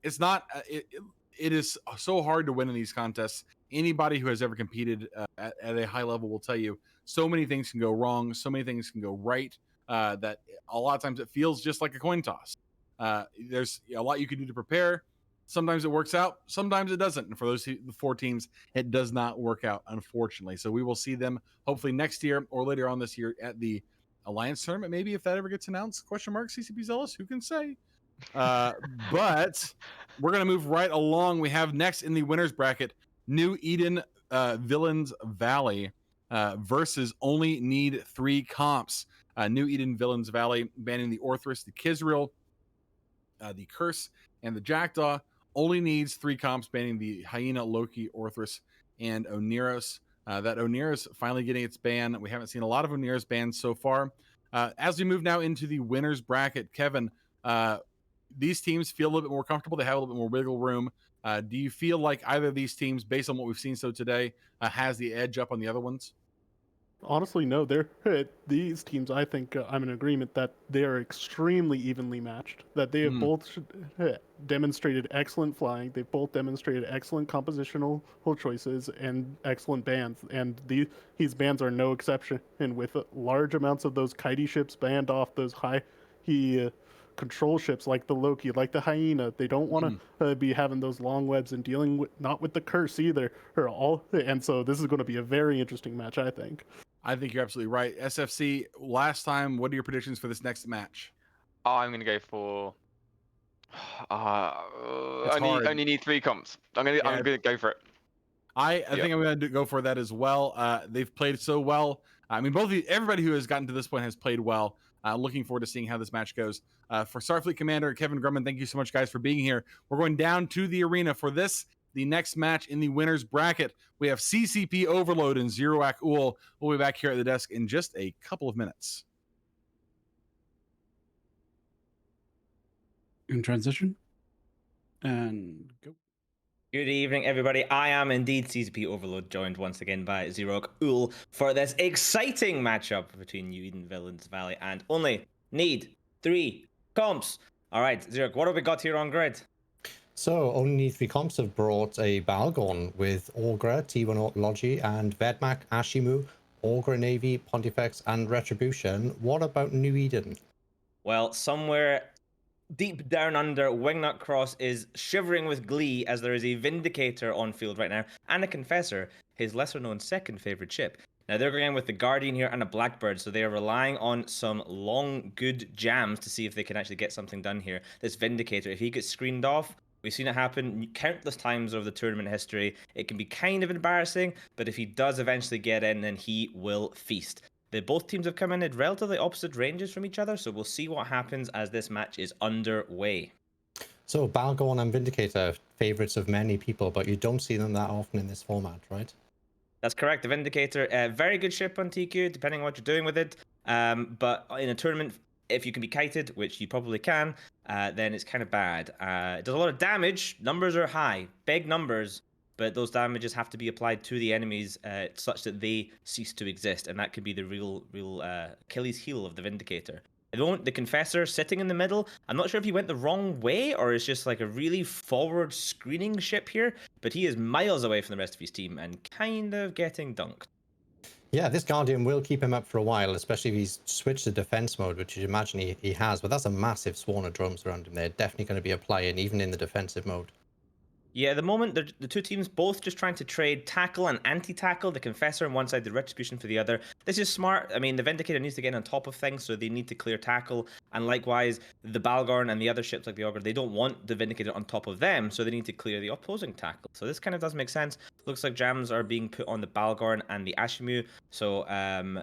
it's not, it is so hard to win in these contests. Anybody who has ever competed at a high level will tell you so many things can go wrong, so many things can go right. That a lot of times it feels just like a coin toss. There's a lot you can do to prepare. Sometimes it works out, sometimes it doesn't. And for those the 4 teams, it does not work out, unfortunately. So we will see them hopefully next year or later on this year at the Alliance tournament, maybe, if that ever gets announced. Question mark, CCP Zealous, who can say? But we're going to move right along. We have next in the winners bracket, New Eden Villains Valley versus Only Need 3 Comps. New Eden Villains Valley banning the Orthrus, the Kizril, the Curse, and the Jackdaw. Only needs 3 comps banning the Hyena, Loki, Orthrus, and Oneros. That Oneros finally getting its ban. We haven't seen a lot of Oneros bans so far. As we move now into the winners bracket, Kevin, these teams feel a little bit more comfortable. They have a little bit more wiggle room. Do you feel like either of these teams, based on what we've seen so today, has the edge up on the other ones? Honestly, no. These teams, I think I'm in agreement that they are extremely evenly matched. That they have both demonstrated excellent flying. They've both demonstrated excellent compositional choices and excellent bans. And these bans are no exception. And with large amounts of those kitey ships banned off, those high control ships like the Loki, like the Hyena, they don't want to be having those long webs and dealing with not with the Curse either. And so this is going to be a very interesting match, I think. I think you're absolutely right. SFC, last time, what are your predictions for this next match? I'm going to go for only need 3 comps. I'm going to go for it. I think I'm going to go for that as well. They've played so well. I mean, everybody who has gotten to this point has played well. Looking forward to seeing how this match goes. For Starfleet Commander Kevin Grumman, thank you so much, guys, for being here. We're going down to the arena for the next match in the winners bracket. We have CCP Overload and Zeroak Ul. We'll be back here at the desk in just a couple of minutes. In transition. And go. Good evening, everybody. I am indeed CCP Overload, joined once again by Zeroak Ul for this exciting matchup between New Eden Villains Valley and Only Need 3 Comps. All right, Zeroak, what have we got here on grid? So, Only Need 3 Comps have brought a Balgorn with Augra, T1 Logi, and Vedmak, Ashimu, Augra Navy, Pontifex, and Retribution. What about New Eden? Well, somewhere deep down under, Wingnut Cross is shivering with glee as there is a Vindicator on field right now, and a Confessor, his lesser-known second favorite ship. Now, they're going with the Guardian here and a Blackbird, so they are relying on some long, good jams to see if they can actually get something done here. This Vindicator, if he gets screened off, we've seen it happen countless times over the tournament history. It can be kind of embarrassing, but if he does eventually get in, then he will feast. both teams have come in at relatively opposite ranges from each other, so we'll see what happens as this match is underway. So Balgorn and Vindicator, favorites of many people, but you don't see them that often in this format, right? That's correct. The Vindicator, very good ship on TQ, depending on what you're doing with it. But in a tournament, if you can be kited, which you probably can, then it's kind of bad. It does a lot of damage. Numbers are high, big numbers, but those damages have to be applied to the enemies such that they cease to exist, and that could be the real Achilles heel of the Vindicator. At the moment, the Confessor sitting in the middle, I'm not sure if he went the wrong way or it's just like a really forward screening ship here, but he is miles away from the rest of his team and kind of getting dunked. Yeah, this Guardian will keep him up for a while, especially if he's switched to defense mode, which you imagine he has, but that's a massive swarm of drones around him. They're definitely going to be applying, even in the defensive mode. Yeah, at the moment, the two teams both just trying to trade tackle and anti-tackle, the Confessor on one side, the Retribution for the other. This is smart. I mean, the Vindicator needs to get on top of things, so they need to clear tackle. And likewise, the Balgorn and the other ships like the Augur, they don't want the Vindicator on top of them, so they need to clear the opposing tackle. So this kind of does make sense. Looks like jams are being put on the Balgorn and the Ashimu. So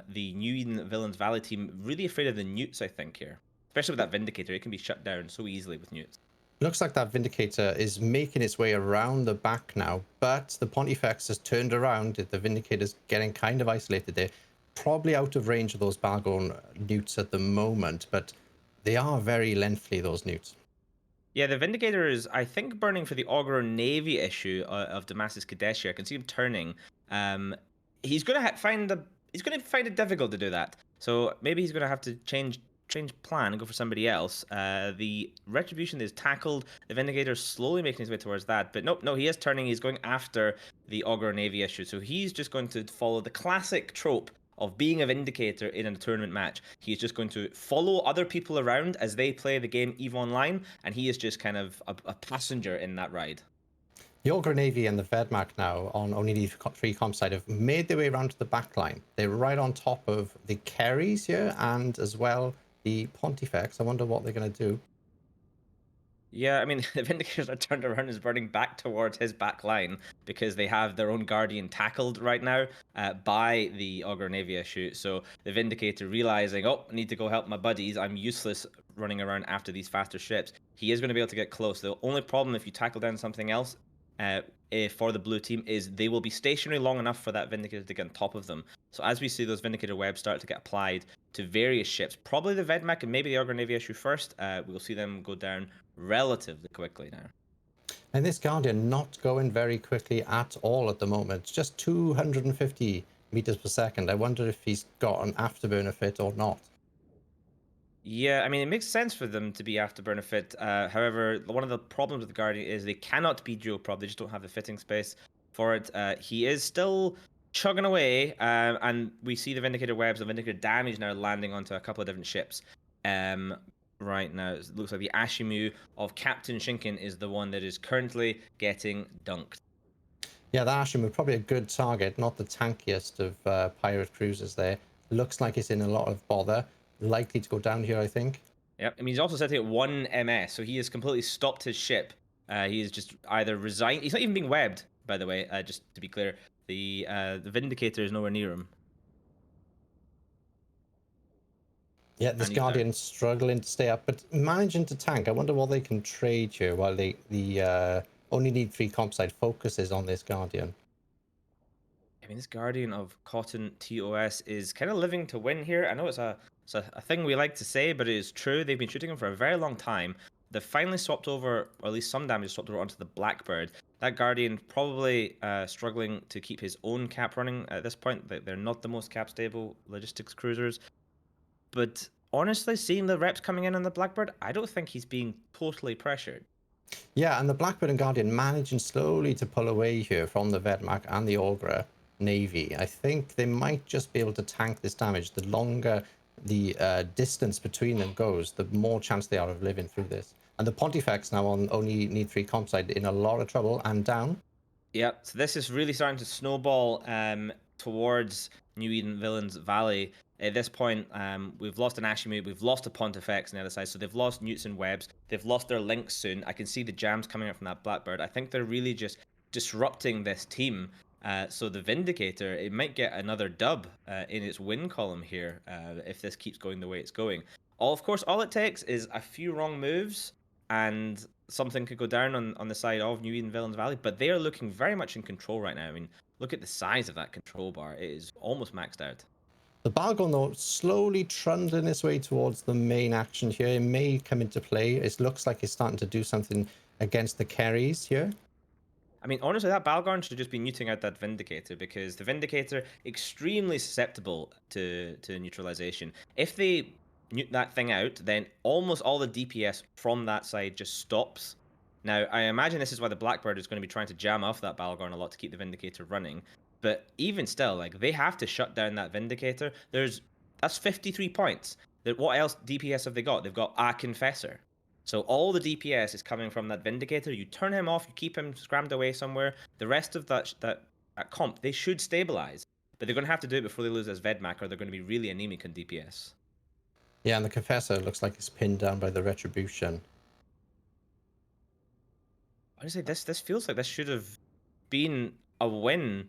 the New Eden Villains Valley team really afraid of the Newts, I think, here. Especially with that Vindicator, it can be shut down so easily with Newts. Looks like that Vindicator is making its way around the back now, but the Pontifex has turned around. The Vindicator's getting kind of isolated there. Probably out of range of those Balgorn newts at the moment, but they are very lengthy, those newts. Yeah, the Vindicator is, I think, burning for the Augur Navy issue of Damasus Kadeshi. I can see him turning. He's going to find it difficult to do that. So maybe he's going to have to change plan and go for somebody else. The Retribution is tackled. The Vindicator is slowly making his way towards that. But no, he is turning. He's going after the Augur Navy issue. So he's just going to follow the classic trope of being a Vindicator in a tournament match. He's just going to follow other people around as they play the game EVE Online, and he is just kind of a passenger in that ride. The Augur Navy and the Vedmak now on only the 3 comp side have made their way around to the back line. They're right on top of the Kerries here and as well the Pontifex. I wonder what they're going to do. Yeah, I mean, the Vindicators are turned around and is burning back towards his back line because they have their own Guardian tackled right now by the Augur Navy issue. So the Vindicator realizing, oh, I need to go help my buddies. I'm useless running around after these faster ships. He is going to be able to get close. The only problem if you tackle down something else for the blue team is they will be stationary long enough for that Vindicator to get on top of them. So as we see those Vindicator webs start to get applied to various ships, probably the Vedmak and maybe the Augur Navy issue first, we'll see them go down relatively quickly now. And this Guardian not going very quickly at all at the moment. It's just 250 meters per second. I wonder if he's got an afterburner fit or not. Yeah, I mean, it makes sense for them to be afterburner fit. However, one of the problems with the Guardian is they cannot be dual prop. They just don't have the fitting space for it. He is still chugging away, and we see the Vindicator webs and Vindicator damage now landing onto a couple of different ships. Right now, it looks like the Ashimu of Captain Shinken is the one that is currently getting dunked. Yeah, the Ashimu probably a good target, not the tankiest of pirate cruisers there. Looks like it's in a lot of bother. Likely to go down here, I think. Yep, I mean, he's also sitting at 1 MS, so he has completely stopped his ship. He is just either resigned. He's not even being webbed, by the way, just to be clear. The Vindicator is nowhere near him. Yeah, this Guardian's struggling to stay up, but managing to tank. I wonder what they can trade here while the only need 3 comp side focuses on this Guardian. I mean, this Guardian of Cotton TOS is kind of living to win here. I know it's a thing we like to say, but it is true. They've been shooting him for a very long time. They've finally swapped over, or at least some damage swapped over onto the Blackbird. That Guardian probably struggling to keep his own cap running at this point. They're not the most cap stable logistics cruisers. But honestly, seeing the reps coming in on the Blackbird, I don't think he's being totally pressured. Yeah, and the Blackbird and Guardian managing slowly to pull away here from the Vedmak and the Augur Navy. I think they might just be able to tank this damage. The longer the distance between them goes, the more chance they are of living through this. And the Pontifex now on only need 3 comp side in a lot of trouble and down. Yeah, so this is really starting to snowball towards New Eden Villains Valley. At this point, we've lost an Ashimu, we've lost a Pontifex on the other side, so they've lost Newts and Webs, they've lost their links soon. I can see the jams coming out from that Blackbird. I think they're really just disrupting this team. So the Vindicator, it might get another dub in its win column here if this keeps going the way it's going. Of course, all it takes is a few wrong moves and something could go down on the side of New Eden Villains Valley, but they are looking very much in control right now. I mean, look at the size of that control bar. It is almost maxed out. The Balgorn, though, slowly trundling its way towards the main action here. It may come into play. It looks like it's starting to do something against the carries here. I mean, honestly, that Balgorn should just be neuting out that Vindicator, because the Vindicator extremely susceptible to neutralization. If they newt that thing out, then almost all the DPS from that side just stops. Now, I imagine this is why the Blackbird is going to be trying to jam off that Balgorn a lot to keep the Vindicator running. But even still, like, they have to shut down that Vindicator. That's 53 points. What else DPS have they got? They've got a Confessor. So all the DPS is coming from that Vindicator. You turn him off, you keep him scrammed away somewhere. The rest of that comp, they should stabilize. But they're going to have to do it before they lose as Vedmak, or they're going to be really anemic on DPS. Yeah, and the Confessor looks like it's pinned down by the Retribution. Honestly, this feels like this should have been a win,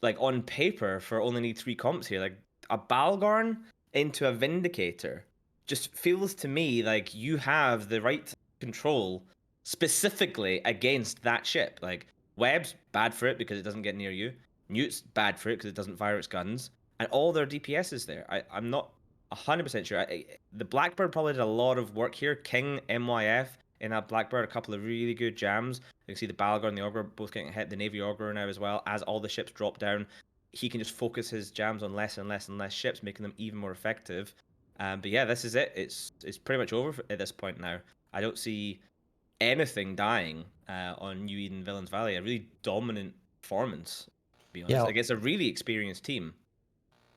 like, on paper for only need 3 comps here. Like, a Balgorn into a Vindicator just feels to me like you have the right control specifically against that ship. Like, Webb's bad for it because it doesn't get near you. Newt's bad for it because it doesn't fire its guns. And all their DPS is there. I'm not 100% sure. The Blackbird probably did a lot of work here. King, MYF, in that Blackbird, a couple of really good jams. You can see the Balgorn and the Augur both getting hit. The Navy Augur now as well. As all the ships drop down, he can just focus his jams on less and less and less ships, making them even more effective. But yeah, this is it. It's pretty much over at this point now. I don't see anything dying on New Eden Villains Valley. A really dominant performance, to be honest. Yeah. Against a really experienced team.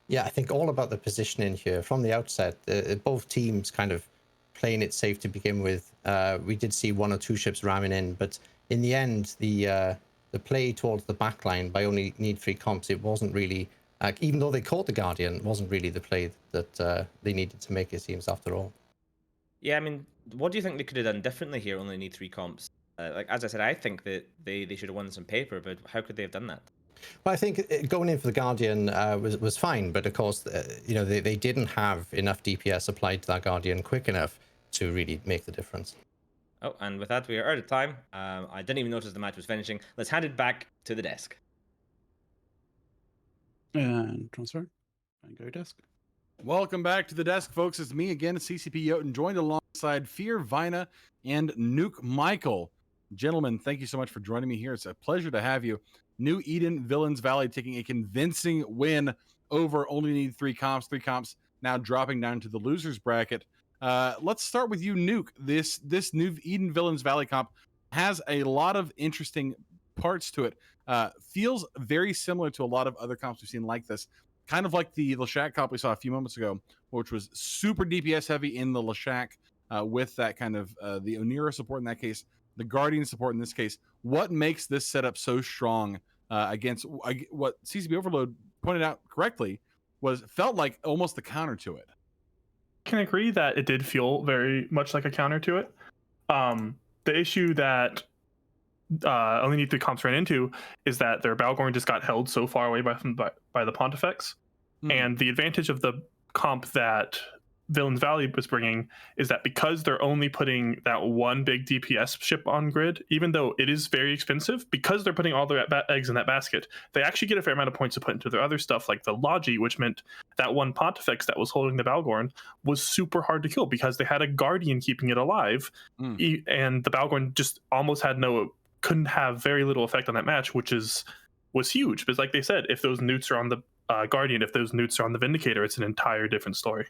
Yeah, I think all about the positioning here from the outset. Both teams kind of playing it safe to begin with. We did see 1 or 2 ships ramming in, but in the end, the play towards the back line by only need 3 comps, it wasn't really, even though they caught the Guardian, it wasn't really the play that they needed to make, it seems, after all. Yeah, I mean, what do you think they could have done differently here? Only need 3 comps. Like, as I said, I think that they should have won this on paper, but how could they have done that? Well, I think going in for the Guardian was fine, but of course, you know, they didn't have enough DPS applied to that Guardian quick enough to really make the difference. Oh, and with that, we are out of time. I didn't even notice the match was finishing. Let's hand it back to the desk. And transfer. And go desk. Welcome back to the desk, folks. It's me again, CCP Jotun, joined alongside Fear Vina and Nuke Michael. Gentlemen, thank you so much for joining me here. It's a pleasure to have you. New Eden Villains Valley taking a convincing win over only need 3 comps. 3 comps now dropping down to the losers bracket. Let's start with you, Nuke. This New Eden Villains Valley comp has a lot of interesting parts to it. Feels very similar to a lot of other comps we've seen like this. Kind of like the Leshak comp we saw a few moments ago, which was super DPS heavy in the Leshak with that kind of the Onira support in that case, the Guardian support in this case. What makes this setup so strong against what CCP Overload pointed out correctly felt like almost the counter to it? Can agree that it did feel very much like a counter to it. The issue that only need 3 comps ran into is that their Balgorn just got held so far away by the Pontifex. And the advantage of the comp that Villains Valley was bringing is that because they're only putting that one big DPS ship on grid, even though it is very expensive, because they're putting all their eggs in that basket, they actually get a fair amount of points to put into their other stuff, like the Logi, which meant that one Pontifex that was holding the Balgorn was super hard to kill because they had a Guardian keeping it alive, and the Balgorn just almost couldn't have very little effect on that match, which was huge. But like they said, if those newts are on the Guardian, if those newts are on the Vindicator, it's an entire different story.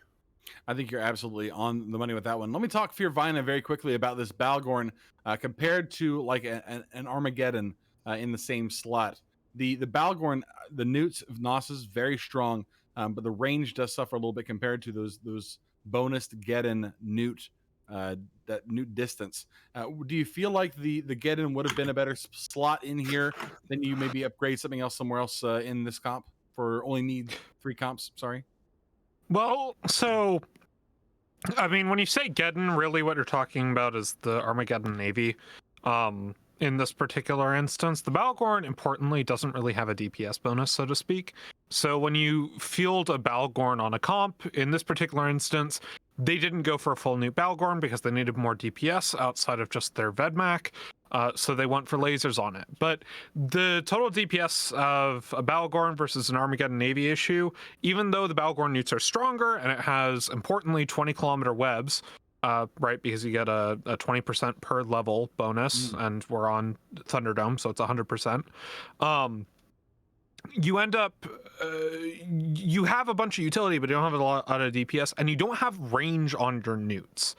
I think you're absolutely on the money with that one. Let me talk Fear Vina very quickly about this Balgorn compared to like an Armageddon in the same slot. The Balgorn, the newts of Gnosis, very strong, but the range does suffer a little bit compared to those bonus Geddon newt, that newt distance. Do you feel like the Geddon would have been a better slot in here than you maybe upgrade something else somewhere else in this comp for only need 3 comps? Sorry. Well, so, I mean, when you say Geddon, really what you're talking about is the Armageddon Navy. in this particular instance. The Balgorn, importantly, doesn't really have a DPS bonus, so to speak. So when you field a Balgorn on a comp, in this particular instance, they didn't go for a full new Balgorn because they needed more DPS outside of just their Vedmak. So they went for lasers on it. But the total DPS of a Balgorn versus an Armageddon Navy issue, even though the Balgorn newts are stronger and it has, importantly, 20-kilometer webs, right, because you get a 20% per level bonus, and we're on Thunderdome, so it's 100%. You end up, you have a bunch of utility, but you don't have a lot of DPS, and you don't have range on your newts.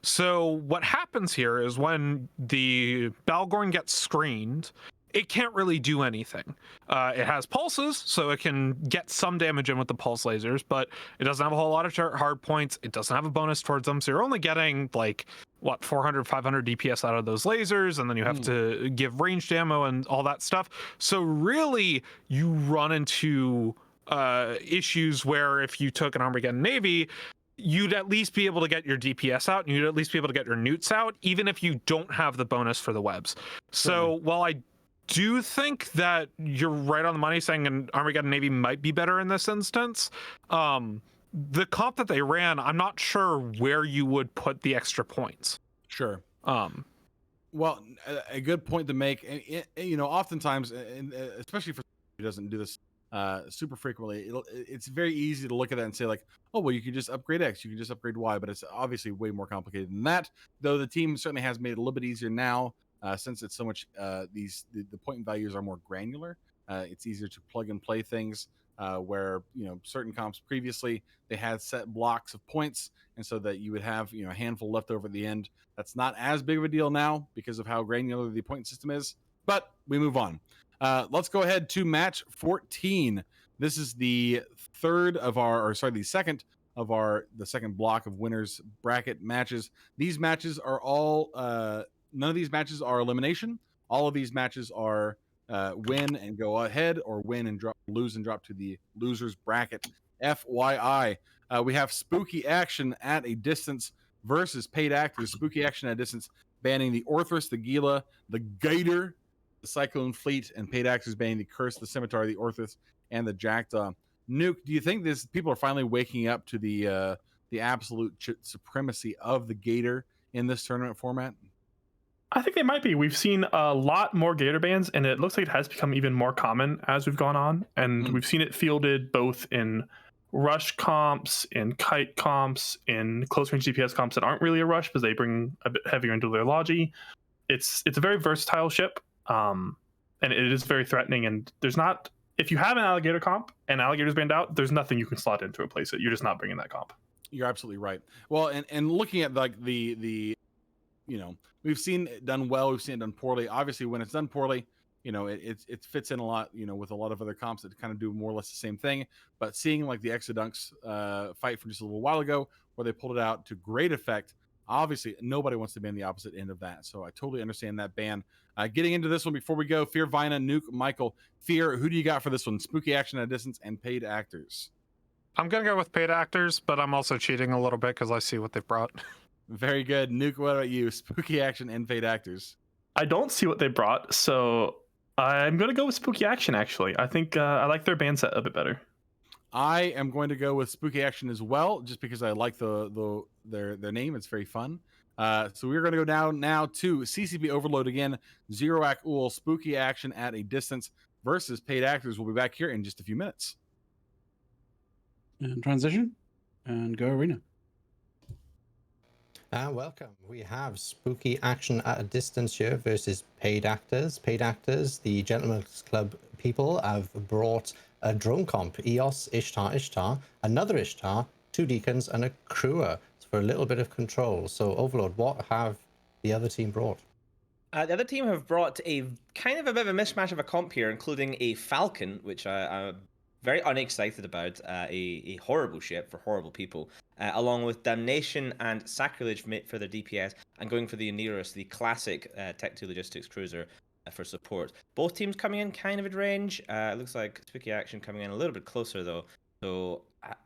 So what happens here is when the Balgorn gets screened, it can't really do anything. It has pulses, so it can get some damage in with the pulse lasers, but it doesn't have a whole lot of hard points. It doesn't have a bonus towards them, so you're only getting, like, what, 400, 500 DPS out of those lasers, and then you have to give ranged ammo and all that stuff. So really, you run into issues where if you took an Armageddon Navy, you'd at least be able to get your DPS out, and you'd at least be able to get your newts out, even if you don't have the bonus for the webs. So while I do think that you're right on the money saying an Armageddon Navy might be better in this instance, the comp that they ran, I'm not sure where you would put the extra points. Sure. Well, a good point to make. You know, oftentimes, especially for who doesn't do this super frequently, it's very easy to look at that and say, like, oh, well, you can just upgrade X, you can just upgrade Y, but it's obviously way more complicated than that. Though the team certainly has made it a little bit easier now, since it's so much the point values are more granular. It's easier to plug and play things. Where, you know, certain comps previously they had set blocks of points, and so that you would have, you know, a handful left over at the end. That's not as big of a deal now because of how granular the point system is. But we move on. Let's go ahead to match 14. This is the second of the second block of winners bracket matches. These matches are all none of these matches are elimination. All of these matches are win and go ahead, or win and lose and drop to the losers bracket. FYI, we have Spooky Action at a distance versus Paid Actors. Spooky Action at a distance banning the Orthrus, the Gila, the Gator, the Cyclone Fleet, and Paid Actors banning the Curse, the Scimitar, the Orthrus, and the Jackdaw. Nuke, do you think people are finally waking up to the absolute supremacy of the Gator in this tournament format? I think they might be. We've seen a lot more Gator bans, and it looks like it has become even more common as we've gone on. And we've seen it fielded both in rush comps, in kite comps, in close range DPS comps that aren't really a rush because they bring a bit heavier into their logi. It's a very versatile ship, and it is very threatening. And there's not, if you have an alligator comp and alligator's banned out, there's nothing you can slot in to replace it. You're just not bringing that comp. You're absolutely right. Well, and looking at like the you know, we've seen it done well, we've seen it done poorly. Obviously, when it's done poorly, you know, it fits in a lot, you know, with a lot of other comps that kind of do more or less the same thing. But seeing like the Exodunks fight from just a little while ago, where they pulled it out to great effect, obviously nobody wants to ban the opposite end of that. So I totally understand that ban. Getting into this one before we go, Fear, Vina, Nuke, Michael. Fear, who do you got for this one? Spooky Action at a distance and Paid Actors. I'm going to go with Paid Actors, but I'm also cheating a little bit because I see what they've brought. Very good. Nuke, what about you? Spooky Action and Paid Actors. I don't see what they brought, so I'm going to go with Spooky Action, actually. I think I like their band set a bit better. I am going to go with Spooky Action as well, just because I like their name. It's very fun. So we're going to go now to CCP Overload again. Zeroak Ool, Spooky Action at a distance versus Paid Actors. We'll be back here in just a few minutes. And transition, and go Arena. Welcome. We have Spooky Action at a distance here versus Paid Actors. Paid Actors, the Gentleman's Club people, have brought a drone comp, EOS, Ishtar, another Ishtar, 2 Deacons, and a Crewer for a little bit of control. So, Overlord, what have the other team brought? The other team have brought a kind of a bit of a mishmash of a comp here, including a Falcon, which I'm very unexcited about, a horrible ship for horrible people, along with Damnation and Sacrilege for their DPS, and going for the Aneros, the classic Tech 2 Logistics cruiser for support. Both teams coming in kind of at range. It looks like Spooky Action coming in a little bit closer, though. So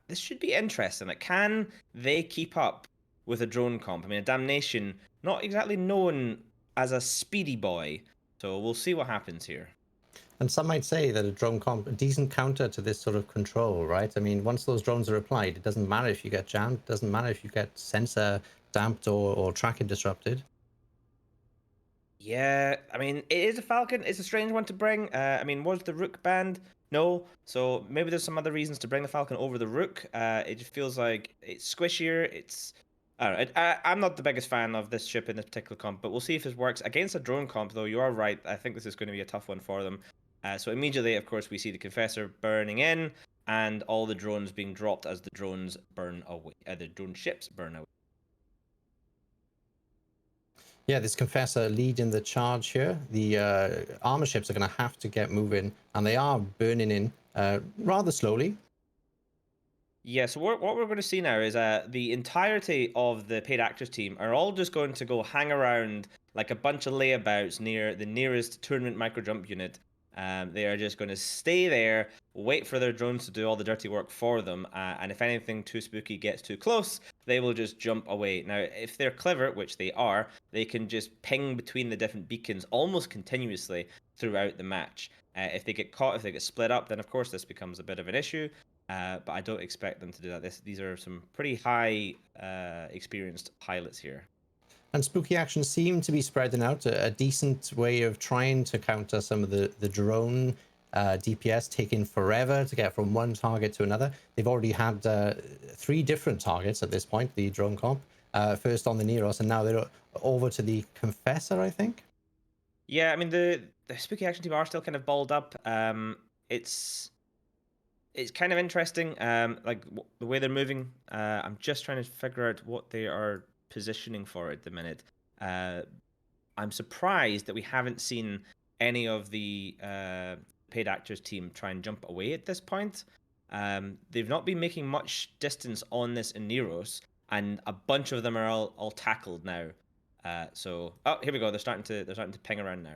this should be interesting. Like, can they keep up with a drone comp? I mean, a Damnation, not exactly known as a speedy boy, So we'll see what happens here. And some might say that a drone comp, a decent counter to this sort of control, right? I mean, once those drones are applied, it doesn't matter if you get jammed, it doesn't matter if you get sensor damped or tracking disrupted. Yeah, I mean, it is a Falcon. It's a strange one to bring. I mean, was the Rook banned? No. So maybe there's some other reasons to bring the Falcon over the Rook. It just feels like it's squishier. I don't know. I'm not the biggest fan of this ship in this particular comp, but we'll see if this works. Against a drone comp, though, you are right. I think this is going to be a tough one for them. So immediately, of course, we see the Confessor burning in and all the drones being dropped as the drones burn away. The drone ships burn away. Yeah, this Confessor leading the charge here. The armor ships are going to have to get moving, and they are burning in rather slowly. Yeah, so what we're going to see now is the entirety of the paid actors team are all just going to go hang around like a bunch of layabouts near the nearest tournament microjump unit. They are just going to stay there, wait for their drones to do all the dirty work for them, and if anything too spooky gets too close, they will just jump away. Now, if they're clever, which they are, they can just ping between the different beacons almost continuously throughout the match. If they get caught, if they get split up, then of course this becomes a bit of an issue, but I don't expect them to do that. These are some pretty high experienced pilots here. And spooky actions seem to be spreading out, a decent way of trying to counter some of the drone DPS taking forever to get from one target to another. They've already had 3 different targets at this point, the drone comp. First on the Neros, and now they're over to the Confessor, I think. Yeah, I mean, the spooky action team are still kind of balled up. It's kind of interesting, like the way they're moving. I'm just trying to figure out what they are positioning for at the minute. I'm surprised that we haven't seen any of the paid actors team try and jump away at this point. They've not been making much distance on this in Neros, and a bunch of them are all tackled now. So here we go. They're starting to ping around now.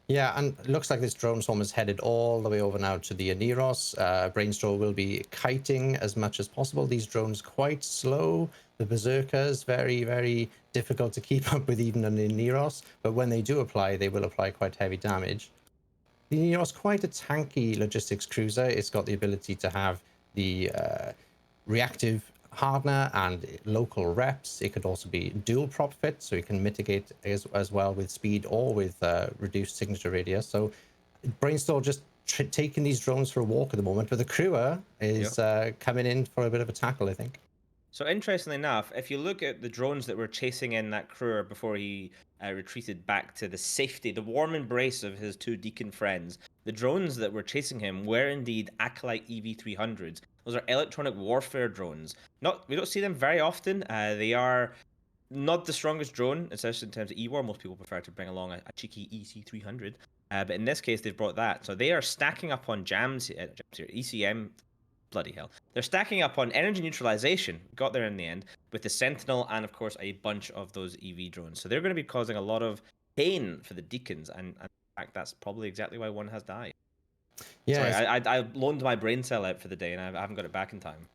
Yeah, and it looks like this drone swarm is headed all the way over now to the Neros. Brainstorm will be kiting as much as possible. These drones quite slow. The Berserkers, very, very difficult to keep up with even on the Neros. But when they do apply, they will apply quite heavy damage. The Neros, quite a tanky logistics cruiser. It's got the ability to have the reactive hardener and local reps. It could also be dual prop fit, so you can mitigate as well with speed or with reduced signature radius. So Brainstorm just taking these drones for a walk at the moment, but the crewer is coming in for a bit of a tackle, I think. So interestingly enough, if you look at the drones that were chasing in that crewer before he retreated back to the safety, the warm embrace of his 2 Deacon friends, the drones that were chasing him were indeed Acolyte EV300s. Those are electronic warfare drones. We don't see them very often. They are not the strongest drone, especially in terms of E-War. Most people prefer to bring along a cheeky EC300. But in this case, they've brought that. So they are stacking up on jams here, ECM. Bloody hell. They're stacking up on energy neutralization, got there in the end, with the Sentinel and, of course, a bunch of those EV drones. So they're going to be causing a lot of pain for the Deacons, and in fact, that's probably exactly why one has died. Yeah, sorry, I loaned my brain cell out for the day, and I haven't got it back in time.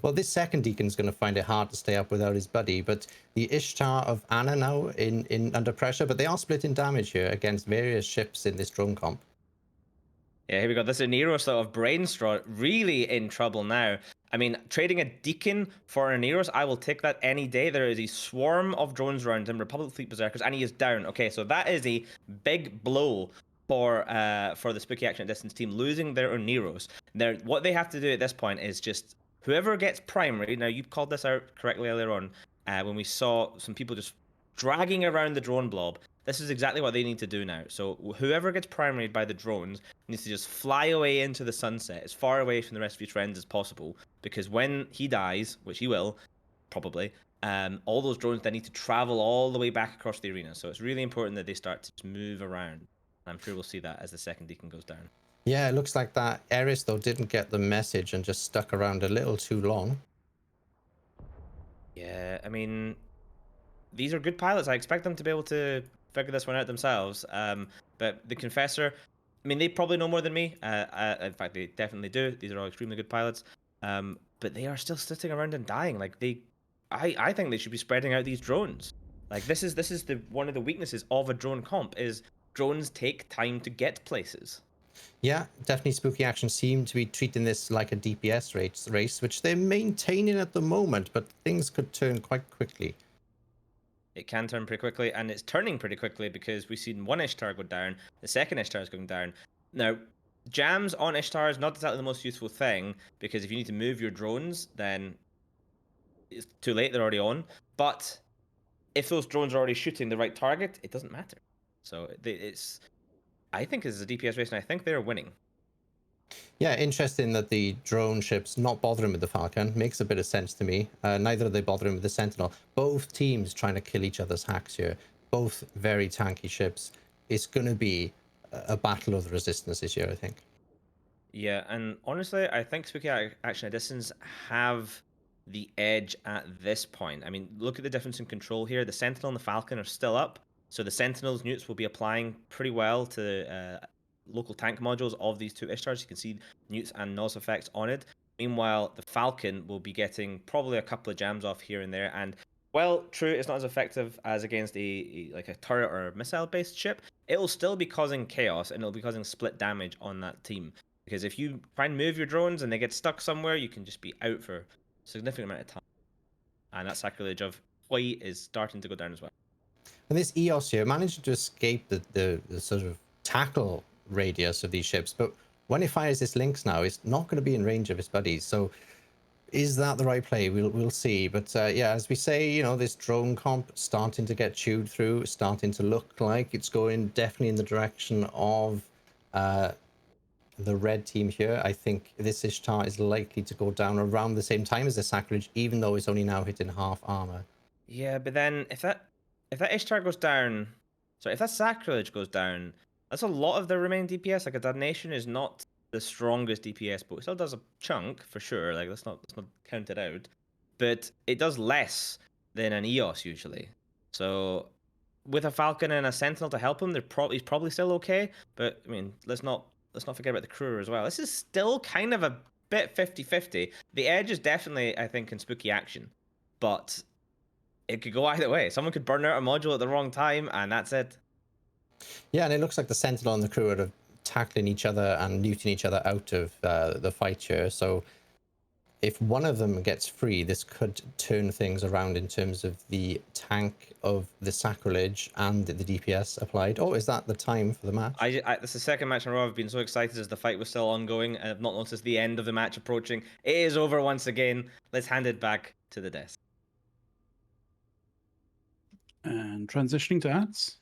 Well, this second Deacon's going to find it hard to stay up without his buddy, but the Ishtar of Anna now in under pressure, but they are splitting damage here against various ships in this drone comp. Yeah, here we go. This is Neros sort of Brainstorm really in trouble now. I mean, trading a Deacon for a Neros, I will take that any day. There is a swarm of drones around him, Republic Fleet Berserkers, and he is down. Okay, so that is a big blow for the Spooky Action at Distance team, losing their Neros. Now, what they have to do at this point is just whoever gets primary. Now, you called this out correctly earlier on when we saw some people just dragging around the drone blob. This is exactly what they need to do now. So whoever gets primaried by the drones needs to just fly away into the sunset, as far away from the rest of his friends as possible, because when he dies, which he will, probably, all those drones then need to travel all the way back across the arena. So it's really important that they start to move around. I'm sure we'll see that as the second Deacon goes down. Yeah, it looks like that Eris, though, didn't get the message and just stuck around a little too long. Yeah, I mean, these are good pilots. I expect them to be able to figure this one out themselves. But the Confessor, I mean, they probably know more than me. In fact, they definitely do. These are all extremely good pilots. But they are still sitting around and dying. Like I think they should be spreading out these drones. Like this is one of the weaknesses of a drone comp is drones take time to get places. Yeah, definitely Spooky Action seem to be treating this like a DPS race, which they're maintaining at the moment, but things could turn quite quickly. It can turn pretty quickly, and it's turning pretty quickly because we've seen one Ishtar go down, the second Ishtar is going down. Now, jams on Ishtar is not exactly the most useful thing, because if you need to move your drones, then it's too late, they're already on. But if those drones are already shooting the right target, it doesn't matter. So I think it's a DPS race, and I think they're winning. Yeah, interesting that the drone ship's not bothering with the Falcon. Makes a bit of sense to me. Neither are they bothering with the Sentinel. Both teams trying to kill each other's hacks here. Both very tanky ships. It's going to be a battle of the resistance this year, I think. Yeah, and honestly, I think Spooky Action Editions have the edge at this point. I mean, look at the difference in control here. The Sentinel and the Falcon are still up, so the Sentinel's newts will be applying pretty well to local tank modules of these two Ishtars. You can see newts and Nos effects on it. Meanwhile, the Falcon will be getting probably a couple of jams off here and there. And well, true, it's not as effective as against a turret or a missile-based ship. It'll still be causing chaos, and it'll be causing split damage on that team. Because if you try and move your drones and they get stuck somewhere, you can just be out for a significant amount of time. And that Sacrilege of White is starting to go down as well. And this EOS here managed to escape the sort of tackle radius of these ships, but when it fires this Lynx now, it's not going to be in range of its buddies. So is that the right play? We'll see. But yeah, as we say, you know, this drone comp starting to get chewed through, starting to look like it's going definitely in the direction of the red team here. I think this Ishtar is likely to go down around the same time as the Sacrilege, even though it's only now hitting half armor. Yeah, but then if that Ishtar goes down, if that Sacrilege goes down, that's a lot of the remaining DPS. Like a Damnation is not the strongest DPS, but it still does a chunk for sure. Like let's not count it out. But it does less than an EOS usually. So with a Falcon and a Sentinel to help him, he's probably still okay. But I mean, let's not forget about the crew as well. This is still kind of a bit 50-50. The edge is definitely, I think, in Spooky Action, but it could go either way. Someone could burn out a module at the wrong time, and that's it. Yeah, and it looks like the Sentinel and the crew are tackling each other and looting each other out of the fight here. So if one of them gets free, this could turn things around in terms of the tank of the Sacrilege and the DPS applied. Oh, is that the time for the match? This is the second match in a row I've been so excited as the fight was still ongoing, and I've not noticed the end of the match approaching. It is over once again. Let's hand it back to the desk. And transitioning to ads.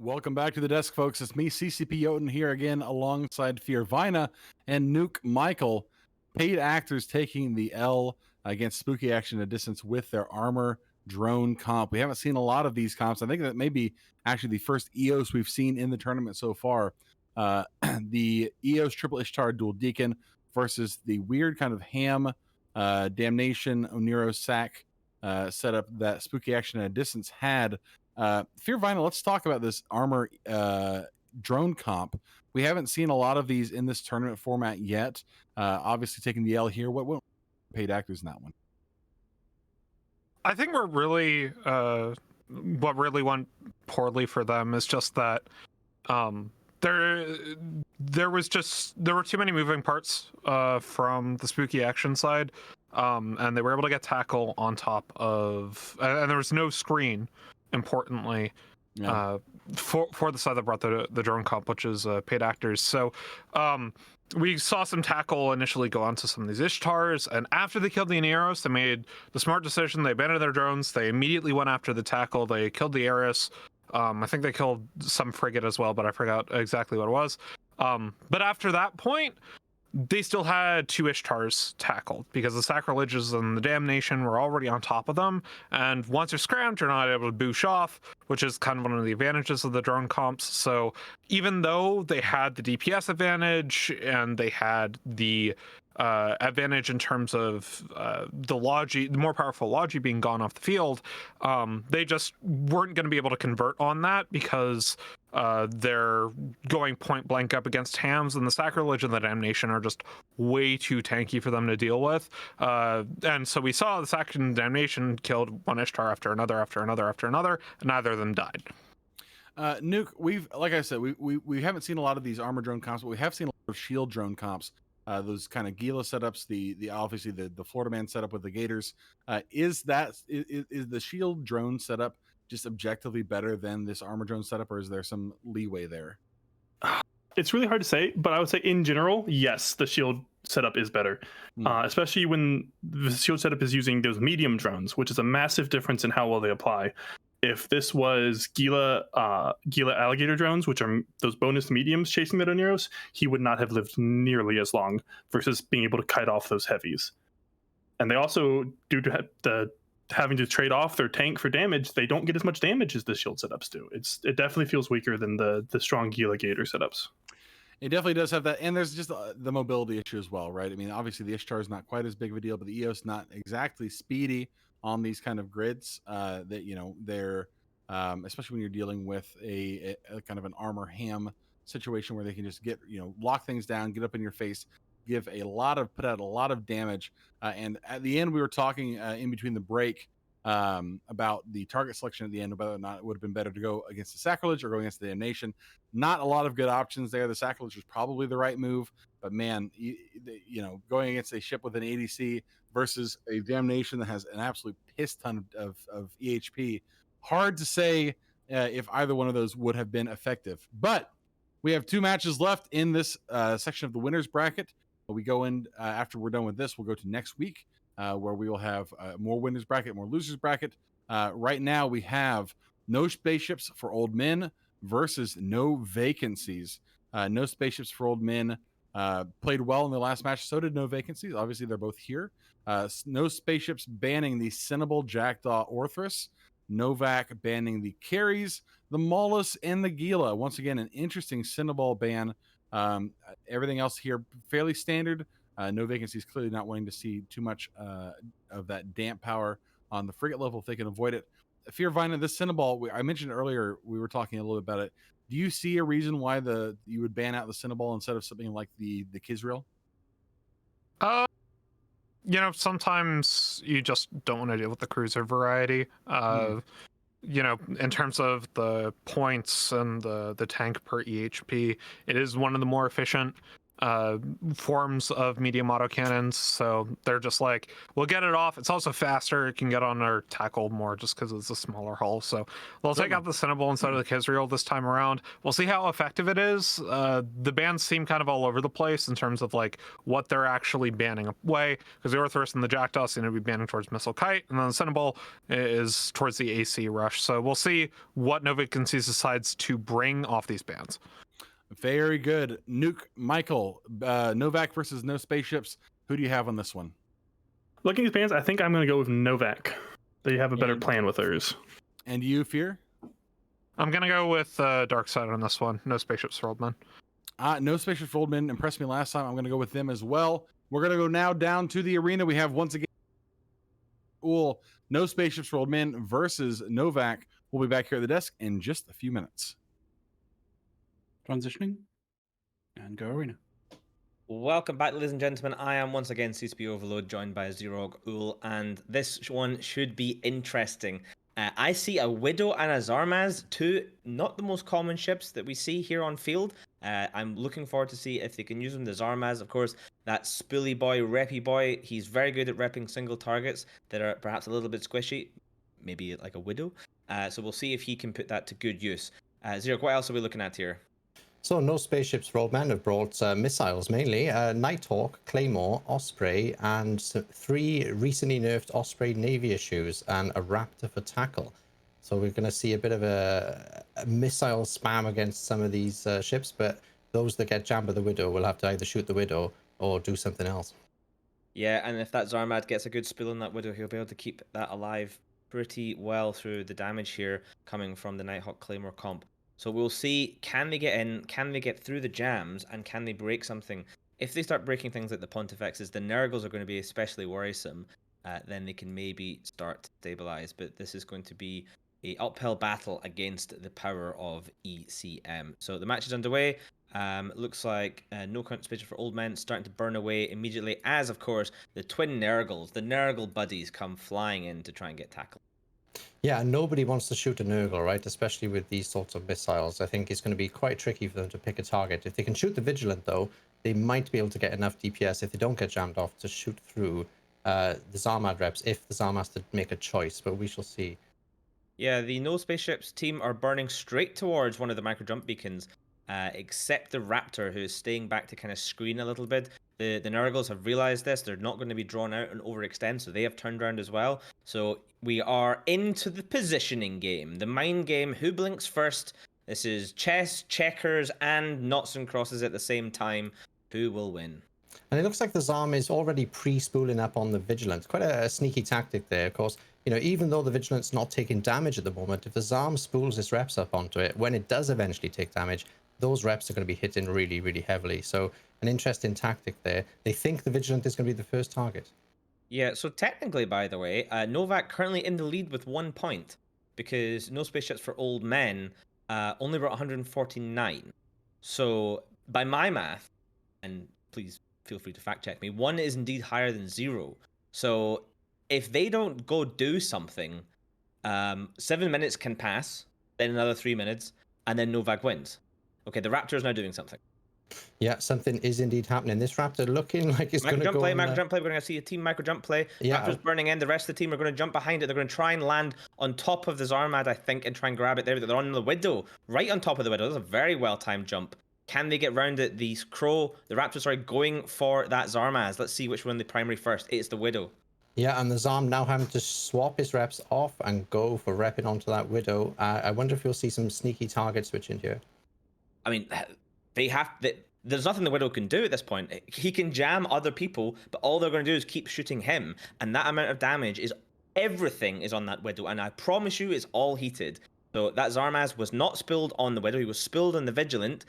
Welcome back to the desk, folks. It's me, CCP Jotun, here again alongside Fearvina and Nuke Michael. Paid actors taking the L against Spooky Action at a Distance with their armor drone comp. We haven't seen a lot of these comps. I think that may be actually the first EOS we've seen in the tournament so far. The EOS Triple Ishtar Dual Deacon versus the weird kind of ham Damnation Oniro Sack setup that Spooky Action at a Distance had. Fearvina, let's talk about this armor drone comp. We haven't seen a lot of these in this tournament format yet. Obviously taking the L here. What paid actors in that one? I think we're really what really went poorly for them is just that there were too many moving parts from the Spooky Action side, and they were able to get tackle on top of, and there was no screen, importantly, for the side that brought the drone comp, which is paid actors. So we saw some tackle initially go onto some of these Ishtars, and after they killed the Oneros, they made the smart decision. They abandoned their drones. They immediately went after the tackle. They killed the Eris. I think they killed some frigate as well, but I forgot exactly what it was. But after that point, they still had 2 Ishtars tackled because the Sacrileges and the Damnation were already on top of them. And once you're scrammed, you're not able to boosh off, which is kind of one of the advantages of the drone comps. So even though they had the DPS advantage and they had the advantage in terms of the more powerful Logi being gone off the field, they just weren't going to be able to convert on that because they're going point blank up against hams, and the Sacrilege and the Damnation are just way too tanky for them to deal with. And so we saw the Sacrilege and Damnation killed one Ishtar after another, and neither of them died. Nuke, like I said, we haven't seen a lot of these armor drone comps, but we have seen a lot of shield drone comps. Those kind of Gila setups, the obviously the Florida Man setup with the Gators. Is the shield drone setup just objectively better than this armor drone setup, or is there some leeway there? It's really hard to say, but I would say in general, yes, the shield setup is better, especially when the shield setup is using those medium drones, which is a massive difference in how well they apply. If this was Gila alligator drones, which are those bonus mediums chasing the Oneros, he would not have lived nearly as long versus being able to kite off those heavies. And they also, due to having to trade off their tank for damage, they don't get as much damage as the shield setups do. It definitely feels weaker than the strong Gila Gator setups. It definitely does have that, and there's just the mobility issue as well, right? I mean, obviously the Ishtar is not quite as big of a deal, but the EOS not exactly speedy on these kind of grids. That they're especially when you're dealing with a kind of an armor ham situation where they can just get lock things down, get up in your face, put out a lot of damage. And at the end, we were talking in between the break about the target selection at the end, whether or not it would have been better to go against the Sacrilege or go against the Damnation. Not a lot of good options there. The Sacrilege was probably the right move, but man, going against a ship with an ADC versus a Damnation that has an absolute piss ton of EHP, hard to say if either one of those would have been effective. But we have 2 matches left in this section of the winners bracket. We go in after we're done with this, we'll go to next week where we will have more winners bracket, more losers bracket. Right now we have no spaceships for old men versus no vacancies. No spaceships for old men played well in the last match. So did no vacancies. Obviously they're both here. No spaceships banning the Cinnable Jackdaw Orthrus. Novak banning the Carries, the Maulus, and the Gila. Once again, an interesting Cinnaball ban. Everything else here fairly standard. No vacancies, clearly not wanting to see too much of that damp power on the frigate level if they can avoid it. Fearvina, this Cinnaball, I mentioned earlier, we were talking a little bit about it. Do you see a reason why you would ban out the Cinnaball instead of something like the Kizrael? Sometimes you just don't want to deal with the cruiser variety. In terms of the points and the tank per EHP, it is one of the more efficient forms of medium autocannons, so they're just like, we'll get it off. It's also faster. It can get on our tackle more just because it's a smaller hull. So they'll take out the Cinnabol instead of the Kizreal this time around. We'll see how effective it is. The bans seem kind of all over the place in terms of like what they're actually banning away, because the Orthrus and the Jackdaw seem to be banning towards Missile Kite, and then the Cinnabol is towards the AC Rush. So we'll see what Nova Vacancies decides to bring off these bans. Very good. Nuke, Michael, Novak versus no spaceships. Who do you have on this one? Looking at bans, I think I'm going to go with Novak. They have a better plan with theirs. And you, Fear? I'm going to go with Darkside on this one. No spaceships for old men. No spaceships for old men. Impressed me last time. I'm going to go with them as well. We're going to go now down to the arena. We have once again no spaceships for old men versus Novak. We'll be back here at the desk in just a few minutes. Transitioning and go arena. Welcome back, ladies and gentlemen. I am once again CSP Overload, joined by Zerog Ul, and this one should be interesting. I see a Widow and a Zarmaz, two not the most common ships that we see here on field. I'm looking forward to see if they can use them. The Zarmaz, of course, that spooly boy, reppy boy. He's very good at repping single targets that are perhaps a little bit squishy, maybe like a Widow. So we'll see if he can put that to good use. Zerog, what else are we looking at here? So no spaceships for old men have brought missiles mainly. Nighthawk, Claymore, Osprey, and 3 recently nerfed Osprey Navy issues, and a Raptor for tackle. So we're going to see a bit of a missile spam against some of these ships, but those that get jammed by the Widow will have to either shoot the Widow or do something else. Yeah, and if that Zarmad gets a good spill on that Widow, he'll be able to keep that alive pretty well through the damage here coming from the Nighthawk Claymore comp. So we'll see, can they get in, can they get through the jams, and can they break something? If they start breaking things like the Pontifexes, the Nurgles are going to be especially worrisome. Then they can maybe start to stabilize. But this is going to be an uphill battle against the power of ECM. So the match is underway. Looks like no count spaceship for old men starting to burn away immediately, as of course the twin Nurgles, the Nurgle buddies, come flying in to try and get tackled. Yeah, and nobody wants to shoot a Nurgle, right? Especially with these sorts of missiles. I think it's going to be quite tricky for them to pick a target. If they can shoot the Vigilant, though, they might be able to get enough DPS if they don't get jammed off to shoot through the Zarmad reps, if the Zarmad has to make a choice, but we shall see. Yeah, the no spaceships team are burning straight towards one of the micro jump beacons, except the Raptor, who is staying back to kind of screen a little bit. The Nurgles have realized this. They're not going to be drawn out and overextend, so they have turned around as well. So we are into the positioning game, the mind game. Who blinks first? This is chess, checkers, and knots and crosses at the same time. Who will win? And it looks like the Zarm is already pre-spooling up on the Vigilant. Quite a sneaky tactic there, of course. You know, even though the Vigilant's not taking damage at the moment, if the Zarm spools his reps up onto it, when it does eventually take damage, those reps are going to be hitting really, really heavily. So an interesting tactic there. They think the Vigilant is going to be the first target. Yeah, so technically, by the way, Novak currently in the lead with 1 point, because no spaceships for old men only brought 149. So by my math, and please feel free to fact check me, 1 is indeed higher than 0. So if they don't go do something, 7 minutes can pass, then another 3 minutes, and then Novak wins. Okay, the Raptor is now doing something. Yeah, something is indeed happening. This Raptor looking like it's going to go... Micro jump play. We're going to see a team micro jump play. Yeah. Raptor's burning in. The rest of the team are going to jump behind it. They're going to try and land on top of the Zarmad, I think, and try and grab it there. They're on the Widow, right on top of the Widow. That's a very well-timed jump. Can they get round it? The Raptors are going for that Zarmaz. Let's see which one the primary first. It's the Widow. Yeah, and the Zarm now having to swap his reps off and go for repping onto that Widow. I wonder if you'll see some sneaky target switching here. I mean, there's nothing the Widow can do at this point. He can jam other people, but all they're going to do is keep shooting him. And that amount of damage is... everything is on that Widow. And I promise you, it's all heated. So that Zarmaz was not spilled on the Widow. He was spilled on the Vigilant.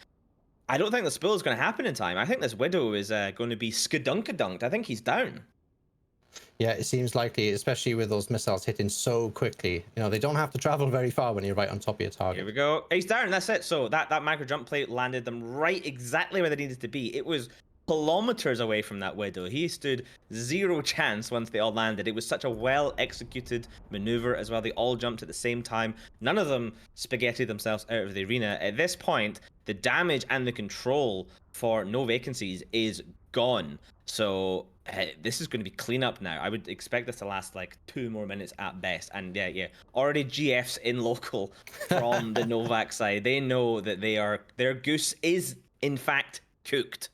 I don't think the spill is going to happen in time. I think this Widow is going to be skadunkadunk. I think he's down. Yeah, it seems likely, especially with those missiles hitting so quickly. You know, they don't have to travel very far when you're right on top of your target. Here we go. He's down. That's it. So that micro jump play landed them right exactly where they needed to be. It was kilometers away from that Widow. He stood 0 chance once they all landed. It was such a well-executed maneuver as well. They all jumped at the same time. None of them spaghettied themselves out of the arena. At this point, the damage and the control for No Vacancies is gone. So this is going to be cleanup now. I would expect this to last like 2 more minutes at best. And yeah, already GFs in local from the Novak side. They know that their goose is in fact cooked.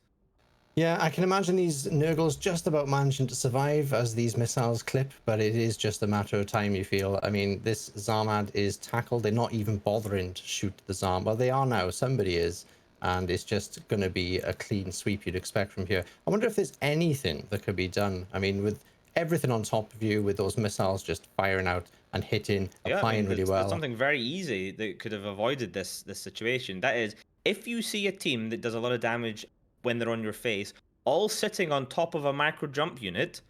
Yeah, I can imagine these Nurgles just about managing to survive as these missiles clip, but it is just a matter of time, you feel. I mean, this Zarmad is tackled. They're not even bothering to shoot the Zarm. Well, they are now. Somebody is. And it's just going to be a clean sweep you'd expect from here. I wonder if there's anything that could be done. I mean, with everything on top of you, with those missiles just firing out and hitting, applying really well. There's something very easy that could have avoided this situation. That is, if you see a team that does a lot of damage when they're on your face, all sitting on top of a micro jump unit,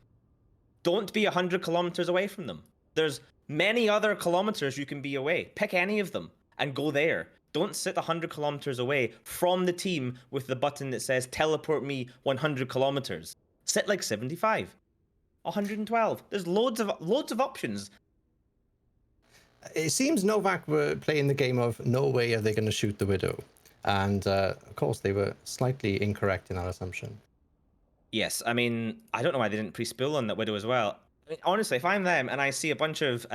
don't be 100 kilometers away from them. There's many other kilometers you can be away. Pick any of them and go there. Don't sit 100 kilometers away from the team with the button that says teleport me 100 kilometers. Sit like 75, 112. There's loads of options. It seems Novak were playing the game of no way are they going to shoot the Widow. And of course, they were slightly incorrect in that assumption. Yes, I mean, I don't know why they didn't pre-spill on that Widow as well. I mean, honestly, if I'm them and I see a bunch of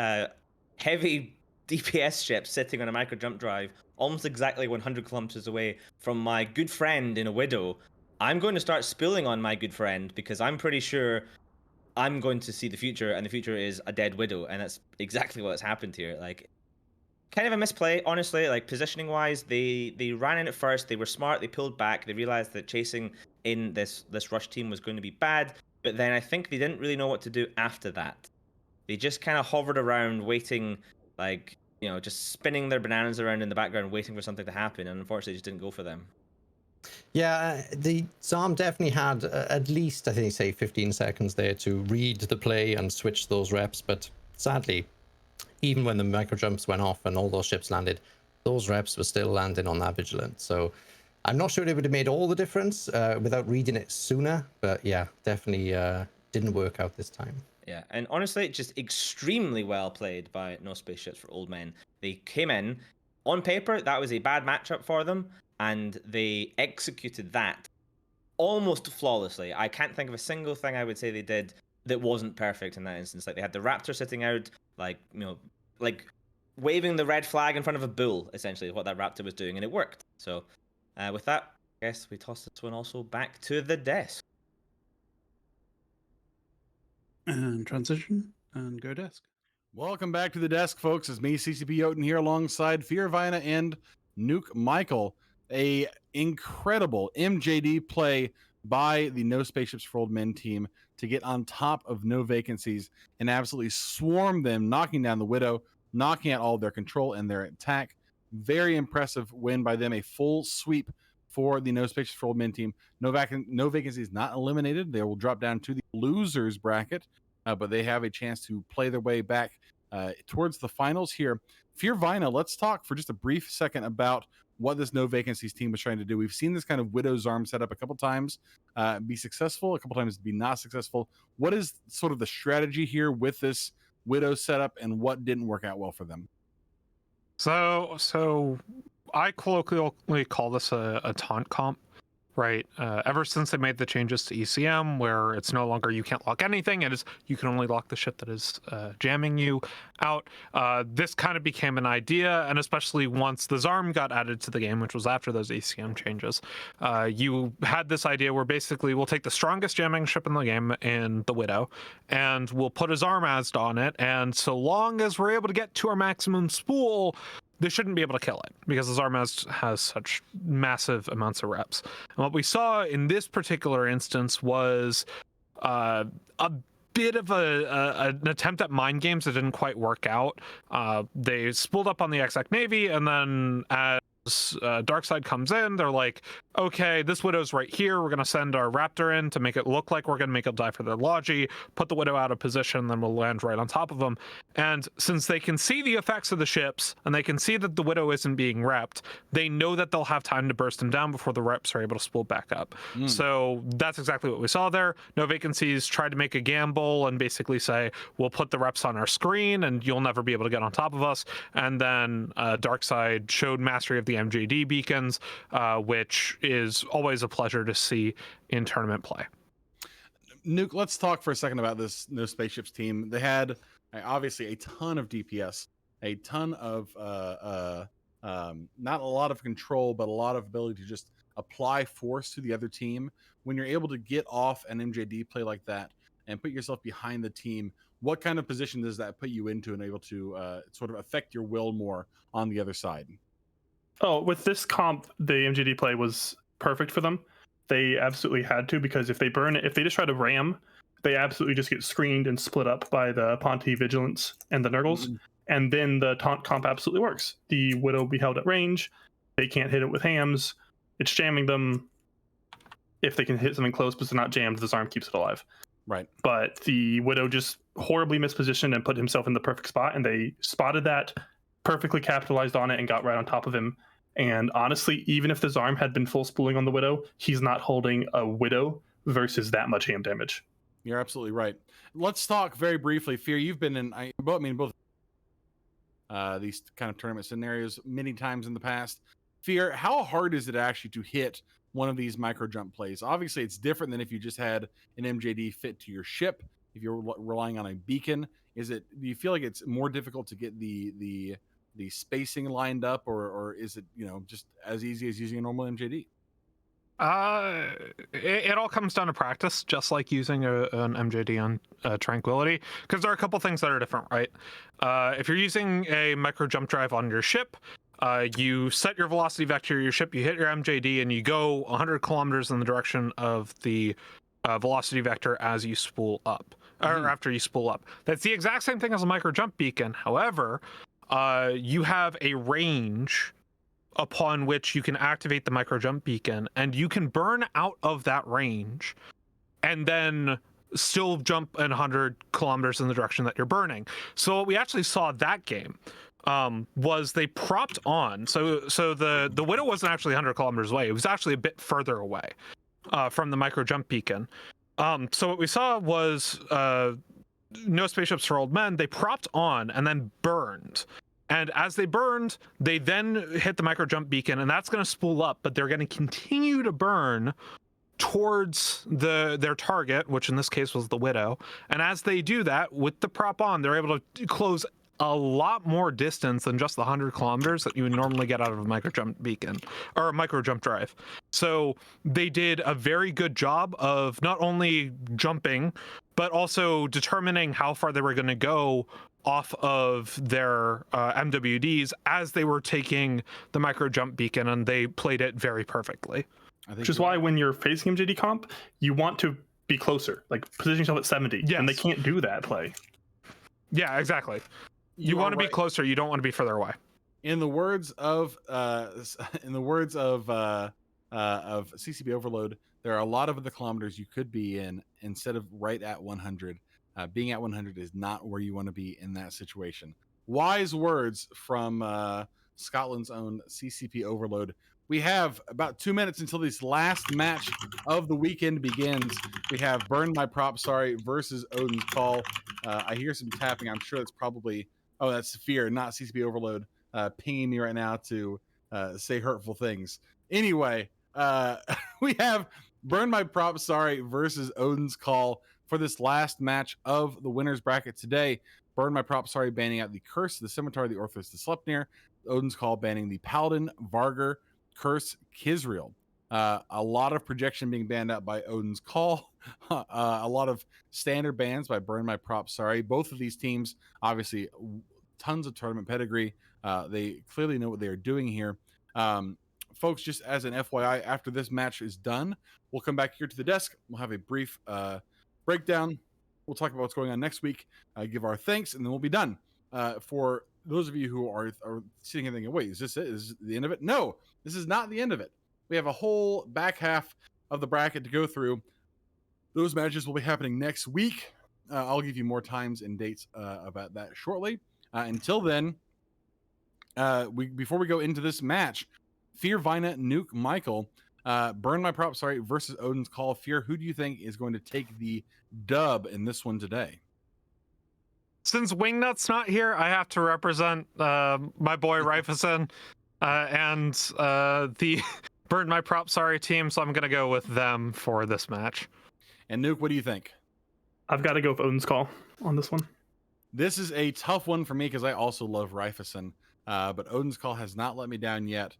heavy DPS ships sitting on a micro jump drive, almost exactly 100 kilometers away from my good friend in a Widow, I'm going to start spilling on my good friend because I'm pretty sure I'm going to see the future, and the future is a dead Widow, and that's exactly what's happened here. Like, kind of a misplay, honestly. Like, positioning wise, they ran in at first, they were smart, they pulled back, they realized that chasing in this rush team was going to be bad, but then I think they didn't really know what to do after that. They just kind of hovered around waiting, like, you know, just spinning their bananas around in the background waiting for something to happen, and unfortunately it just didn't go for them. Yeah, the Zarm definitely had at least, I think, say 15 seconds there to read the play and switch those reps, but sadly, even when the micro jumps went off and all those ships landed, those reps were still landing on that Vigilant. So I'm not sure it would have made all the difference without reading it sooner, but yeah, definitely didn't work out this time. Yeah, and honestly, just extremely well played by No Spaceships for Old Men. They came in, on paper, that was a bad matchup for them, and they executed that almost flawlessly. I can't think of a single thing I would say they did that wasn't perfect in that instance. Like, they had the Raptor sitting out, like, you know, like waving the red flag in front of a bull, essentially, what that Raptor was doing, and it worked. So, with that, I guess we toss this one also back to the desk. And transition and go desk. Welcome back to the desk, folks. It's me, CCP Yoten, here alongside Fear Vina and Nuke Michael. A incredible MJD play by the No Spaceships for Old Men team to get on top of No Vacancies and absolutely swarm them, knocking down the Widow, knocking out all of their control and their attack. Very impressive win by them. A full sweep for the No Spaceships for Old Men team. No Vacancies not eliminated. They will drop down to the losers bracket, but they have a chance to play their way back towards the finals here. Fear Vina, let's talk for just a brief second about what this No Vacancies team was trying to do. We've seen this kind of Widow's Arm set up a couple times be successful, a couple times be not successful. What is sort of the strategy here with this Widow setup, and what didn't work out well for them? So I colloquially call this a taunt comp, right? Ever since they made the changes to ECM, where it's no longer you can't lock anything, it is you can only lock the shit that is jamming you out. This kind of became an idea, and especially once the Zarm got added to the game, which was after those ECM changes, you had this idea where basically we'll take the strongest jamming ship in the game in the Widow, and we'll put a Zarmazd on it, and so long as we're able to get to our maximum spool, they shouldn't be able to kill it because the Zarmazd has such massive amounts of reps. And what we saw in this particular instance was a bit of an attempt at mind games that didn't quite work out. They spooled up on the Exec Navy, and then as Darkseid comes in, they're like, okay, this Widow's right here. We're going to send our Raptor in to make it look like we're going to make them die for their Logi, put the Widow out of position, then we'll land right on top of them. And since they can see the effects of the ships, and they can see that the Widow isn't being repped, they know that they'll have time to burst them down before the reps are able to spool back up. So that's exactly what we saw there. No Vacancies tried to make a gamble and basically say, we'll put the reps on our screen, and you'll never be able to get on top of us. And then Darkside showed mastery of the MJD beacons, which is always a pleasure to see in tournament play. Nuke, let's talk for a second about this No Spaceships team. They had obviously a ton of DPS, a ton of not a lot of control, but a lot of ability to just apply force to the other team. When you're able to get off an MJD play like that and put yourself behind the team, what kind of position does that put you into and able to sort of affect your will more on the other side? Oh, with this comp, the MJD play was perfect for them. They absolutely had to, because if they burn it, if they just try to ram, they absolutely just get screened and split up by the Ponti Vigilance and the Nurgles. And then the taunt comp absolutely works. The Widow will be held at range. They can't hit it with hams. It's jamming them. If they can hit something close but it's not jammed, this arm keeps it alive. Right. But the Widow just horribly mispositioned and put himself in the perfect spot, and they spotted that, perfectly capitalized on it, and got right on top of him. And honestly, even if the Zarm had been full spooling on the Widow, he's not holding a Widow versus that much ham damage. You're absolutely right. Let's talk very briefly. Fear, you've been in both these kind of tournament scenarios many times in the past. Fear, how hard is it actually to hit one of these micro jump plays? Obviously, it's different than if you just had an MJD fit to your ship. If you're relying on a beacon, do you feel like it's more difficult to get the spacing lined up, or is it, just as easy as using a normal MJD? It all comes down to practice, just like using an MJD on Tranquility, because there are a couple things that are different, right? If you're using a micro jump drive on your ship, you set your velocity vector of your ship, you hit your MJD, and you go 100 kilometers in the direction of the velocity vector as you spool up, or after you spool up. That's the exact same thing as a micro jump beacon. However, you have a range upon which you can activate the micro jump beacon, and you can burn out of that range and then still jump 100 kilometers in the direction that you're burning. So what we actually saw that game was they propped on. So the Widow wasn't actually 100 kilometers away. It was actually a bit further away from the micro jump beacon. So what we saw was No Spaceships for Old Men. They propped on and then burned. And as they burned, they then hit the micro jump beacon, and that's going to spool up, but they're going to continue to burn towards their target, which in this case was the Widow. And as they do that, with the prop on, they're able to close a lot more distance than just the 100 kilometers that you would normally get out of a micro jump beacon or a micro jump drive. So they did a very good job of not only jumping, but also determining how far they were going to go off of their MWDs as they were taking the micro jump beacon, and they played it very perfectly. Which is why when you're facing MJD comp, you want to be closer, like position yourself at 70, and they can't do that play. Yeah, exactly. You want to be closer. You don't want to be further away. In the words of CCP Overload, there are a lot of other kilometers you could be in instead of right at 100. Being at 100 is not where you want to be in that situation. Wise words from Scotland's own CCP Overload. We have about 2 minutes until this last match of the weekend begins. We have Burn My Prop versus Odin's Call. I hear some tapping. I'm sure that's probably... Oh, that's Fear, not CCP Overload, pinging me right now to say hurtful things. Anyway, we have Burn My Prop versus Odin's Call for this last match of the winner's bracket today. Burn My Prop banning out the Curse, the Scimitar, the Orthros, the Sleipnir. Odin's Call banning the Paladin, Vargur, Curse, Kizriel. A lot of projection being banned out by Odin's Call. A lot of standard bans by Burn My Prop. Both of these teams, obviously, tons of tournament pedigree. They clearly know what they are doing here. Folks, just as an FYI, after this match is done, we'll come back here to the desk. We'll have a brief breakdown. We'll talk about what's going on next week, give our thanks, and then we'll be done. For those of you who are sitting here thinking, wait, is this it? Is this the end of it? No, this is not the end of it. we have a whole back half of the bracket to go through. Those matches will be happening next week. I'll give you more times and dates about that shortly. Until then, before we go into this match, Fear, Vina, Nuke, Michael, Burn My Prop, versus Odin's Call. Fear, who do you think is going to take the dub in this one today? Since Wingnut's not here, I have to represent my boy Rifeson and the Burn My Prop team, so I'm going to go with them for this match. And Nuke, what do you think? I've got to go with Odin's Call on this one. This is a tough one for me because I also love Rifeson, but Odin's Call has not let me down yet,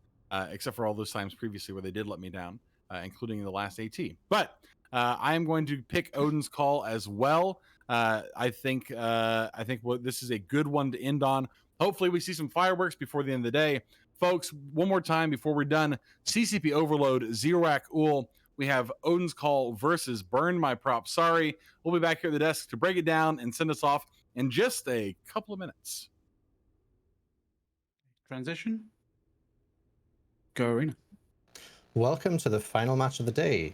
except for all those times previously where they did let me down, including the last AT. But I am going to pick Odin's Call as well. I think this is a good one to end on. Hopefully we see some fireworks before the end of the day. Folks, one more time before we're done, CCP Overload, Zeroak Ul. We have Odin's Call versus Burn My Prop. We'll be back here at the desk to break it down and send us off in just a couple of minutes. Transition. Go Arena. Welcome to the final match of the day.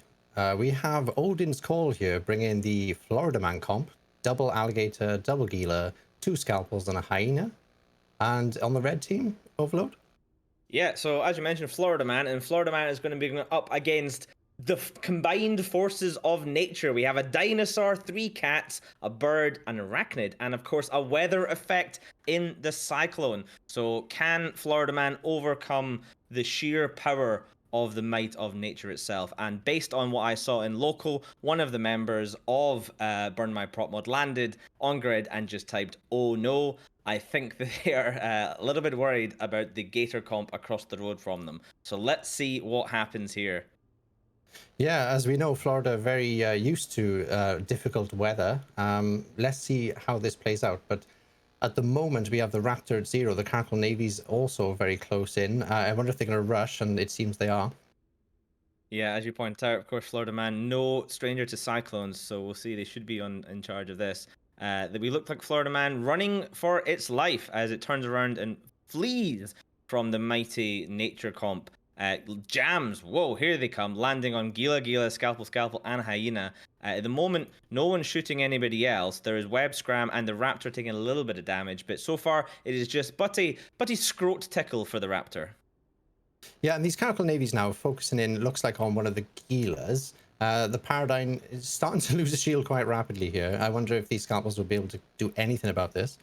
We have Odin's Call here, bringing the Florida Man comp, double Alligator, double Gila, 2 Scalpels and a Hyena. And on the red team, Overload? Yeah, so as you mentioned, Florida Man, and Florida Man is going to be going up against the combined forces of nature. We have a dinosaur, 3 cats, a bird, an arachnid, and of course a weather effect in the cyclone. So can Florida Man overcome the sheer power of the might of nature itself? And based on what I saw in local, one of the members of Burn My Prop mod landed on grid and just typed, "Oh no." I think they are a little bit worried about the Gator comp across the road from them. So let's see what happens here. Yeah, as we know, Florida are very used to difficult weather. Let's see how this plays out. But at the moment, we have the Raptor at 0. The Caracal Navy's also very close in. I wonder if they're going to rush, and it seems they are. Yeah, as you point out, of course, Florida Man, no stranger to cyclones, so we'll see. They should be in charge of this. We look like Florida Man running for its life as it turns around and flees from the mighty nature comp. Jams, whoa, here they come, landing on Gila, Scalpel, and Hyena. At the moment, no one's shooting anybody else. There is Web Scram and the Raptor taking a little bit of damage, but so far it is just Butty Scroat Tickle for the Raptor. Yeah, and these Caracal Navies now focusing in, looks like on one of the Gilas. The Paradigm is starting to lose a shield quite rapidly here. I wonder if these Scalpels will be able to do anything about this.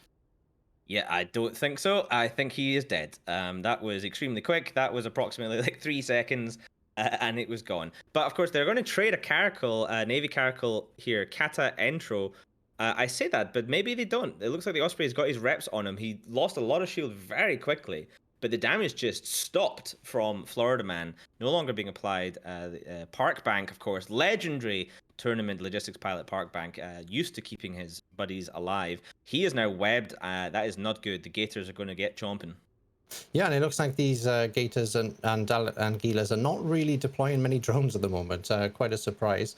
Yeah, I don't think so. I think he is dead. That was extremely quick. That was approximately like 3 seconds, and it was gone. But of course, they're going to trade a Caracal, Navy Caracal here, Kata Entro. I say that, but maybe they don't. It looks like the Osprey's got his reps on him. He lost a lot of shield very quickly, but the damage just stopped from Florida Man, no longer being applied. Park Bank, of course, legendary tournament logistics pilot Park Bank, used to keeping his buddies alive. He is now webbed. That is not good. The Gators are going to get chomping. Yeah, and it looks like these Gators and Gilas are not really deploying many drones at the moment. Quite a surprise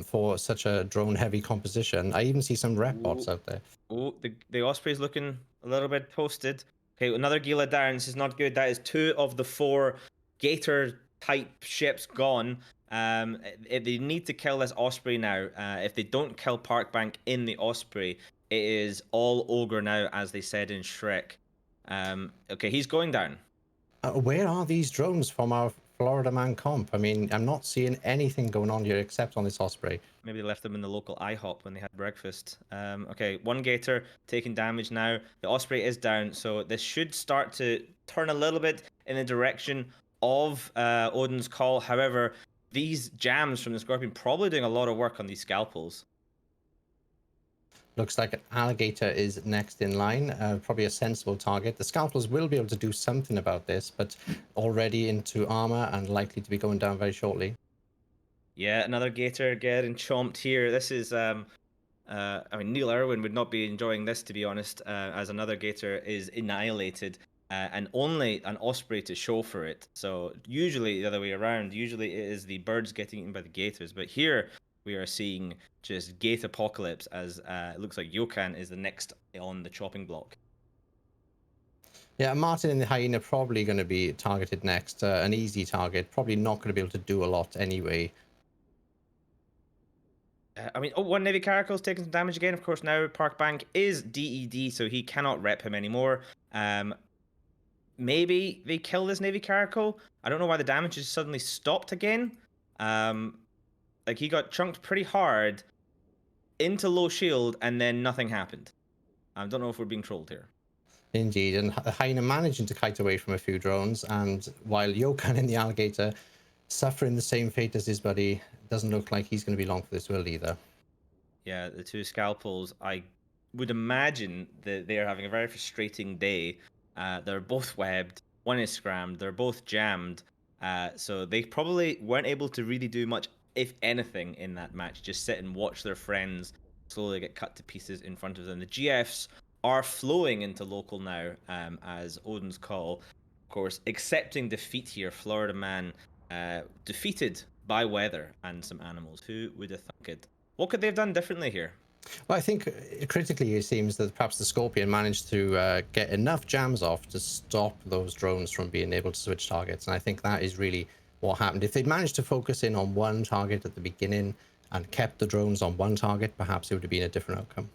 for such a drone-heavy composition. I even see some rep bots out there. Oh, the Osprey's looking a little bit toasted. Okay, another Gila down. This is not good. That is 2 of the 4 Gator-type ships gone. They need to kill this Osprey now. If they don't kill Park Bank in the Osprey, it is all ogre now, as they said in Shrek. Okay, he's going down. Where are these drones from our Florida Man comp? I mean, I'm not seeing anything going on here except on this Osprey. Maybe they left them in the local IHOP when they had breakfast. Okay, 1 Gator taking damage now. The Osprey is down, so this should start to turn a little bit in the direction of Odin's Call. However, these jams from the Scorpion probably doing a lot of work on these Scalpels. Looks like an Alligator is next in line, probably a sensible target. The Scalpels will be able to do something about this, but already into armor and likely to be going down very shortly. Yeah, another Gator getting chomped here. This is, I mean, Neil Irwin would not be enjoying this, to be honest, as another Gator is annihilated. And only an Osprey to show for it. So usually the other way around. Usually it is the birds getting eaten by the Gators. But here we are seeing just Gate Apocalypse as it looks like Yokan is the next on the chopping block. Yeah, Martin and the Hyena probably going to be targeted next. An easy target, probably not going to be able to do a lot anyway. I mean, one Navy Caracal's taking some damage again. Of course, now Parkbank is DED, so he cannot rep him anymore. Maybe they kill this Navy Caracal. I don't know why the damage has suddenly stopped again. Like, he got chunked pretty hard into low shield, and then nothing happened. I don't know if we're being trolled here. Indeed, and Hyena managing to kite away from a few drones, and while Yokan and the Alligator suffering the same fate as his buddy, doesn't look like he's going to be long for this world either. Yeah, the two Scalpels, I would imagine that they are having a very frustrating day. They're both webbed, one is scrammed, they're both jammed, so they probably weren't able to really do much, if anything, in that match. Just sit and watch their friends slowly get cut to pieces in front of them. The GFs are flowing into local now, as Odin's Call, of course, accepting defeat here. Florida Man defeated by weather and some animals. Who would have thunk it? What could they have done differently here? Well, I think critically it seems that perhaps the Scorpion managed to get enough jams off to stop those drones from being able to switch targets, and I think that is really what happened. If they'd managed to focus in on one target at the beginning and kept the drones on one target, perhaps it would have been a different outcome.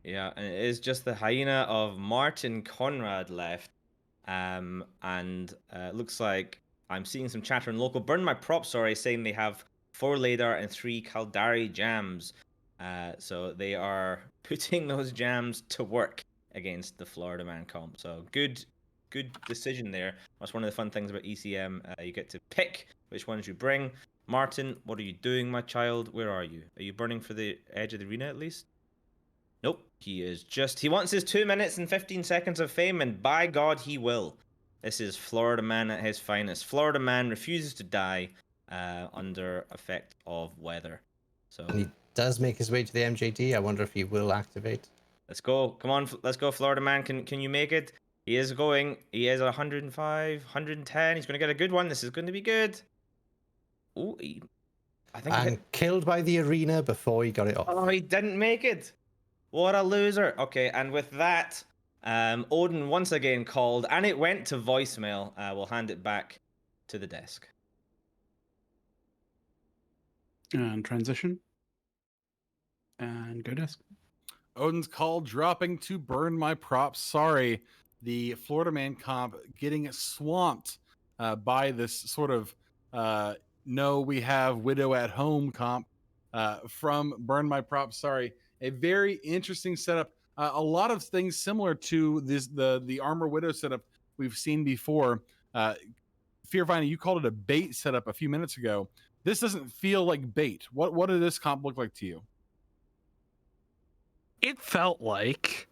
Yeah, and it is just the Hyena of Martin Conrad left. And looks like I'm seeing some chatter in local. Burn My Prop, sorry, saying they have 4 Ladar and 3 Caldari jams. So they are putting those jams to work against the Florida Man comp. So good decision there. That's one of the fun things about ECM. You get to pick which ones you bring. Martin, what are you doing, my child? Where are you? Are you burning for the edge of the arena at least? Nope, he wants his 2 minutes and 15 seconds of fame, and by God, he will. This is Florida Man at his finest. Florida Man refuses to die under effect of weather. So, and he does make his way to the MJD. I wonder if he will activate. Let's go. Come on, let's go, Florida Man. Can you make it? He is going. He is at 105, 110. He's going to get a good one. This is going to be good. Oh, I think. And killed by the arena before he got it off. Oh, he didn't make it. What a loser. Okay, and with that, Odin once again called, and it went to voicemail. We'll hand it back to the desk. And transition. And go desk. Odin's Call dropping to Burn My Props. Sorry, the Florida Man comp getting swamped by this sort of no, we have Widow at Home comp from Burn My Props. Sorry. A very interesting setup. A lot of things similar to the Armor Widow setup we've seen before. Fearvine, you called it a bait setup a few minutes ago. This doesn't feel like bait. What did this comp look like to you? It felt like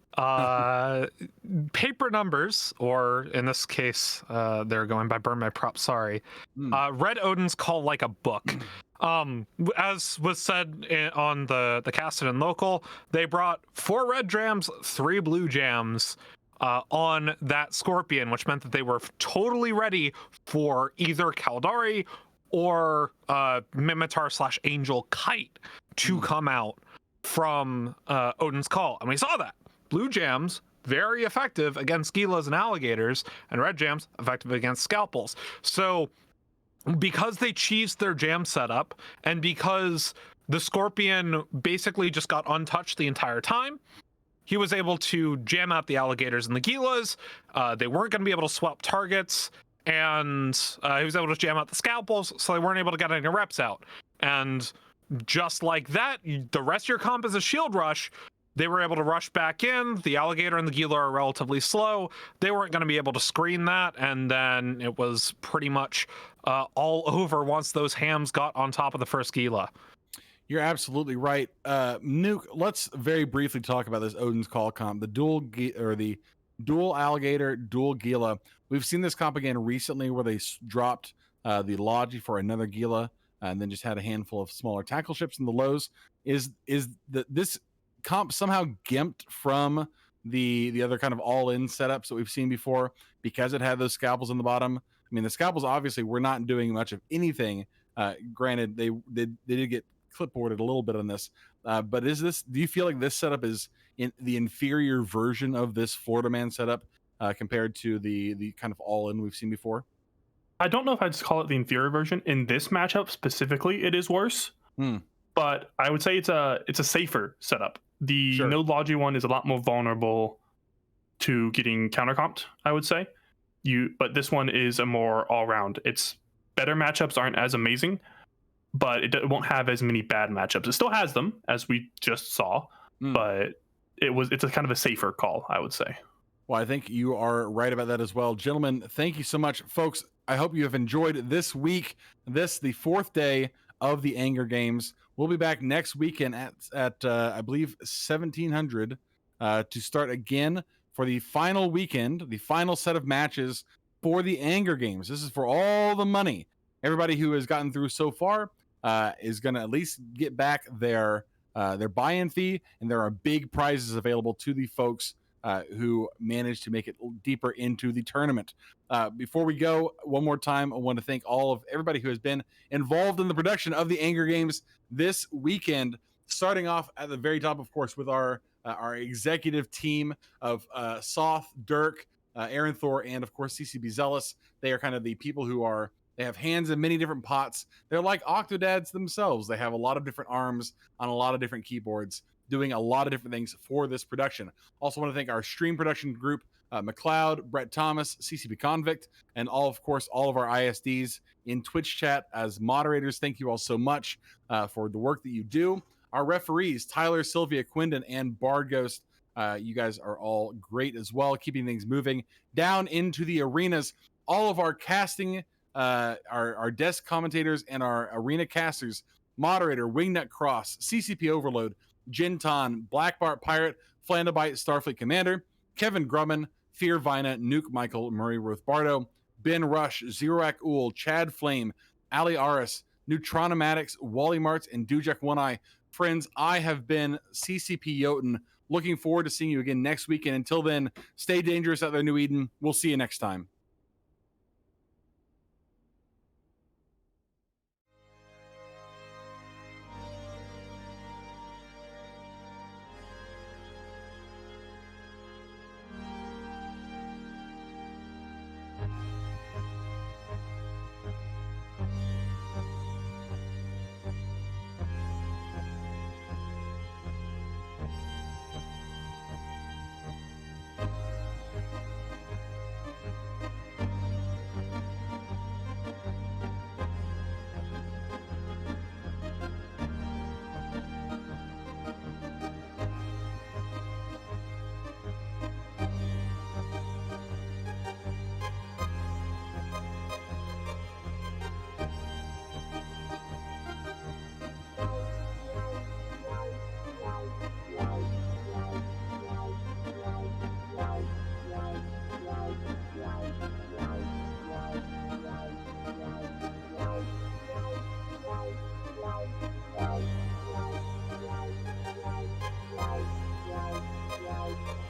paper numbers, or in this case, they're going by Burn My Prop. Sorry, read Odin's Call like a book. As was said on the casted and local, they brought 4 red jams, 3 blue jams on that Scorpion, which meant that they were totally ready for either Caldari or Mimitar / Angel Kite to come out from Odin's Call. And we saw that. Blue jams, very effective against Gilas and Alligators, and red jams, effective against Scalpels. So because they cheesed their jam setup, and because the Scorpion basically just got untouched the entire time, he was able to jam out the Alligators and the Gilas. They weren't going to be able to swap targets, and he was able to jam out the Scalpels, so they weren't able to get any reps out. And just like that, the rest of your comp is a shield rush. They were able to rush back in. The Alligator and the Gila are relatively slow. They weren't going to be able to screen that, and then it was pretty much all over once those hams got on top of the first Gila. You're absolutely right. Nuke, let's very briefly talk about this Odin's Call comp, the dual Alligator, dual Gila. We've seen this comp again recently where they dropped the Logi for another Gila and then just had a handful of smaller tackle ships in the lows. Is this comp somehow gimped from the other kind of all-in setups that we've seen before because it had those Scalpels in the bottom? I mean, the Scalpels obviously were not doing much of anything. Granted, they did get clipboarded a little bit on this, but do you feel like this setup is in the inferior version of this Florida Man setup compared to the kind of all-in we've seen before? I don't know if I'd just call it the inferior version. In this matchup specifically, it is worse. But I would say it's a safer setup. The no Logi one is a lot more vulnerable to getting countercomped, I would say. But this one is a more all-round. Its better matchups aren't as amazing, but it won't have as many bad matchups. It still has them, as we just saw, but it's a kind of a safer call, I would say. Well, I think you are right about that as well. Gentlemen, thank you so much. Folks, I hope you have enjoyed this week, the fourth day of the Anger Games. We'll be back next weekend at I believe 1700 to start again for the final weekend, the final set of matches for the Anger Games. This is for all the money. Everybody who has gotten through so far is going to at least get back their buy-in fee, and there are big prizes available to the folks who managed to make it deeper into the tournament. Before we go, one more time, I want to thank everybody who has been involved in the production of the Anger Games this weekend, starting off at the very top, of course, with our executive team of Soth, Dirk, Aaron Thor, and of course CCB Zealous. They are kind of the people who they have hands in many different pots. They're like Octodads themselves. They have a lot of different arms on a lot of different keyboards, doing a lot of different things for this production. Also want to thank our stream production group, McLeod, Brett Thomas, CCB Convict, and all of our ISDs in Twitch chat as moderators. Thank you all so much for the work that you do. Our referees, Tyler, Sylvia, Quindon, and Bard Ghost. You guys are all great as well, keeping things moving down into the arenas. All of our casting, our desk commentators, and our arena casters, moderator, Wingnut Cross, CCP Overload, Jinton, Black Bart Pirate, Flandabite, Starfleet Commander, Kevin Grumman, Fear Vina, Nuke Michael, Murray Ruth Bardo, Ben Rush, Zeroak Ool, Chad Flame, Ali Aris, Neutronomatics, Wally Martz, and Dujek One Eye. Friends, I have been CCP Jotun. Looking forward to seeing you again next week. And until then, stay dangerous out there, New Eden. We'll see you next time. Wow.